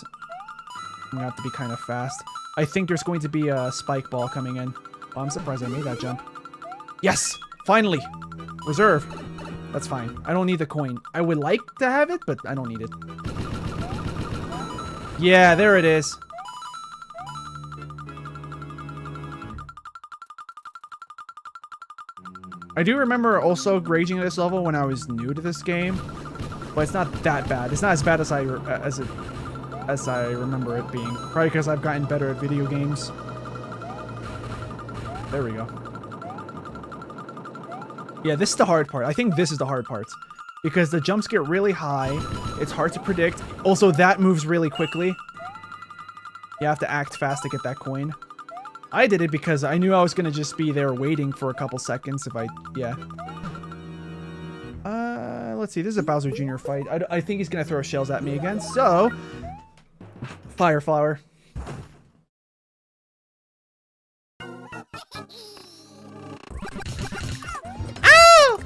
I'm gonna have to be kind of fast. I think there's going to be a spike ball coming in. Oh, I'm surprised I made that jump. Yes! Finally! Reserve. That's fine. I don't need the coin. I would like to have it, but I don't need it. Yeah, there it is. I do remember also raging at this level when I was new to this game, but it's not that bad. It's not as bad as I remember it being. Probably because I've gotten better at video games. There we go. Yeah, this is the hard part. I think this is the hard part. Because the jumps get really high. It's hard to predict. Also, that moves really quickly. You have to act fast to get that coin. I did it because I knew I was going to just be there waiting for a couple seconds if I... Yeah. Let's see. This is a Bowser Jr. fight. I think he's going to throw shells at me again. So... Fire Flower. Ow!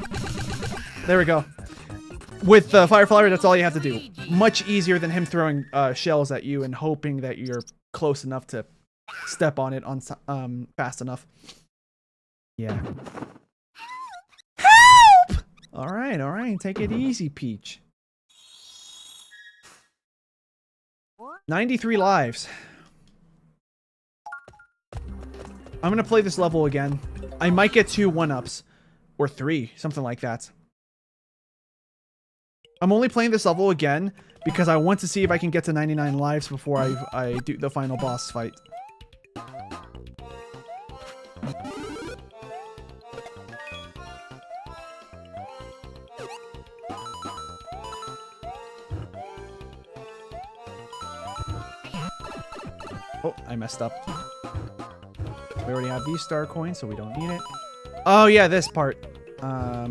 There we go. With the Fire Flower, that's all you have to do. Much easier than him throwing shells at you and hoping that you're close enough to step on it fast enough. Yeah. Help! All right. Take it easy, Peach. 93 lives. I'm gonna play this level again. I might get 2 1-ups. Or 3, something like that. I'm only playing this level again because I want to see if I can get to 99 lives before I do the final boss fight. Oh, I messed up. We already have these star coins, so we don't need it. Oh, yeah, this part. I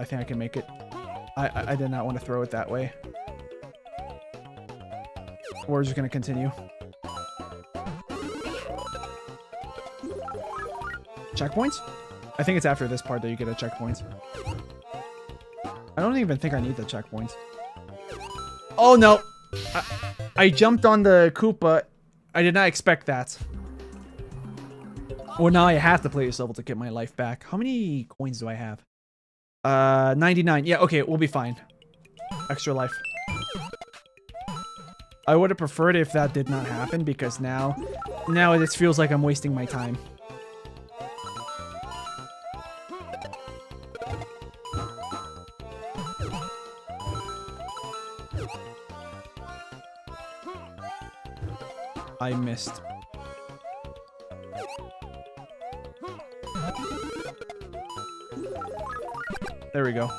think I can make it. I did not want to throw it that way. We're just going to continue. Checkpoints? I think it's after this part that you get a checkpoint. I don't even think I need the checkpoints. Oh, no. I jumped on the Koopa. I did not expect that. Well, now I have to play this level to get my life back. How many coins do I have? 99. Yeah, okay, we'll be fine. Extra life. I would have preferred if that did not happen because now it just feels like I'm wasting my time. I missed. There we go.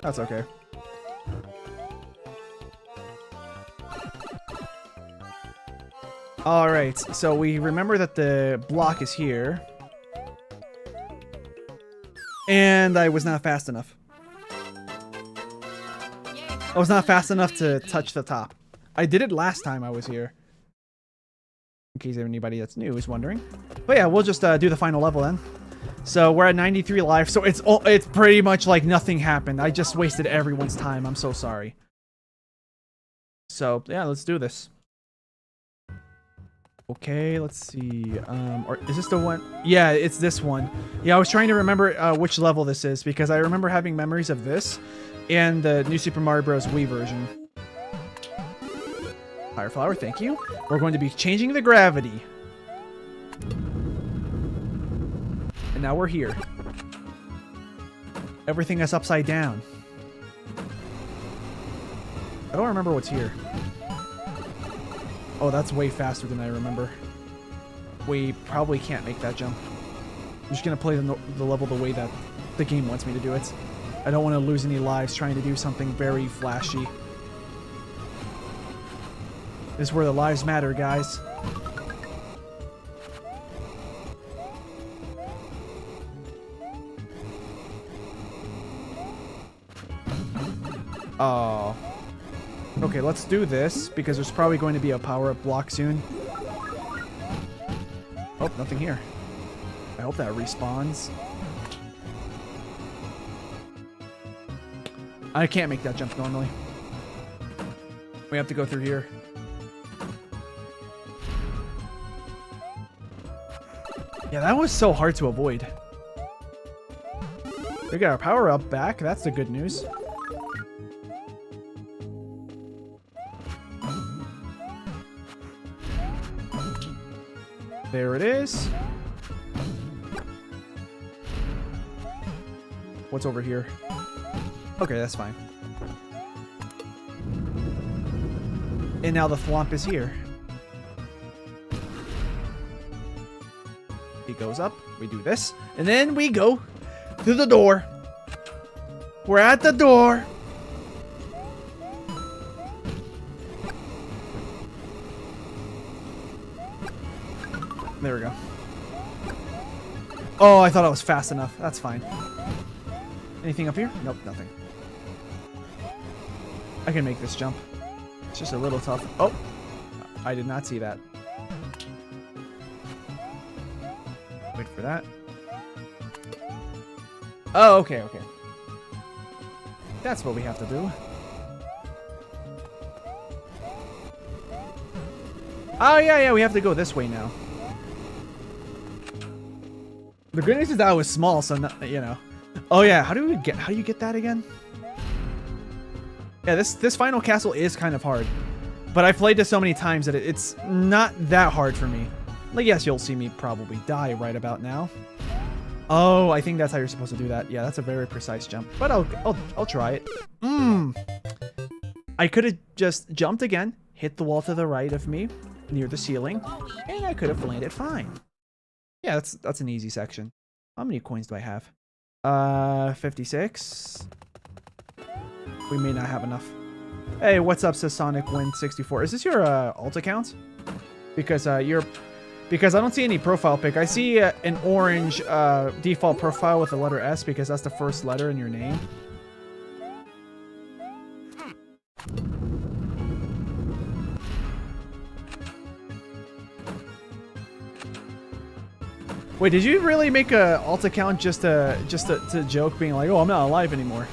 That's okay. All right, so we remember that the block is here. And I was not fast enough. I was not fast enough to touch the top. I did it last time I was here. In case anybody that's new is wondering. But yeah, we'll just do the final level then. So we're at 93 lives, so it's pretty much like nothing happened. I just wasted everyone's time. I'm so sorry. So yeah, let's do this. Okay, let's see. Or is this the one? Yeah, it's this one. Yeah, I was trying to remember which level this is because I remember having memories of this and the new Super Mario Bros. Wii version. Fire Flower, thank you. We're going to be changing the gravity. And now we're here. Everything is upside down. I don't remember what's here. Oh, that's way faster than I remember. We probably can't make that jump. I'm just going to play the level the way that the game wants me to do it. I don't want to lose any lives trying to do something very flashy. This is where the lives matter, guys. Oh. Okay, let's do this, because there's probably going to be a power-up block soon. Oh, nothing here. I hope that respawns. I can't make that jump normally. We have to go through here. Yeah, that was so hard to avoid. We got our power up back. That's the good news. There it is. What's over here? Okay, that's fine. And now the thwomp is here. He goes up. We do this. And then we go to the door. We're at the door. There we go. Oh, I thought I was fast enough. That's fine. Anything up here? Nope, nothing. I can make this jump. It's just a little tough. Oh, I did not see that. Wait for that. Oh, okay, okay. That's what we have to do. Oh, yeah, we have to go this way now. The good news is that I was small, so, not, you know. Oh, yeah, how do you get that again? Yeah, this final castle is kind of hard. But I've played this so many times that it's not that hard for me. Like, yes, you'll see me probably die right about now. Oh, I think that's how you're supposed to do that. Yeah, that's a very precise jump. But I'll try it. I could have just jumped again, hit the wall to the right of me, near the ceiling, and I could have landed fine. Yeah, that's an easy section. How many coins do I have? 56. We may not have enough. Hey, what's up, says SonicWin64. Is this your alt account? Because because I don't see any profile pic. I see an orange default profile with the letter S because that's the first letter in your name. Wait, did you really make a alt account just to joke, being like, oh, I'm not alive anymore?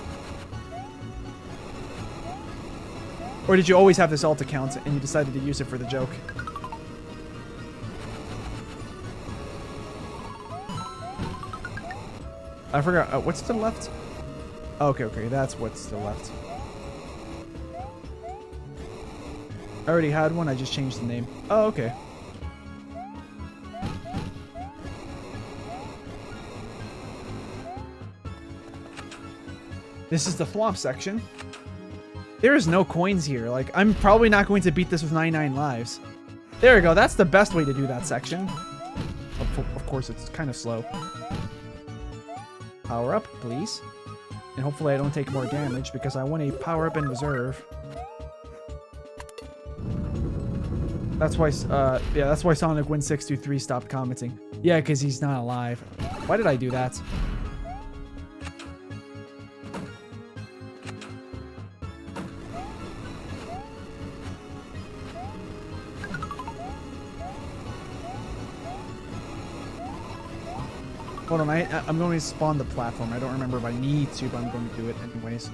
Or did you always have this alt account and you decided to use it for the joke? I forgot. What's to the left? Okay, that's what's to the left. I already had one. I just changed the name. Oh, okay. This is the thwomp section. There is no coins here. Like, I'm probably not going to beat this with 99 lives. There we go. That's the best way to do that section. Of course, it's kind of slow. Power up, please. And hopefully I don't take more damage because I want a power up in reserve. That's why, yeah, that's why SonicWin623 stopped commenting. Yeah, because he's not alive. Why did I do that? Hold on, I'm going to spawn the platform. I don't remember if I need to, but I'm going to do it anyways.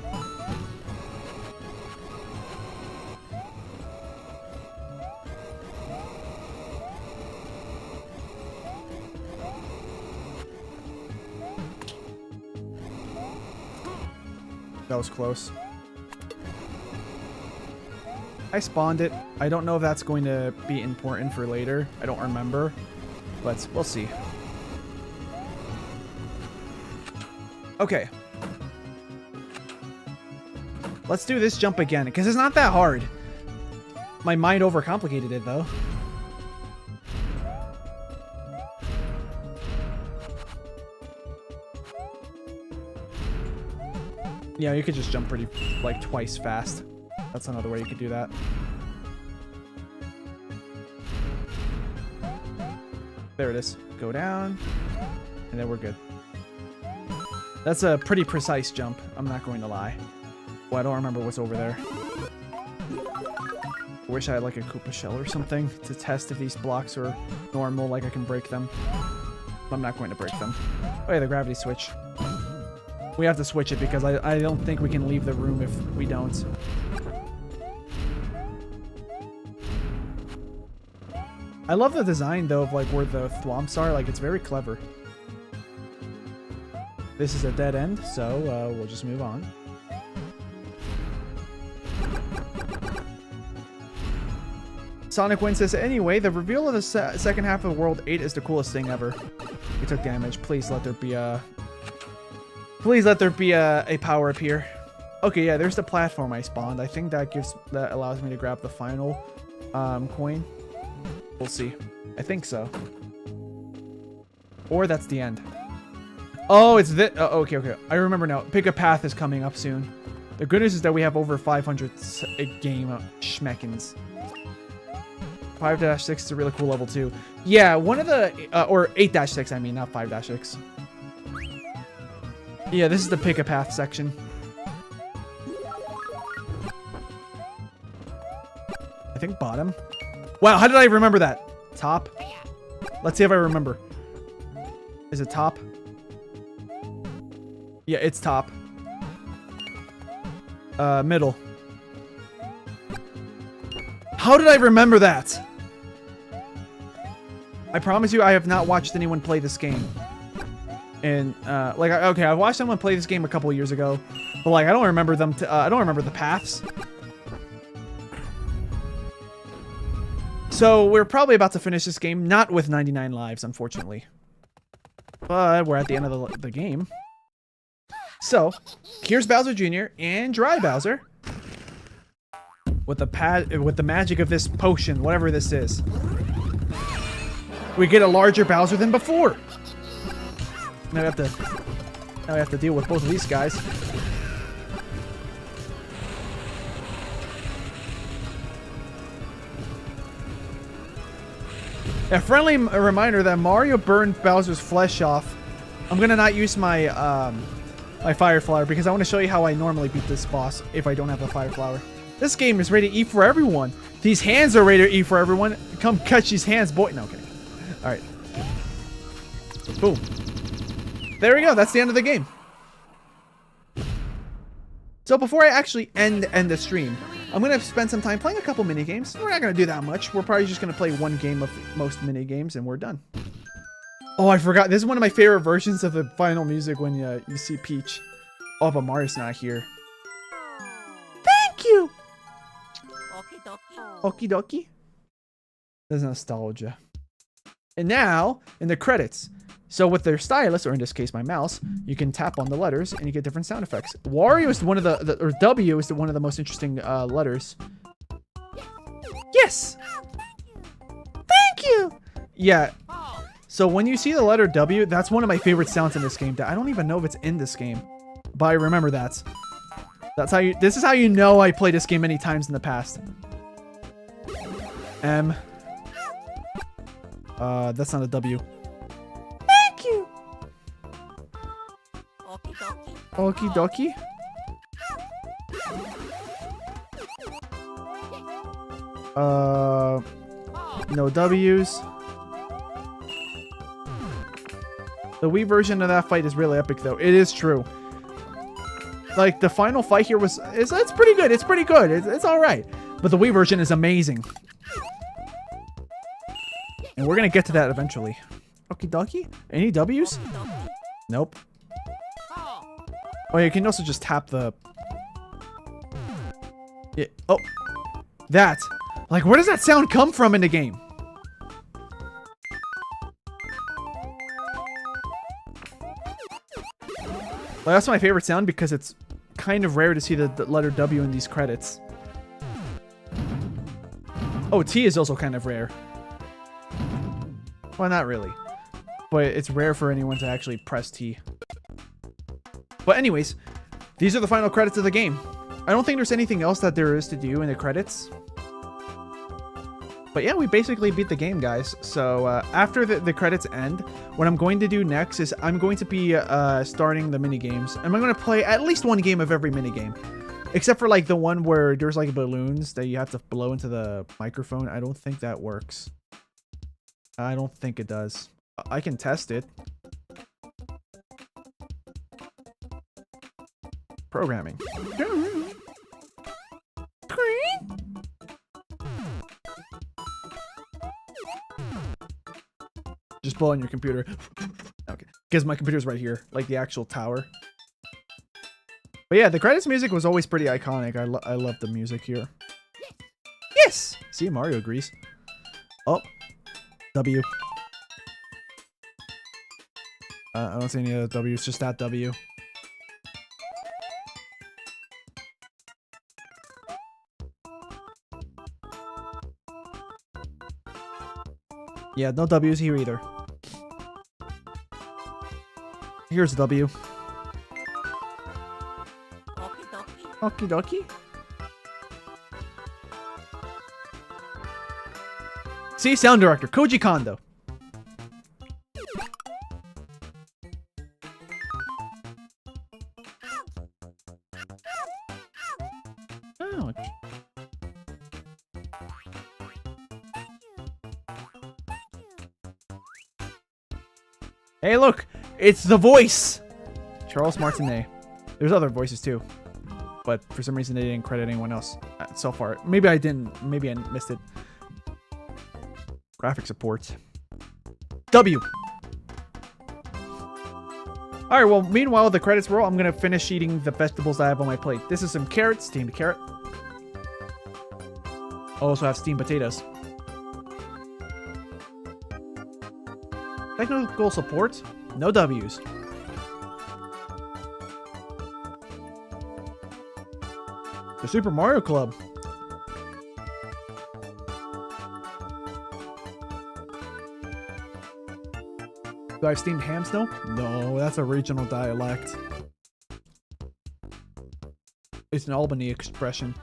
That was close. I spawned it. I don't know if that's going to be important for later. I don't remember, but we'll see. Okay. Let's do this jump again, because it's not that hard. My mind overcomplicated it, though. Yeah, you could just jump pretty, like, twice fast. That's another way you could do that. There it is. Go down, and then we're good. That's a pretty precise jump, I'm not going to lie. Well, I don't remember what's over there. I wish I had like a Koopa shell or something to test if these blocks are normal, like I can break them. I'm not going to break them. Oh yeah, the gravity switch. We have to switch it because I don't think we can leave the room if we don't. I love the design though of like where the thwomps are. Like it's very clever. This is a dead end, so we'll just move on. Sonic Wind says, anyway, the reveal of the second half of World 8 is the coolest thing ever. We took damage. Please let there be a... Please let there be a power-up here. Okay, yeah, there's the platform I spawned. I think that allows me to grab the final coin. We'll see. I think so. Or that's the end. Oh, it's this. Oh, okay. I remember now. Pick a Path is coming up soon. The good news is that we have over 500 game schmeckins. 5-6 is a really cool level too. Yeah, one of the... or 8-6, I mean, not 5-6. Yeah, this is the Pick a Path section. I think bottom. Wow, how did I remember that? Top? Let's see if I remember. Is it top? Yeah, it's top. Middle. How did I remember that? I promise you I have not watched anyone play this game. And, like, okay, I watched someone play this game a couple of years ago. But, like, I don't remember them, I don't remember the paths. So, we're probably about to finish this game, not with 99 lives, unfortunately. But, we're at the end of the game. So, here's Bowser Jr. and Dry Bowser. With the magic of this potion, whatever this is. We get a larger Bowser than before. Now we have to deal with both of these guys. A friendly reminder that Mario burned Bowser's flesh off. I'm gonna not use my my Fire Flower because I want to show you how I normally beat this boss if I don't have the Fire Flower. This game is rated E for everyone. These hands are rated E for everyone. Come catch these hands, boy. No, okay. All right. Boom. There we go. That's the end of the game. So before I actually end the stream, I'm going to spend some time playing a couple mini games. We're not going to do that much. We're probably just going to play one game of most mini games and we're done. Oh, I forgot. This is one of my favorite versions of the final music when you see Peach. Oh, but Mario's not here. Thank you. Okie dokie. There's nostalgia. And now, in the credits. So with their stylus, or in this case my mouse, you can tap on the letters and you get different sound effects. Wario is one of or W is one of the most interesting letters. Yes! Thank you! Yeah. So when you see the letter W, that's one of my favorite sounds in this game. I don't even know if it's in this game. But I remember that. That's how you... This is how you know I played this game many times in the past. M. That's not a W. Thank you! Okie dokie. No W's. The Wii version of that fight is really epic, though. It is true. Like, the final fight here it's pretty good. It's pretty good. It's alright. But the Wii version is amazing. And we're gonna get to that eventually. Okie dokie? Any W's? Nope. Oh, you can also just tap the... Yeah. Oh. That. Like, where does that sound come from in the game? Well, that's my favorite sound because it's kind of rare to see the letter W in these credits. Oh, T is also kind of rare. Well, not really. But it's rare for anyone to actually press T. But anyways, these are the final credits of the game. I don't think there's anything else that there is to do in the credits. But yeah, we basically beat the game, guys. So after the credits end, what I'm going to do next is I'm going to be starting the mini games. And I'm going to play at least one game of every mini game. Except for like the one where there's like balloons that you have to blow into the microphone. I don't think that works. I don't think it does. I can test it. Programming. Just blow on your computer. Okay. Because my computer's right here. Like the actual tower. But yeah, the credits music was always pretty iconic. I love the music here. Yes! See, Mario agrees. Oh. W. I don't see any other W's, just that W. Yeah, no W's here either. Here's a W. Okie dokie. See, sound director, Koji Kondo. Ouch. Hey, look, it's the voice, Charles Martinet. There's other voices too, but for some reason they didn't credit anyone else so far. Maybe I didn't. Maybe I missed it. Graphic support. W. Alright, well, meanwhile, the credits roll. I'm going to finish eating the vegetables I have on my plate. This is some carrots, steamed carrot. I also have steamed potatoes. Technical support. No W's. The Super Mario Club. Do I have steamed hams now? No, that's a regional dialect. It's an Albany expression.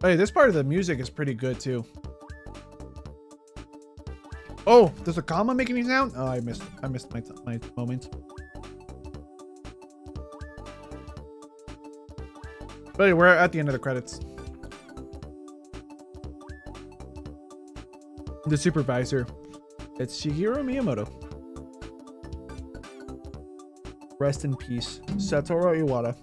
Hey, this part of the music is pretty good too. Oh, does a comma make any sound? Oh, I missed my moment. But anyway, we're at the end of the credits. The supervisor. It's Shigeru Miyamoto. Rest in peace, Satoru Iwata.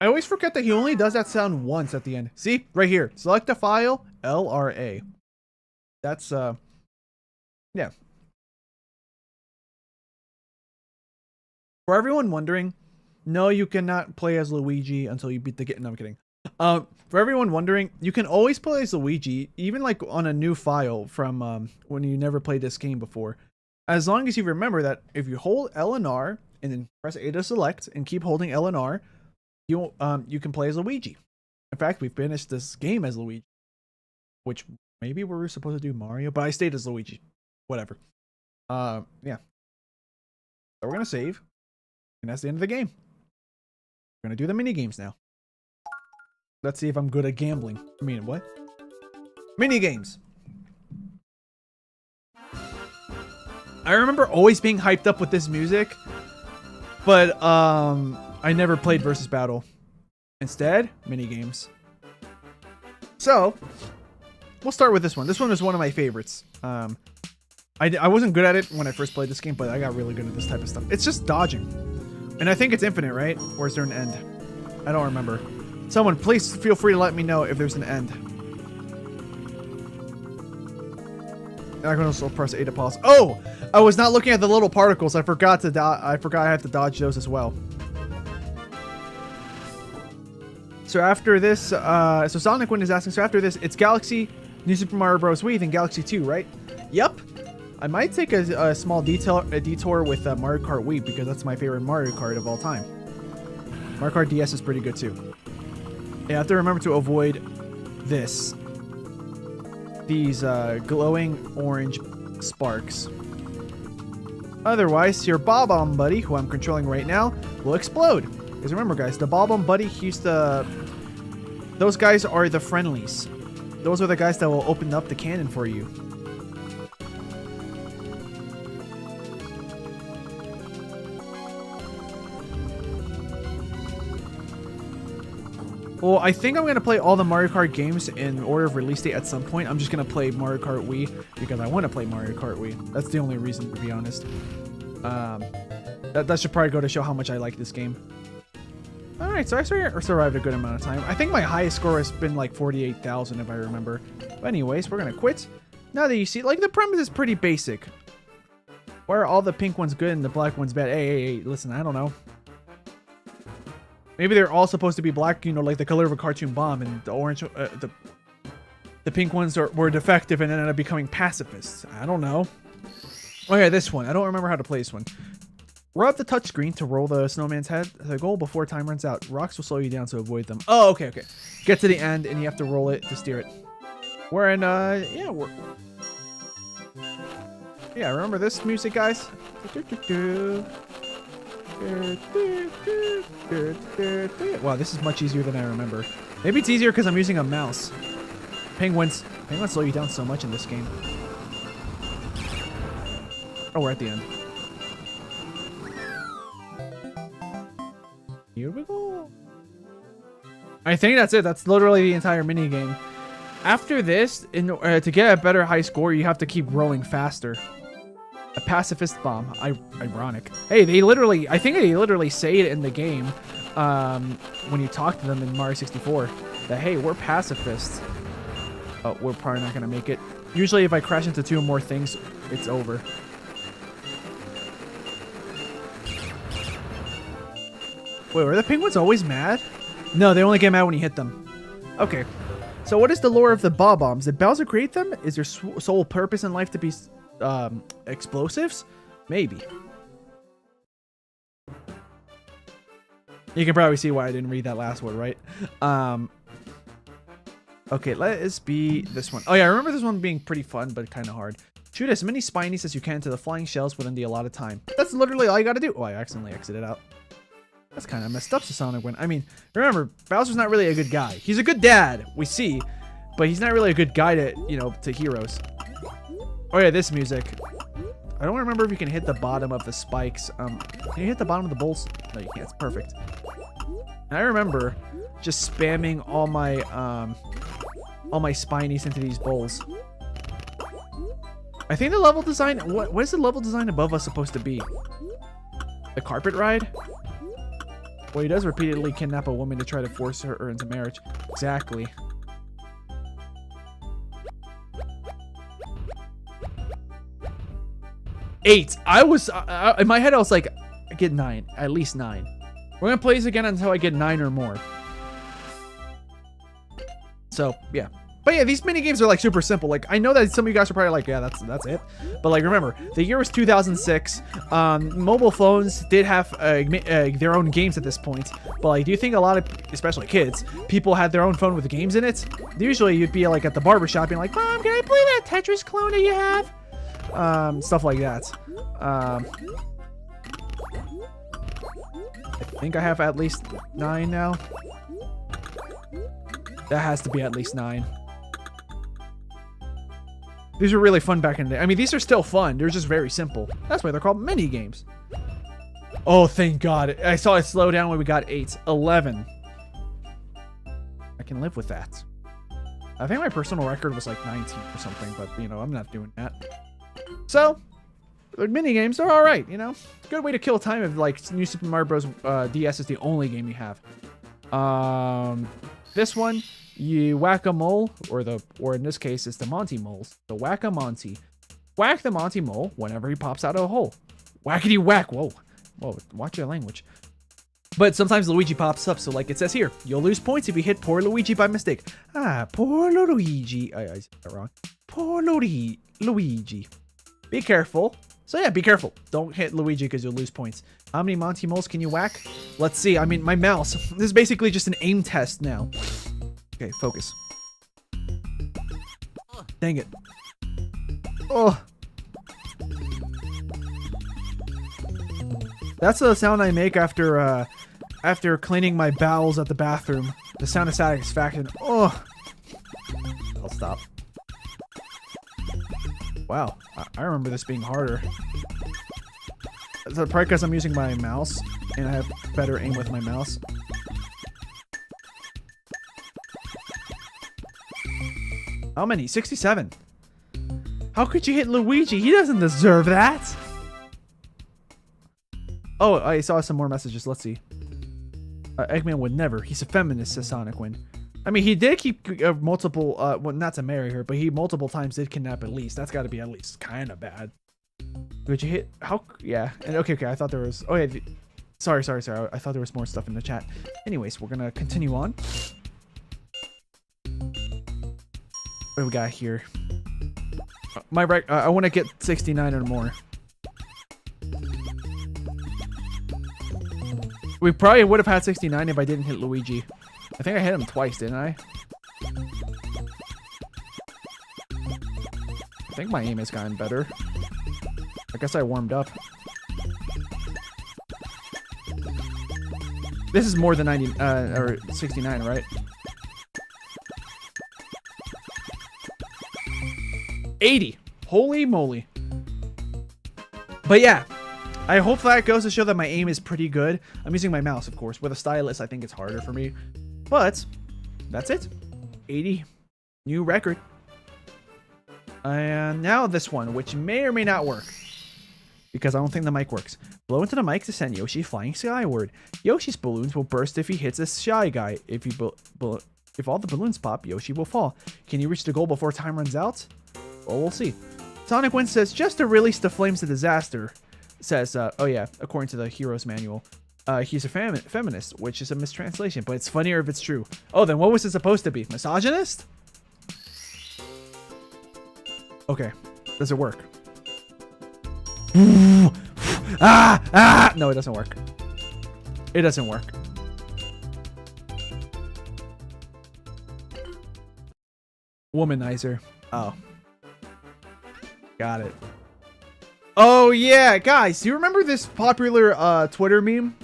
I always forget that he only does that sound once at the end. See? Right here. Select a file, LRA. That's, yeah. For everyone wondering, no, you cannot play as Luigi until you beat the game. No, I'm kidding. For everyone wondering, you can always play as Luigi, even like on a new file from when you never played this game before. As long as you remember that if you hold L and R and then press A to select and keep holding L and R, you can play as Luigi. In fact, we finished this game as Luigi, which maybe we were supposed to do Mario, but I stayed as Luigi. Whatever. Yeah. So we're gonna save. And that's the end of the game. We're going to do the mini games now. Let's see if I'm good at gambling. I mean, what? Mini games. I remember always being hyped up with this music, but I never played Versus Battle. Instead, mini games. So, we'll start with this one. This one is one of my favorites. I wasn't good at it when I first played this game, but I got really good at this type of stuff. It's just dodging. And I think it's infinite, right? Or is there an end? I don't remember. Someone, please feel free to let me know if there's an end. And I can also press A to pause. Oh! I was not looking at the little particles. I forgot to I have to dodge those as well. So after this, so Sonic Wind is asking, so after this, it's Galaxy, New Super Mario Bros. Wii, then Galaxy 2, right? Yep. I might take a small detour with Mario Kart Wii because that's my favorite Mario Kart of all time. Mario Kart DS is pretty good too. You have to remember to avoid this. These glowing orange sparks. Otherwise, your Bob-omb buddy, who I'm controlling right now, will explode. Because remember guys, the Bob-omb buddy, he used to Those guys are the friendlies. Those are the guys that will open up the cannon for you. Well, I think I'm going to play all the Mario Kart games in order of release date at some point. I'm just going to play Mario Kart Wii because I want to play Mario Kart Wii. That's the only reason, to be honest. That should probably go to show how much I like this game. Alright, so I survived a good amount of time. I think my highest score has been like 48,000 if I remember. But anyways, we're going to quit. Now that you see, like, the premise is pretty basic. Why are all the pink ones good and the black ones bad? Hey, listen, I don't know. Maybe they're all supposed to be black, you know, like the color of a cartoon bomb, and the orange, the pink ones were defective and ended up becoming pacifists. I don't know. Oh yeah, this one. I don't remember how to play this one. Rub the touchscreen to roll the snowman's head to the goal before time runs out. Rocks will slow you down to avoid them. Oh, okay. Get to the end and you have to roll it to steer it. We're in, yeah, remember this music, guys? Wow, this is much easier than I remember. Maybe it's easier because I'm using a mouse. Penguins slow you down so much in this game. Oh, we're at the end. Here we go. I think that's it. That's literally the entire mini game. After this, to get a better high score, you have to keep rolling faster. A pacifist bomb. Ironic. Hey, I think they literally say it in the game when you talk to them in Mario 64 that, hey, we're pacifists. Oh, we're probably not going to make it. Usually if I crash into 2 or more things, it's over. Wait, were the penguins always mad? No, they only get mad when you hit them. Okay. So what is the lore of the bob-bombs? Did Bowser create them? Is their sole purpose in life to be explosives? Maybe. You can probably see why I didn't read that last one, right? Okay, let us be this one. Oh yeah, I remember this one being pretty fun, but kind of hard. Shoot as many spinies as you can to the flying shells within the allotted time. That's literally all you gotta do. Oh, I accidentally exited out. That's kind of messed up, Sonic win. I mean, remember, Bowser's not really a good guy. He's a good dad, we see, but he's not really a good guy to, you know, to heroes. Oh yeah, this music. I don't remember if you can hit the bottom of the spikes. Can you hit the bottom of the bowls? No, you can't. It's perfect. And I remember just spamming all my spinies into these bowls. I think the level design. What is the level design above us supposed to be? The carpet ride? Well, he does repeatedly kidnap a woman to try to force her into marriage. Exactly. Eight. In my head, I was like, I get 9. At least 9. We're going to play this again until I get 9 or more. So, yeah. But yeah, these mini games are like super simple. Like, I know that some of you guys are probably like, yeah, that's it. But like, remember, the year was 2006. Mobile phones did have their own games at this point. But like, do you think a lot of, especially kids, people had their own phone with games in it? Usually, you'd be like at the barbershop being like, Mom, can I play that Tetris clone that you have? Stuff like that. I think I have at least 9 now. That has to be at least 9. These were really fun back in the day. I mean, these are still fun. They're just very simple. That's why they're called mini games. Oh, thank God. I saw it slow down when we got 8. 11. I can live with that. I think my personal record was like 19 or something, but, you know, I'm not doing that. So, the mini games are alright, you know? Good way to kill time if, like, New Super Mario Bros. DS is the only game you have. This one, you whack a mole, or in this case, it's the Monty moles. So whack a Monty. Whack the Monty mole whenever he pops out of a hole. Whackity whack. Whoa. Whoa, watch your language. But sometimes Luigi pops up, so like it says here, you'll lose points if you hit poor Luigi by mistake. Ah, poor Luigi. I said that wrong. Poor Luigi. Be careful. So yeah, be careful. Don't hit Luigi because you'll lose points. How many Monty moles can you whack? Let's see. I mean, my mouse. This is basically just an aim test now. Okay, focus. Dang it. Oh. That's the sound I make after cleaning my bowels at the bathroom. The sound of satisfaction. Oh. I'll stop. Wow. I remember this being harder. It's probably because I'm using my mouse and I have better aim with my mouse. How many? 67. How could you hit Luigi? He doesn't deserve that. Oh, I saw some more messages. Let's see. Eggman would never. He's a feminist, says Sonic Win. I mean, he did keep multiple, well, not to marry her, but he multiple times did kidnap at least. That's got to be at least kind of bad. Would you hit? How? Yeah. And okay. I thought there was. Oh yeah. Sorry. I thought there was more stuff in the chat. Anyways, we're gonna continue on. What do we got here? I want to get 69 or more. We probably would have had 69 if I didn't hit Luigi. I think I hit him twice, didn't I? I think my aim has gotten better. I guess I warmed up. This is more than 90 or 69, right? 80. Holy moly. But yeah, I hope that goes to show that my aim is pretty good. I'm using my mouse, of course. With a stylus, I think it's harder for me. But that's it. 80. New record. And now this one, which may or may not work. Because I don't think the mic works. Blow into the mic to send Yoshi flying skyward. Yoshi's balloons will burst if he hits a shy guy. If all the balloons pop, Yoshi will fall. Can you reach the goal before time runs out? Well, we'll see. Sonic Win says, just to release the flames of disaster. Says, oh yeah, according to the hero's manual. He's a feminist, which is a mistranslation, but it's funnier if it's true. Oh, then what was it supposed to be? Misogynist? Okay. Does it work? No, it doesn't work. It doesn't work. Womanizer. Oh. Got it. Oh yeah, guys, do you remember this popular Twitter meme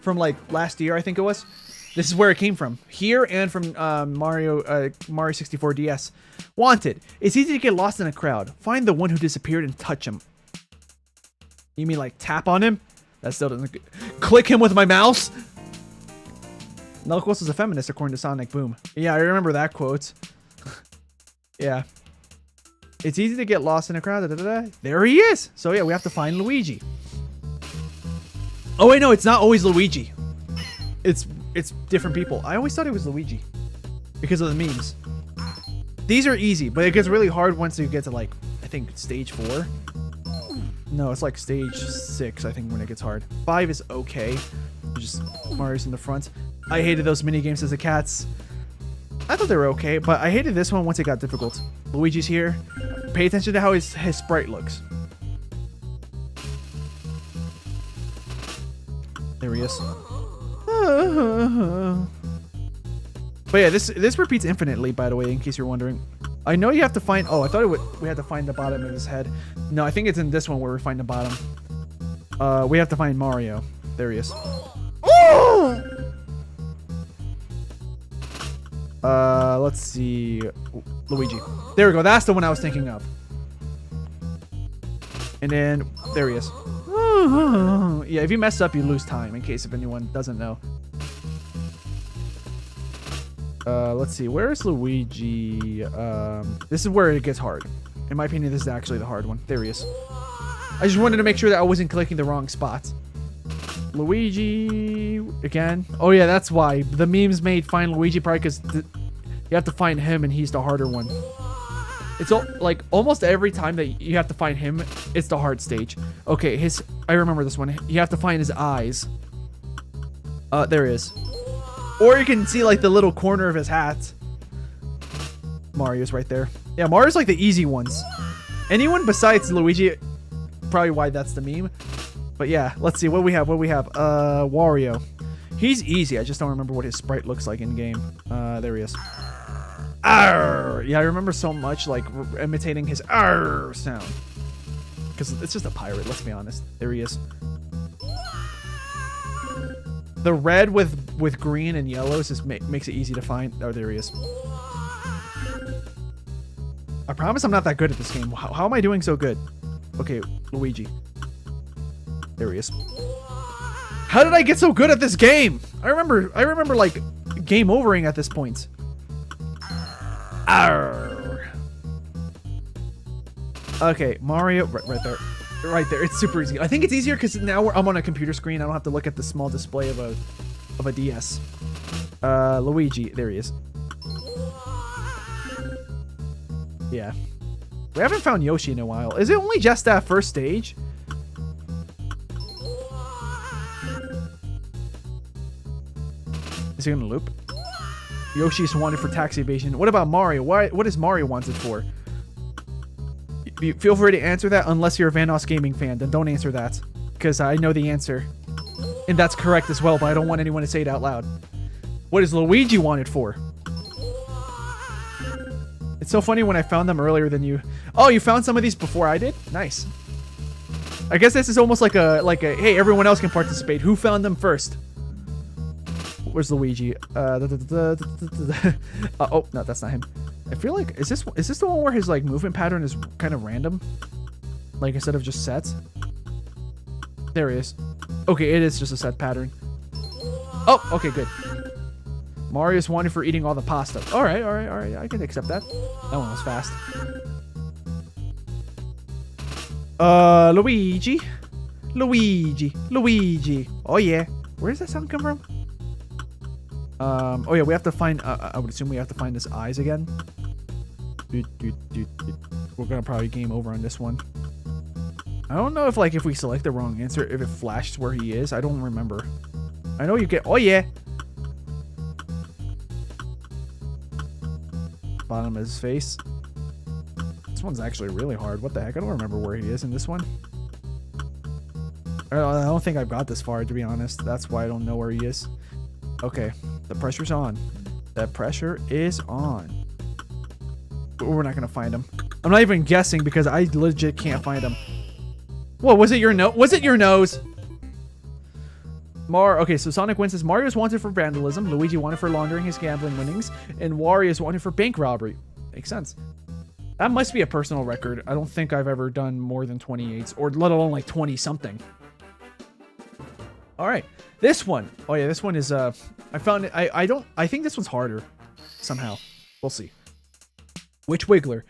from like last year? I think it was. This is where it came from. Here and from Mario 64 DS. Wanted. It's easy to get lost in a crowd. Find the one who disappeared and touch him. You mean like tap on him? That still doesn't. Click him with my mouse. Knuckles is a feminist according to Sonic Boom. Yeah, I remember that quote. Yeah. It's easy to get lost in a crowd. There he is. So yeah, we have to find Luigi. Oh wait, no, it's not always Luigi. It's different people. I always thought it was Luigi because of the memes. These are easy, but it gets really hard once you get to like, I think stage 4. No, it's like stage 6, I think, when it gets hard. 5 is okay. Just Mario's in the front. I hated those mini games as a cats. I thought they were okay, but I hated this one once it got difficult. Luigi's here. Pay attention to how his sprite looks. There he is. But yeah, this repeats infinitely, by the way, in case you're wondering. I know you have to find... Oh, I thought we had to find the bottom of his head. No, I think it's in this one where we find the bottom. We have to find Mario. There he is. Oh! Let's see. Luigi. There we go. That's the one I was thinking of. And then, there he is. Yeah, if you mess up, you lose time, in case if anyone doesn't know. Let's see. Where is Luigi? This is where it gets hard. In my opinion, this is actually the hard one. There he is. I just wanted to make sure that I wasn't clicking the wrong spot. Luigi again. Oh yeah, that's why the memes made find Luigi probably because you have to find him and he's the harder one. It's like almost every time that you have to find him, it's the hard stage. Okay, I remember this one. You have to find his eyes. There he is. Or you can see like the little corner of his hat. Mario's right there. Yeah, Mario's like the easy ones. Anyone besides Luigi, probably why that's the meme. But yeah, let's see what we have. Wario. He's easy. I just don't remember what his sprite looks like in game. There he is. Arr! Yeah, I remember so much like imitating his arr sound. Because it's just a pirate, let's be honest. There he is. The red with green and yellows just makes it easy to find. Oh, there he is. I promise I'm not that good at this game. How am I doing so good? Okay, Luigi. There he is. How did I get so good at this game? I remember like game overing at this point. Arr. Okay, Mario, right there. Right there. It's super easy. I think it's easier because now I'm on a computer screen. I don't have to look at the small display of a DS. Luigi, there he is. Yeah. We haven't found Yoshi in a while. Is it only just that first stage? Is he gonna loop? Yoshi's wanted for tax evasion. What about Mario? What is Mario wanted for? Feel free to answer that unless you're a Vanos Gaming fan. Then don't answer that. Because I know the answer. And that's correct as well, but I don't want anyone to say it out loud. What is Luigi wanted for? It's so funny when I found them earlier than you. Oh, you found some of these before I did? Nice. I guess this is almost like a hey, everyone else can participate. Who found them first? Where's Luigi? Oh, no, that's not him. I feel like is this the one where his like movement pattern is kind of random? Like instead of just sets? There he is. Okay, it is just a set pattern. Oh, okay, good. Mario's wanted for eating all the pasta. All right. I can accept that. That one was fast. Luigi. Oh yeah. Where does that sound come from? Oh yeah, we have to find. I would assume we have to find his eyes again. We're gonna probably game over on this one. I don't know if if we select the wrong answer, if it flashes where he is. I don't remember. I know you get. Oh yeah. Bottom of his face. This one's actually really hard. What the heck? I don't remember where he is in this one. I don't think I've got this far, to be honest. That's why I don't know where he is. Okay, the pressure's on. The pressure is on. But we're not gonna find him. I'm not even guessing because I legit can't find him. Whoa, was it your nose? Was it your nose? Okay, so Sonic wins says Mario is wanted for vandalism, Luigi wanted for laundering his gambling winnings, and Wario is wanted for bank robbery. Makes sense. That must be a personal record. I don't think I've ever done more than 28s, or let alone like 20 something. All right, this one. Oh yeah, this one is I found it. I think this one's harder somehow. We'll see. Which Wiggler?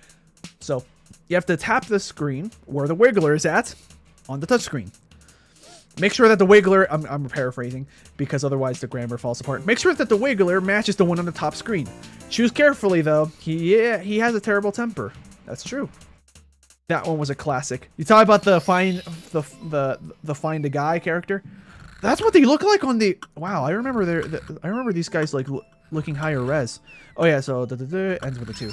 So you have to tap the screen where the Wiggler is at on the touchscreen. Make sure that the Wiggler, I'm paraphrasing because otherwise the grammar falls apart. Make sure that the Wiggler matches the one on the top screen. Choose carefully though. He has a terrible temper. That's true. That one was a classic. You talk about the find a guy character. That's what they look like on the. Wow, I remember I remember these guys like looking higher res. Oh yeah, so ends with a 2.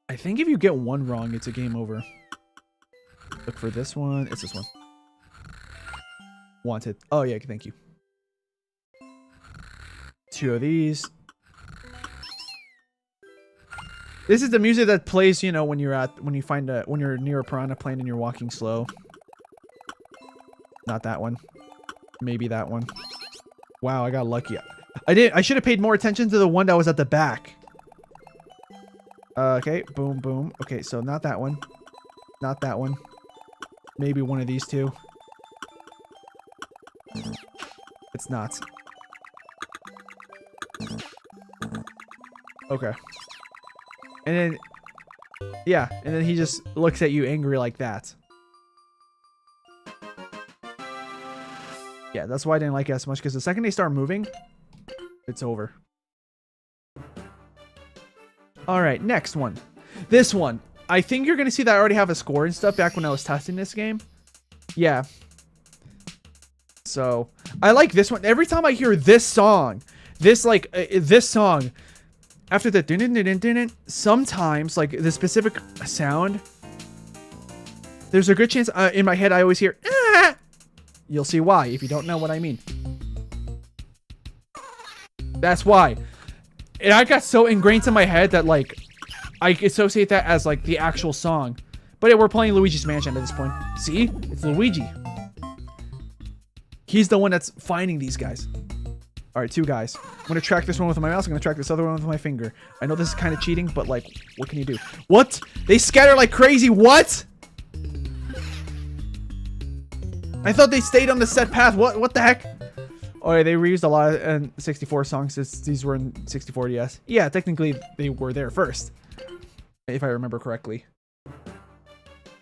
I think if you get one wrong, it's a game over. Look for this one. It's this one. Wanted. Oh yeah, thank you. 2 of these. This is the music that plays, you know, when you're near a piranha plant and you're walking slow. Not that one. Maybe that one. Wow, I got lucky. I should have paid more attention to the one that was at the back. Okay, boom, boom. Okay, so not that one. Not that one. Maybe one of these two. It's not. Okay. And then, yeah, and then he just looks at you angry like that. Yeah, that's why I didn't like it as much, because the second they start moving, it's over. Alright, next one. This one. I think you're going to see that I already have a score and stuff back when I was testing this game. Yeah. So, I like this one. Every time I hear this song, this song, after the dun-dun-dun-dun-dun, sometimes, like, the specific sound, there's a good chance in my head I always hear, ah! You'll see why if you don't know what I mean. That's why. And I got so ingrained in my head that, like, I associate that as, like, the actual song. But yeah, we're playing Luigi's Mansion at this point. See? It's Luigi. He's the one that's finding these guys. All right, 2 guys. I'm going to track this one with my mouse. I'm going to track this other one with my finger. I know this is kind of cheating, but like, what can you do? What? They scatter like crazy. What? I thought they stayed on the set path. What the heck? Oh, yeah, they reused a lot of 64 songs. These were in 64 DS. Yeah, technically they were there first, if I remember correctly.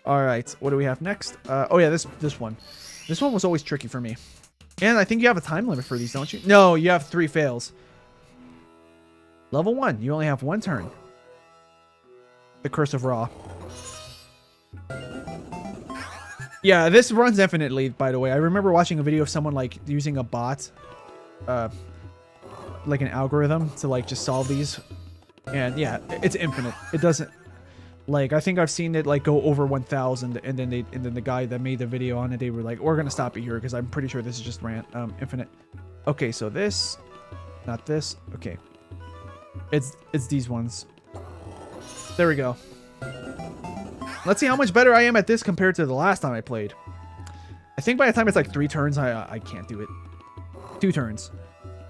All right, what do we have next? Oh yeah, this one. This one was always tricky for me. And I think you have a time limit for these, don't you? No, you have 3 fails. Level 1, you only have 1 turn. The Curse of Ra. Yeah, this runs infinitely, by the way. I remember watching a video of someone like using a bot, like an algorithm to like just solve these. And yeah, it's infinite. It doesn't like, I think I've seen it like go over 1,000 and then the guy that made the video on it, they were like, we're going to stop it here because I'm pretty sure this is just infinite. Okay, so this, not this. Okay. It's these ones. There we go. Let's see how much better I am at this compared to the last time I played. I think by the time it's like 3 turns, I can't do it. 2 turns.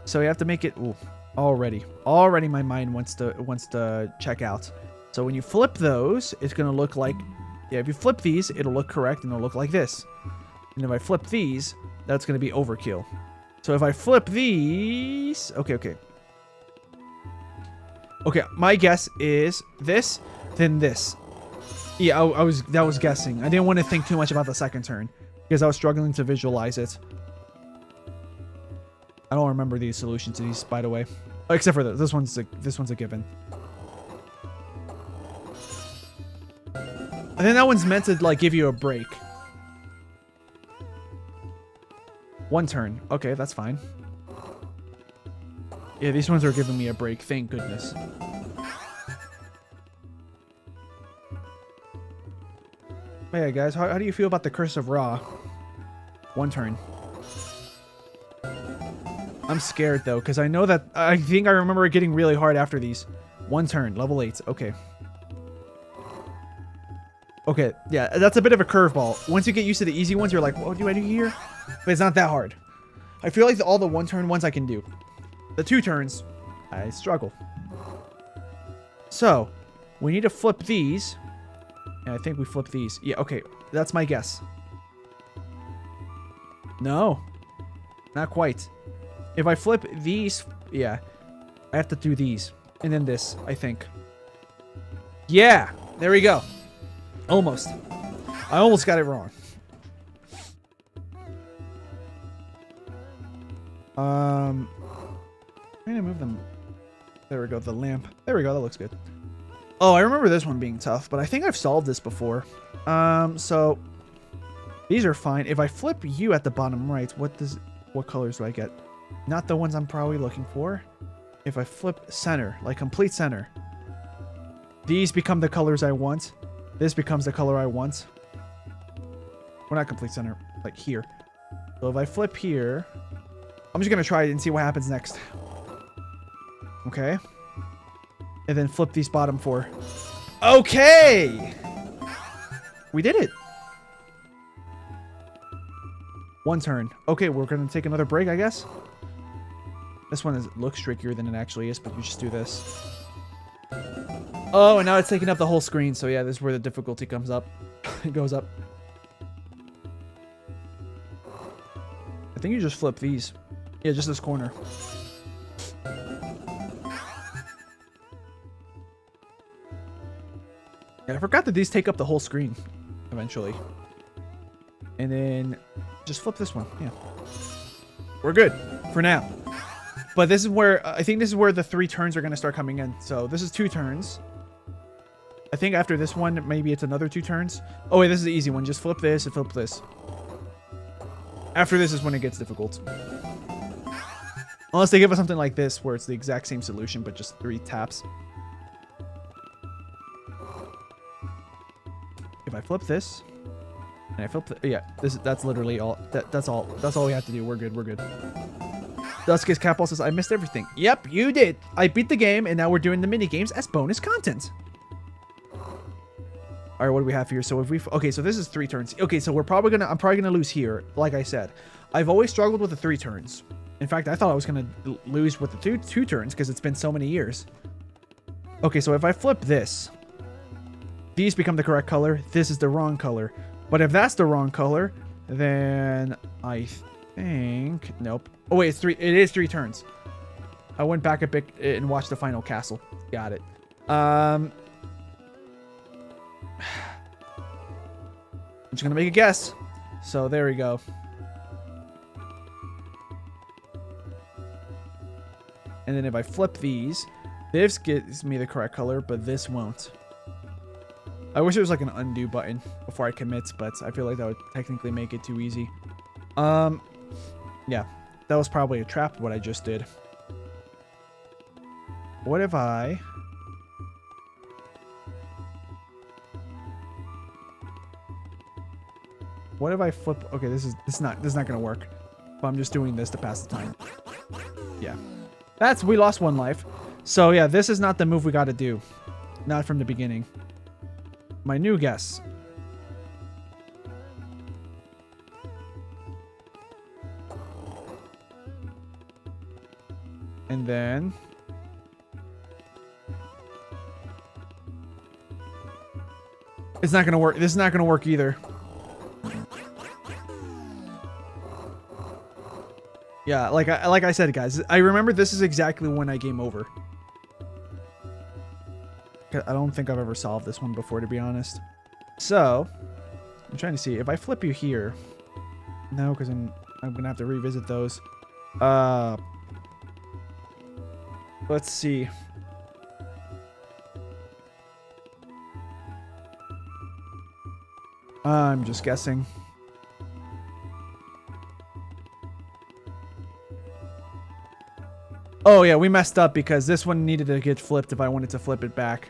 So you have to make it. Ooh, already my mind wants to check out. So when you flip those, it's gonna look like, yeah. If you flip these, it'll look correct and it'll look like this. And if I flip these, that's gonna be overkill. So if I flip these, okay. My guess is this, then this. Yeah, that was guessing. I didn't want to think too much about the second turn because I was struggling to visualize it. I don't remember the solution to these, by the way, except for this one's a given. And then that one's meant to like give you a break. 1 turn. Okay, that's fine. Yeah, these ones are giving me a break. Thank goodness. But yeah, guys, how do you feel about the Curse of Ra? 1 turn. I'm scared though, because I know that I think I remember it getting really hard after these. 1 turn, level 8. Okay. Okay, yeah, that's a bit of a curveball. Once you get used to the easy ones, you're like, what do I do here? But it's not that hard. I feel like all the 1 turn ones I can do. The 2 turns, I struggle. So, we need to flip these. And I think we flip these. Yeah, okay, that's my guess. No, not quite. If I flip these, yeah, I have to do these. And then this, I think. Yeah, there we go. Almost. I almost got it wrong. I'm gonna move them. There we go, the lamp. There we go, that looks good. Oh, I remember this one being tough, but I think I've solved this before. So these are fine. If I flip you at the bottom right, what colors do I get? Not the ones I'm probably looking for. If I flip center, like complete center, these become the colors I want. This becomes the color I want. Well, not complete center, like here. So if I flip here, I'm just gonna try it and see what happens next. Okay. And then flip these bottom 4. Okay! We did it. 1 turn. Okay, we're gonna take another break, I guess. This one looks trickier than it actually is, but we just do this. Oh, and now it's taking up the whole screen. So yeah, this is where the difficulty comes up. It goes up. I think you just flip these. Yeah, just this corner. Yeah, I forgot that these take up the whole screen eventually. And then just flip this one. Yeah. We're good for now. But this is where, I think this is where the 3 turns are going to start coming in. So this is 2 turns. I think after this one, maybe it's another 2 turns. Oh wait, this is the easy one. Just flip this and flip this. After this is when it gets difficult. Unless they give us something like this, where it's the exact same solution, but just 3 taps. If I flip this, and I flip yeah, that's literally all. That's all we have to do. We're good. We're good. Dusk's Capel says, I missed everything. Yep, you did. I beat the game, and now we're doing the mini games as bonus content. All right, what do we have here? So if we, okay, so this is 3 turns. Okay, so I'm probably gonna lose here. Like I said, I've always struggled with the 3 turns. In fact, I thought I was gonna lose with the two turns because it's been so many years. Okay, so if I flip this, these become the correct color. This is the wrong color. But if that's the wrong color, then I think, nope. Oh wait, it is 3 turns. I went back a bit and watched the final castle. Got it. I'm just gonna make a guess. So there we go. And then if I flip these, this gives me the correct color, but this won't. I wish there was like an undo button before I commit, but I feel like that would technically make it too easy. Yeah, that was probably a trap, what I just did. What if I... What if I flip... Okay, this is not gonna work. But I'm just doing this to pass the time. Yeah. We lost 1 life. So yeah, this is not the move we gotta do. Not from the beginning. My new guess. And then... It's not gonna work. This is not gonna work either. Yeah, like I said, guys, I remember this is exactly when I game over. I don't think I've ever solved this one before, to be honest. So, I'm trying to see. If I flip you here... No, because I'm going to have to revisit those. Let's see. I'm just guessing. Oh, yeah, we messed up because this one needed to get flipped if I wanted to flip it back.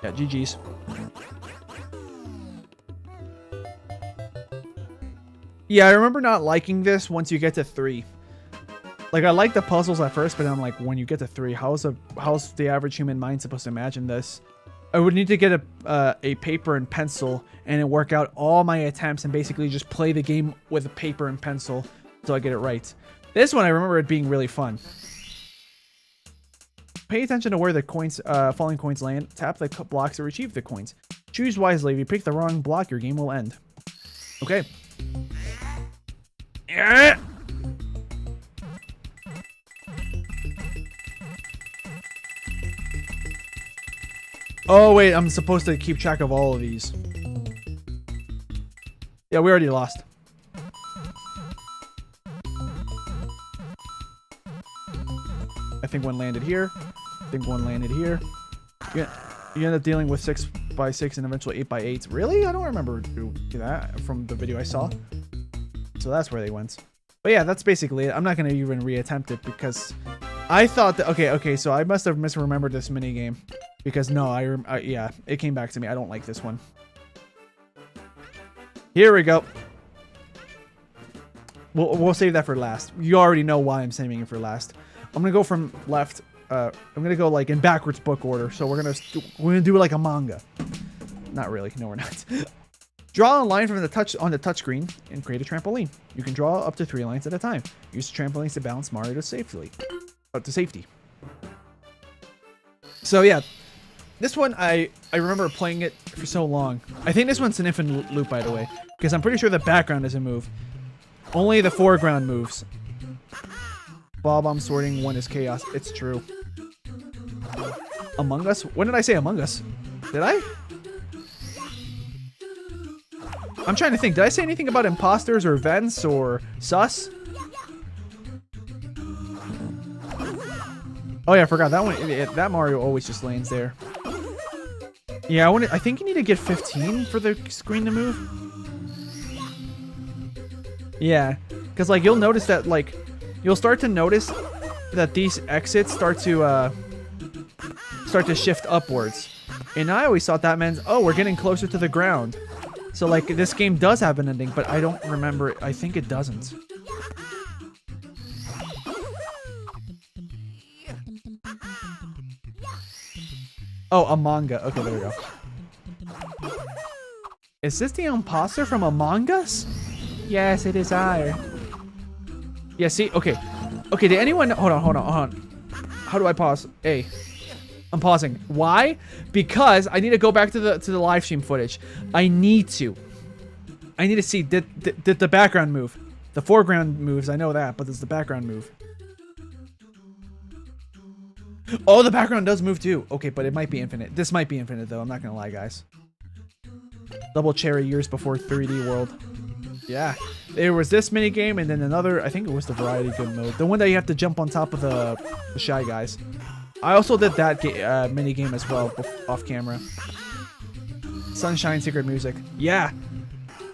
Yeah, GG's. Yeah, I remember not liking this once you get to 3. Like, I like the puzzles at first, but I'm like, when you get to 3, how's the average human mind supposed to imagine this? I would need to get a paper and pencil and work out all my attempts and basically just play the game with a paper and pencil until I get it right. This one, I remember it being really fun. Pay attention to where the coins, falling coins land. Tap the blocks to retrieve the coins. Choose wisely. If you pick the wrong block, your game will end. Okay. Yeah. Oh, wait. I'm supposed to keep track of all of these. Yeah, we already lost. I think one landed here. I think one landed here. You end up dealing with 6x6 and eventually 8x8. Really? I don't remember doing that from the video I saw. So that's where they went. But yeah, that's basically it. I'm not going to even reattempt it because I thought that... Okay, so I must have misremembered this minigame. Because no, yeah, it came back to me. I don't like this one. Here we go. We'll save that for last. You already know why I'm saving it for last. I'm gonna go from left. I'm gonna go like in backwards book order. So we're gonna do it like a manga. Not really. No, we're not. Draw a line from the on the touchscreen and create a trampoline. You can draw up to 3 lines at a time. Use trampolines to balance Mario to safety. So yeah, this one I remember playing it for so long. I think this one's an infinite loop, by the way, because I'm pretty sure the background doesn't move. Only the foreground moves. Bob, I'm sorting. 1 is chaos. It's true. Among Us? When did I say Among Us? Did I? I'm trying to think. Did I say anything about imposters or vents or sus? Oh yeah, I forgot that one. That Mario always just lands there. Yeah, I think you need to get 15 for the screen to move. Yeah, because like you'll notice that like you'll start to notice that these exits start to shift upwards. And I always thought that meant, oh, we're getting closer to the ground. So like this game does have an ending, but I don't remember it. I think it doesn't. Oh, a manga. Okay, there we go. Is this the imposter from Among Us? Yes, it is I. Yeah, see? Okay. Okay, did anyone... Hold on. How do I pause? A. I'm pausing. Why? Because I need to go back to the live stream footage. I need to see, did the background move? The foreground moves, I know that, but does the background move? Oh, the background does move too. Okay, but it might be infinite. This might be infinite though, I'm not gonna lie, guys. Double cherry years before 3D World. Yeah. There was this mini game and then another, I think it was the variety good mode. The one that you have to jump on top of the Shy Guys. I also did that mini game as well, off camera. Sunshine Secret Music. Yeah.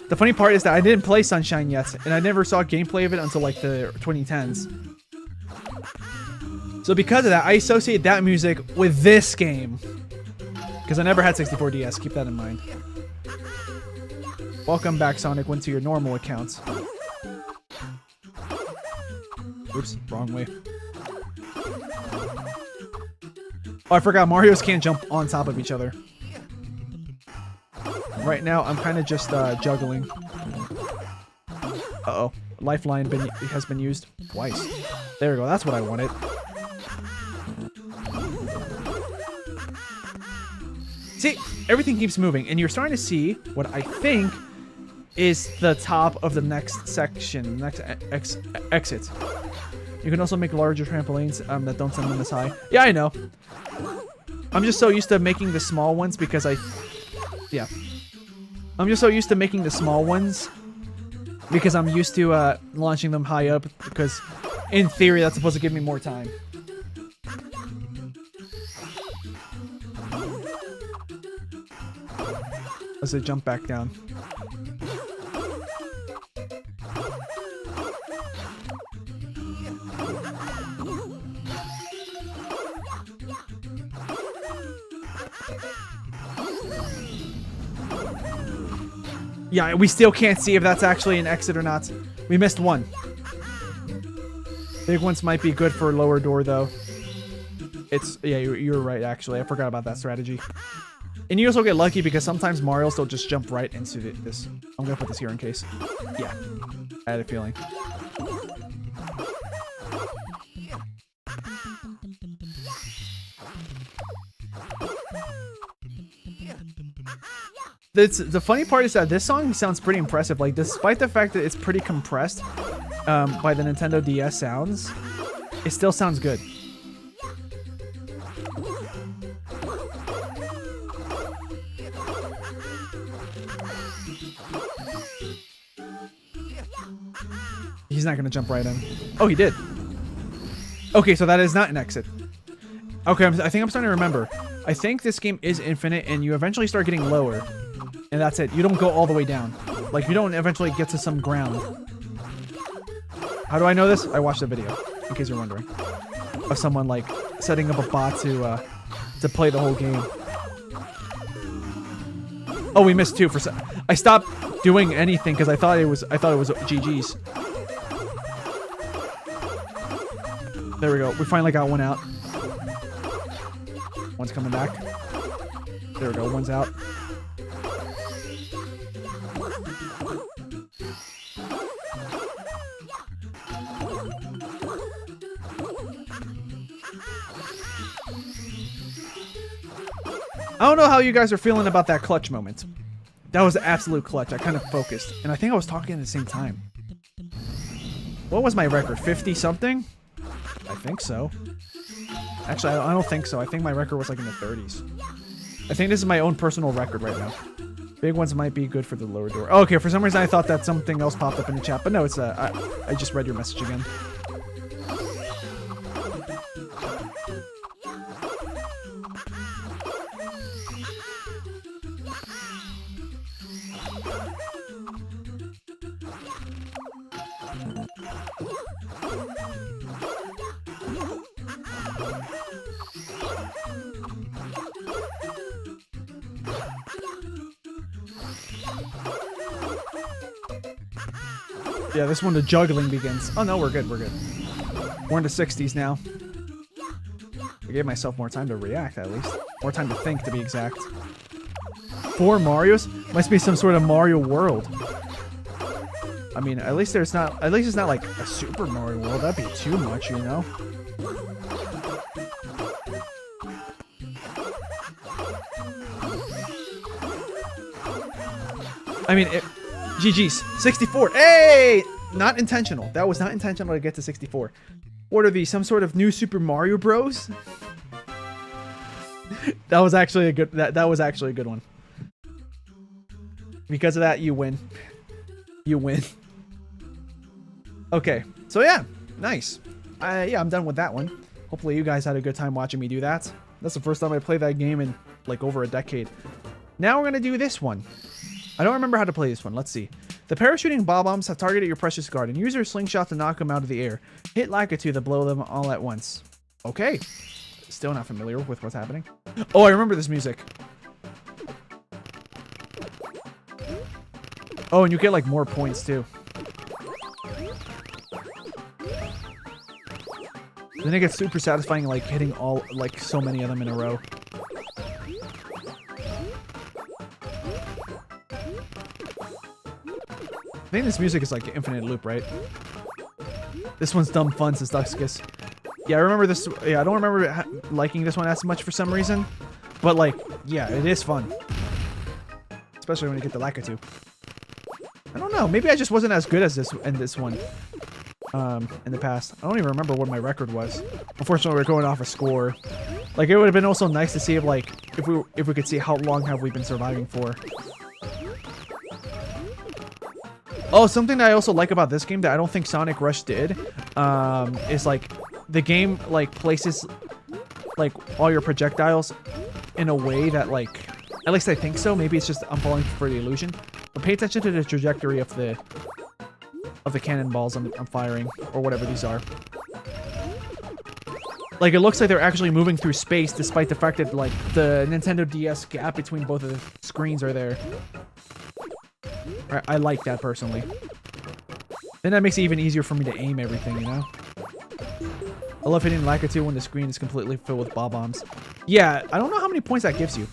The funny part is that I didn't play Sunshine yet, and I never saw gameplay of it until like the 2010s. So because of that, I associate that music with this game. Because I never had 64DS, keep that in mind. Welcome back, Sonic, went to your normal accounts. Oops, wrong way. Oh, I forgot, Marios can't jump on top of each other. Right now, I'm kind of just juggling. Uh-oh. Lifeline has been used twice. There we go, that's what I wanted. See, everything keeps moving, and you're starting to see what I think is the top of the next section, next exit. You can also make larger trampolines that don't send them as high. Yeah, I know. I'm just so used to making the small ones because yeah. I'm just so used to making the small ones because I'm used to launching them high up because in theory that's supposed to give me more time. Let's say jump back down. Yeah, we still can't see if that's actually an exit or not. We missed one. Big ones might be good for lower door, though. It's... Yeah, you're right, actually. I forgot about that strategy. And you also get lucky because sometimes Mario still just jump right into this. I'm gonna put this here in case. Yeah. I had a feeling. The funny part is that this song sounds pretty impressive. Like, despite the fact that it's pretty compressed by the Nintendo DS sounds, it still sounds good. He's not gonna jump right in. Oh, he did. Okay, so that is not an exit. Okay, I think I'm starting to remember. I think this game is infinite, and you eventually start getting lower. And that's it. You don't go all the way down. Like, you don't eventually get to some ground. How do I know this? I watched the video, in case you're wondering. Of someone, like, setting up a bot to play the whole game. Oh, we missed two for I stopped doing anything because I thought it was GG's. There we go. We finally got one out. One's coming back. There we go. One's out. I don't know how you guys are feeling about that clutch moment. That was absolute clutch. I kind of focused. And I think I was talking at the same time. What was my record? 50 something? I think so. Actually, I don't think so. I think my record was like in the 30s. I think this is my own personal record right now. Big ones might be good for the lower door. Oh, okay, for some reason I thought that something else popped up in the chat. But no, it's I just read your message again. Yeah, this one the juggling begins. Oh no, we're good, we're good. We're in the 60s now. I gave myself more time to react, at least. More time to think, to be exact. 4 Marios? Must be some sort of Mario World. I mean, at least it's not like a Super Mario World. That'd be too much, you know? I mean, GG's. 64. Hey! Not intentional. That was not intentional to get to 64. What are these? Some sort of new Super Mario Bros? That was actually a good. That was actually a good one. Because of that, you win. You win. Okay. So yeah, nice. Yeah, I'm done with that one. Hopefully, you guys had a good time watching me do that. That's the first time I played that game in like over a decade. Now we're gonna do this one. I don't remember how to play this one. Let's see. The parachuting bob-ombs have targeted your precious garden. Use your slingshot to knock them out of the air. Hit Lakitu to blow them all at once. Okay. Still not familiar with what's happening. Oh, I remember this music. Oh, and you get like more points too. Then it gets super satisfying, like hitting all, like so many of them in a row. I think this music is like infinite loop, right? This one's dumb fun, says Duxkus. Yeah, I remember this. Yeah, I don't remember liking this one as much for some reason. But like, yeah, it is fun. Especially when you get the Lakitu. I don't know. Maybe I just wasn't as good as this in this one. In the past. I don't even remember what my record was. Unfortunately, we're going off a score. Like, it would have been also nice to see if, like, if we could see how long have we been surviving for. Oh, something that I also like about this game that I don't think Sonic Rush did, is like the game like places like all your projectiles in a way that like, at least I think so. Maybe it's just I'm falling for the illusion. But pay attention to the trajectory of the cannonballs I'm firing, or whatever these are. Like, it looks like they're actually moving through space, despite the fact that like the Nintendo DS gap between both of the screens are there. I like that personally. Then that makes it even easier for me to aim everything, you know? I love hitting Lakitu when the screen is completely filled with bob-ombs. Yeah, I don't know how many points that gives you.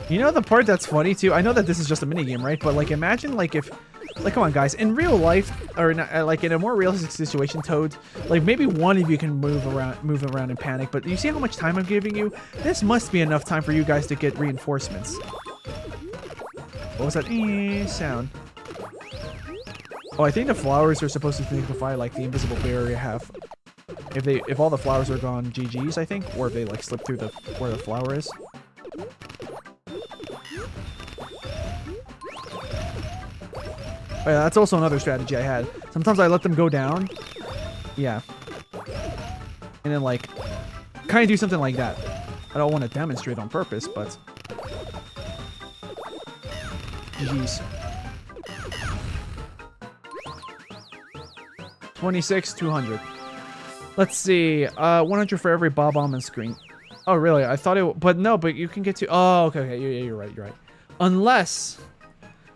You know the part that's funny too? I know that this is just a minigame, right? But like, imagine like if... Like, come on, guys. In real life, or like in a more realistic situation, Toad, like maybe one of you can move around and panic. But you see how much time I'm giving you? This must be enough time for you guys to get reinforcements. What was that sound? Oh, I think the flowers are supposed to signify like the invisible barrier have. If all the flowers are gone, GG's, I think, or if they like slip through where the flower is. Oh, yeah, that's also another strategy I had. Sometimes I let them go down. Yeah. And then, like, kind of do something like that. I don't want to demonstrate on purpose, but... GG's. 26, 200. Let's see. 100 for every bob-omb on screen. Oh, really? I thought it... But no, but you can get to... Oh, okay. Yeah, you're right. You're right. Unless...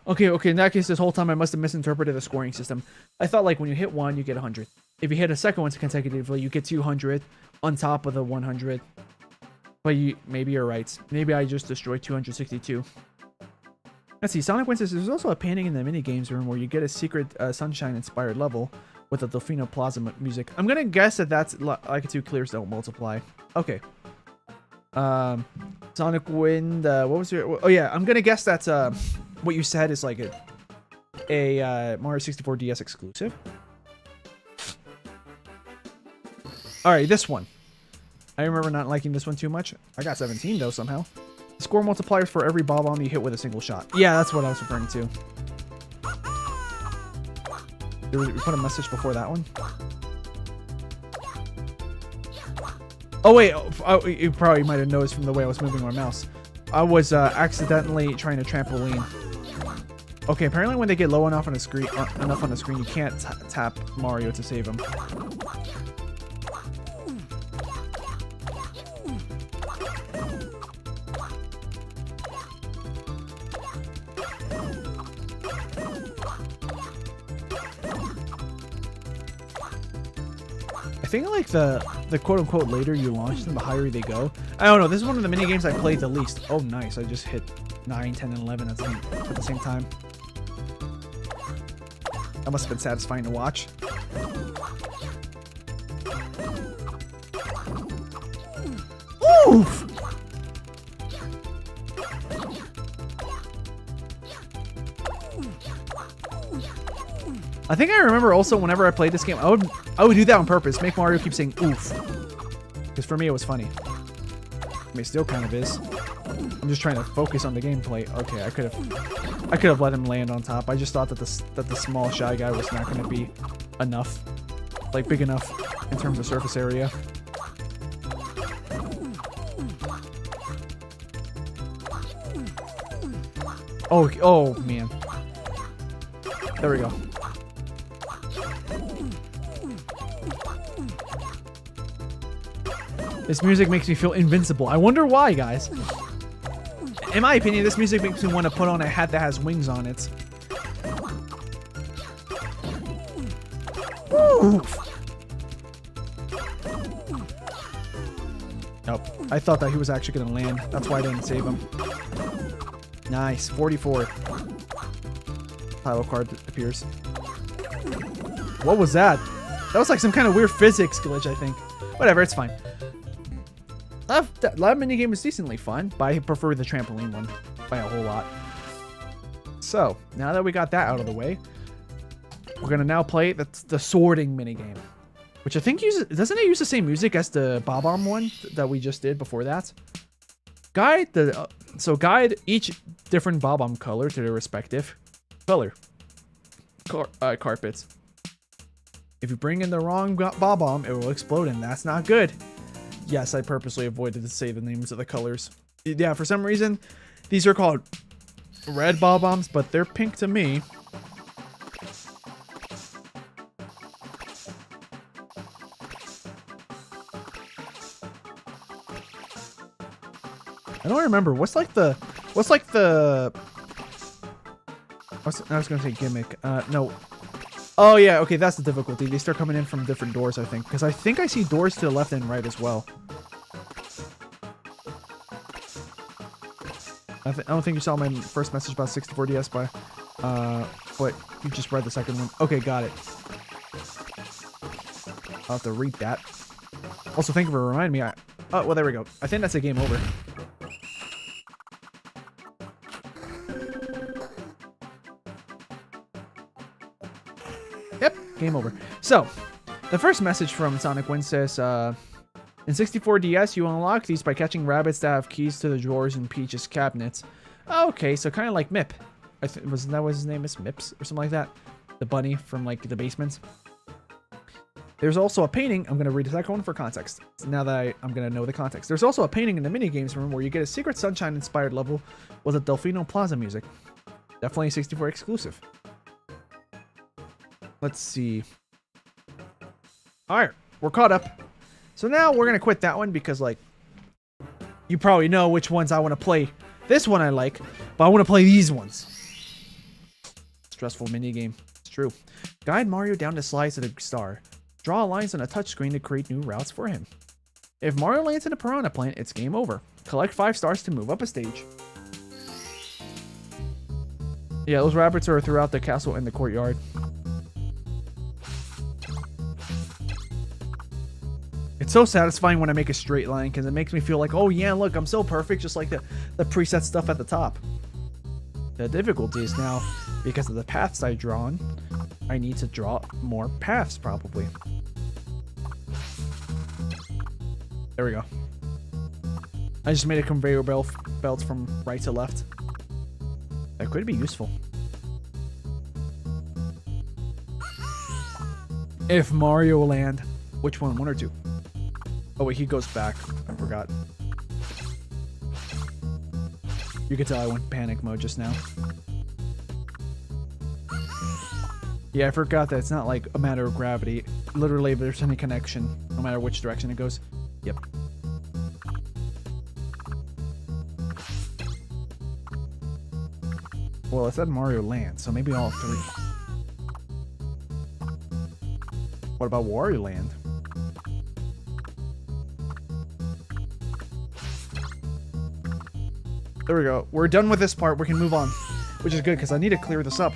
Okay, in that case, this whole time I must have misinterpreted the scoring system. I thought, like, when you hit one, you get 100. If you hit a second one consecutively, you get 200 on top of the 100. But maybe you're right. Maybe I just destroyed 262. Let's see, Sonic Wins. There's also a painting in the mini-games room where you get a secret Sunshine-inspired level with the Delfino Plaza music. I'm gonna guess that that's Lakitu clears don't multiply. Okay. Sonic Wind, what was your... Oh, yeah, I'm gonna guess that's, what you said is like a Mario 64 DS exclusive. Alright, this one. I remember not liking this one too much. I got 17 though somehow. Score multipliers for every bob-omb you hit with a single shot. Yeah, that's what I was referring to. Did we put a message before that one? Oh wait, you probably might have noticed from the way I was moving my mouse. I was accidentally trying to trampoline. Okay, apparently when they get low enough on the screen, you can't tap Mario to save him. think like the quote unquote later you launch them, the higher they go. I don't know. This is one of the mini games I played the least. Oh, nice. I just hit 9, 10, and 11 at the same time. That must have been satisfying to watch. Oof! I think I remember also whenever I played this game, I would do that on purpose. Make Mario keep saying oof. Because for me it was funny. I mean, it still kind of is. I'm just trying to focus on the gameplay. Okay, I could have let him land on top. I just thought that the small shy guy was not going to be enough, like big enough in terms of surface area. Oh man. There we go. This music makes me feel invincible. I wonder why, guys. In my opinion, this music makes me want to put on a hat that has wings on it. Woo! Nope. I thought that he was actually going to land. That's why I didn't save him. Nice. 44. Title card appears. What was that? That was like some kind of weird physics glitch, I think. Whatever, it's fine. That minigame was decently fun, but I prefer the trampoline one by a whole lot. So, now that we got that out of the way, we're going to now play the sorting minigame. Which I think doesn't it use the same music as the Bob-omb one that we just did before that? Guide each different Bob-omb color to their respective color carpets. If you bring in the wrong Bob-omb, it will explode, and that's not good. Yes, I purposely avoided to say the names of the colors. Yeah, for some reason, these are called red Bob-ombs, but they're pink to me. I don't remember. I was gonna say gimmick. No. Oh yeah, okay, that's the difficulty. They start coming in from different doors, I think. Because I think I see doors to the left and right as well. I don't think you saw my first message about 64DS, but you just read the second one. Okay, got it. I'll have to read that. Also, thank you for reminding me. Oh, well, there we go. I think that's a game over. Yep, game over. So, the first message from Sonic Win says, in 64DS, you unlock these by catching rabbits that have keys to the drawers in Peach's cabinets. Okay, so kind of like Mip. Wasn't that what his name is? Mips or something like that? The bunny from like the basement. There's also a painting. I'm going to read the second one for context. Now that I'm going to know the context. There's also a painting in the minigames room where you get a Secret Sunshine inspired level with a Delfino Plaza music. Definitely a 64 exclusive. Let's see. Alright, we're caught up. So now we're going to quit that one because, like, you probably know which ones I want to play. This one I like, but I want to play these ones. Stressful minigame. It's true. Guide Mario down the slides to the star. Draw lines on a touchscreen to create new routes for him. If Mario lands in a piranha plant, it's game over. Collect 5 stars to move up a stage. Yeah, those rabbits are throughout the castle and the courtyard. It's so satisfying when I make a straight line because it makes me feel like, oh yeah, look, I'm so perfect, just like the preset stuff at the top. The difficulty is now, because of the paths I've drawn, I need to draw more paths, probably. There we go. I just made a conveyor belt from right to left. That could be useful. If Mario Land. Which one? 1 or 2? Oh wait, he goes back. I forgot. You can tell I went panic mode just now. Yeah, I forgot that it's not like a matter of gravity. Literally, if there's any connection, no matter which direction it goes. Yep. Well, it said Mario Land, so maybe all 3. What about Wario Land? There we go. We're done with this part. We can move on, which is good because I need to clear this up.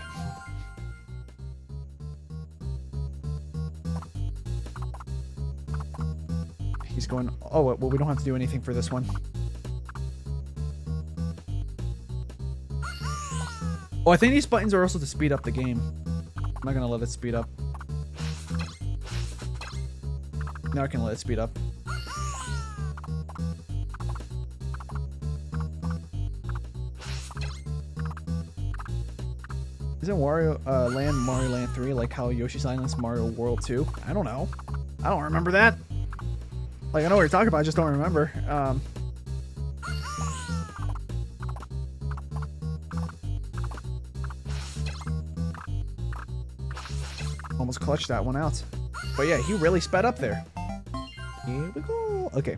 He's going... Oh, well, we don't have to do anything for this one. Oh, I think these buttons are also to speed up the game. I'm not gonna let it speed up. Now I can let it speed up. Isn't Mario Land 3 like how Yoshi's Island's Mario World 2? I don't know. I don't remember that. Like, I know what you're talking about, I just don't remember. Almost clutched that one out. But yeah, he really sped up there. Here we go. Okay.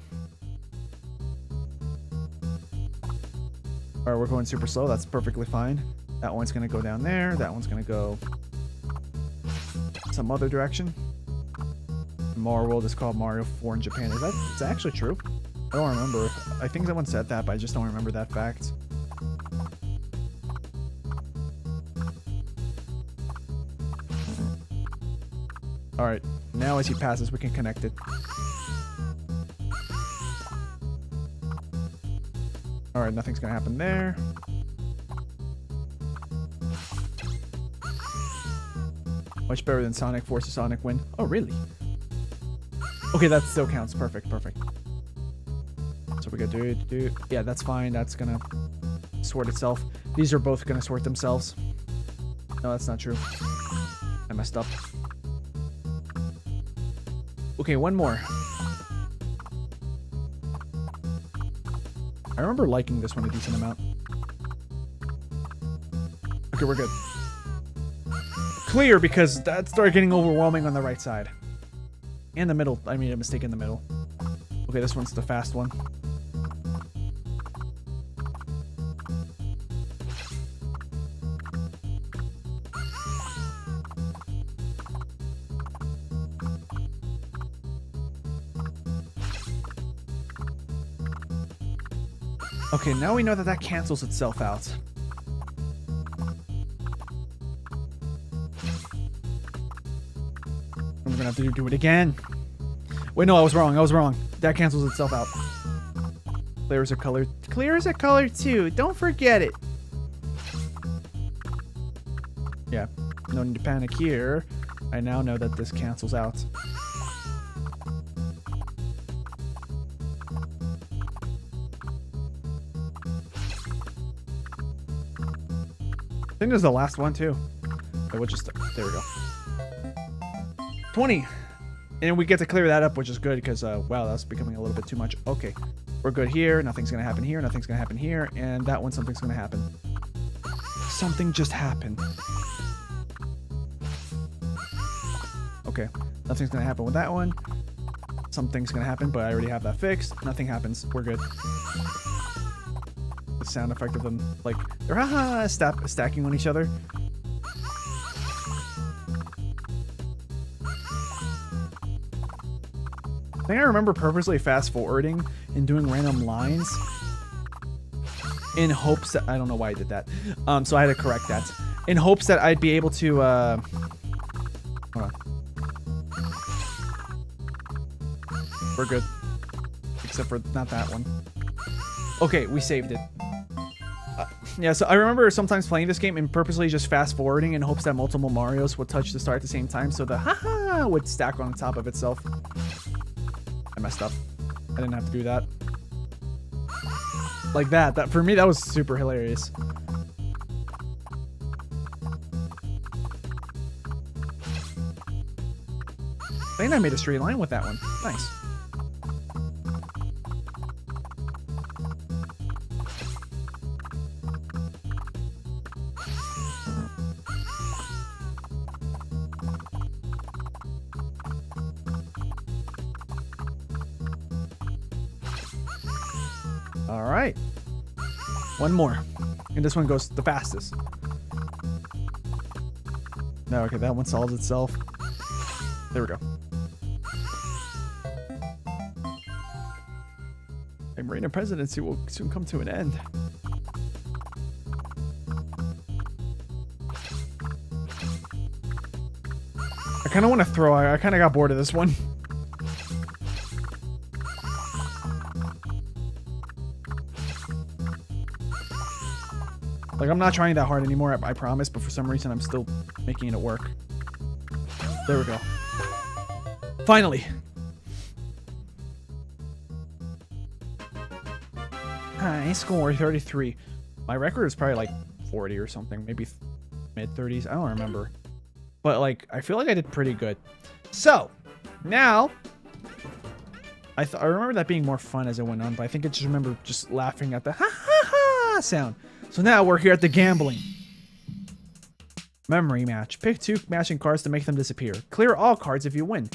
Alright, we're going super slow. That's perfectly fine. That one's going to go down there. That one's going to go some other direction. Mario World is called Mario 4 in Japan. Is that actually true? I don't remember. I think someone said that, but I just don't remember that fact. Alright, now as he passes, we can connect it. Alright, nothing's gonna happen there. Much better than Sonic Forces Sonic Win. Oh, really? Okay, that still counts. Perfect, perfect. So we gotta do. Yeah, that's fine. That's gonna sort itself. These are both gonna sort themselves. No, that's not true. I messed up. Okay, one more. I remember liking this one a decent amount. Okay, we're good. Clear, because that started getting overwhelming on the right side. And the middle. I made a mistake in the middle. Okay, this one's the fast one. Okay, now we know that that cancels itself out. We're gonna have to do it again. Wait, no, I was wrong. I was wrong. That cancels itself out. Clear is a color. Clear is a color too. Don't forget it. Yeah, no need to panic here. I now know that this cancels out. I think this is the last one too. Okay, we'll just, there we go. 20. And we get to clear that up, which is good because, wow, that's becoming a little bit too much. Okay, we're good here. Nothing's going to happen here. Nothing's going to happen here. And that one, something's going to happen. Something just happened. Okay, nothing's going to happen with that one. Something's going to happen, but I already have that fixed. Nothing happens. We're good. The sound effect of them, like, they're stacking on each other. I think I remember purposely fast forwarding and doing random lines in hopes that, I don't know why I did that. So I had to correct that in hopes that I'd be able to, hold on. We're good. Except for not that one. Okay, we saved it. Yeah, so I remember sometimes playing this game and purposely just fast forwarding in hopes that multiple Marios would touch the star at the same time, so the haha would stack on top of itself. I messed up. I didn't have to do that. Like that. That for me, that was super hilarious. I think I made a straight line with that one. Nice. All right. One more. And this one goes the fastest. No, okay, that one solves itself. There we go. The Marina presidency will soon come to an end. kind of want to throw. I kind of got bored of this one. Like, I'm not trying that hard anymore, I promise, but for some reason I'm still making it work. There we go. Finally. High score 33. My record is probably like 40 or something, maybe mid 30s. I don't remember. But like, I feel like I did pretty good. So, now I remember that being more fun as it went on, but I think I just remember just laughing at the ha ha ha sound. So now we're here at the gambling. Memory match. Pick 2 matching cards to make them disappear. Clear all cards if you win.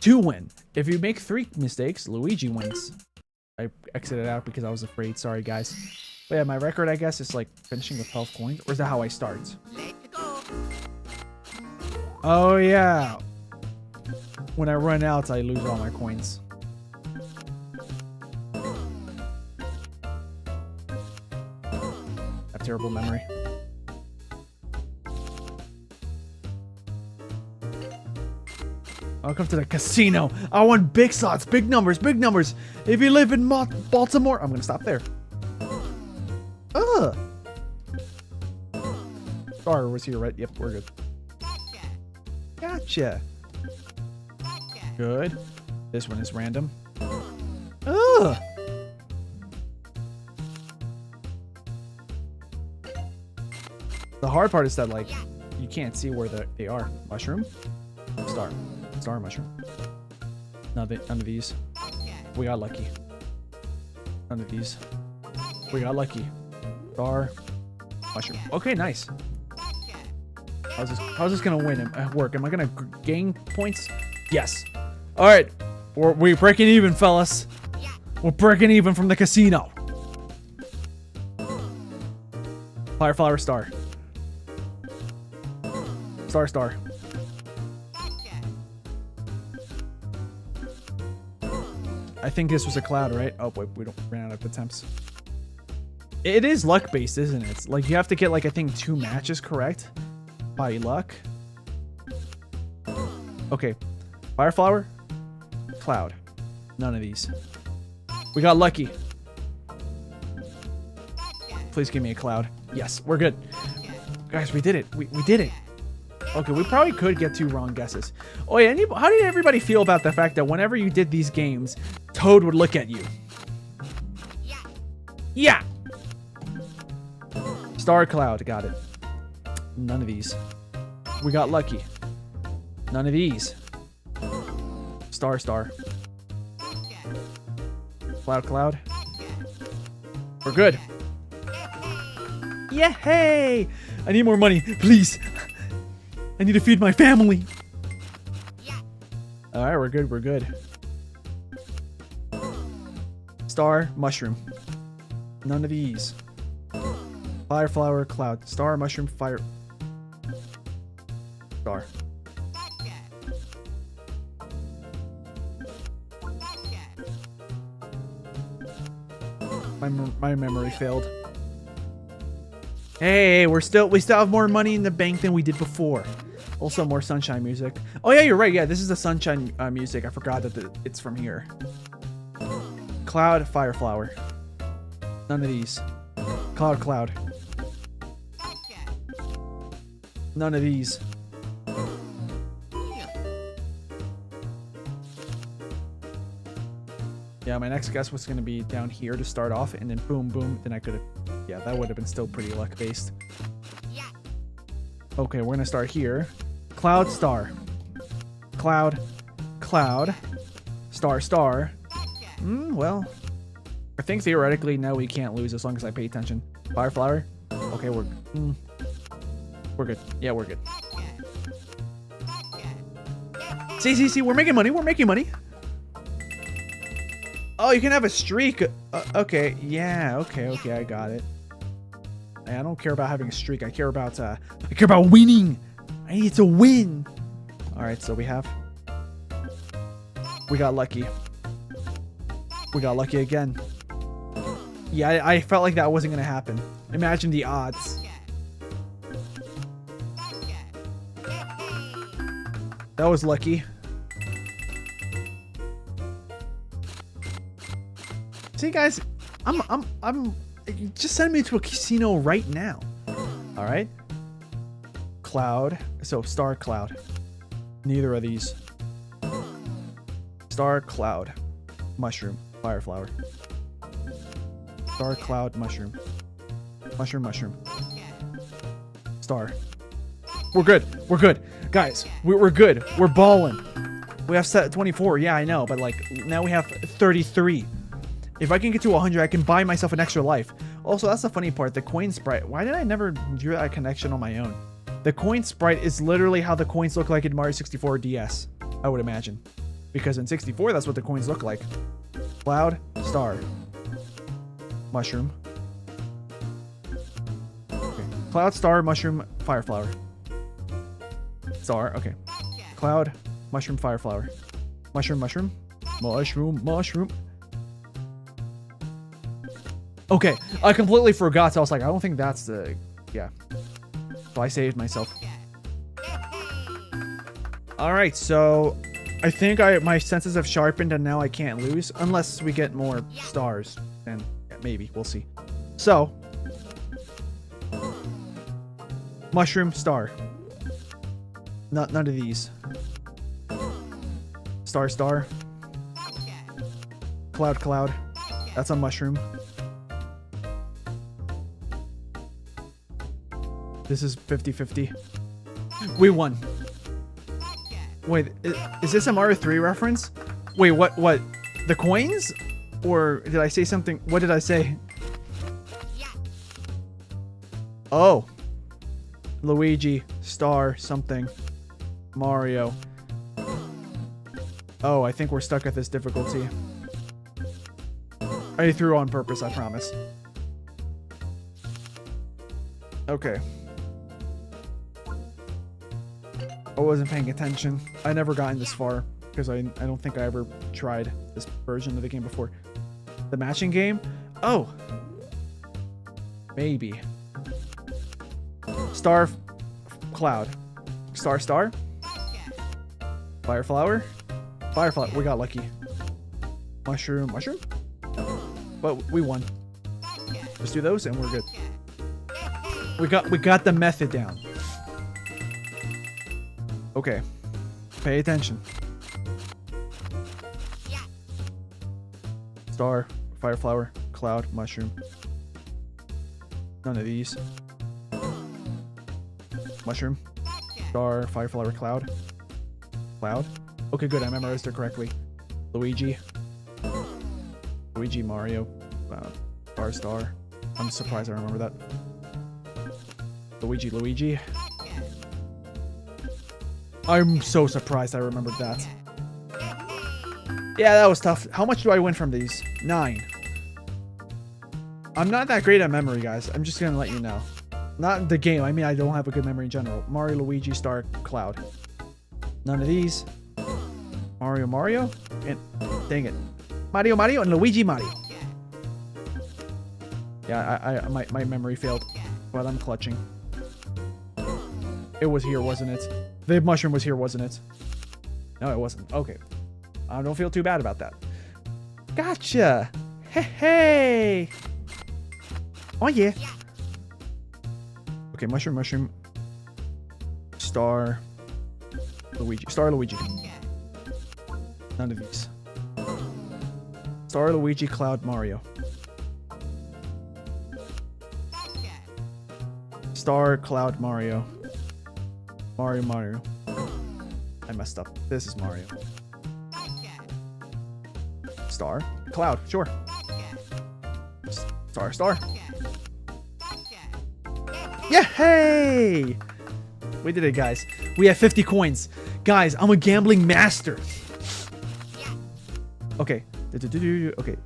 2 win. If you make 3 mistakes, Luigi wins. I exited out because I was afraid. Sorry, guys. But yeah, my record, I guess, is like finishing with 12 coins. Or is that how I start? Oh, yeah. When I run out, I lose all my coins. I have terrible memory. Welcome to the casino. I want big slots, big numbers, big numbers. If you live in Baltimore, I'm gonna stop there. Ugh. Star was here, right? Yep, we're good. Gotcha. Good. This one is random. Ugh. The hard part is that, like, you can't see where they are. Mushroom? Star. Star mushroom. None of these. We got lucky. None of these. We got lucky. Star. Mushroom. Okay, nice. How's this gonna win at work? Am I gonna gain points? Yes. All right. We're breaking even, fellas. We're breaking even from the casino. Fire flower star. Star. I think this was a cloud, right? Oh, wait, we ran out of attempts. It is luck-based, isn't it? It's like, you have to get, like, I think 2 matches correct by luck. Okay. Fire flower. Cloud. None of these. We got lucky. Please give me a cloud. Yes, we're good. Guys, we did it. We did it. Okay, we probably could get 2 wrong guesses. Oh yeah, how did everybody feel about the fact that whenever you did these games, Toad would look at you? Yeah. Star cloud, got it. None of these. We got lucky. None of these. Star. Cloud. We're good. Yeah, hey! I need more money, please. I need to feed my family. All right, we're good. Star, mushroom. None of these. Fire flower, cloud. Star, mushroom, fire. Star. My memory failed. Hey, we still have more money in the bank than we did before. Also, more sunshine music. Oh yeah, you're right. Yeah, this is the sunshine music. I forgot that it's from here. Cloud, fire flower. None of these. Cloud. None of these. Yeah, my next guess was going to be down here to start off, and then boom, then I could have... Yeah, that would have been still pretty luck-based. Okay, we're going to start here. Cloud, star. Cloud. Star. Well, I think theoretically now we can't lose as long as I pay attention. Fire flower. Okay, we're good. Yeah, we're good. See, we're making money. Oh, you can have a streak. Okay, yeah, okay, I got it. I don't care about having a streak. I care about winning. I need to win. All right, so we got lucky. We got lucky again. Yeah, I felt like that wasn't gonna happen. Imagine the odds. That was lucky. See, guys, I'm just send me to a casino right now. All right. Cloud. So star, cloud. Neither of these. Star, cloud, mushroom, fire flower. Star, cloud, mushroom. Mushroom, mushroom. Star. We're good. We're good. Guys, we're good. We're balling. We have set 24. Yeah, I know. But, like, now we have 33. If I can get to 100, I can buy myself an extra life. Also, that's the funny part. The coin sprite. Why did I never do that connection on my own? The coin sprite is literally how the coins look like in Mario 64 DS, I would imagine. Because in 64, that's what the coins look like. Cloud, star. Mushroom. Okay. Cloud, star, mushroom, fire flower. Star, okay. Cloud, mushroom, fire flower. Mushroom, mushroom. Mushroom, mushroom. Okay, I completely forgot, so I was like, I don't think that's the... Yeah. So I saved myself. Alright, so... I think my senses have sharpened and now I can't lose. Unless we get more stars. And yeah, maybe, we'll see. So... Mushroom, star. None of these. Star, star. Cloud, cloud. That's a mushroom. This is 50-50. We won. Wait, is this a Mario 3 reference? Wait, what? The coins? Or did I say something? What did I say? Oh. Luigi, star, something. Mario. Oh, I think we're stuck at this difficulty. I threw on purpose, I promise. Okay. I wasn't paying attention. I never gotten this far because I don't think I ever tried this version of the game before. The matching game? Oh. Maybe. Star, cloud. Star, star. Fire flower. Fire flower. We got lucky. Mushroom, mushroom. But we won. Let's do those and we're good. We got the method down. Okay. Pay attention. Star, fire flower, cloud, mushroom. None of these. Mushroom. Star, fire flower, cloud. Cloud. Okay, good. I memorized it correctly. Luigi. Luigi, Mario. Star, star. I'm surprised I remember that. Luigi, Luigi. I'm so surprised I remembered that. Yeah, that was tough. How much do I win from these? 9. I'm not that great at memory, guys. I'm just gonna let you know. Not the game. I mean, I don't have a good memory in general. Mario, Luigi, Star, Cloud. None of these. Mario, Mario. And dang it. Mario, Mario, and Luigi, Mario. Yeah, my memory failed. But I'm clutching. It was here, wasn't it? The mushroom was here, wasn't it? No, it wasn't. Okay. I don't feel too bad about that. Gotcha! Hey, hey! Oh, yeah. Okay, mushroom, mushroom. Star. Luigi. Star, Luigi. None of these. Star, Luigi, Cloud, Mario. Star, Cloud, Mario. Mario, Mario. I messed up. This is Mario. Star. Cloud. Sure. Star, star. Yeah, hey! We did it, guys. We have 50 coins. Guys, I'm a gambling master. Okay. Okay.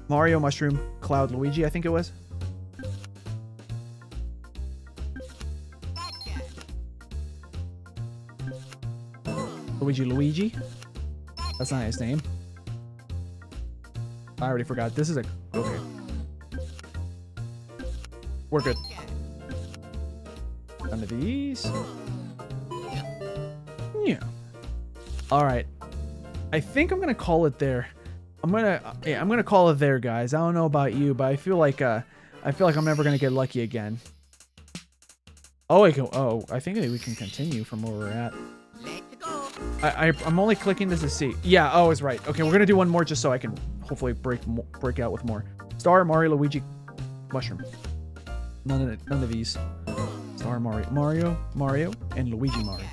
Mario, Mushroom, Cloud, Luigi, I think it was. Luigi. That's not his name. I already forgot. This is a... Okay. We're good. None of these. Yeah. All right. I think I'm gonna call it there. I'm gonna call it there, guys. I don't know about you, but I feel like I'm never gonna get lucky again. Oh, I think that we can continue from where we're at. I'm only clicking this to see. Yeah, oh, it's right. Okay, we're gonna do one more just so I can hopefully break out with more. Star, Mario, Luigi, Mushroom. None of these. Star, Mario, and Luigi Mario.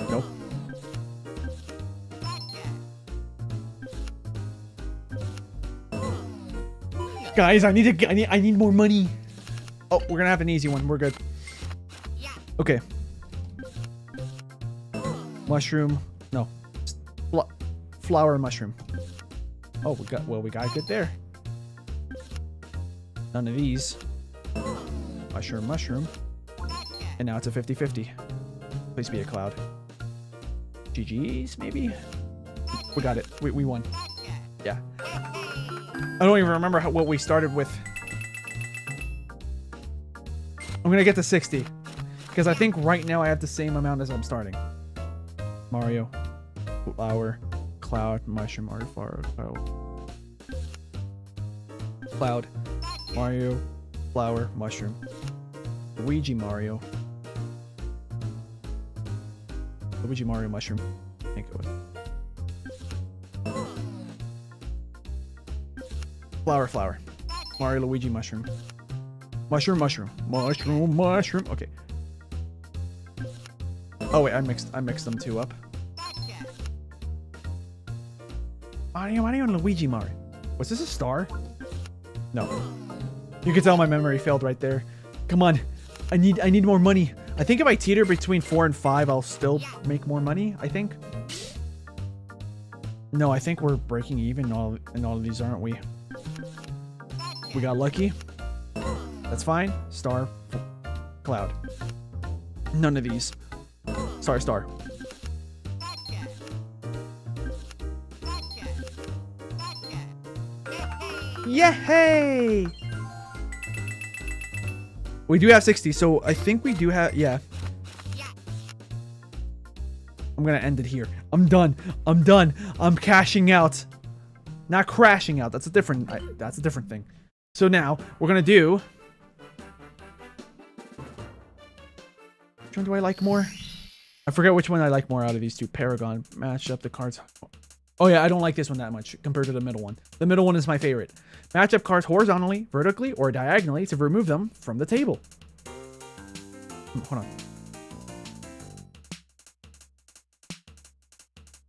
Nope. Guys, I need more money. Oh, we're gonna have an easy one. We're good. Okay. Mushroom. No. Flower and mushroom. Oh, we got good there. None of these. Mushroom. And now it's a 50-50. Please be a cloud. GG's, maybe? We got it. We won. Yeah. I don't even remember what we started with. I'm gonna get to 60. Because I think right now I have the same amount as I'm starting. Mario. Flower. Cloud. Mushroom. Mario. Flower. Cloud. Mario. Flower. Mushroom. Luigi Mario. Luigi Mario Mushroom. Can't go with. Flower. Mario Luigi Mushroom. Mushroom. Okay. Oh wait, I mixed them two up. Mario and Luigi Mario. Was this a star? No. You can tell my memory failed right there. Come on. I need more money. I think if I teeter between 4 and 5, I'll still make more money, I think. No, I think we're breaking even in all of these, aren't we? We got lucky. That's fine. Star. Cloud. None of these. Star. Yay! We do have 60, so I think we do have, yeah. I'm gonna end it here. I'm done. I'm cashing out. Not crashing out. That's a different thing. So now, we're gonna do... Which one do I like more? I forget which one I like more out of these two. Paragon. Match up the cards. Oh yeah, I don't like this one that much compared to the middle one. The middle one is my favorite. Match up cards horizontally, vertically, or diagonally to remove them from the table. Hold on.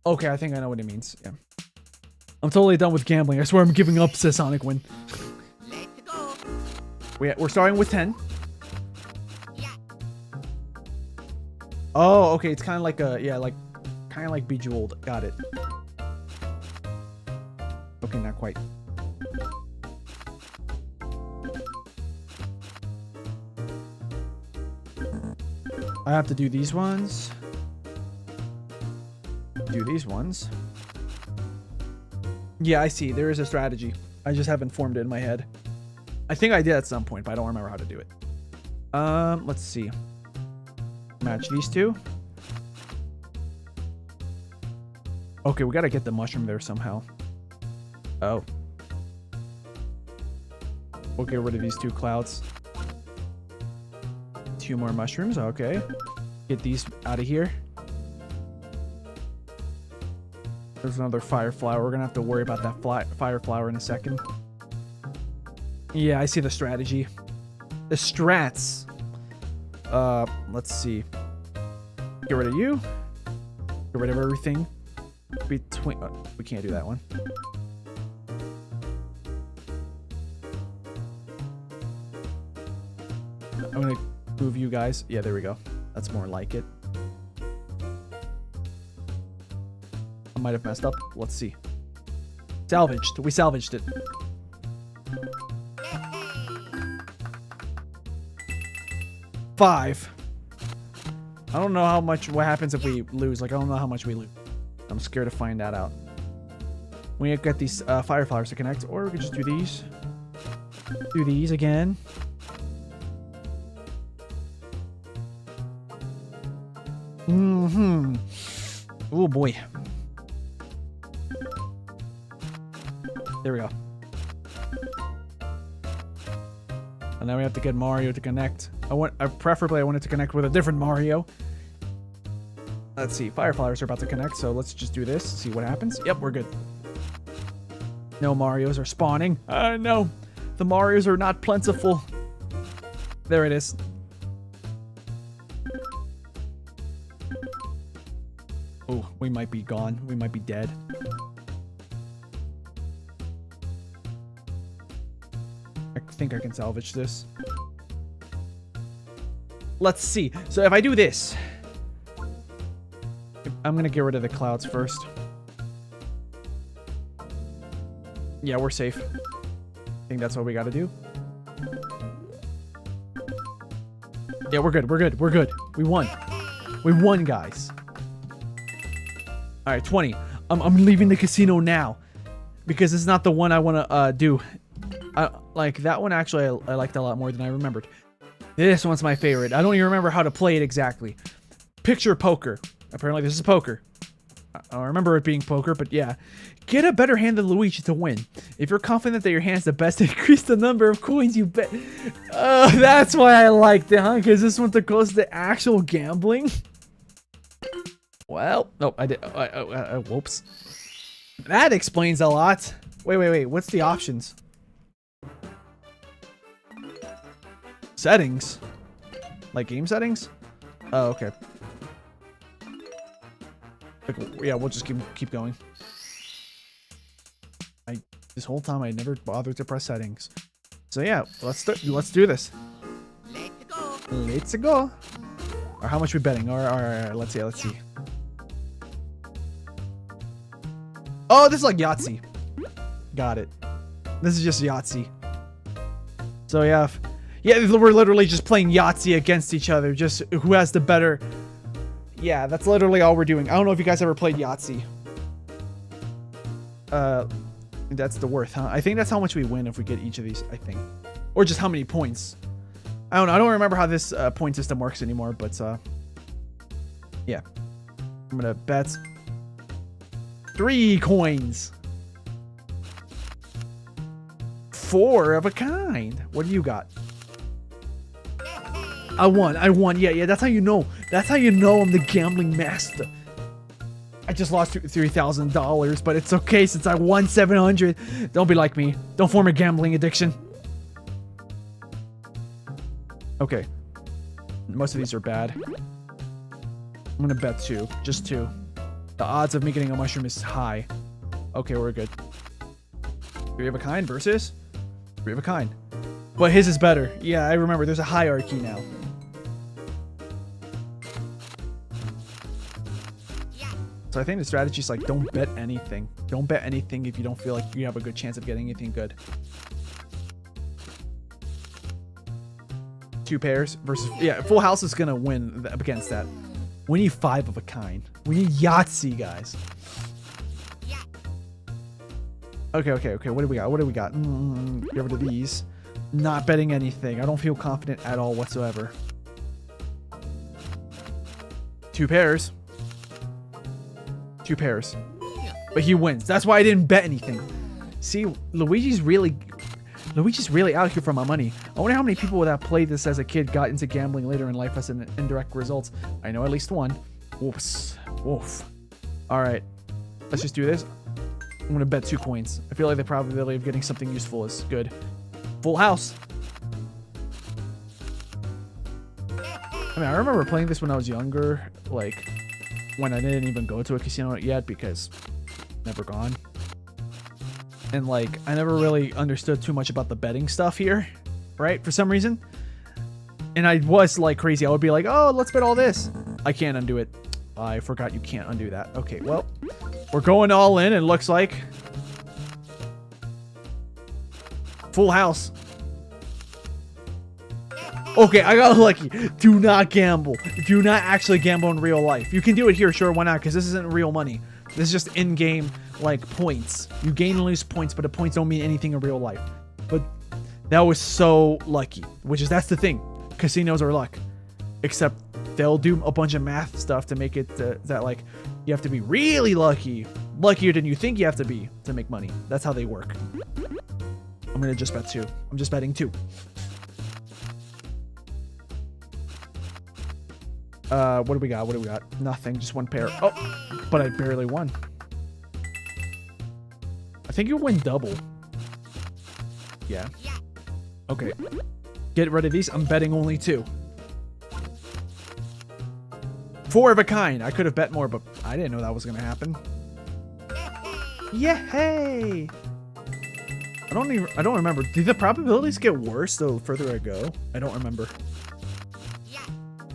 Okay, I think I know what it means. Yeah. I'm totally done with gambling. I swear I'm giving up, says Sonic Win. We're starting with 10. Oh, okay. It's kind of like a, yeah, kind of like Bejeweled. Got it. Okay, not quite. I have to do these ones. Do these ones. Yeah, I see. There is a strategy. I just haven't formed it in my head. I think I did at some point, but I don't remember how to do it. Let's see. Match these two. Okay, we gotta get the mushroom there somehow. Oh. We'll get rid of these two clouds. 2 more mushrooms, okay. Get these out of here. There's another fire flower. We're gonna have to worry about that fire flower in a second. Yeah, I see the strategy. The strats. Let's see. Get rid of you. Get rid of everything. Between... we can't do that one. I'm gonna move you guys. Yeah, there we go. That's more like it. I might have messed up. Let's see. Salvaged. We salvaged it. $5. I don't know how much. What happens if we lose? Like, I don't know how much we lose. I'm scared to find that out. We get these fire flowers to connect, or we could just do these. Do these again. Mm-hmm. Oh boy. There we go. And now we have to get Mario to connect. Preferably I want it to connect with a different Mario. Let's see. Fire flowers are about to connect, so let's just do this. See what happens. Yep, we're good. No Marios are spawning. No. The Marios are not plentiful. There it is. Oh, we might be gone. We might be dead. I think I can salvage this. Let's see. So if I do this, I'm gonna get rid of the clouds first. Yeah, we're safe. I think that's what we gotta do. Yeah, we're good. We're good. We're good. We won. We won, guys. All right, 20. I'm leaving the casino now because it's not the one I want to do. Like that one actually I liked a lot more than I remembered. This one's my favorite. I don't even remember how to play it exactly. Picture poker. Apparently this is poker. I don't remember it being poker, but yeah. Get a better hand than Luigi to win. If you're confident that your hand's the best, increase the number of coins you bet. Oh, that's why I liked it, huh? Because this one's the closest to actual gambling. Well, no, I did. Whoops. That explains a lot. Wait. What's the options? Settings? Like game settings? Oh, okay. Yeah, we'll just keep going. This whole time I never bothered to press settings. So yeah, let's do this. Let's go. Or how much we betting? Or let's see. Oh, this is like Yahtzee. Got it. This is just Yahtzee. So yeah, we're literally just playing Yahtzee against each other. Just who has the better. Yeah, that's literally all we're doing. I don't know if you guys ever played Yahtzee. That's the worth, huh? I think that's how much we win if we get each of these, I think. Or just how many points. I don't know. I don't remember how this point system works anymore, but yeah. I'm gonna bet 3 coins. 4 of a kind. What do you got? I won. Yeah, that's how you know. That's how you know I'm the gambling master. I just lost $3,000, but it's okay since I won 700. Don't be like me. Don't form a gambling addiction. Okay. Most of these are bad. I'm gonna bet 2. Just 2. The odds of me getting a mushroom is high. Okay, we're good. 3 of a kind versus 3 of a kind. But his is better. Yeah, I remember. There's a hierarchy now. So I think the strategy is like, don't bet anything. Don't bet anything if you don't feel like you have a good chance of getting anything good. 2 pairs versus... Yeah, full house is going to win against that. We need 5 of a kind. We need Yahtzee, guys. Okay. What do we got? Get rid of these. Not betting anything. I don't feel confident at all whatsoever. 2 pairs. 2 pairs. But he wins. That's why I didn't bet anything. See, Luigi's really out here for my money. I wonder how many people that played this as a kid got into gambling later in life as an indirect result. I know at least one. Whoops. Woof. Alright. Let's just do this. I'm gonna bet 2 coins. I feel like the probability of getting something useful is good. Full house. I mean, I remember playing this when I was younger. Like... when I didn't even go to a casino yet because never gone. And like, I never really understood too much about the betting stuff here, right? For some reason. And I was like crazy. I would be like, oh, let's bet all this. I can't undo it. I forgot you can't undo that. Okay, well, we're going all in. It looks like. Full house. Okay, I got lucky. Do not gamble. Do not actually gamble in real life. You can do it here, sure, why not? Because this isn't real money. This is just in-game, like, points. You gain and lose points, but the points don't mean anything in real life. But that was so lucky. That's the thing. Casinos are luck. Except they'll do a bunch of math stuff to make it that like you have to be really lucky, luckier than you think you have to be to make money. That's how they work. I'm gonna just bet 2. I'm just betting 2. What do we got? What do we got? Nothing. Just 1 pair. Oh, but I barely won. I think you win double. Yeah. Okay. Get rid of these. I'm betting only 2. 4 of a kind. I could have bet more, but I didn't know that was gonna happen. Yeah, hey. I don't remember. Do the probabilities get worse the further I go? I don't remember.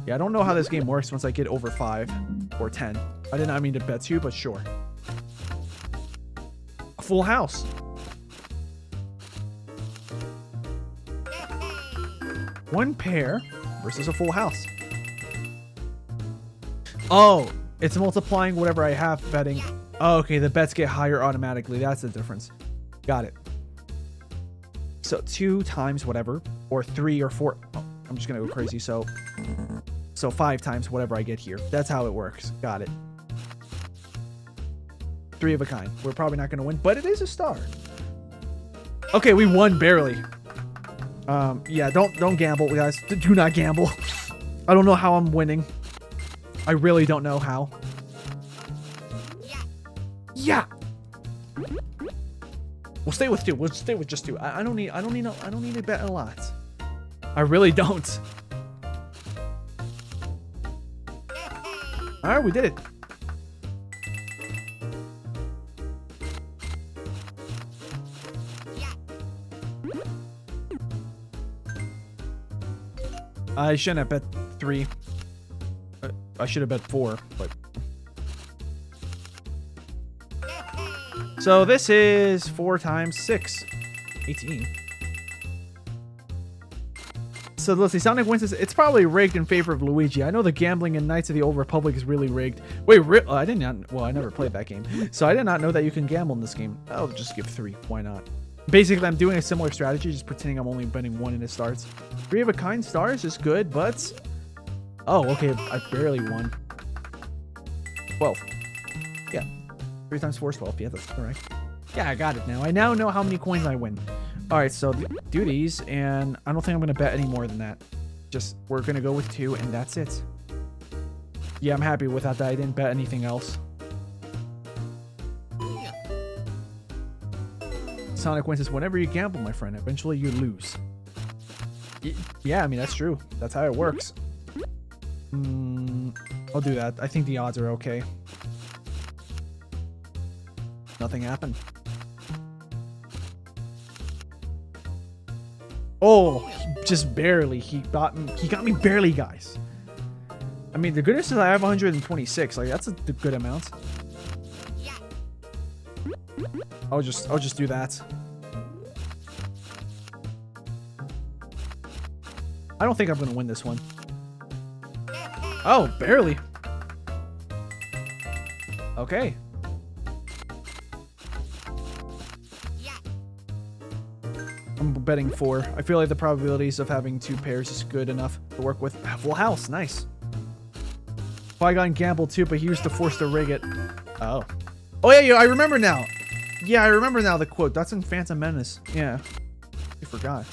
Yeah, I don't know how this game works once I get over 5 or 10. I did not mean to bet 2, but sure. A full house. One pair versus a full house. Oh, it's multiplying whatever I have betting. Oh, okay, the bets get higher automatically. That's the difference. Got it. So 2 times whatever, or 3 or 4. Oh, I'm just gonna go crazy. So 5 times whatever I get here. That's how it works. Got it. 3 of a kind. We're probably not gonna win, but it is a star. Okay, we won barely. Yeah, don't gamble, guys. Do not gamble. I don't know how I'm winning. I really don't know how. Yeah. We'll stay with 2. We'll stay with just 2. I don't need to bet a lot. I really don't. All right, we did it. I shouldn't have bet 3. I should have bet 4, but... So this is 4 times 6. 18. So let's see, Sonic wins this. It's probably rigged in favor of Luigi. I know the gambling in Knights of the Old Republic is really rigged. Wait, I did not... Well, I never played that game. So I did not know that you can gamble in this game. I'll just give 3. Why not? Basically, I'm doing a similar strategy, just pretending I'm only betting 1 and it starts. 3 of a kind stars is good, but... Oh, okay, I barely won. 12. Yeah. 3 times 4 is 12. Yeah, that's correct. Yeah, I got it now. I now know how many coins I win. Alright, so do these, and I don't think I'm going to bet any more than that. Just, we're going to go with 2, and that's it. Yeah, I'm happy with that. I didn't bet anything else. Sonic wins this. Whenever you gamble, my friend, eventually you lose. Yeah, I mean, that's true. That's how it works. I'll do that. I think the odds are okay. Nothing happened. Oh, just barely. He got me barely, guys. I mean, the goodness is I have 126. Like, that's a good amount. I'll just do that. I don't think I'm gonna win this one. Oh, barely. Okay. I'm betting 4. I feel like the probabilities of having 2 pairs is good enough to work with. Full house, nice. Qui-Gon gambled too, but he used the Force to rig it. Oh. Oh yeah, I remember now. Yeah, I remember now the quote. That's in Phantom Menace. Yeah. I forgot.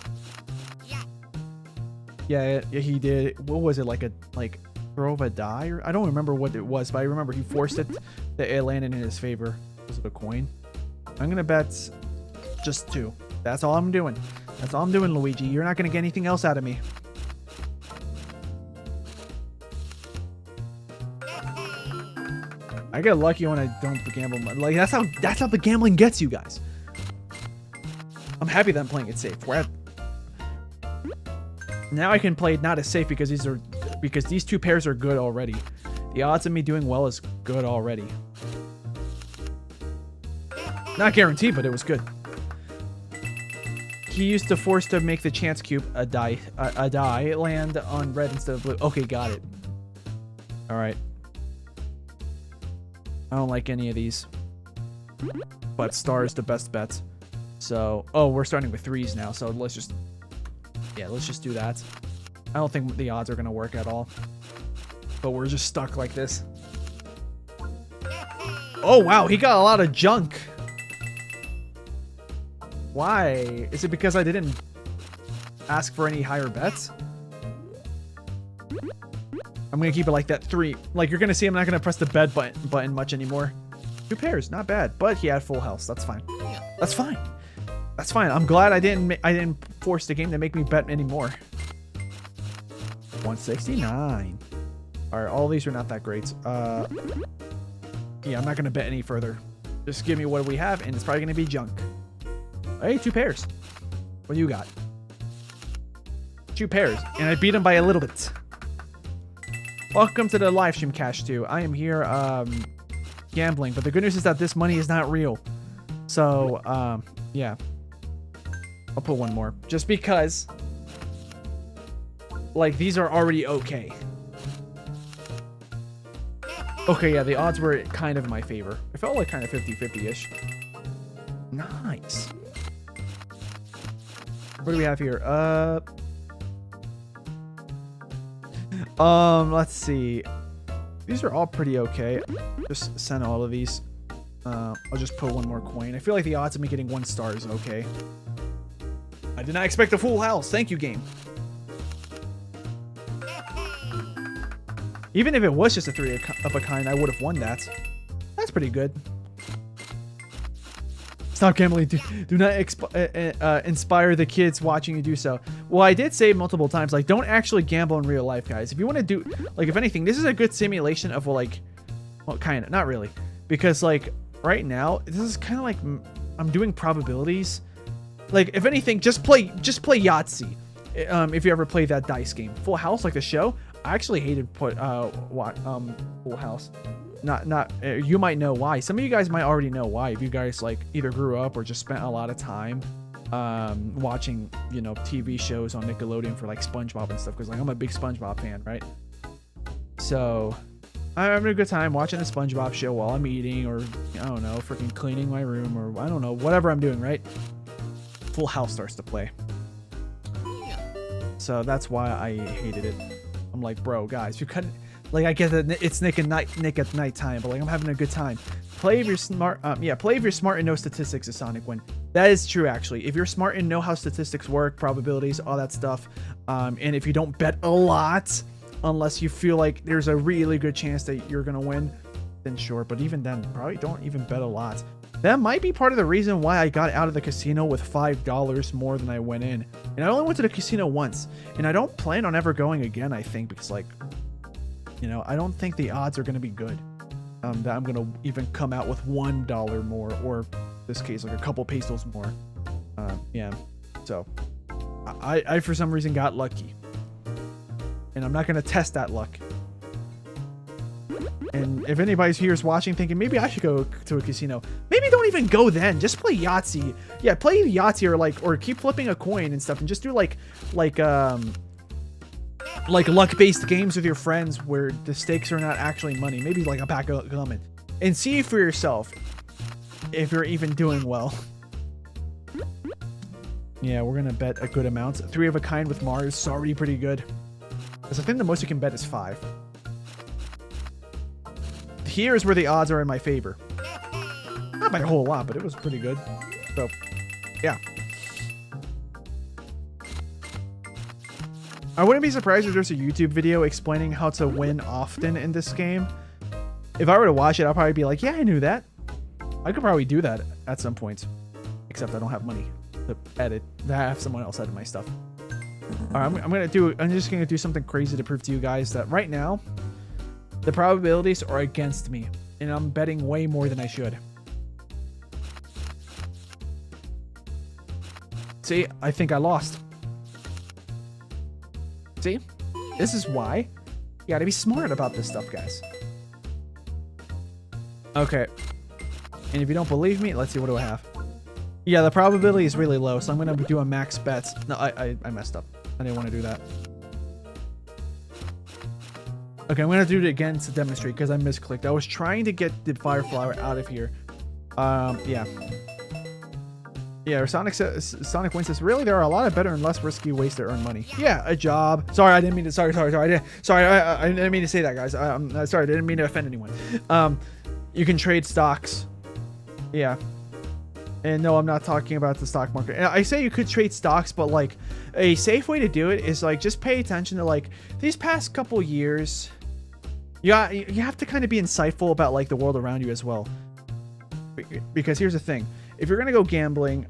Yeah, he did. What was it, like throw of a die? Or I don't remember what it was, but I remember he forced it that it landed in his favor. Was it a coin? I'm gonna bet just 2. That's all I'm doing. That's all I'm doing, Luigi. You're not gonna get anything else out of me. I get lucky when I don't gamble. Like that's how the gambling gets you guys. I'm happy that I'm playing it safe. Now I can play it not as safe because these 2 pairs are good already. The odds of me doing well is good already. Not guaranteed, but it was good. He used the Force to make the chance cube a die land on red instead of blue. Okay, got it. All right. I don't like any of these, but star is the best bet. So, oh, we're starting with 3s now. So let's just do that. I don't think the odds are gonna work at all. but we're just stuck like this. Oh, wow. He got a lot of junk. Why? Is it because I didn't ask for any higher bets? I'm going to keep it like that. 3. Like, you're going to see I'm not going to press the bet button much anymore. 2 pairs. Not bad. But he had full health. That's fine. That's fine. That's fine. I'm glad I didn't force the game to make me bet anymore. 169. All right. All these are not that great. Yeah, I'm not going to bet any further. Just give me what we have, and it's probably going to be junk. Hey, 2 pairs. What do you got? 2 pairs. And I beat him by a little bit. Welcome to the live stream, Cash 2. I am here gambling, but the good news is that this money is not real. So, yeah. I'll put 1 more. Just because, like, these are already okay. Okay, yeah, the odds were kind of in my favor. It felt like kind of 50-50-ish. Nice. What do we have here? Let's see. These are all pretty okay. Just send all of these. I'll just put 1 more coin. I feel like the odds of me getting 1 star is okay. I did not expect a full house. Thank you, game. Even if it was just a 3 of a kind, I would have won that. That's pretty good. Stop gambling. Do not inspire the kids watching you do so. Well, I did say multiple times, like, don't actually gamble in real life, guys. If you want to do, like, if anything, this is a good simulation of, like, well, kind of, not really. Because, like, right now, this is kind of like, I'm doing probabilities. Like, if anything, just play Yahtzee. If you ever play that dice game. Full House, like the show, I actually hated Full House. You might know why. Some of you guys might already know why. If you guys like either grew up or just spent a lot of time watching, you know, TV shows on Nickelodeon for like SpongeBob and stuff, because like I'm a big SpongeBob fan, right? So I'm having a good time watching a SpongeBob show while I'm eating, or I don't know, freaking cleaning my room, or I don't know, whatever I'm doing, right? Full House starts to play. So that's why I hated it. I'm like, bro, guys, you couldn't. Like, I get that it's Nick at nighttime, but like I'm having a good time. Play if you're smart. Play if you're smart and know statistics is Sonic win. That is true, actually. If you're smart and know how statistics work, probabilities, all that stuff, and if you don't bet a lot, unless you feel like there's a really good chance that you're gonna win, then sure. But even then, probably don't even bet a lot. That might be part of the reason why I got out of the casino with $5 more than I went in. And I only went to the casino once, and I don't plan on ever going again. I think because like, you know, I don't think the odds are going to be good that I'm going to even come out with $1 more, or in this case, like a couple pesos more. Yeah. So I for some reason got lucky, and I'm not going to test that luck. And if anybody's here is watching thinking maybe I should go to a casino, maybe don't even go then. Just play Yahtzee. Yeah, play Yahtzee, or keep flipping a coin and stuff, and just do like luck-based games with your friends where the stakes are not actually money. Maybe like a pack of gum, and see for yourself if you're even doing well. Yeah, we're gonna bet a good amount. 3 of a kind with Mars is already pretty good. Because I think the most you can bet is 5. Here is where the odds are in my favor. Not by a whole lot, but it was pretty good. So, yeah. I wouldn't be surprised if there's a YouTube video explaining how to win often in this game. If I were to watch it, I'll probably be like, yeah, I knew that. I could probably do that at some point. Except I don't have money to edit. I have someone else edit my stuff. All right, I'm just gonna do something crazy to prove to you guys that right now, the probabilities are against me, and I'm betting way more than I should. See, I think I lost. See? This is why you gotta be smart about this stuff, guys. Okay. And if you don't believe me, let's see, what do I have? Yeah, the probability is really low, so I'm gonna do a max bets. No, I messed up. I didn't want to do that. Okay, I'm gonna do it again to demonstrate because I misclicked. I was trying to get the fire flower out of here. Yeah. Yeah, or Sonic Win says, really, there are a lot of better and less risky ways to earn money. Yeah, a job. Sorry, I didn't mean to. Sorry. I didn't mean to say that, guys. Sorry, I didn't mean to offend anyone. You can trade stocks. Yeah. And no, I'm not talking about the stock market. And I say you could trade stocks, but like a safe way to do it is like just pay attention to like these past couple years. You have to kind of be insightful about like the world around you as well. Because here's the thing. If you're going to go gambling,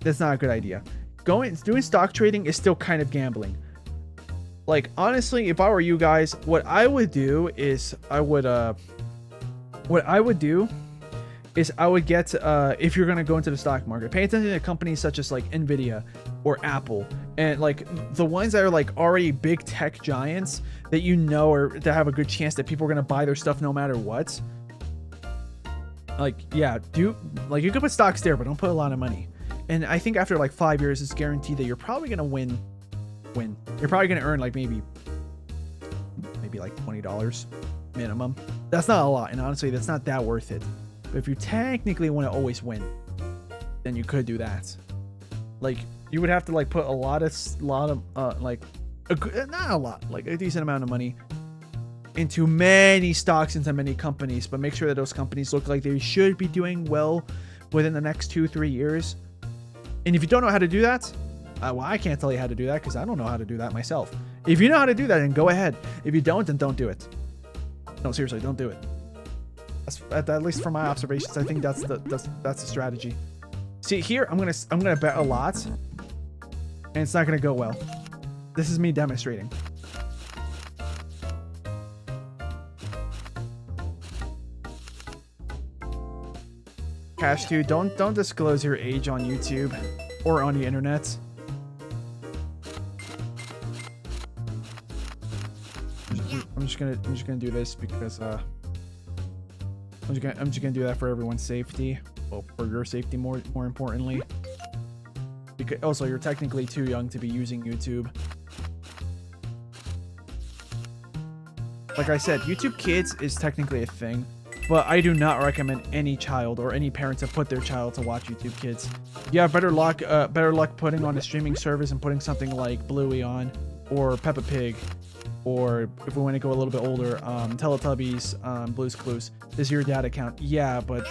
that's not a good idea. Doing stock trading is still kind of gambling. Like, honestly, if I were you guys, what I would do is I would get, if you're going to go into the stock market, pay attention to companies such as like Nvidia or Apple, and like the ones that are like already big tech giants that you know or that have a good chance that people are going to buy their stuff no matter what. Like, yeah, you could put stocks there, but don't put a lot of money. And I think after like 5 years, it's guaranteed that you're probably going to win. You're probably going to earn like maybe like $20 minimum. That's not a lot. And honestly, that's not that worth it. But if you technically want to always win, then you could do that. Like, you would have to like put a lot of like, not a lot, like a decent amount of money into many stocks, into many companies, but make sure that those companies look like they should be doing well within the next 2-3 years. And if you don't know how to do that, well, I can't tell you how to do that because I don't know how to do that myself. If you know how to do that, then go ahead. If you don't, then don't do it. No, seriously, don't do it. At least from my observations, I think that's the strategy. See, here I'm gonna bet a lot, and it's not gonna go well. This is me demonstrating. Cash 2, don't disclose your age on YouTube or on the internet. I'm just gonna do this because I'm just gonna do that for everyone's safety. Well, for your safety more importantly. Because also you're technically too young to be using YouTube. Like I said, YouTube Kids is technically a thing. But I do not recommend any child or any parent to put their child to watch YouTube Kids. You have better luck putting on a streaming service and putting something like Bluey on, or Peppa Pig, or if we want to go a little bit older, Teletubbies, Blue's Clues. This is your dad account. Yeah, but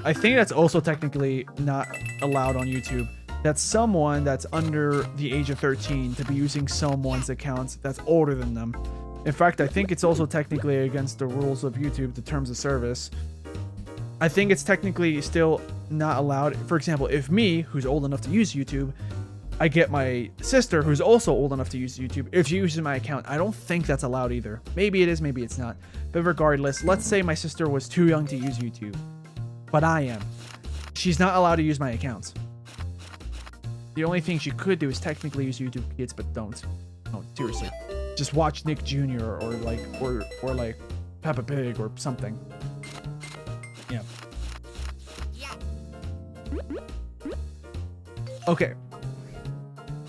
I think that's also technically not allowed on YouTube. That's someone that's under the age of 13 to be using someone's accounts that's older than them. In fact, I think it's also technically against the rules of YouTube, the terms of service. I think it's technically still not allowed. For example, if me, who's old enough to use YouTube, I get my sister, who's also old enough to use YouTube, if she uses my account, I don't think that's allowed either. Maybe it is, maybe it's not. But regardless, let's say my sister was too young to use YouTube, but I am. She's not allowed to use my account. The only thing she could do is technically use YouTube Kids, but don't. No, seriously. Just watch Nick Jr. or like Peppa Pig or something. Yeah. Okay.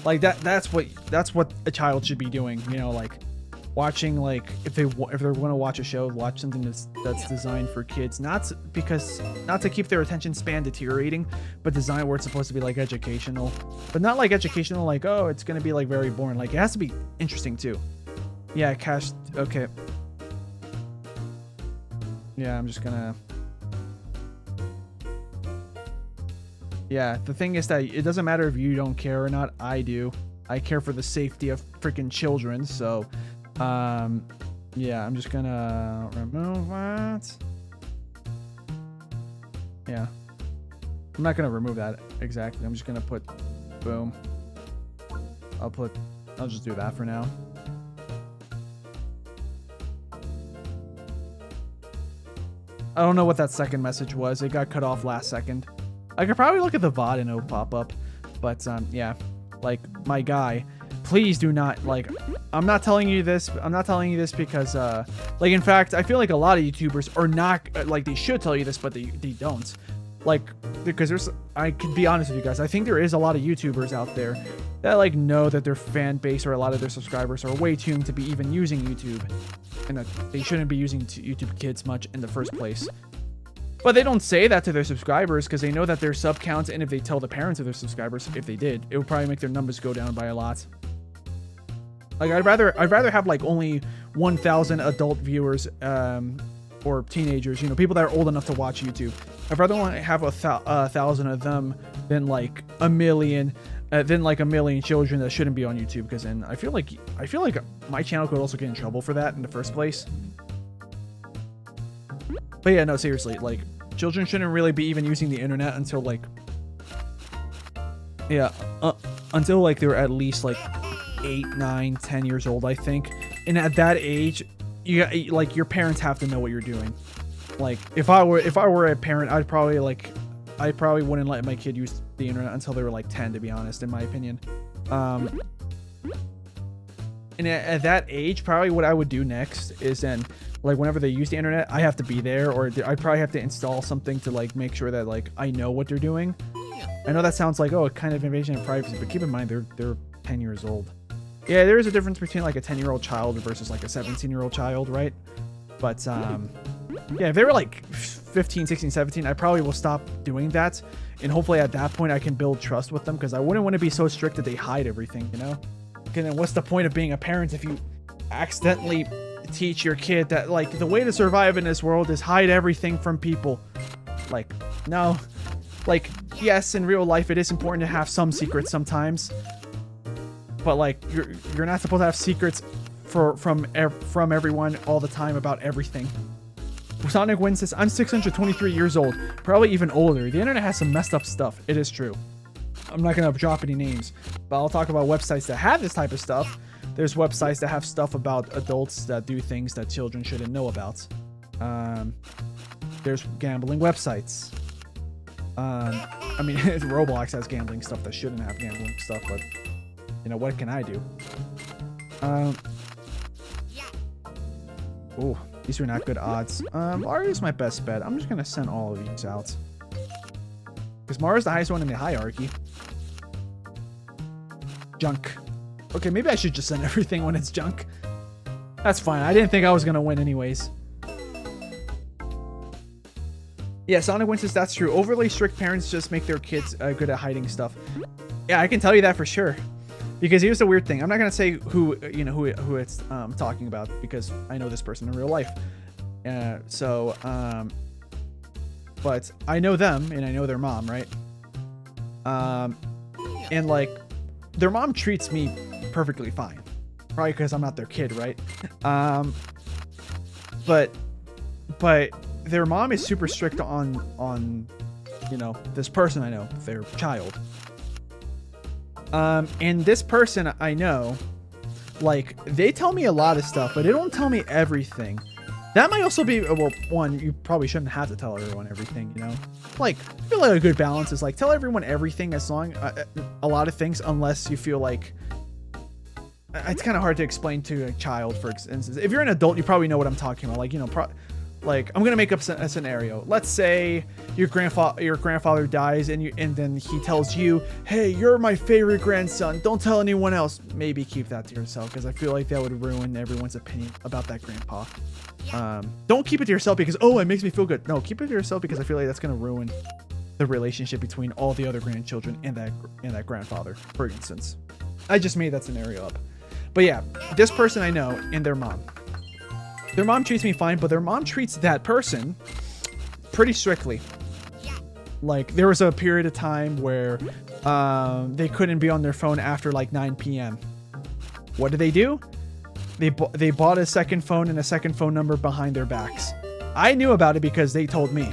Like that's what a child should be doing, you know, like watching, like if they're going to watch a show, watch something that's designed for kids, not to keep their attention span deteriorating, but designed where it's supposed to be like educational, but not like educational like, oh, it's going to be like very boring. Like it has to be interesting too. Yeah, Cash. Okay. Yeah, I'm just gonna. Yeah, the thing is that it doesn't matter if you don't care or not. I do. I care for the safety of freaking children. So, yeah, I'm just gonna remove that. Yeah. I'm not gonna remove that exactly. I'm just gonna put, boom. I'll just do that for now. I don't know what that second message was. It got cut off last second. I could probably look at the VOD and it'll pop up. But, yeah. Like, my guy, please do not, like, I'm not telling you this because, like, in fact, I feel like a lot of YouTubers are not, like, they should tell you this, but they don't. Like, because I can be honest with you guys, I think there is a lot of YouTubers out there that, like, know that their fan base or a lot of their subscribers are way too young to be even using YouTube. And that they shouldn't be using YouTube Kids much in the first place. But they don't say that to their subscribers because they know that their sub counts, and if they tell the parents of their subscribers, if they did, it would probably make their numbers go down by a lot. Like I'd rather have like only 1,000 adult viewers, or teenagers, you know, people that are old enough to watch YouTube. I'd rather want to have 1,000 of them than like a million children that shouldn't be on YouTube. Because then I feel like my channel could also get in trouble for that in the first place. But yeah, no, seriously, like children shouldn't really be even using the internet until like, yeah, until like they're at least like 8, 9, 10 years old, I think. And at that age, like your parents have to know what you're doing. Like if I were a parent, I probably wouldn't let my kid use the internet until they were like 10, to be honest, in my opinion. And at that age, probably what I would do next is then, like, whenever they use the internet, I have to be there, or I'd probably have to install something to like make sure that like I know what they're doing. I know that sounds like, oh, a kind of invasion of privacy, but keep in mind they're 10 years old. Yeah, there is a difference between like a 10-year-old child versus like a 17-year-old child, right? But yeah, if they were like 15, 16, 17, I probably will stop doing that, and hopefully at that point I can build trust with them, because I wouldn't want to be so strict that they hide everything, you know? Okay, then what's the point of being a parent if you accidentally teach your kid that like the way to survive in this world is hide everything from people? Like, no. Like, yes, in real life it is important to have some secrets sometimes, but like you're not supposed to have secrets from everyone all the time about everything. Sonic Win says, I'm 623 years old, probably even older. The internet has some messed up stuff. It is true. I'm not gonna drop any names, but I'll talk about websites that have this type of stuff. There's websites that have stuff about adults that do things that children shouldn't know about. There's gambling websites. I mean, Roblox has gambling stuff that shouldn't have gambling stuff, but you know, what can I do? Oh, these are not good odds. Mario's my best bet. I'm just gonna send all of these out, because Mario's the highest one in the hierarchy. Junk. Okay, maybe I should just send everything when it's junk. That's fine. I didn't think I was gonna win anyways. Yeah, Sonic Win says that's true. Overly strict parents just make their kids good at hiding stuff. Yeah, I can tell you that for sure. Because here's the weird thing. I'm not gonna say who it's talking about, because I know this person in real life. But I know them and I know their mom, right? And like their mom treats me perfectly fine, probably because I'm not their kid, right? But their mom is super strict on you know, this person I know, their child. And this person I know, like, they tell me a lot of stuff, but they don't tell me everything. That might also be, well, one, you probably shouldn't have to tell everyone everything, you know? Like, I feel like a good balance is, like, tell everyone everything as long, a lot of things, unless you feel like, it's kind of hard to explain to a child, for instance. If you're an adult, you probably know what I'm talking about. Like, you know, like, I'm gonna make up a scenario. Let's say your grandfather dies, and then he tells you, "Hey, you're my favorite grandson. Don't tell anyone else." Maybe keep that to yourself, because I feel like that would ruin everyone's opinion about that grandpa. Don't keep it to yourself because, oh, it makes me feel good. No, keep it to yourself because I feel like that's gonna ruin the relationship between all the other grandchildren and that grandfather, for instance. I just made that scenario up. But yeah, this person I know and their mom. Their mom treats me fine, but their mom treats that person pretty strictly. Like, there was a period of time where they couldn't be on their phone after like 9 p.m. What do? They bought a second phone and a second phone number behind their backs. I knew about it because they told me.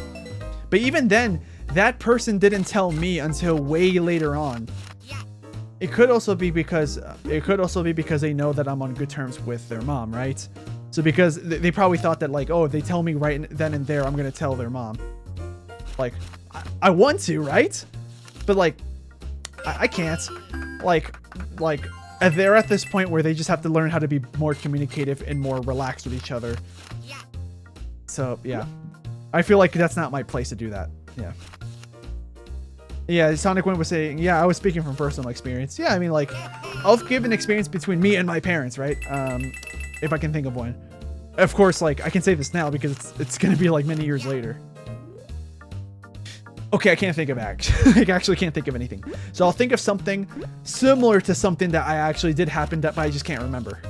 But even then, that person didn't tell me until way later on. It could also be because they know that I'm on good terms with their mom, right? So because they probably thought that, like, oh, if they tell me right then and there, I'm gonna tell their mom. Like, I want to, right? But like, I can't. Like they're at this point where they just have to learn how to be more communicative and more relaxed with each other. So yeah, I feel like that's not my place to do that. Yeah, Sonic Win was saying, yeah, I was speaking from personal experience. Yeah, I mean, like, I'll give an experience between me and my parents, right? If I can think of one. Of course, like, I can say this now because it's gonna be like many years later. Okay, I can't think of I actually can't think of anything. So I'll think of something similar to something that I actually did happen, but I just can't remember.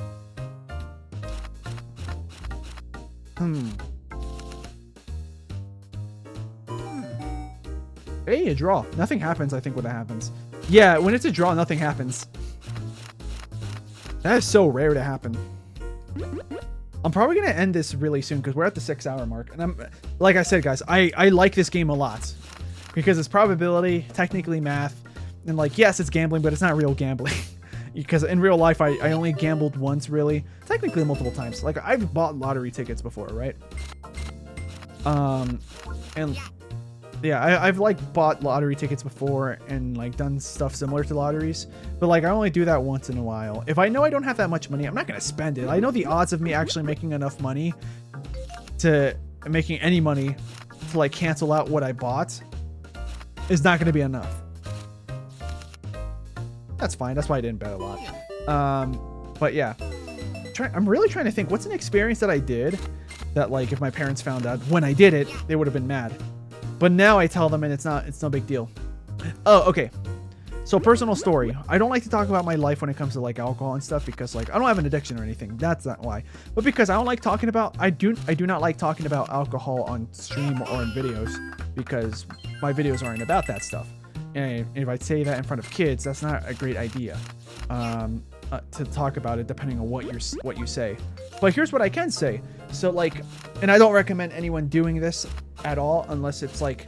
Hey, a draw. Nothing happens, I think, when that happens. Yeah, when it's a draw, nothing happens. That is so rare to happen. I'm probably going to end this really soon because we're at the 6-hour mark. And I'm, like I said, guys, I like this game a lot. Because it's probability, technically math, and like, yes, it's gambling, but it's not real gambling. Because in real life, I only gambled once, really. Technically multiple times. Like, I've bought lottery tickets before, right? And yeah, I've like bought lottery tickets before and like done stuff similar to lotteries. But like, I only do that once in a while. If I know I don't have that much money, I'm not going to spend it. I know the odds of me actually making enough money to making any money to like cancel out what I bought is not going to be enough. That's fine. That's why I didn't bet a lot. But yeah, I'm really trying to think what's an experience that I did that like if my parents found out when I did it, they would have been mad. But now I tell them and it's no big deal. Oh, okay. So personal story. I don't like to talk about my life when it comes to like alcohol and stuff because like I don't have an addiction or anything. That's not why. But because I don't like talking about I do not like talking about alcohol on stream or in videos because my videos aren't about that stuff. And if I say that in front of kids, that's not a great idea to talk about it depending on what you say. But here's what I can say. So like, and I don't recommend anyone doing this at all unless it's like,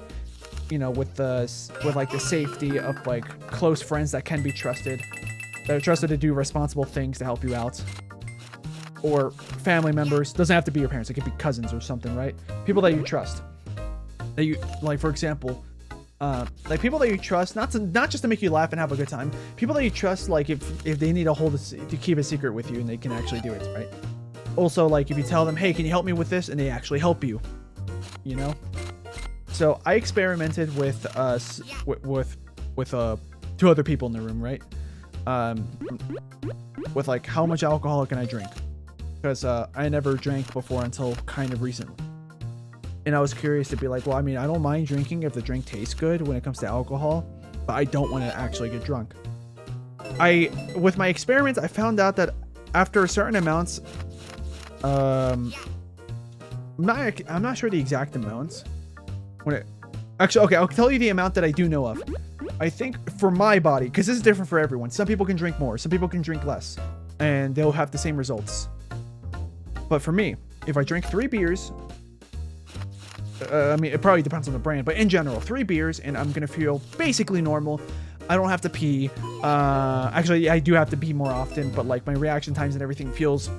you know, with like the safety of like close friends that can be trusted, that are trusted to do responsible things to help you out, or family members. Doesn't have to be your parents. It could be cousins or something, right? People that you trust. That you like, for example, like people that you trust, not just to make you laugh and have a good time. People that you trust, like if they need to keep a secret with you and they can actually do it, right? Also, like if you tell them, hey, can you help me with this, and they actually help you, you know. So I experimented with two other people in the room, right? With like how much alcohol can I drink? Because I never drank before until kind of recently. And I was curious to be like, well, I mean, I don't mind drinking if the drink tastes good when it comes to alcohol, but I don't want to actually get drunk. With my experiments, I found out that after certain amounts, I'm not sure the exact amounts. Actually, okay, I'll tell you the amount that I do know of. I think for my body, because this is different for everyone. Some people can drink more, some people can drink less, and they'll have the same results. But for me, if I drink 3 beers, I mean, it probably depends on the brand, but in general, 3 beers, and I'm gonna feel basically normal. I don't have to pee. Actually, I do have to pee more often, but like my reaction times and everything feels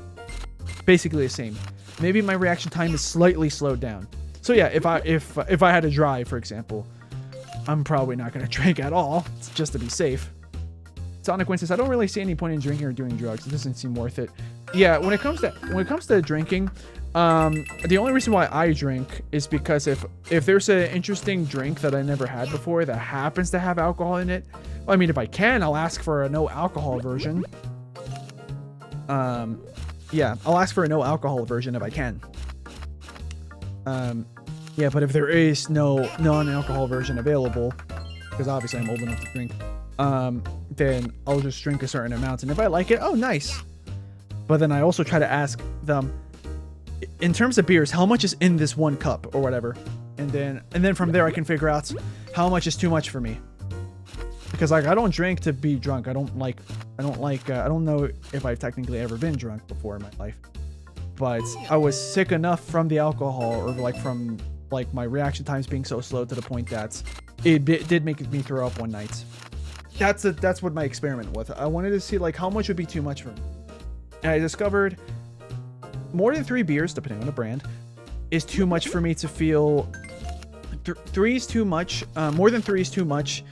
basically the same. Maybe my reaction time is slightly slowed down. So yeah, if I had to drive, for example, I'm probably not gonna drink at all, just to be safe. Sonic Win says, I don't really see any point in drinking or doing drugs. It doesn't seem worth it. Yeah, when it comes to drinking, the only reason why I drink is because if there's an interesting drink that I never had before that happens to have alcohol in it, well, I mean, if I can, I'll ask for a no alcohol version. Yeah, I'll ask for a no alcohol version if I can. Yeah, but if there is no non-alcohol version available, because obviously I'm old enough to drink, then I'll just drink a certain amount, and if I like it, oh, nice. But then I also try to ask them, in terms of beers, how much is in this 1 cup or whatever, and then from there I can figure out how much is too much for me. Because like I don't drink to be drunk. I don't know if I've technically ever been drunk before in my life, but I was sick enough from the alcohol, or like from like my reaction times being so slow to the point that it did make me throw up one night. That's what my experiment was. I wanted to see like how much would be too much for me, and I discovered more than 3 beers, depending on the brand, is too much for me to feel. 3 is too much. More than 3 is too much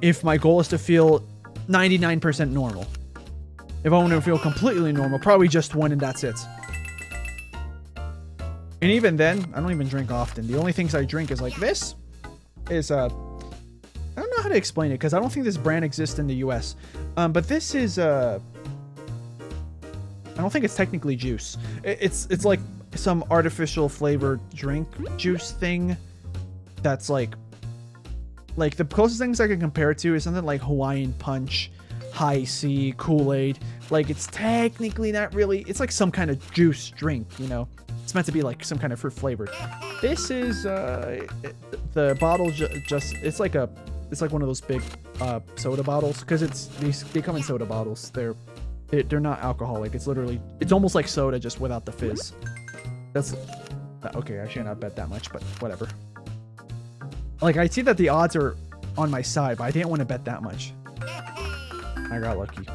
if my goal is to feel 99% normal. If I want to feel completely normal, probably just 1 and that's it. And even then, I don't even drink often. The only things I drink is like this. Is I don't know how to explain it because I don't think this brand exists in the US. But this is I don't think it's technically juice. It's like some artificial flavored drink juice thing that's like Like the closest things I can compare it to is something like Hawaiian Punch, High C, Kool-Aid. Like it's technically not really, it's like some kind of juice drink, you know. It's meant to be like some kind of fruit flavored. This is the bottle just it's like one of those big soda bottles, because they come in soda bottles. They're not alcoholic. It's almost like soda, just without the fizz. That's okay. I should not bet that much, but whatever. Like, I see that the odds are on my side, but I didn't want to bet that much. I got lucky.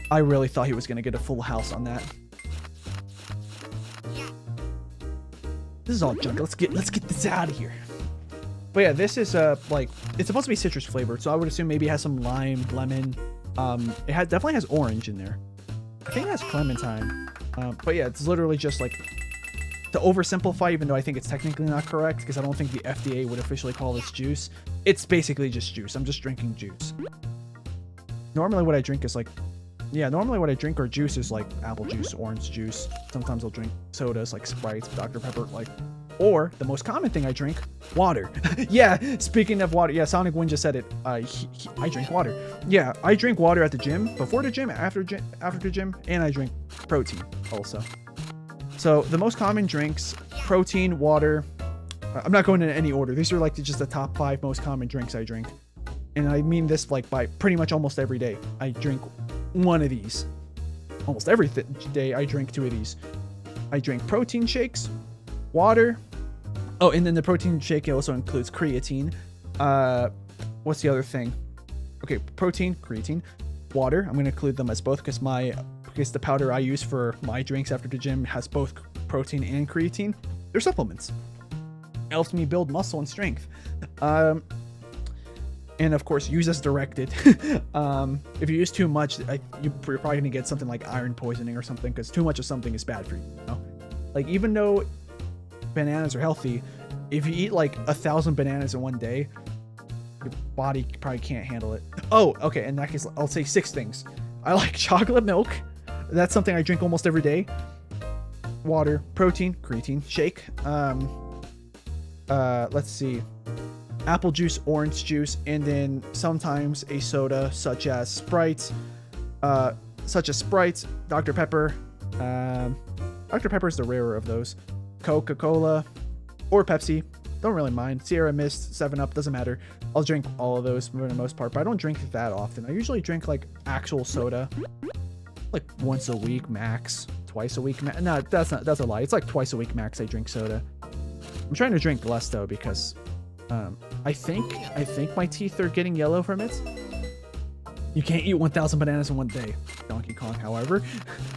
I really thought he was gonna get a full house on that. This is all junk. Let's get this out of here. But yeah, this is like, it's supposed to be citrus flavored, so I would assume maybe it has some lime, lemon. It definitely has orange in there. I think it has clementine. But yeah, it's literally just like, to oversimplify, even though I think it's technically not correct, because I don't think the FDA would officially call this juice. It's basically just juice. I'm just drinking juice. Normally what I drink is like, normally what I drink or juice is like apple juice, orange juice. Sometimes I'll drink sodas like Sprite, Dr. Pepper, like, or the most common thing I drink, water. Yeah, speaking of water, yeah, Sonic Wind just said it. I drink water. Yeah, I drink water at the gym, before the gym, after the gym, and I drink protein also. So the most common drinks, protein, water. I'm not going in any order. These are like just the top 5 most common drinks I drink. And I mean this like by pretty much almost every day. I drink one of these. Almost every day I drink 2 of these. I drink protein shakes, water. Oh, and then the protein shake also includes creatine. What's the other thing? Okay, protein, creatine, water. I'm going to include them as both because the powder I use for my drinks after the gym has both protein and creatine. They're supplements. It helps me build muscle and strength. And of course, use as directed. If you use too much, you're probably going to get something like iron poisoning or something, because too much of something is bad for you, you know? Like, even though bananas are healthy, if you eat like 1,000 bananas in one day, your body probably can't handle it. Oh, okay, in that case, I'll say 6 things. I like chocolate milk. That's something I drink almost every day. Water, protein, creatine, shake. Let's see. Apple juice, orange juice, and then sometimes a soda such as Sprite, Dr. Pepper. Dr. Pepper is the rarer of those. Coca-Cola or Pepsi. Don't really mind. Sierra Mist, 7-Up, doesn't matter. I'll drink all of those for the most part, but I don't drink that often. I usually drink like actual soda like once a week max, twice a week. No, that's a lie. It's like twice a week max I drink soda. I'm trying to drink less though, because I think my teeth are getting yellow from it. You can't eat 1,000 bananas in one day. Donkey Kong, however.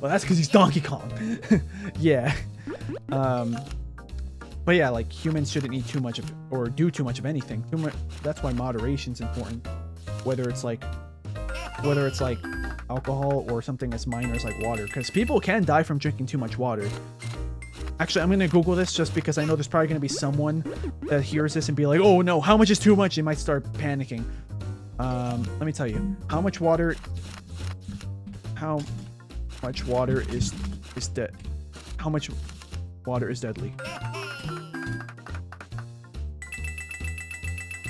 Well, that's because he's Donkey Kong. Yeah. But yeah, like, humans shouldn't eat too much of, or do too much of anything. That's why moderation's important. Whether it's like alcohol or something as minor as like water, because people can die from drinking too much water. Actually, I'm going to Google this just because I know there's probably going to be someone that hears this and be like, oh no, how much is too much? They might start panicking. Let me tell you, how much water is dead? How much water is deadly?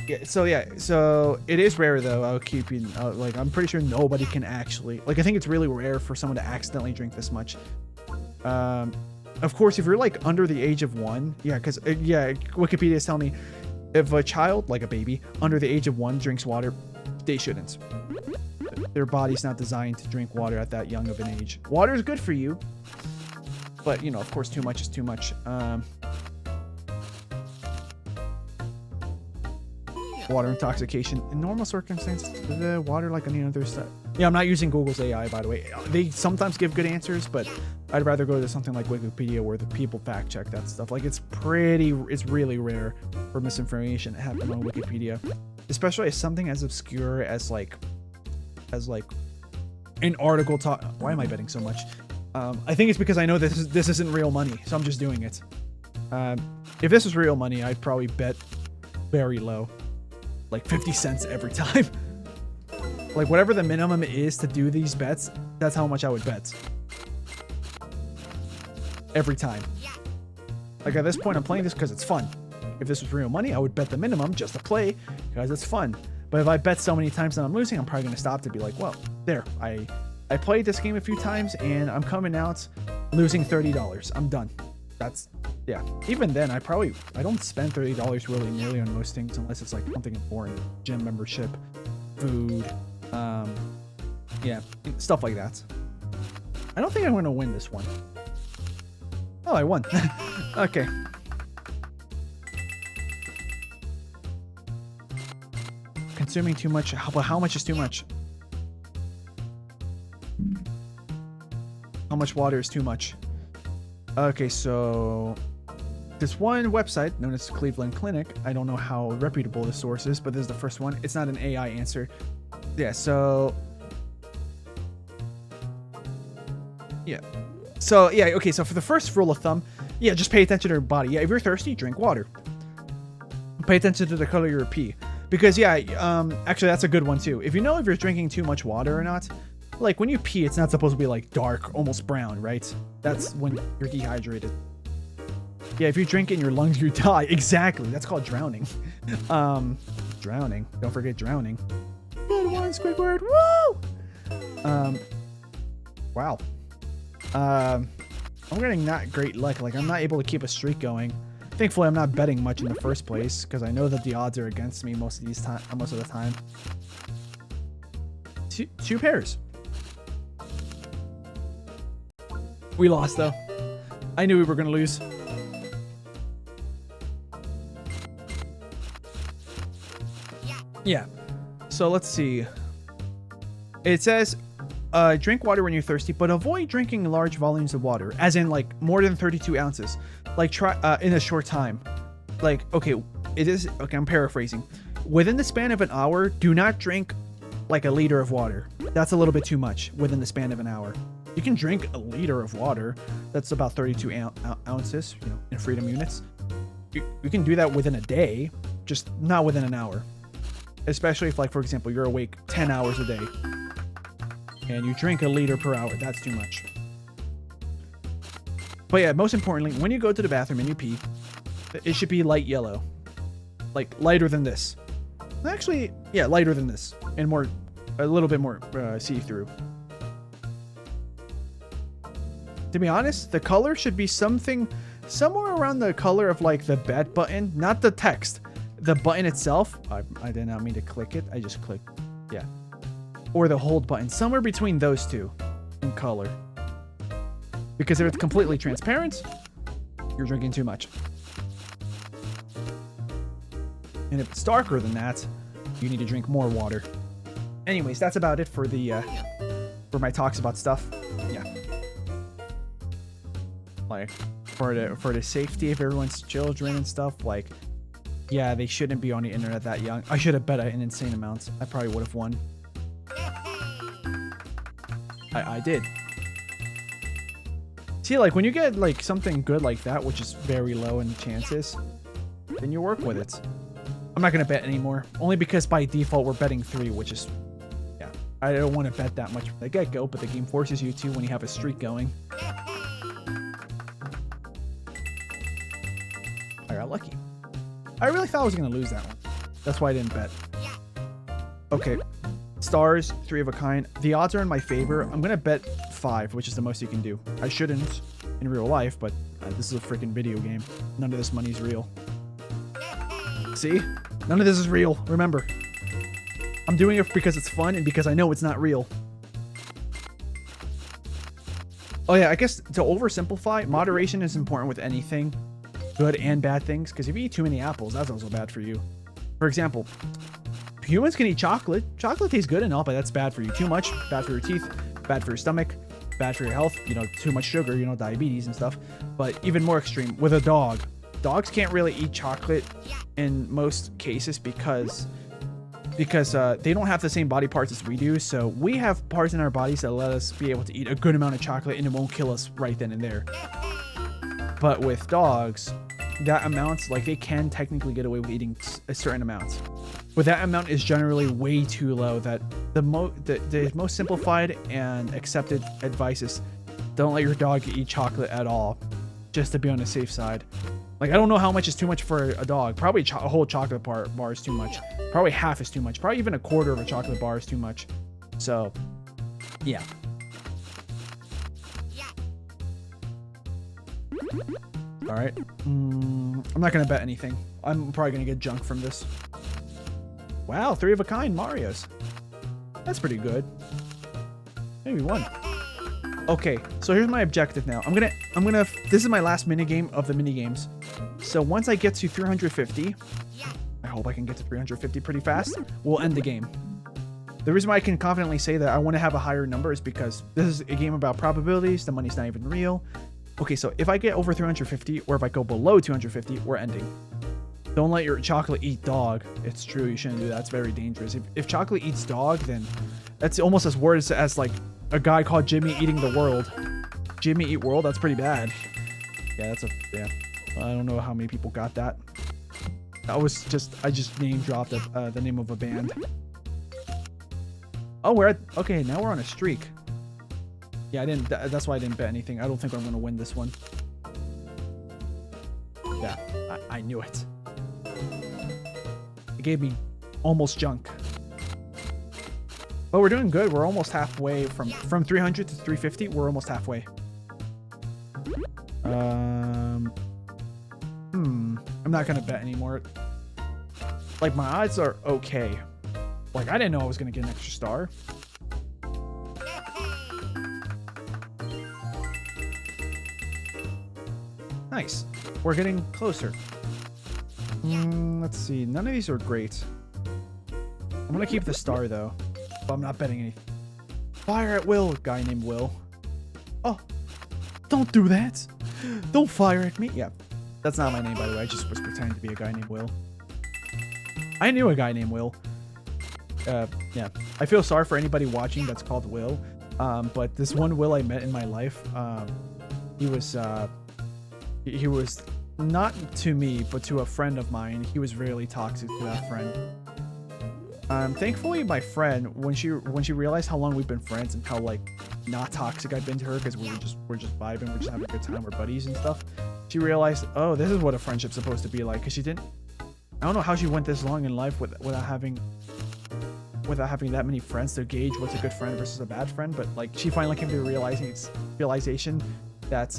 Yeah, so it is rare though. I'll keep you, like, I'm pretty sure nobody can actually, like, I think it's really rare for someone to accidentally drink this much. Of course, if you're like under the age of 1, yeah, because Wikipedia is telling me if a child, like a baby, under the age of 1 drinks water, they shouldn't. Their body's not designed to drink water at that young of an age. Water is good for you, but you know, of course, too much is too much. Water intoxication in normal circumstances. The water like any other stuff. Yeah, I'm not using Google's AI, by the way. They sometimes give good answers, but I'd rather go to something like Wikipedia where the people fact check that stuff. Like, it's really rare for misinformation to happen on Wikipedia, especially as something as obscure as like an article talk. Why am I betting so much? I think it's because I know this isn't real money, so I'm just doing it. If this was real money, I'd probably bet very low, like 50 cents every time. Like, whatever the minimum is to do these bets, that's how much I would bet. Every time. Like, at this point, I'm playing this because it's fun. If this was real money, I would bet the minimum just to play because it's fun. But if I bet so many times that I'm losing, I'm probably going to stop to be like, well, there, I played this game a few times and I'm coming out losing $30. I'm done. That's, yeah. Even then, I don't spend $30 really nearly on most things unless it's like something important. Gym membership, food, yeah, stuff like that. I don't think I'm going to win this one. Oh, I won. Okay. Consuming too much. How much is too much? How much water is too much? Okay, so this one website known as Cleveland Clinic, I don't know how reputable the source is, but this is the first one. It's not an AI answer. Yeah, so yeah. So yeah, okay, so for the first rule of thumb, yeah, just pay attention to your body. Yeah, if you're thirsty, drink water. Pay attention to the color of your pee. Because yeah, actually that's a good one too. If you know if you're drinking too much water or not, like when you pee, it's not supposed to be like dark, almost brown, right? That's when you're dehydrated. Yeah, if you drink it in your lungs, you die. Exactly. That's called drowning. Drowning. Don't forget drowning. Good one, Squidward. Woo! Wow. I'm getting not great luck. Like I'm not able to keep a streak going. Thankfully, I'm not betting much in the first place because I know that the odds are against me most of the time. Two pairs. We lost though. I knew we were gonna lose. Yeah. So let's see. It says, drink water when you're thirsty, but avoid drinking large volumes of water, as in like more than 32 ounces. Like try in a short time. Like, okay, it is, okay, I'm paraphrasing. Within the span of an hour, do not drink like a liter of water. That's a little bit too much within the span of an hour. You can drink a liter of water. That's about 32 ounces, you know, in freedom units. You can do that within a day, just not within an hour. Especially if, like, for example, you're awake 10 hours a day and you drink a liter per hour. That's too much. But yeah, most importantly, when you go to the bathroom and you pee, it should be light yellow. Like lighter than this. Actually, yeah, lighter than this. And more, a little bit more see-through. To be honest, the color should be something somewhere around the color of like the bet button, not the text. The button itself, I did not mean to click it. I just clicked, yeah. Or the hold button, somewhere between those two in color. Because if it's completely transparent, you're drinking too much. And if it's darker than that, you need to drink more water. Anyways, that's about it for the for my talks about stuff. Yeah. Like for the safety of everyone's children and stuff, like yeah, they shouldn't be on the internet that young. I should have bet an insane amount. I probably would have won. I did. See, like when you get like something good like that, which is very low in chances, then you work with it. I'm not gonna bet anymore, only because by default we're betting 3, which is, yeah, I don't want to bet that much from the get-go, but the game forces you to when you have a streak going. I got lucky. I really thought I was gonna lose that one. That's why I didn't bet. Okay, stars, 3 of a kind. The odds are in my favor. I'm gonna bet 5, which is the most you can do. I shouldn't in real life, but this is a freaking video game. None of this money is real. See? None of this is real. Remember. I'm doing it because it's fun and because I know it's not real. Oh yeah, I guess to oversimplify, moderation is important with anything. Good and bad things. Because if you eat too many apples, that's also bad for you. For example, humans can eat chocolate. Chocolate tastes good and all, but that's bad for you. Too much, bad for your teeth, bad for your stomach, bad for your health. You know, too much sugar, you know, diabetes and stuff. But even more extreme, with a dog. Dogs can't really eat chocolate in most cases because they don't have the same body parts as we do. So we have parts in our bodies that let us be able to eat a good amount of chocolate and it won't kill us right then and there. But with dogs, that amount, like they can technically get away with eating a certain amount. But that amount is generally way too low. That the most simplified and accepted advice is don't let your dog eat chocolate at all, just to be on the safe side. Like, I don't know how much is too much for a dog. Probably a whole chocolate bar is too much. Probably half is too much. Probably even a quarter of a chocolate bar is too much. So, yeah. All right. I'm not going to bet anything. I'm probably going to get junk from this. Wow, 3 of a kind Marios. That's pretty good. Maybe 1. Okay, so here's my objective now. I'm gonna this is my last minigame of the minigames. So once I get to 350, I hope I can get to 350 pretty fast, we'll end the game. The reason why I can confidently say that I want to have a higher number is because this is a game about probabilities. The money's not even real. Okay, so if I get over 350, or if I go below 250, we're ending. Don't let your chocolate eat dog. It's true, you shouldn't do that. It's very dangerous. If chocolate eats dog, then that's almost as worse as like a guy called Jimmy eating the world. Jimmy Eat World? That's pretty bad. Yeah, yeah. I don't know how many people got that. I just name dropped the name of a band. Oh, okay, now we're on a streak. Yeah, that's why I didn't bet anything. I don't think I'm gonna win this one. Yeah, I knew it. It gave me almost junk. But we're doing good. We're almost halfway from 300 to 350. We're almost halfway. I'm not gonna bet anymore. Like, my odds are okay. Like, I didn't know I was gonna get an extra star. Nice. We're getting closer. Let's see. None of these are great. I'm gonna keep the star though. But I'm not betting anything. Fire at will. Guy named Will. Oh, don't do that. Don't fire at me. Yeah, that's not my name, by the way. I just was pretending to be a guy named Will. I knew a guy named Will. Yeah. I feel sorry for anybody watching that's called Will. But this one Will I met in my life, he was not to me, but to a friend of mine. He was really toxic to that friend. Thankfully, my friend, when she realized how long we've been friends and how like not toxic I've been to her, because we're just vibing, we're just having a good time, we're buddies and stuff. She realized, oh, this is what a friendship's supposed to be like. Because I don't know how she went this long in life without having that many friends to gauge what's a good friend versus a bad friend. But like, she finally came to the realization that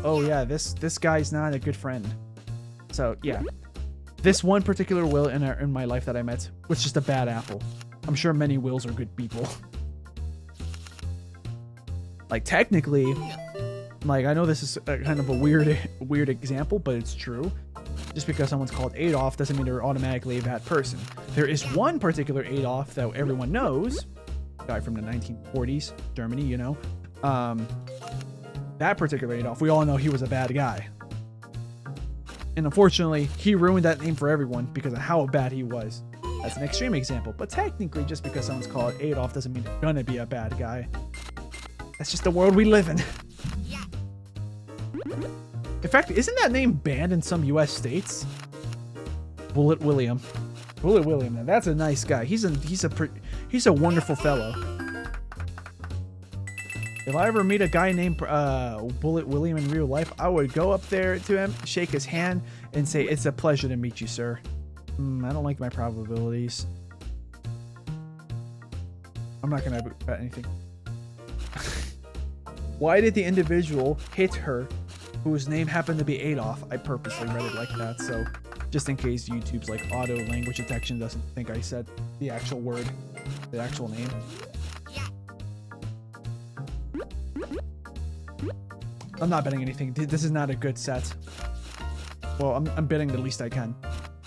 oh yeah, this guy's not a good friend. So yeah. This one particular Will in my life that I met was just a bad apple. I'm sure many Wills are good people. Like, technically, like, I know this is kind of a weird example, but it's true. Just because someone's called Adolf doesn't mean they're automatically a bad person. There is one particular Adolf that everyone knows, guy from the 1940s, Germany, you know. That particular Adolf, we all know he was a bad guy. And unfortunately, he ruined that name for everyone because of how bad he was. That's an extreme example, but technically, just because someone's called Adolf doesn't mean they're gonna be a bad guy. That's just the world we live in. In fact, isn't that name banned in some U.S. states? Bullet William. Bullet William, now that's a nice guy. He's a wonderful fellow. If I ever meet a guy named Bullet William in real life, I would go up there to him, shake his hand, and say, "It's a pleasure to meet you, sir." I don't like my probabilities. I'm not gonna bet anything. Why did the individual hit her whose name happened to be Adolf? I purposely read it like that, so just in case YouTube's like auto language detection doesn't think I said the actual word, the actual name. I'm not betting anything. This is not a good set. Well, I'm betting the least I can.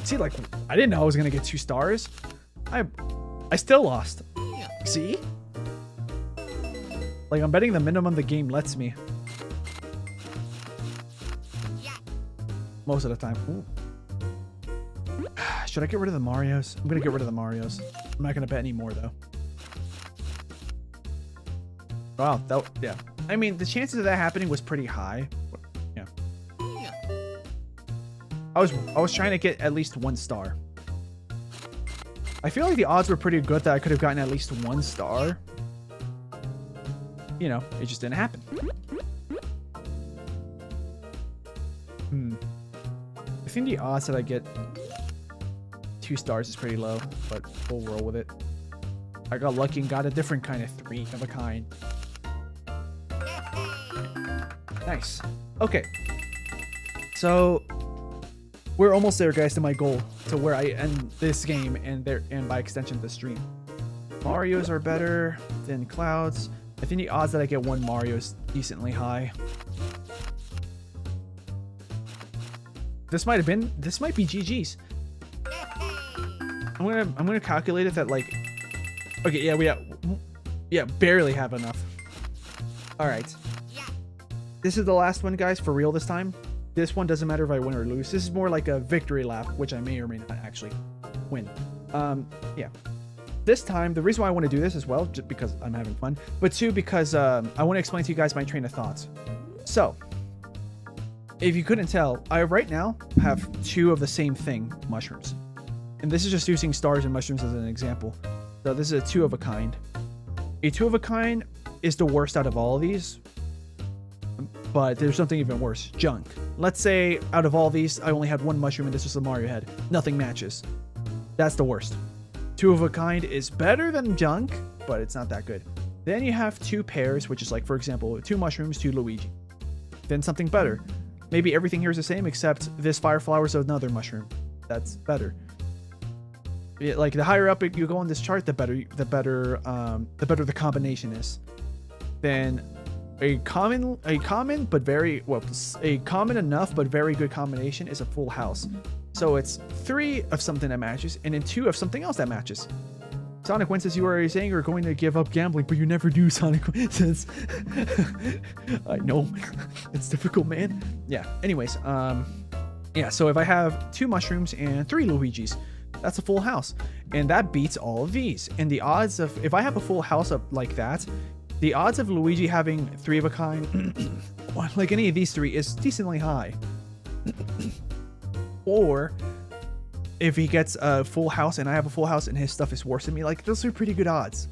See, like, I didn't know I was gonna get 2 stars. I still lost. See? Like, I'm betting the minimum the game lets me. Most of the time. Ooh. Should I get rid of the Marios? I'm gonna get rid of the Marios. I'm not gonna bet anymore though. Wow, yeah. I mean, the chances of that happening was pretty high. Yeah. I was trying to get at least 1 star. I feel like the odds were pretty good that I could have gotten at least 1 star. You know, it just didn't happen. I think the odds that I get 2 stars is pretty low, but we'll roll with it. I got lucky and got a different kind of 3 of a kind. Nice. Okay. So we're almost there, guys, to my goal, to where I end this game and by extension the stream. Marios are better than Clouds. I think the odds that I get 1 Mario is decently high. This might be GG's. I'm gonna calculate it that, like, okay, yeah, barely have enough. All right, this is the last one, guys, for real this time. This one doesn't matter if I win or lose. This is more like a victory lap, which I may or may not actually win. Yeah. This time, the reason why I want to do this as well, just because I'm having fun, but 2, because I want to explain to you guys my train of thoughts. So, if you couldn't tell, I right now have 2 of the same thing, mushrooms. And this is just using stars and mushrooms as an example. So this is a 2 of a kind. A 2 of a kind is the worst out of all of these. But there's something even worse. Junk. Let's say out of all these, I only had 1 mushroom and this was a Mario head. Nothing matches. That's the worst. 2 of a kind is better than junk, but it's not that good. Then you have 2 pairs, which is like, for example, 2 mushrooms, 2 Luigi. Then something better. Maybe everything here is the same, except this fire flower is another mushroom. That's better. Like, the higher up you go on this chart, the better the combination is. Then a common enough but very good combination is a full house. So it's 3 of something that matches, and then 2 of something else that matches. Sonic Win says you are saying you're going to give up gambling, but you never do, Sonic Win says. I know. It's difficult, man. Yeah, anyways, yeah, so if I have 2 mushrooms and 3 Luigis, that's a full house. And that beats all of these. And the odds of, if I have a full house up like that, the odds of Luigi having 3 of a kind, like any of these 3, is decently high. Or if he gets a full house and I have a full house and his stuff is worse than me, like, those are pretty good odds.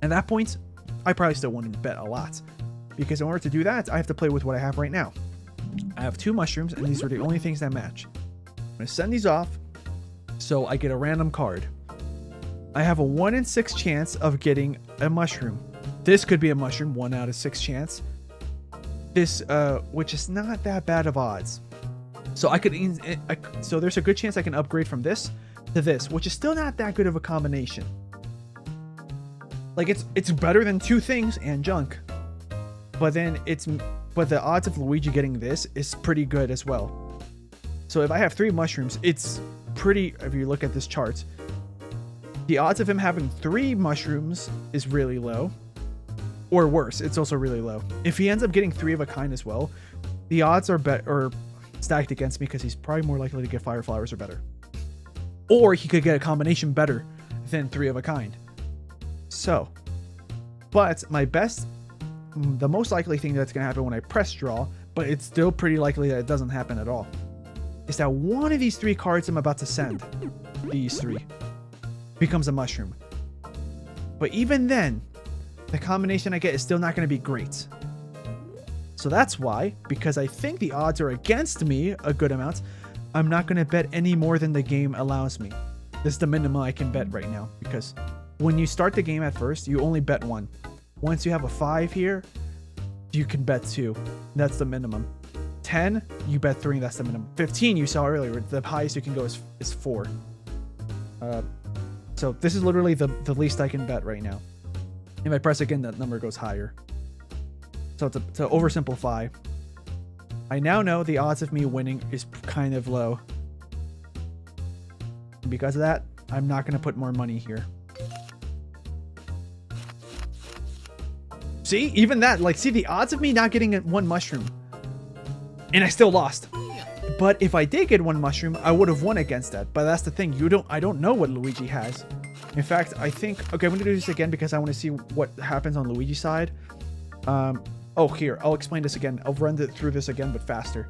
At that point, I probably still want to bet a lot, because in order to do that, I have to play with what I have right now. I have 2 mushrooms, and these are the only things that match. I'm going to send these off, so I get a random card. I have a 1 in 6 chance of getting a mushroom. This could be a mushroom, 1 out of 6 chance. This, which is not that bad of odds. So so there's a good chance I can upgrade from this to this, which is still not that good of a combination. Like, it's better than 2 things and junk. But then but the odds of Luigi getting this is pretty good as well. So if I have 3 mushrooms, it's pretty, if you look at this chart, the odds of him having 3 mushrooms is really low. Or worse, it's also really low. If he ends up getting 3 of a kind as well, the odds are stacked against me, because he's probably more likely to get fire flowers or better. Or he could get a combination better than 3 of a kind. So, but the most likely thing that's going to happen when I press draw, but it's still pretty likely that it doesn't happen at all, is that one of these 3 cards I'm about to send, these 3, becomes a mushroom. But even then, the combination I get is still not going to be great. So that's why, because I think the odds are against me a good amount, I'm not going to bet any more than the game allows me. This is the minimum I can bet right now, because when you start the game at first, you only bet 1. Once you have a 5 here, you can bet 2. That's the minimum. 10, you bet 3, that's the minimum. 15, you saw earlier, the highest you can go is 4. So this is literally the least I can bet right now. If I press again, that number goes higher. So to oversimplify, I now know the odds of me winning is kind of low. And because of that, I'm not going to put more money here. See, even that, like, see the odds of me not getting 1 mushroom, and I still lost. But if I did get 1 mushroom, I would have won against that. But that's the thing, I don't know what Luigi has. In fact, I think, okay, I'm going to do this again because I want to see what happens on Luigi's side. Oh, here, I'll explain this again. I'll run through this again, but faster.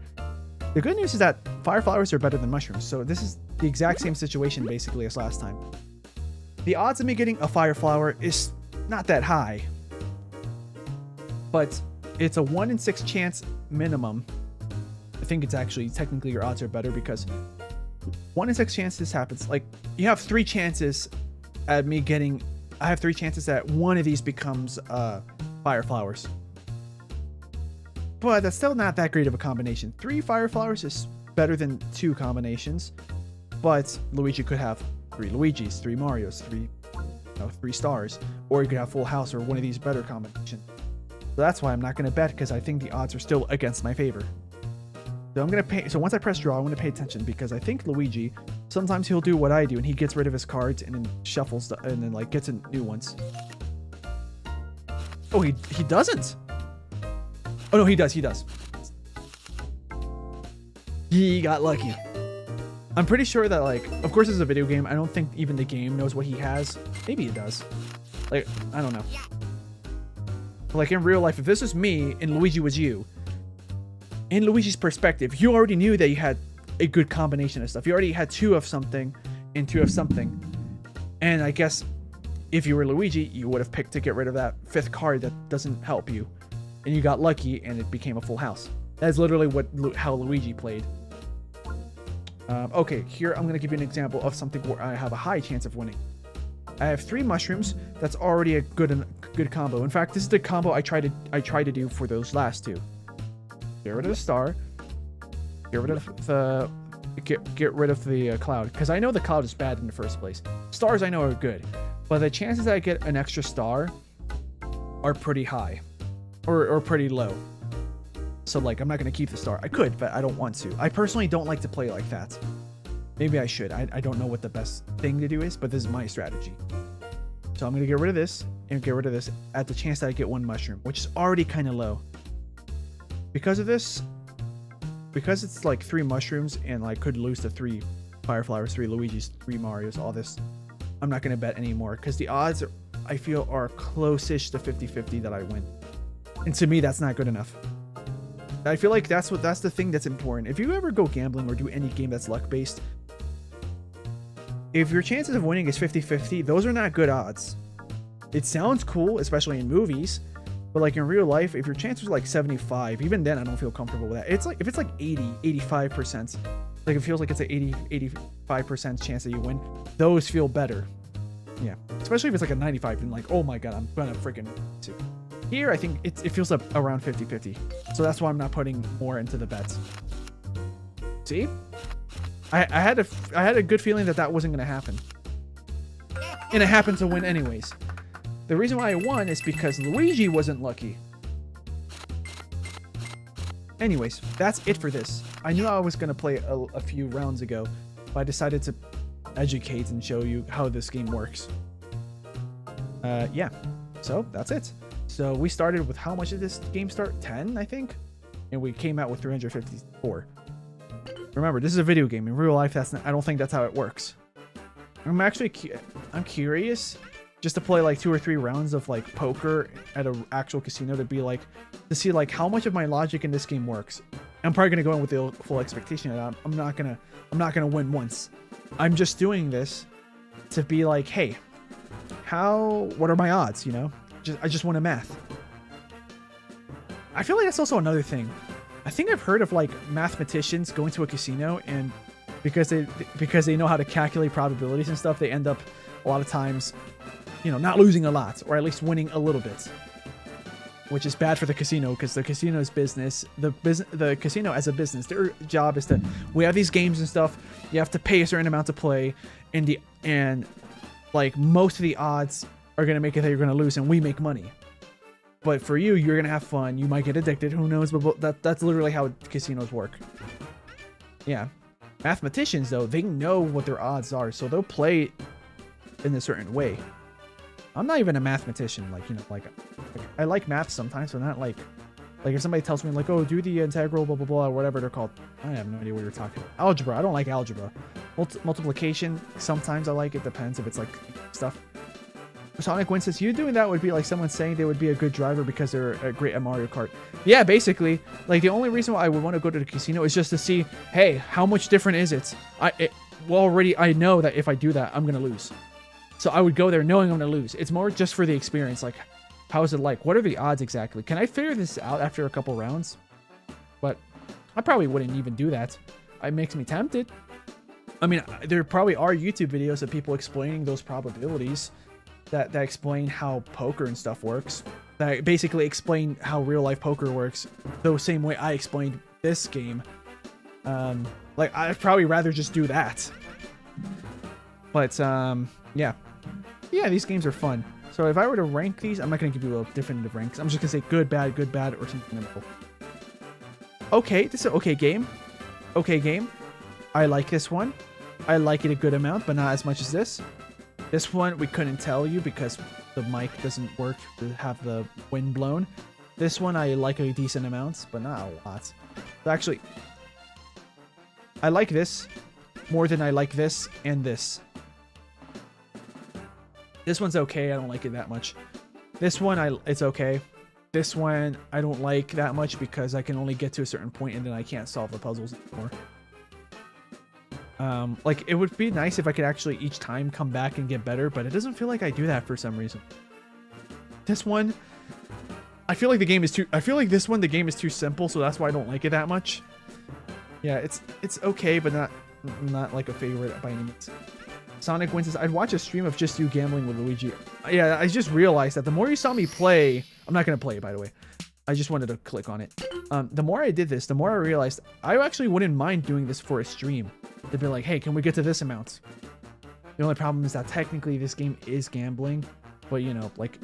The good news is that fire flowers are better than mushrooms, so this is the exact same situation basically as last time. The odds of me getting a fire flower is not that high, but it's a 1 in 6 chance minimum. think it's actually technically your odds are better because 1 in 6 chance this happens. Like you have 3 chances at me getting. I have 3 chances that one of these becomes fire flowers. But that's still not that great of a combination. 3 fire flowers is better than 2 combinations. But Luigi could have 3 Luigis, 3 Marios, 3 stars, or you could have full house or one of these better combinations. So that's why I'm not going to bet, because I think the odds are still against my favor. So I'm going to pay. So once I press draw, I'm going to pay attention, because I think Luigi, sometimes he'll do what I do and he gets rid of his cards and then shuffles and then like gets in new ones. Oh, he doesn't. Oh no, he does. He got lucky. I'm pretty sure that, like, of course it's a video game. I don't think even the game knows what he has. Maybe it does. Like, I don't know. Like in real life, if this was me and Luigi was you, in Luigi's perspective, you already knew that you had a good combination of stuff. You already had 2 of something and 2 of something. And I guess if you were Luigi, you would have picked to get rid of that 5th card that doesn't help you. And you got lucky and it became a full house. That's literally how Luigi played. Okay, here I'm going to give you an example of something where I have a high chance of winning. I have 3 mushrooms. That's already a good combo. In fact, this is the combo I try to do for those last 2. Get rid of the star. Get rid of the cloud, because I know the cloud is bad in the first place. Stars I know are good, but the chances that I get an extra star are pretty high, or pretty low. So like, I'm not going to keep the star. I could, but I don't want to. I personally don't like to play like that. Maybe I should. I don't know what the best thing to do is, but this is my strategy. So I'm going to get rid of this and get rid of this at the chance that I get 1 mushroom, which is already kind of low. Because of this, because it's like 3 mushrooms and I could lose to 3 fire flowers, 3 Luigis, 3 Marios, all this, I'm not going to bet anymore, because the odds I feel are close-ish to 50-50 that I win. And to me, that's not good enough. I feel like that's the thing that's important. If you ever go gambling or do any game that's luck-based, if your chances of winning is 50-50, those are not good odds. It sounds cool, especially in movies, but like in real life, if your chances are like 75, even then I don't feel comfortable with that. It's like, if it's like 80, 85%, like it feels like it's an 85% chance that you win, those feel better. Yeah, especially if it's like a 95 and like, oh my god, I'm gonna freaking see. Here, I think it feels up around 50-50. So that's why I'm not putting more into the bets. See? I had a good feeling that wasn't going to happen. And it happened to win anyways. The reason why I won is because Luigi wasn't lucky. Anyways, that's it for this. I knew I was going to play a few rounds ago, but I decided to educate and show you how this game works. Yeah. So, that's it. So we started with, how much did this game start? 10, I think? And we came out with 354. Remember, this is a video game. In real life, I don't think that's how it works. I'm curious just to play like 2 or 3 rounds of like poker at an actual casino to see like how much of my logic in this game works. I'm probably going to go in with the full expectation that I'm not going to win once. I'm just doing this to be like, hey, what are my odds, you know? I just want to math. I feel like that's also another thing. I think I've heard of like mathematicians going to a casino, and because they know how to calculate probabilities and stuff, they end up a lot of times, you know, not losing a lot, or at least winning a little bit, which is bad for the casino, because the casino's business, the casino as a business, their job is to, we have these games and stuff, you have to pay a certain amount to play, and like most of the odds are going to make it that you're going to lose, and we make money. But for you, you're going to have fun. You might get addicted. Who knows? But that's literally how casinos work. Yeah. Mathematicians, though, they know what their odds are, so they'll play in a certain way. I'm not even a mathematician. Like, you know, like I like math sometimes, but not like if somebody tells me, like, oh, do the integral, blah, blah, blah, or whatever they're called. I have no idea what you're talking about. Algebra. I don't like algebra. Multiplication, sometimes I like it. Depends if it's like stuff. Sonic Win says, you doing that would be like someone saying they would be a good driver because they're great at Mario Kart. Yeah, basically. Like, the only reason why I would want to go to the casino is just to see, hey, how much different is it? I know that if I do that, I'm going to lose. So I would go there knowing I'm going to lose. It's more just for the experience. Like, how is it like? What are the odds exactly? Can I figure this out after a couple rounds? But I probably wouldn't even do that. It makes me tempted. I mean, there probably are YouTube videos of people explaining those probabilities that explain how poker and stuff works. That basically explain how real life poker works the same way I explained this game. Like, I'd probably rather just do that. But, yeah. Yeah, these games are fun. So if I were to rank these, I'm not going to give you a definitive ranks. I'm just going to say good, bad, or something in the middle. Okay, this is an okay game. Okay game. I like this one. I like it a good amount, but not as much as this. This one, we couldn't tell you because the mic doesn't work to have the wind blown. This one, I like a decent amount, but not a lot. So actually, I like this more than I like this and this. This one's okay. I don't like it that much. This one, it's okay. This one, I don't like that much because I can only get to a certain point and then I can't solve the puzzles anymore. Like, it would be nice if I could actually each time come back and get better, but it doesn't feel like I do that for some reason. This one, I feel like the game is too... I feel like this one, the game is too simple, so that's why I don't like it that much. Yeah, it's okay, but not like a favorite by any means. Sonic wins. I'd watch a stream of just you gambling with Luigi. Yeah, I just realized that the more you saw me play... I'm not going to play it, by the way. I just wanted to click on it. The more I did this, the more I realized I actually wouldn't mind doing this for a stream. They'd be like, hey, can we get to this amount? The only problem is that technically this game is gambling, but you know, like,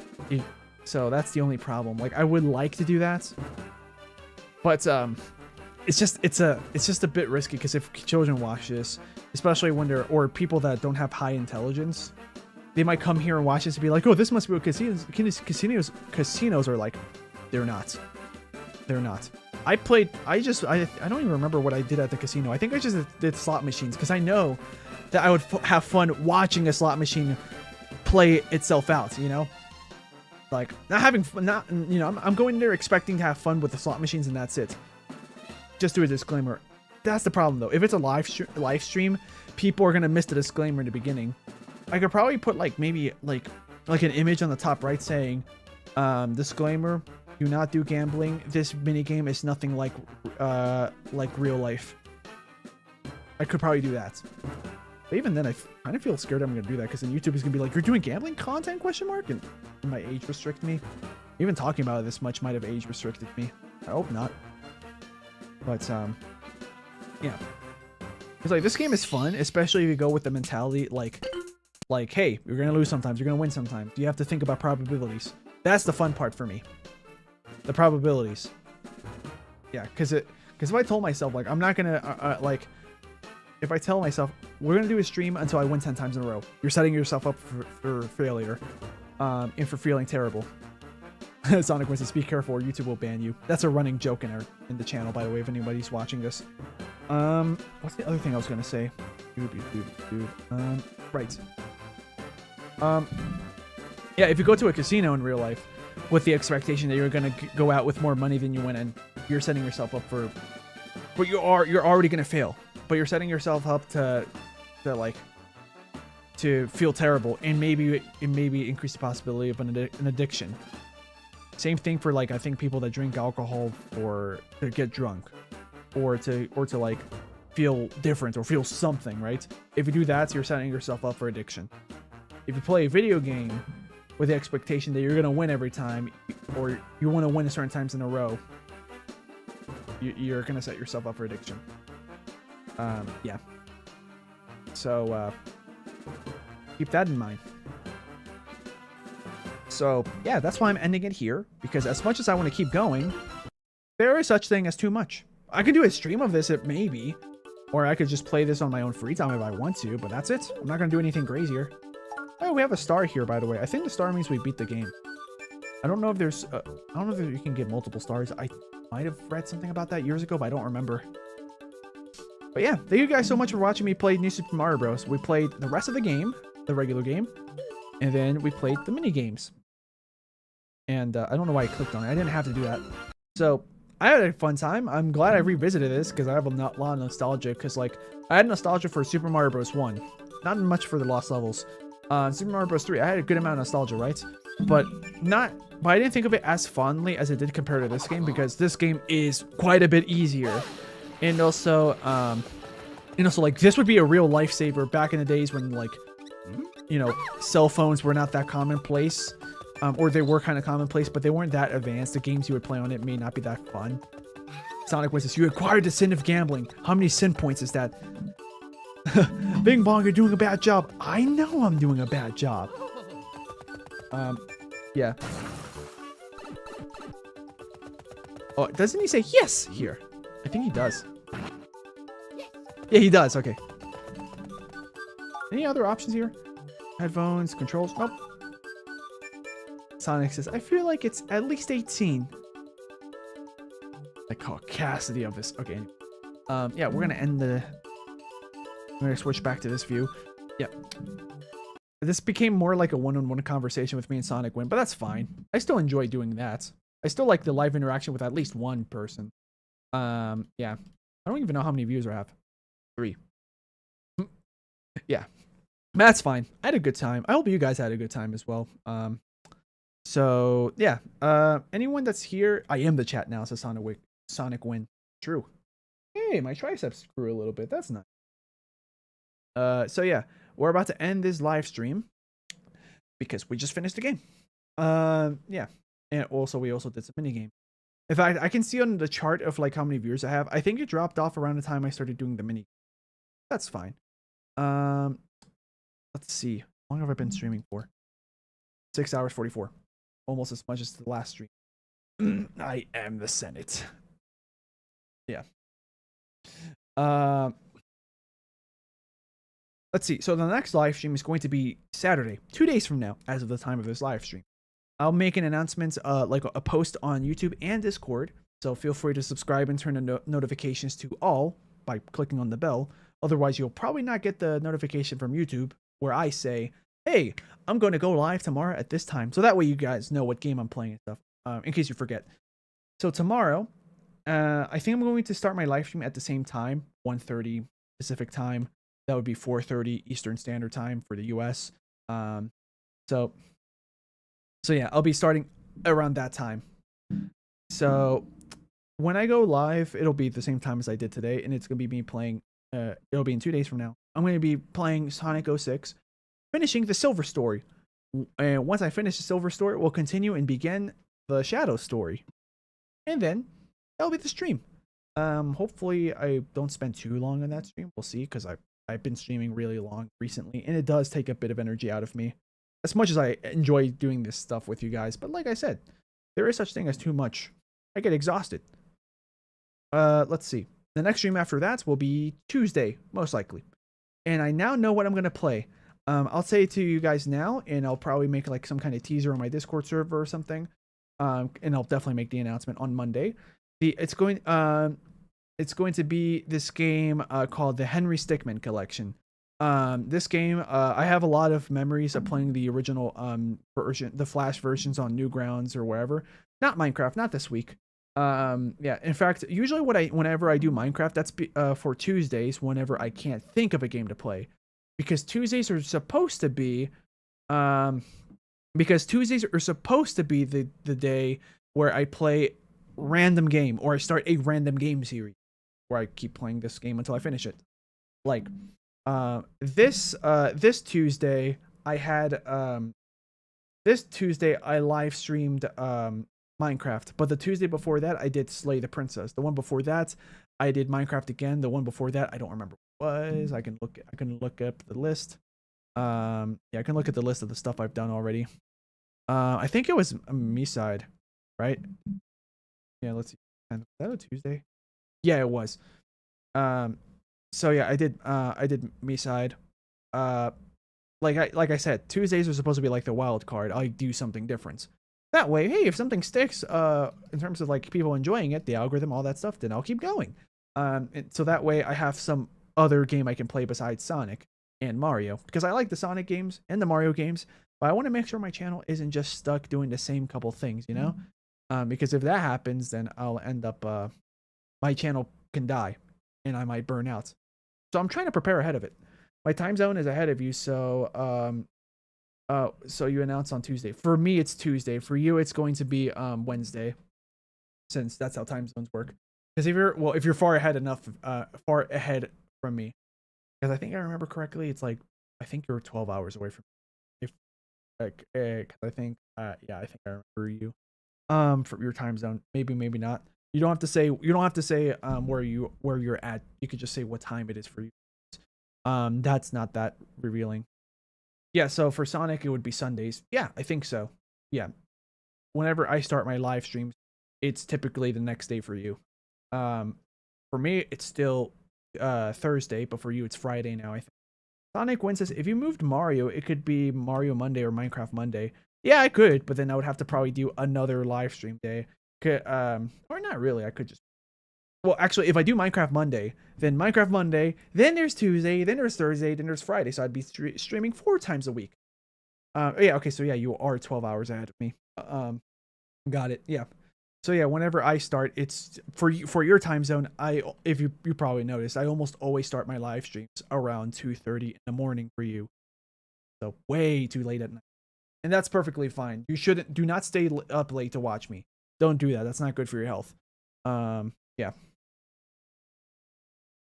so that's the only problem. Like, I would like to do that, but it's just a bit risky because if children watch this, especially when they're, or people that don't have high intelligence, they might come here and watch this and be like, oh, this must be what casinos are like. They're not. They're not. I don't even remember what I did at the casino. I think I just did slot machines because I know that I would have fun watching a slot machine play itself out, you know? Like, I'm going there expecting to have fun with the slot machines and that's it. Just do a disclaimer. That's the problem though. If it's a live stream, people are going to miss the disclaimer in the beginning. I could probably put like maybe like an image on the top right saying, disclaimer, do not do gambling. This minigame is nothing like real life. I could probably do that. But even then, I kind of feel scared I'm going to do that because then YouTube is going to be like, you're doing gambling content, question mark? And it might age restrict me. Even talking about it this much might have age restricted me. I hope not. But, yeah. Because, like, this game is fun, especially if you go with the mentality, like, hey, you're going to lose sometimes, you're going to win sometimes. You have to think about probabilities. That's the fun part for me. The probabilities. Yeah, because if I told myself, like, I'm not going to, like, if I tell myself, we're going to do a stream until I win 10 times in a row, you're setting yourself up for failure, and for feeling terrible. Sonic wins, be careful or YouTube will ban you. That's a running joke in the channel, by the way, if anybody's watching this. What's the other thing I was going to say? Right. Yeah, if you go to a casino in real life with the expectation that you're going to go out with more money than you went in, you're setting yourself up for... But you're already going to fail. But you're setting yourself up to feel terrible and maybe increase the possibility of an addiction. Same thing for, like, I think people that drink alcohol to get drunk or to like feel different or feel something, right? If you do that, you're setting yourself up for addiction. If you play a video game with the expectation that you're going to win every time or you want to win a certain times in a row, you're going to set yourself up for addiction. Yeah. So, keep that in mind. So, yeah, that's why I'm ending it here, because as much as I want to keep going, there is such thing as too much. I could do a stream of this, maybe, or I could just play this on my own free time if I want to, but that's it. I'm not going to do anything crazier. Oh, we have a star here, by the way. I think the star means we beat the game. I don't know if there's, I don't know if you can get multiple stars. I might have read something about that years ago, but I don't remember. But yeah, thank you guys so much for watching me play New Super Mario Bros. We played the rest of the game, the regular game, and then we played the mini games. And I don't know why I clicked on it. I didn't have to do that. So I had a fun time. I'm glad I revisited this because I have a lot of nostalgia. Because, like, I had nostalgia for Super Mario Bros. 1. Not much for the Lost Levels. Super Mario Bros. 3, I had a good amount of nostalgia, right? But I didn't think of it as fondly as it did compared to this game, because this game is quite a bit easier. And also, like this would be a real lifesaver back in the days when like, you know, cell phones were not that commonplace, or they were kind of commonplace, but they weren't that advanced. The games you would play on it may not be that fun. Sonic Witness, you acquired the sin of gambling. How many sin points is that? Bing Bong, you're doing a bad job. I know I'm doing a bad job. Yeah. Oh, doesn't he say yes here? I think he does. Yeah, he does. Okay. Any other options here? Headphones, controls. Nope. Sonic says, I feel like it's at least 18. The caucasity of this. Okay. Yeah, we're gonna end the. I'm gonna switch back to this view. Yeah. This became more like a one-on-one conversation with me and Sonic Win, but that's fine. I still enjoy doing that. I still like the live interaction with at least one person. Yeah. I don't even know how many views I have. 3. Yeah. That's fine. I had a good time. I hope you guys had a good time as well. So yeah. Anyone that's here, I am the chat now, so Sonic Win. True. Hey, my triceps grew a little bit. That's nice. So yeah, we're about to end this live stream because we just finished the game. Yeah. And also we also did some mini game. In fact, I can see on the chart of like how many viewers I have. I think it dropped off around the time I started doing the mini. That's fine. Let's see. How long have I been streaming for? 6 hours 44. Almost as much as the last stream. I am the Senate. Yeah. Let's see. So the next live stream is going to be Saturday, 2 days from now, as of the time of this live stream. I'll make an announcement, like a post on YouTube and Discord. So feel free to subscribe and turn the notifications to all by clicking on the bell. Otherwise, you'll probably not get the notification from YouTube where I say, hey, I'm going to go live tomorrow at this time. So that way you guys know what game I'm playing and stuff, in case you forget. So tomorrow, I think I'm going to start my live stream at the same time, 1:30 Pacific time. That would be 4:30 Eastern Standard Time for the US. So yeah, I'll be starting around that time. So when I go live, it'll be the same time as I did today, and it's going to be me playing, it'll be in 2 days from now. I'm going to be playing Sonic 06, finishing the Silver Story. And once I finish the Silver Story, we'll continue and begin the Shadow Story. And then that'll be the stream. Hopefully I don't spend too long on that stream. We'll see, because I've been streaming really long recently, and it does take a bit of energy out of me. As much as I enjoy doing this stuff with you guys, but like I said, there is such thing as too much. I get exhausted. Let's see. The next stream after that will be Tuesday, most likely. And I now know what I'm going to play. I'll say it to you guys now, and I'll probably make like some kind of teaser on my Discord server or something. And I'll definitely make the announcement on Monday. It's going to be this game called the Henry Stickmin Collection. This game, I have a lot of memories of playing the original version, the Flash versions on Newgrounds or wherever. Not Minecraft, not this week. Yeah, in fact, usually whenever I do Minecraft, that's for Tuesdays whenever I can't think of a game to play. Because Tuesdays are supposed to be the day where I play random game, or I start a random game series where I keep playing this game until I finish it. Like this Tuesday I had I live streamed Minecraft, but the Tuesday before that I did Slay the Princess. The one before that I did Minecraft again. The one before that I don't remember what it was. I can look up the list. Yeah, I can look at the list of the stuff I've done already. I think it was Miside, right? Yeah, let's see. Was that a Tuesday? Yeah, it was. So yeah, I did Miside. Like I said, Tuesdays are supposed to be like the wild card. I do something different. That way, hey, if something sticks, in terms of like people enjoying it, the algorithm, all that stuff, then I'll keep going. So that way I have some other game I can play besides Sonic and Mario, because I like the Sonic games and the Mario games, but I want to make sure my channel isn't just stuck doing the same couple things, you know? Because if that happens, then I'll end up, my channel can die and I might burn out. So I'm trying to prepare ahead of it. My time zone is ahead of you, so so you announce on Tuesday. For me, it's Tuesday. For you, it's going to be Wednesday, since that's how time zones work. Because if you're far ahead from me, because I think I remember correctly, it's like I think you're 12 hours away from me. If like, 'cause I think yeah, I think I remember you from your time zone. Maybe not. You don't have to say where you're at. You could just say what time it is for you. That's not that revealing. Yeah, so for Sonic it would be Sundays. Yeah, I think so. Yeah. Whenever I start my live streams, it's typically the next day for you. Um for me it's still Thursday, but for you it's Friday now, I think. Sonic Win says if you moved Mario, it could be Mario Monday or Minecraft Monday. Yeah, I could, but then I would have to probably do another live stream day. Or not really. I could just. Well, actually, if I do Minecraft Monday, then there's Tuesday, then there's Thursday, then there's Friday. So I'd be streaming 4 times a week. Yeah. Okay. So yeah, you are 12 hours ahead of me. Got it. Yeah. So yeah, whenever I start, it's for your time zone. If you probably noticed, I almost always start my live streams around 2:30 in the morning for you. So way too late at night. And that's perfectly fine. Do not stay up late to watch me. Don't do that. That's not good for your health. Yeah.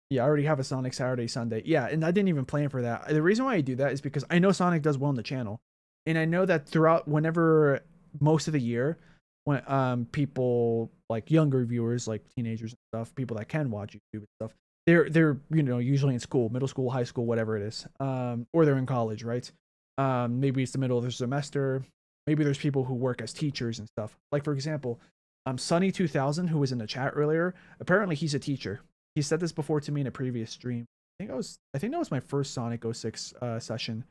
Yeah, I already have a Sonic Saturday, Sunday. Yeah, and I didn't even plan for that. The reason why I do that is because I know Sonic does well on the channel. And I know that throughout whenever most of the year, when people like younger viewers, like teenagers and stuff, people that can watch YouTube and stuff, they're usually in school, middle school, high school, whatever it is. Or they're in college, right? Maybe it's the middle of the semester. Maybe there's people who work as teachers and stuff. Like for example, Sunny2000, who was in the chat earlier, apparently he's a teacher. He said this before to me in a previous stream. I think that was my first Sonic 06 session,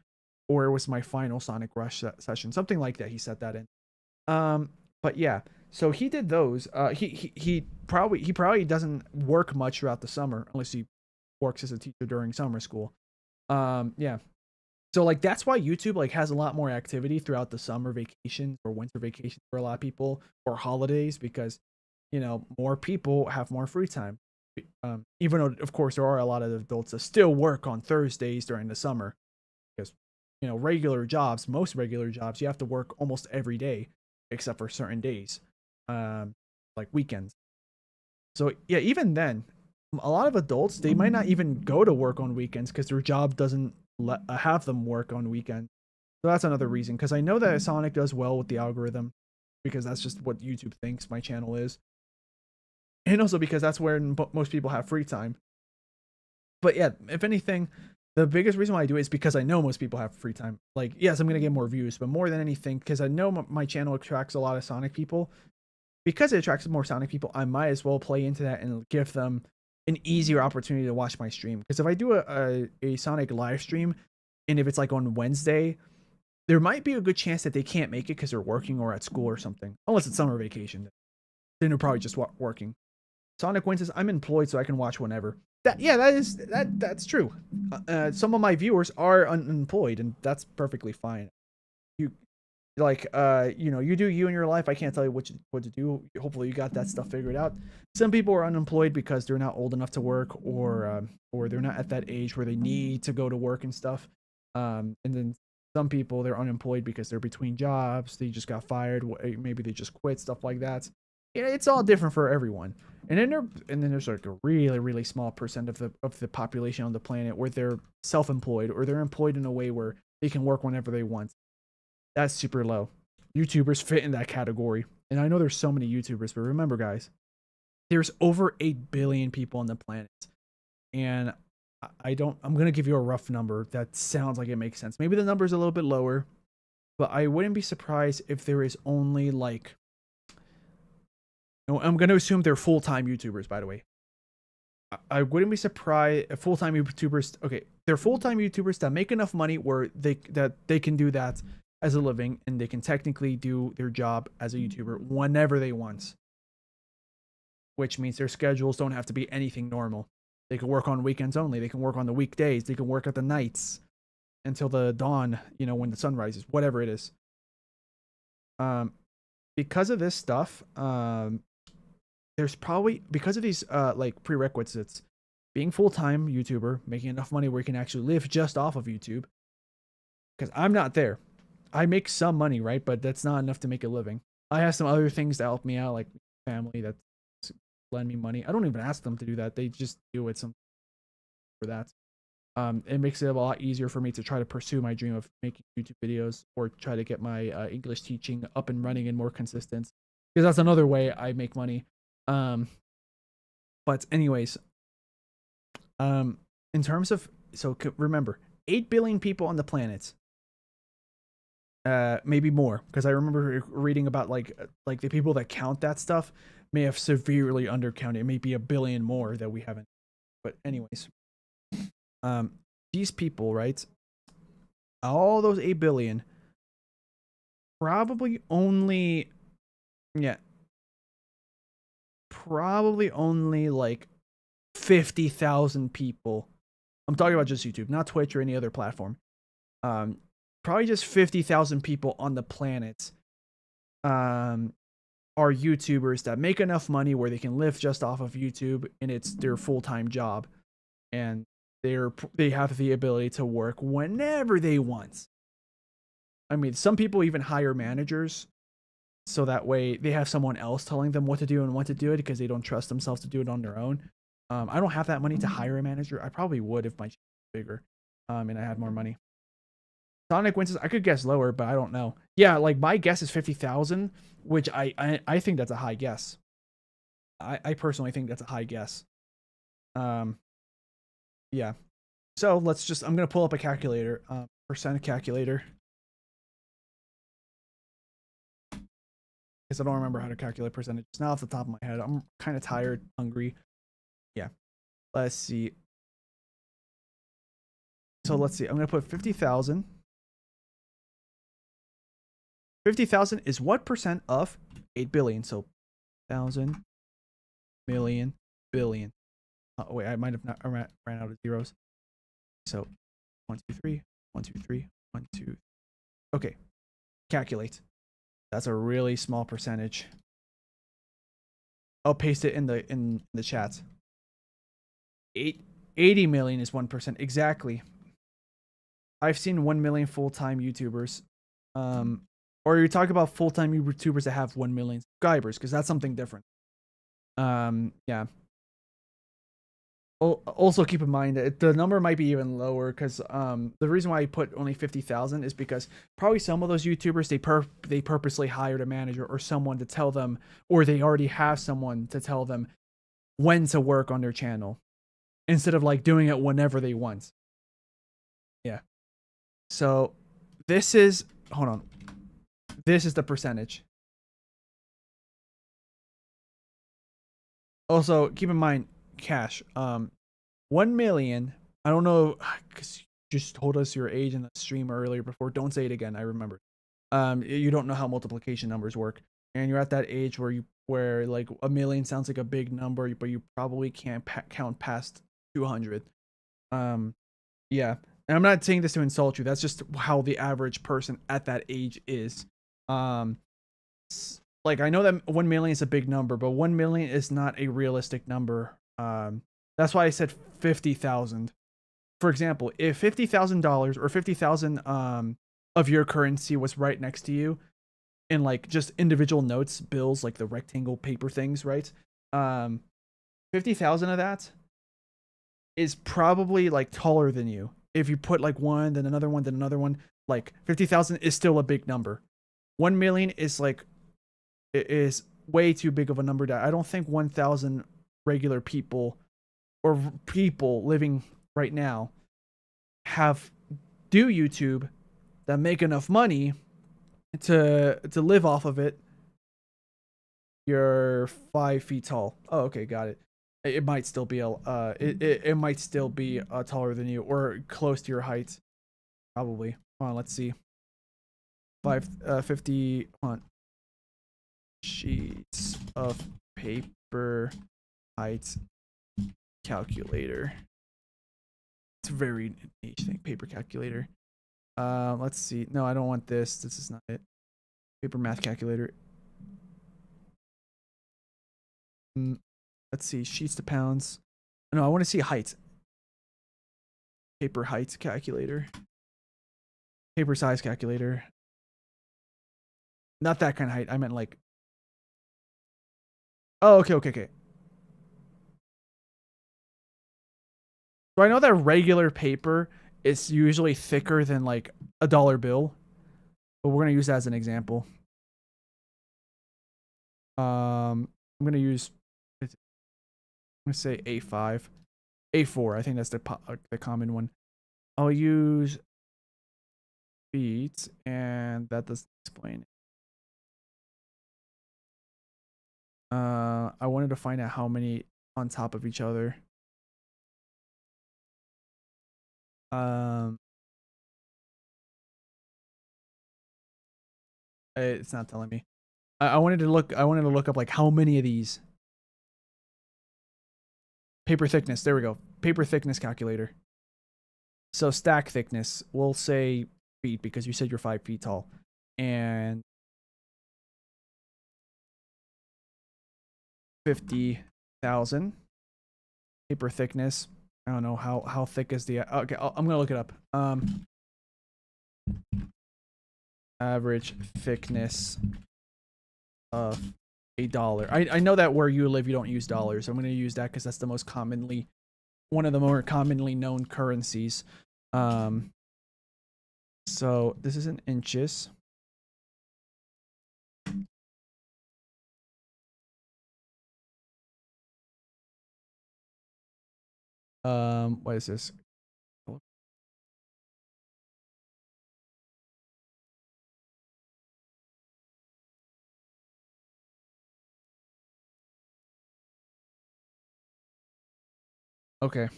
or it was my final Sonic Rush session, something like that. He said that in. But yeah, so he did those. He probably doesn't work much throughout the summer unless he works as a teacher during summer school. Yeah. So like that's why YouTube like has a lot more activity throughout the summer vacations or winter vacations for a lot of people, or holidays, because more people have more free time. Even though of course there are a lot of adults that still work on Thursdays during the summer, because most regular jobs, you have to work almost every day except for certain days, like weekends. So yeah, even then, a lot of adults, they might not even go to work on weekends because their job doesn't have them work on weekends. So that's another reason, because I know that Sonic does well with the algorithm, because that's just what YouTube thinks my channel is, and also because that's where most people have free time. But yeah, if anything, the biggest reason why I do it is because I know most people have free time. Like, yes, I'm gonna get more views, but more than anything, because I know my channel attracts a lot of Sonic people. Because it attracts more Sonic people, I might as well play into that and give them an easier opportunity to watch my stream. Because if I do a Sonic live stream, and if it's like on Wednesday, there might be a good chance that they can't make it because they're working or at school or something. Unless it's summer vacation, then they're probably just working. Sonic Win says, I'm employed, so I can watch whenever. That's true. Some of my viewers are unemployed, and that's perfectly fine. You you do you in your life. I can't tell you what to do. Hopefully you got that stuff figured out. Some people are unemployed because they're not old enough to work, or they're not at that age where they need to go to work and stuff. And then some people, they're unemployed because they're between jobs. They just got fired. Maybe they just quit, stuff like that. Yeah, it's all different for everyone. And then there's like a really, really small percent of the population on the planet where they're self-employed, or they're employed in a way where they can work whenever they want. That's super low. YouTubers fit in that category. And I know there's so many YouTubers, but remember, guys, there's over 8 billion people on the planet. And I'm going to give you a rough number that sounds like it makes sense. Maybe the number's a little bit lower, but I wouldn't be surprised if there is only like, I'm going to assume they're full-time YouTubers, by the way. I wouldn't be surprised if full-time YouTubers, okay, they're full-time YouTubers that make enough money where they can do that as a living, and they can technically do their job as a YouTuber whenever they want. Which means their schedules don't have to be anything normal. They can work on weekends only. They can work on the weekdays. They can work at the nights until the dawn, when the sun rises, whatever it is. Because of this stuff, there's probably, because of these like prerequisites, being full-time YouTuber, making enough money where you can actually live just off of YouTube. Because I'm not there. I make some money, right? But that's not enough to make a living. I have some other things to help me out, like family, that's lend me money. I don't even ask them to do that. They just do it some for that. It makes it a lot easier for me to try to pursue my dream of making YouTube videos or try to get my English teaching up and running and more consistent, because that's another way I make money. But anyways, in terms of, so remember, 8 billion people on the planet, maybe more, because I remember reading about like the people that count that stuff may have severely undercounted. It may be a billion more that we haven't. But anyways, these people, right? All those 8 billion, probably only like 50,000 people. I'm talking about just YouTube, not Twitch or any other platform. Probably just 50,000 people on the planet are YouTubers that make enough money where they can live just off of YouTube, and it's their full-time job, and they have the ability to work whenever they want. I mean, some people even hire managers so that way they have someone else telling them what to do and when to do it, because they don't trust themselves to do it on their own. I don't have that money to hire a manager. I probably would if my channel was bigger, and I had more money. Sonic Wins, I could guess lower, but I don't know. Yeah, like my guess is 50,000, which I think that's a high guess. I personally think that's a high guess. Yeah. So I'm gonna pull up a calculator, percent calculator, because I don't remember how to calculate percentages now off the top of my head. I'm kind of tired, hungry. Yeah. Let's see. So let's see. I'm gonna put 50,000. 50,000 is what percent of 8 billion? So 1,000, million, billion. Oh wait, I might have not ran out of zeros. So 1, 2, 3, 1, 2, 3, 1, 2. Okay, calculate. That's a really small percentage. I'll paste it in the chat. 80 million is 1%. Exactly. I've seen 1 million full-time YouTubers. Or you're talking about full-time YouTubers that have 1 million subscribers, because that's something different. Yeah. Also keep in mind that the number might be even lower, because the reason why I put only 50,000 is because probably some of those YouTubers, they purposely hired a manager or someone to tell them, or they already have someone to tell them when to work on their channel, instead of like doing it whenever they want. Yeah. So this is, hold on. This is the percentage. Also, keep in mind, cash. 1 million. I don't know, because you just told us your age in the stream earlier before. Don't say it again. I remember. You don't know how multiplication numbers work, and you're at that age where like 1 million sounds like a big number, but you probably can't count past 200. Yeah. And I'm not saying this to insult you. That's just how the average person at that age is. Like, I know that 1 million is a big number, but 1 million is not a realistic number. That's why I said 50,000. For example, if $50,000 or 50,000 of your currency was right next to you in like just individual notes, bills, like the rectangle paper things, right? 50,000 of that is probably like taller than you. If you put like one, then another one, then another one, like 50,000 is still a big number. 1 million is like, it is way too big of a number that I don't think 1,000 regular people or people living right now do YouTube that make enough money to live off of it. You're 5 feet tall. Oh, okay, got it. It might still be it might still be taller than you or close to your height. Probably. Hold on, let's see. 50 on sheets of paper height calculator. It's a very niche thing, paper calculator. Let's see. No, I don't want this. This is not it. Paper math calculator. Let's see. Sheets to pounds. No, I want to see height. Paper height calculator. Paper size calculator. Not that kind of height. I meant like. Oh, okay. So I know that regular paper is usually thicker than like a dollar bill, but we're gonna use that as an example. I'm gonna use, I'm gonna say A5, A4. I think that's the common one. I'll use feet, and that doesn't explain it. I wanted to find out how many on top of each other. It's not telling me. I wanted to look. I wanted to look up like how many of these. Paper thickness. There we go. Paper thickness calculator. So stack thickness. We'll say feet because you said you're 5 feet tall, and 50,000 paper thickness. I don't know how thick is the. Okay, I'm gonna look it up. Average thickness of $1. I know that where you live you don't use dollars. I'm gonna use that because that's the most commonly, one of the more commonly known currencies. So this is in inches. What is this? Okay.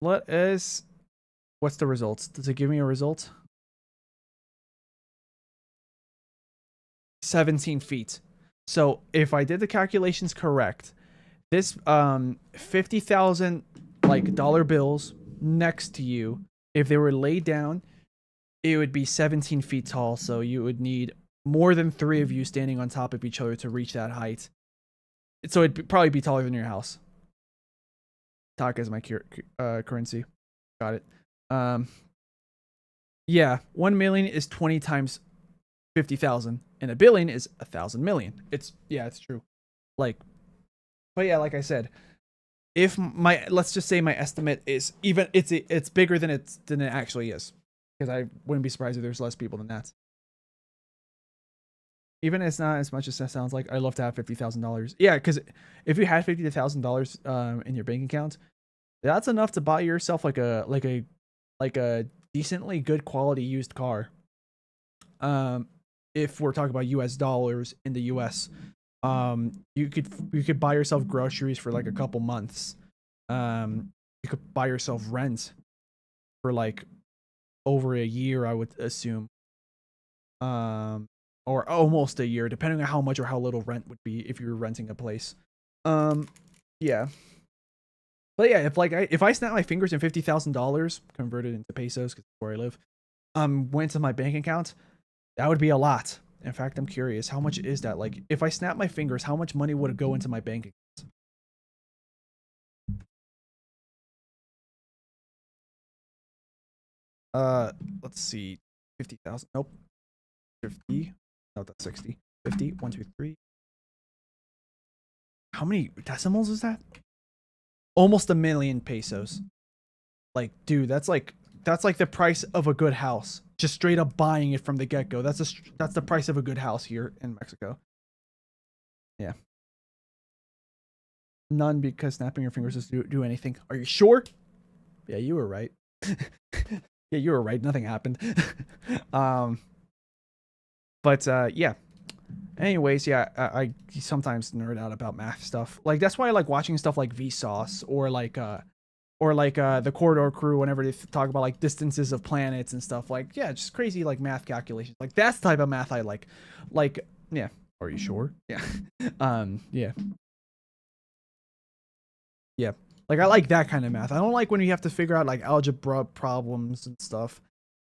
Let us. What's the results? Does it give me a result? 17 feet. So if I did the calculations correct, this 50,000 like dollar bills next to you, if they were laid down, it would be 17 feet tall. So you would need more than 3 of you standing on top of each other to reach that height. So it'd probably be taller than your house. Taka is my currency. Got it. Yeah, 1 million is 20 times 50,000, and a billion is 1,000 million. It's true. Like, but yeah, like I said, if let's just say my estimate is even it's bigger than it actually is, because I wouldn't be surprised if there's less people than that. Even it's not as much as that sounds like. I love to have $50,000. Yeah, because if you had $50,000 in your bank account, that's enough to buy yourself like a decently good quality used car. If we're talking about US dollars in the US, you could buy yourself groceries for like a couple months. You could buy yourself rent for like over a year, I would assume. Or almost a year, depending on how much or how little rent would be if you're renting a place. Yeah. But yeah, if I snap my fingers and $50,000 converted into pesos, because that's where I live, went to my bank account, that would be a lot. In fact, I'm curious, how much is that? Like, if I snap my fingers, how much money would it go into my bank account? Let's see, 50,000. Nope, 50. No, that's 60. 50. 1, 2, 3. How many decimals is that? Almost 1 million pesos. Like, dude, that's like the price of a good house. Just straight up buying it from the get-go. That's the price of a good house here in Mexico. Yeah. None, because snapping your fingers doesn't do anything. Are you sure? Yeah, you were right. Yeah, you were right. Nothing happened. But yeah. Anyways, yeah, I sometimes nerd out about math stuff. Like, that's why I like watching stuff like Vsauce or like the Corridor Crew whenever they talk about like distances of planets and stuff. Like, yeah, just crazy like math calculations. Like, that's the type of math I like. Like, yeah. Are you sure? Yeah. Yeah. Yeah. Like, I like that kind of math. I don't like when you have to figure out like algebra problems and stuff.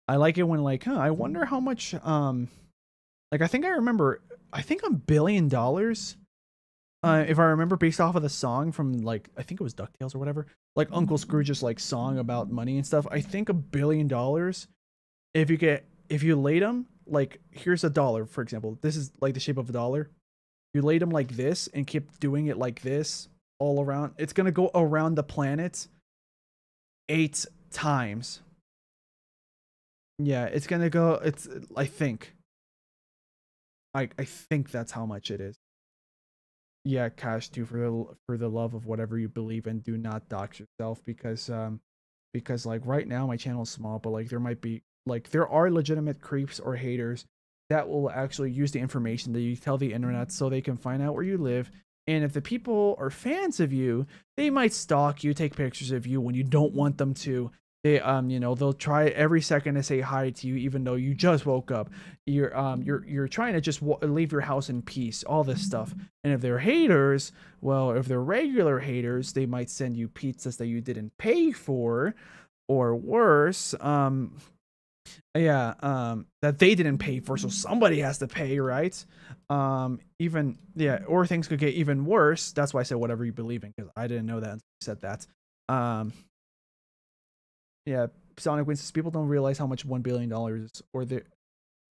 I like it when like, I wonder how much like I think $1 billion, if I remember, based off of the song from like, I think it was DuckTales or whatever, like Uncle Scrooge's like song about money and stuff. I think $1 billion, if you laid them, like, here's a dollar, for example, this is like the shape of a dollar. You laid them like this and keep doing it like this all around. It's going to go around the planet 8 times. Yeah, it's gonna go. It's I think. I think that's how much it is. Yeah, cash too for the love of whatever you believe in. Do not dox yourself because like right now my channel is small, but like there might be like there are legitimate creeps or haters that will actually use the information that you tell the internet so they can find out where you live. And if the people are fans of you, they might stalk you, take pictures of you when you don't want them to. They you know, they'll try every second to say hi to you even though you just woke up. You're trying to just leave your house in peace, all this stuff. And if they're haters, well, if they're regular haters, they might send you pizzas that you didn't pay for, or worse, that they didn't pay for, so somebody has to pay, right? Even yeah, or things could get even worse. That's why I said whatever you believe in, because I didn't know that until you said that. Um, yeah, Sonic Wins says people don't realize how much $1 billion is,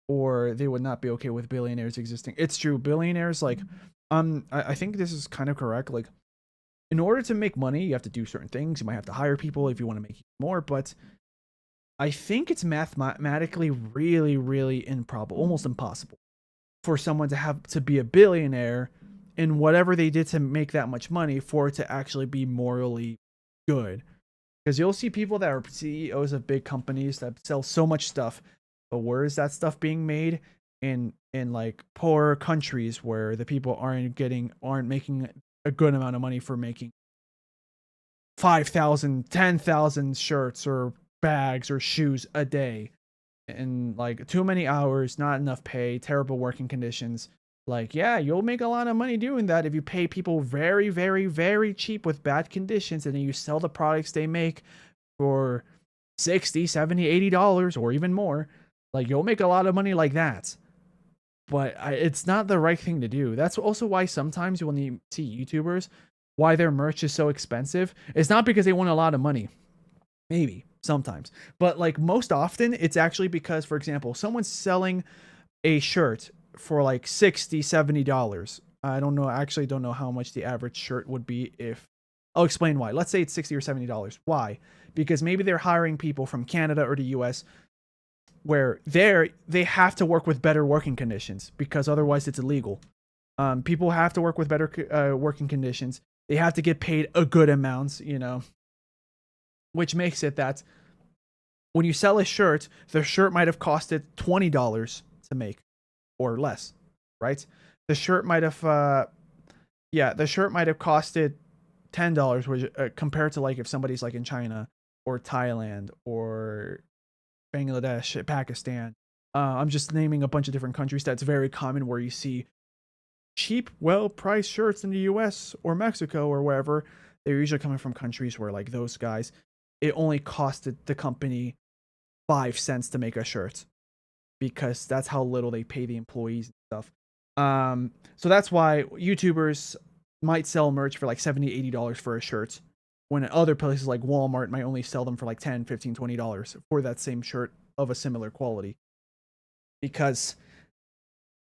or they would not be okay with billionaires existing. It's true, billionaires like, I think this is kind of correct. Like, in order to make money, you have to do certain things. You might have to hire people if you want to make more, but I think it's mathematically really, really improbable, almost impossible, for someone to have to be a billionaire in whatever they did to make that much money for it to actually be morally good. Because you'll see people that are CEOs of big companies that sell so much stuff, but where is that stuff being made? In like poor countries where the people aren't making a good amount of money for making 5,000, 10,000 shirts or bags or shoes a day, and like too many hours, not enough pay, terrible working conditions. Like, yeah, you'll make a lot of money doing that if you pay people very, very, very cheap with bad conditions, and then you sell the products they make for 60, 70, $80 or even more. Like, you'll make a lot of money like that. But it's not the right thing to do. That's also why sometimes when you see YouTubers, why their merch is so expensive, it's not because they want a lot of money. Maybe sometimes, but like most often it's actually because, for example, someone's selling a shirt for like $60-$70. I don't know, I actually don't know how much the average shirt would be. If I'll explain why. Let's say it's $60 or $70. Why? Because maybe they're hiring people from Canada or the US where they have to work with better working conditions because otherwise it's illegal. People have to work with better working conditions. They have to get paid a good amount, you know, which makes it that when you sell a shirt, the shirt might have costed $20 to make or less, right? The shirt might have, the shirt might have costed $10, which compared to like if somebody's like in China or Thailand or Bangladesh, Pakistan. I'm just naming a bunch of different countries that's very common where you see cheap, well-priced shirts in the US or Mexico or wherever. They're usually coming from countries where like those guys, it only costed the company 5 cents to make a shirt because that's how little they pay the employees and stuff. So that's why YouTubers might sell merch for like $70, $80 for a shirt, when other places like Walmart might only sell them for like $10, $15, $20 for that same shirt of a similar quality. Because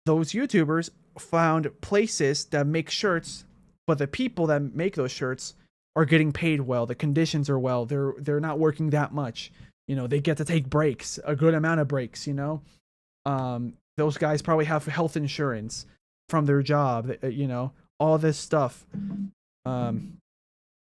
those YouTubers found places that make shirts, but the people that make those shirts are getting paid well. The conditions are well. They're not working that much. You know, they get to take breaks, a good amount of breaks, you know. Those guys probably have health insurance from their job, you know, all this stuff.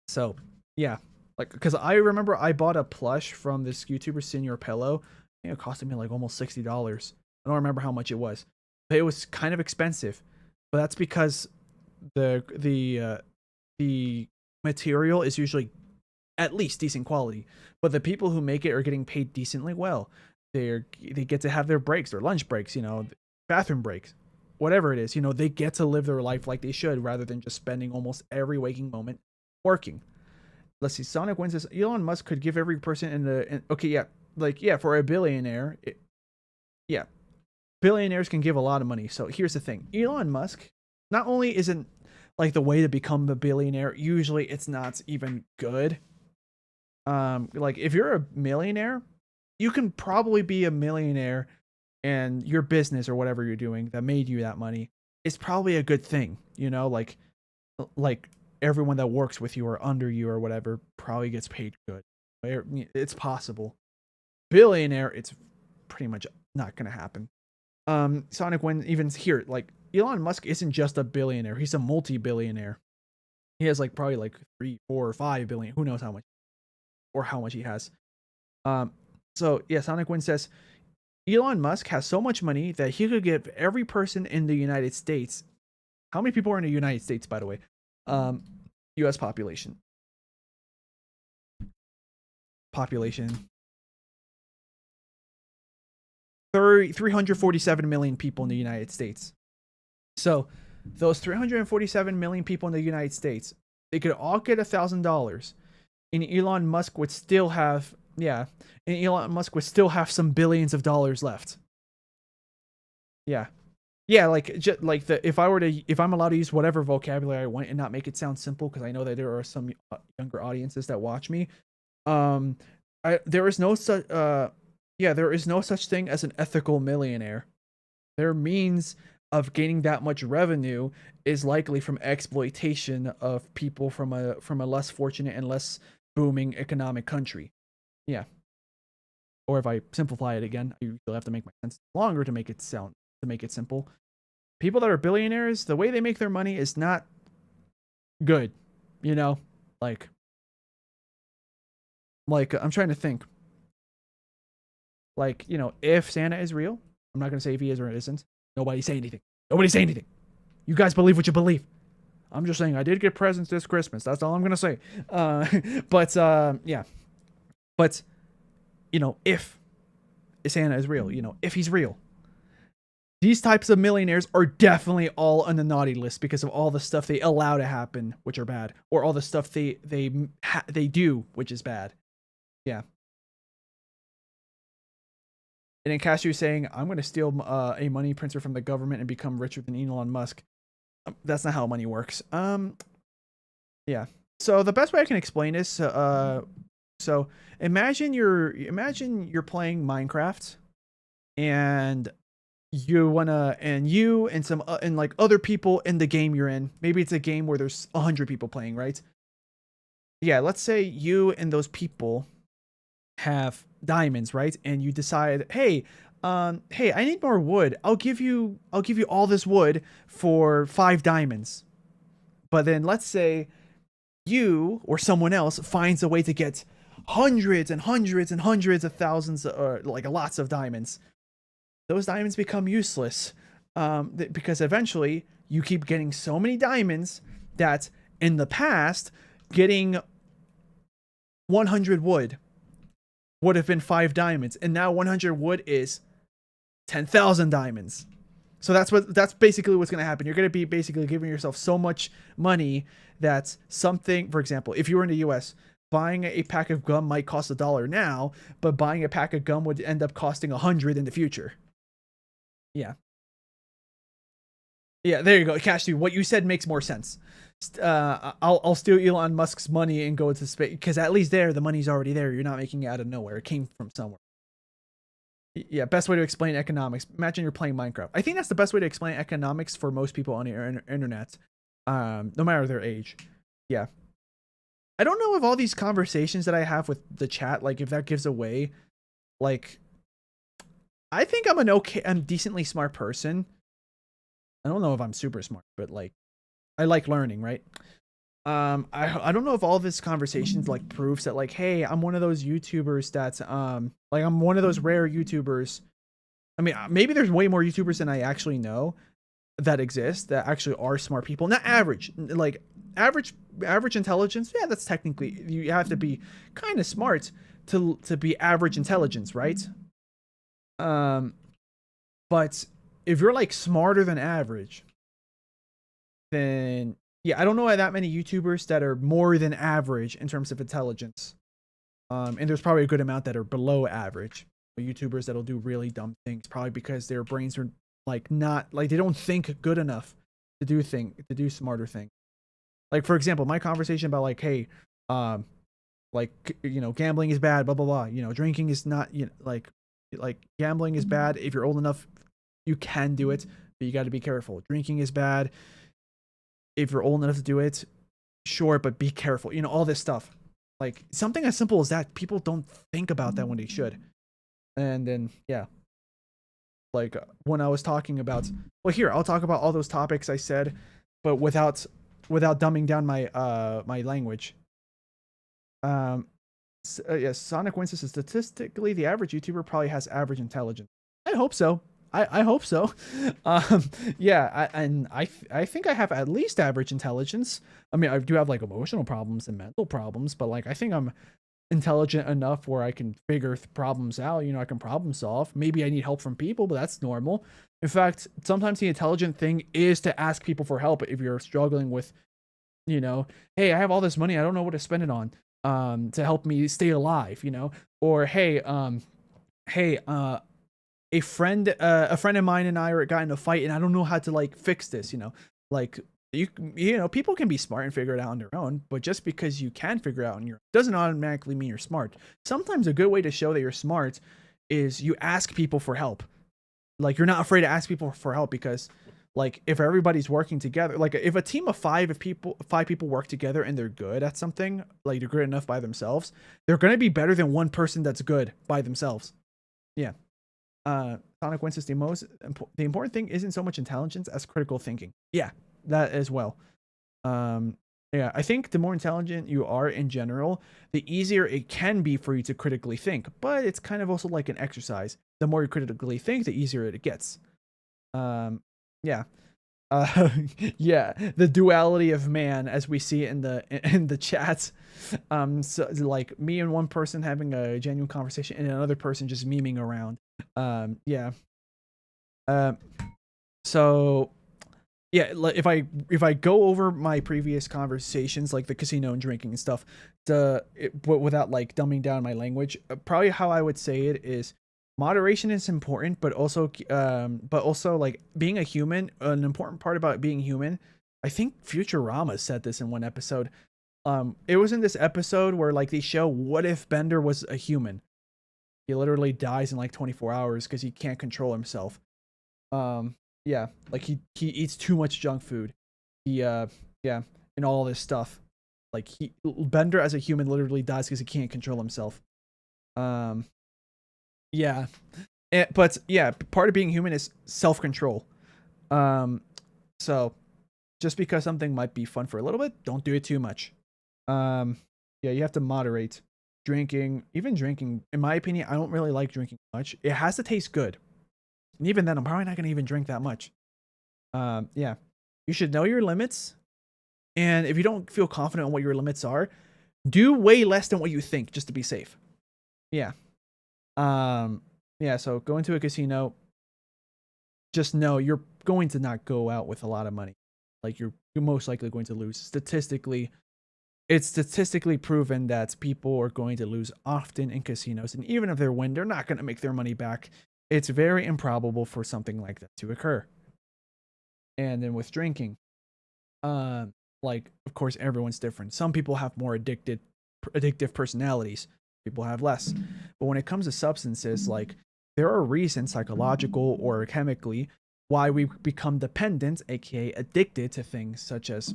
So yeah, like, because I remember I bought a plush from this YouTuber, Senior Pillow. I think it costed me like almost $60. I don't remember how much it was, but it was kind of expensive. But that's because the material is usually at least decent quality, but the people who make it are getting paid decently well. They get to have their breaks, their lunch breaks, you know, bathroom breaks, whatever it is. You know, they get to live their life like they should rather than just spending almost every waking moment working. Let's see. Sonic Wins says Elon Musk could give every person okay, yeah, like, yeah, for a billionaire, yeah, billionaires can give a lot of money. So here's the thing: Elon Musk not only isn't like the way to become a billionaire. Usually, it's not even good. Like if you're a millionaire, you can probably be a millionaire, and your business or whatever you're doing that made you that money is probably a good thing. You know, like everyone that works with you or under you or whatever probably gets paid good. It's possible. Billionaire, it's pretty much not gonna happen. Sonic, when even here, like Elon Musk isn't just a billionaire; he's a multi-billionaire. He has like probably like 3, 4, or 5 billion. Who knows how much, or how much he has. So yeah, Sonic Win says Elon Musk has so much money that he could give every person in the United States. How many people are in the United States, by the way? U.S. population. 347 million people in the United States. So those 347 million people in the United States, they could all get $1,000, and Elon Musk would still have some billions of dollars left. Yeah, like if I'm allowed to use whatever vocabulary I want and not make it sound simple, because I know that there are some younger audiences that watch me. There is no such thing as an ethical millionaire. Their means of gaining that much revenue is likely from exploitation of people from a less fortunate and less booming economic country. Yeah. Or if I simplify it again, I usually have to make my sentence longer to make it simple. People that are billionaires, the way they make their money is not good. Like I'm trying to think. Like, if Santa is real, I'm not going to say if he is or isn't. Nobody say anything. You guys believe what you believe. I'm just saying I did get presents this Christmas. That's all I'm going to say. Yeah. But, if Santa is real, if he's real, these types of millionaires are definitely all on the naughty list because of all the stuff they allow to happen, which are bad, or all the stuff they do, which is bad. Yeah. And then Cashew saying, I'm going to steal a money printer from the government and become richer than Elon Musk. That's not how money works. Yeah. So the best way I can explain this, so imagine you're playing Minecraft, and you and some and like other people in the game you're in. Maybe it's a game where there's 100 people playing, right? Yeah, let's say you and those people have diamonds, right? And you decide, hey, I need more wood. I'll give you all this wood for 5 diamonds. But then let's say you or someone else finds a way to get hundreds and hundreds and hundreds of thousands, or like lots of diamonds. Those diamonds become useless because eventually you keep getting so many diamonds that in the past, getting 100 wood would have been 5 diamonds, and now 100 wood is 10,000 diamonds. So that's basically what's going to happen. You're going to be basically giving yourself so much money that something, for example, if you were in the US, buying a pack of gum might cost $1 now, but buying a pack of gum would end up costing 100 in the future. Yeah. Yeah, there you go. Cashew, what you said makes more sense. I'll steal Elon Musk's money and go into space, because at least there the money's already there. You're not making it out of nowhere. It came from somewhere. Yeah, best way to explain economics. Imagine you're playing Minecraft. I think that's the best way to explain economics for most people on the internet, no matter their age. Yeah. I don't know if all these conversations that I have with the chat, like if that gives away, like, I think I'm decently smart person. I don't know if I'm super smart, but like, I like learning, right? I don't know if all this conversations like proves that, like, hey, I'm one of those YouTubers that's like, I'm one of those rare YouTubers. I mean, maybe there's way more YouTubers than I actually know that exist that actually are smart people. Not average, like average intelligence. Yeah, that's technically, you have to be kind of smart to be average intelligence, right? But if you're like smarter than average, then yeah, I don't know that many YouTubers that are more than average in terms of intelligence. And there's probably a good amount that are below average. YouTubers that'll do really dumb things, probably because their brains are like not like, they don't think good enough to do smarter things. Like, for example, my conversation about like, hey, like, gambling is bad, blah blah blah. Drinking is not, like gambling is bad. If you're old enough, you can do it, but you got to be careful. Drinking is bad. If you're old enough to do it, sure, but be careful. All this stuff. Like something as simple as that, people don't think about that when they should. And then yeah, like when I was talking about, well, here I'll talk about all those topics I said, but without dumbing down my my language. Yes, Sonic Wins is statistically the average YouTuber probably has average intelligence. I hope so. I hope so. Yeah, I think I have at least average intelligence. I mean, I do have like emotional problems and mental problems, but like I think I'm intelligent enough where I can figure problems out. You know, I can problem solve. Maybe I need help from people, but that's normal. In fact, sometimes the intelligent thing is to ask people for help if you're struggling with, you know, hey, I have all this money, I don't know what to spend it on, to help me stay alive, you know, or hey, a friend of mine and I got in a fight and I don't know how to like fix this, you know, like you know, people can be smart and figure it out on their own, but just because you can figure it out on your own doesn't automatically mean you're smart. Sometimes a good way to show that you're smart is you ask people for help. Like you're not afraid to ask people for help, because like if everybody's working together, like if a team of five people work together and they're good at something, like they're good enough by themselves, they're going to be better than one person that's good by themselves. Yeah. Sonic Wins is the important thing isn't so much intelligence as critical thinking. Yeah, that as well. Yeah, I think the more intelligent you are in general, the easier it can be for you to critically think, but it's kind of also like an exercise. The more you critically think, the easier it gets. Yeah. Yeah, the duality of man as we see it in the chats. So like me and one person having a genuine conversation and another person just memeing around. Yeah. So yeah, if I go over my previous conversations, like the casino and drinking and stuff, but without like dumbing down my language, probably how I would say it is moderation is important, but also like being a human, an important part about being human. I think Futurama said this in one episode. It was in this episode where like they show what if Bender was a human. He literally dies in like 24 hours because he can't control himself. Yeah, like he eats too much junk food. Yeah, and all this stuff. Like Bender as a human literally dies because he can't control himself. Yeah. But yeah, part of being human is self-control. So just because something might be fun for a little bit, don't do it too much. Yeah, you have to moderate drinking. Even drinking, in my opinion, I don't really like drinking much. It has to taste good. And even then, I'm probably not going to even drink that much. Yeah, you should know your limits. And if you don't feel confident on what your limits are, do way less than what you think just to be safe. Yeah. Yeah, so go into a casino, just know you're going to not go out with a lot of money. Like you're most likely going to lose. It's statistically proven that people are going to lose often in casinos, and even if they win, they're not going to make their money back. It's very improbable for something like that to occur. And then with drinking, like of course everyone's different. Some people have more addictive personalities. People have less. But when it comes to substances, like there are reasons, psychological or chemically, why we become dependent, aka addicted to things such as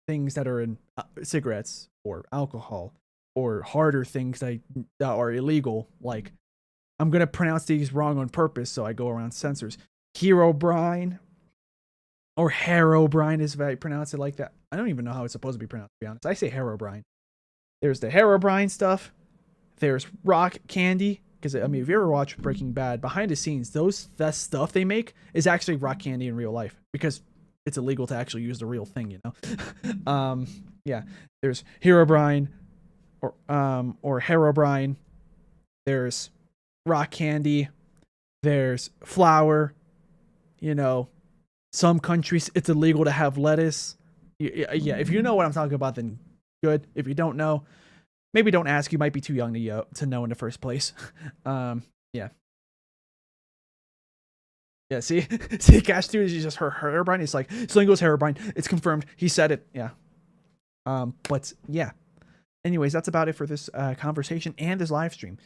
things that are in cigarettes or alcohol, or harder things that are illegal. Like I'm gonna pronounce these wrong on purpose, so I go around censors. Herobrine or Herobrine is if I pronounce it like that. I don't even know how it's supposed to be pronounced, to be honest. I say Herobrine. There's the Herobrine stuff. There's rock candy. Because, I mean, if you ever watch Breaking Bad, behind the scenes, that stuff they make is actually rock candy in real life. Because it's illegal to actually use the real thing, you know? Yeah. There's Herobrine or Herobrine. There's rock candy. There's flour. You know, some countries, it's illegal to have lettuce. Yeah, if you know what I'm talking about, then good. If you don't know, maybe don't ask. You might be too young to know in the first place. Yeah. Yeah, see, Cash Dude is just her Herobrine. It's like Slingo's Herobrine. It's confirmed. He said it. Yeah. But yeah. Anyways, that's about it for this conversation and this live stream.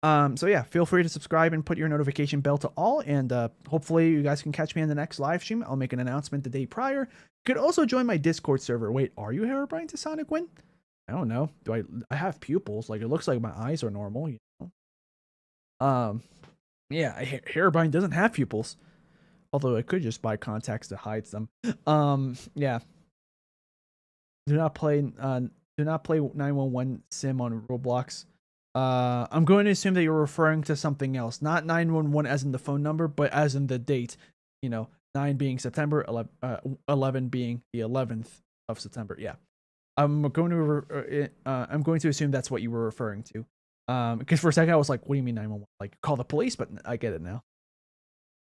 So yeah, feel free to subscribe and put your notification bell to all, and hopefully you guys can catch me in the next live stream. I'll make an announcement the day prior. You could also join my Discord server. Wait, are you Herobrine to Sonic Win? I don't know. Do I have pupils? Like, it looks like my eyes are normal, you know? Yeah, Hairbind doesn't have pupils. Although I could just buy contacts to hide them. Yeah. Do not play 911 sim on Roblox. I'm going to assume that you're referring to something else. Not 911 as in the phone number, but as in the date. You know, 9 being September, 11 being the 11th of September. Yeah. I'm going to assume that's what you were referring to. Because for a second I was like, what do you mean 911? Like, call the police, but I get it now.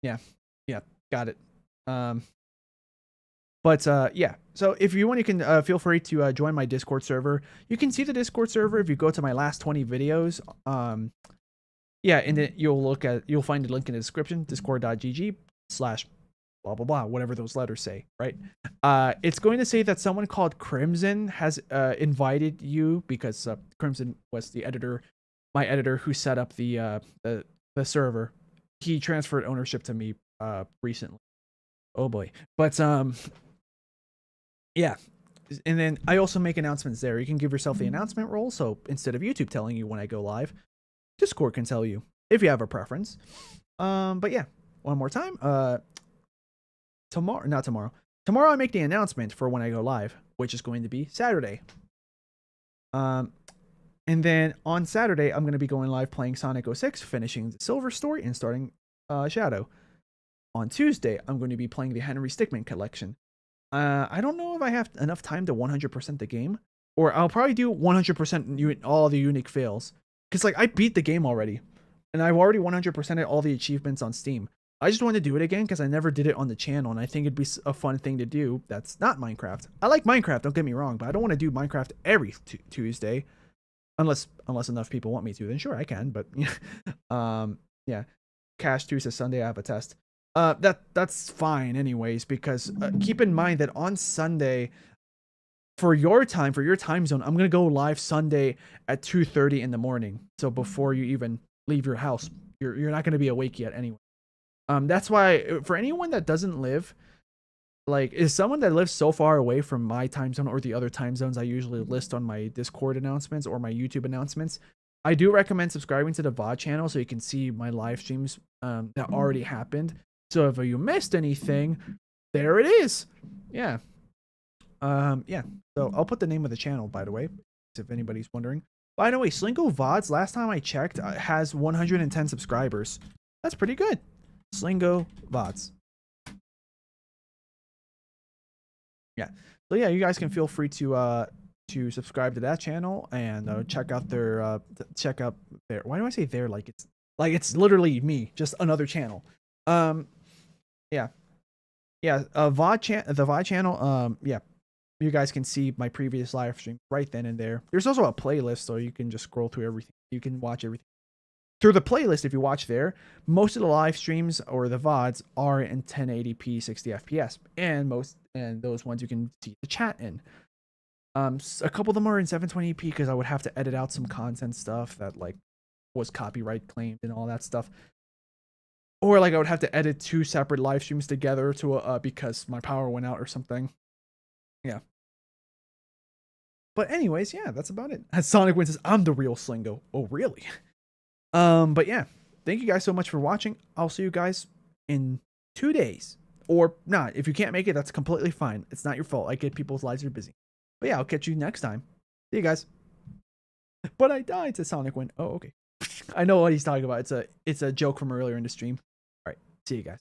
Yeah. Yeah, got it. But yeah, so if you want, you can feel free to join my Discord server. You can see the Discord server if you go to my last 20 videos. Yeah, and then you'll find a link in the description, discord.gg/blah blah blah, whatever those letters say, right? It's going to say that someone called Crimson has invited you because Crimson was the editor, my editor, who set up the server. He transferred ownership to me recently. Oh boy. But yeah. And then I also make announcements there. You can give yourself the announcement role, so instead of YouTube telling you when I go live, Discord can tell you if you have a preference. But yeah, one more time. Tomorrow I make the announcement for when I go live, which is going to be Saturday. And then on Saturday, I'm going to be going live playing Sonic 06, finishing the Silver story, and starting Shadow. On Tuesday, I'm going to be playing the Henry Stickmin collection. I don't know if I have enough time to 100% the game, or I'll probably do 100% all the unique fails. Because, like, I beat the game already, and I've already 100%ed all the achievements on Steam. I just want to do it again because I never did it on the channel, and I think it'd be a fun thing to do that's not Minecraft. I like Minecraft, don't get me wrong, but I don't want to do Minecraft every Tuesday. Unless enough people want me to, then sure, I can, but yeah. Cash 2 says Sunday I have a test. That's fine anyways, because keep in mind that on Sunday, for your time zone, I'm gonna go live Sunday at 2:30 in the morning. So before you even leave your house, you're not gonna be awake yet anyway. That's why for anyone that doesn't live, like, is someone that lives so far away from my time zone or the other time zones I usually list on my Discord announcements or my YouTube announcements, I do recommend subscribing to the VOD channel so you can see my live streams that already happened. So if you missed anything, there it is. Yeah. Yeah. So I'll put the name of the channel, by the way, if anybody's wondering. By the way, SleengoVODS, last time I checked, has 110 subscribers. That's pretty good. SleengoVODS. Yeah. So yeah, you guys can feel free to subscribe to that channel and check out their why do I say their, like it's literally me, just another channel. Yeah. Yeah, the VOD channel, yeah. You guys can see my previous live stream right then and there. There's also a playlist, so you can just scroll through everything. You can watch everything through the playlist. If you watch there, most of the live streams or the VODs are in 1080p 60 FPS, and those ones you can see the chat in. A couple of them are in 720p because I would have to edit out some content stuff that, like, was copyright claimed and all that stuff. Or, like, I would have to edit 2 separate live streams together to because my power went out or something. Yeah. But anyways, yeah, that's about it. As Sonic Win says, I'm the real Slingo. Oh, really? But yeah, thank you guys so much for watching. I'll see you guys in 2 days. Or not. If you can't make it, that's completely fine. It's not your fault. I get people's lives are busy. But yeah, I'll catch you next time. See you guys. But I died, says Sonic Win. Oh, okay. I know what he's talking about. It's a joke from earlier in the stream. All right. See you guys.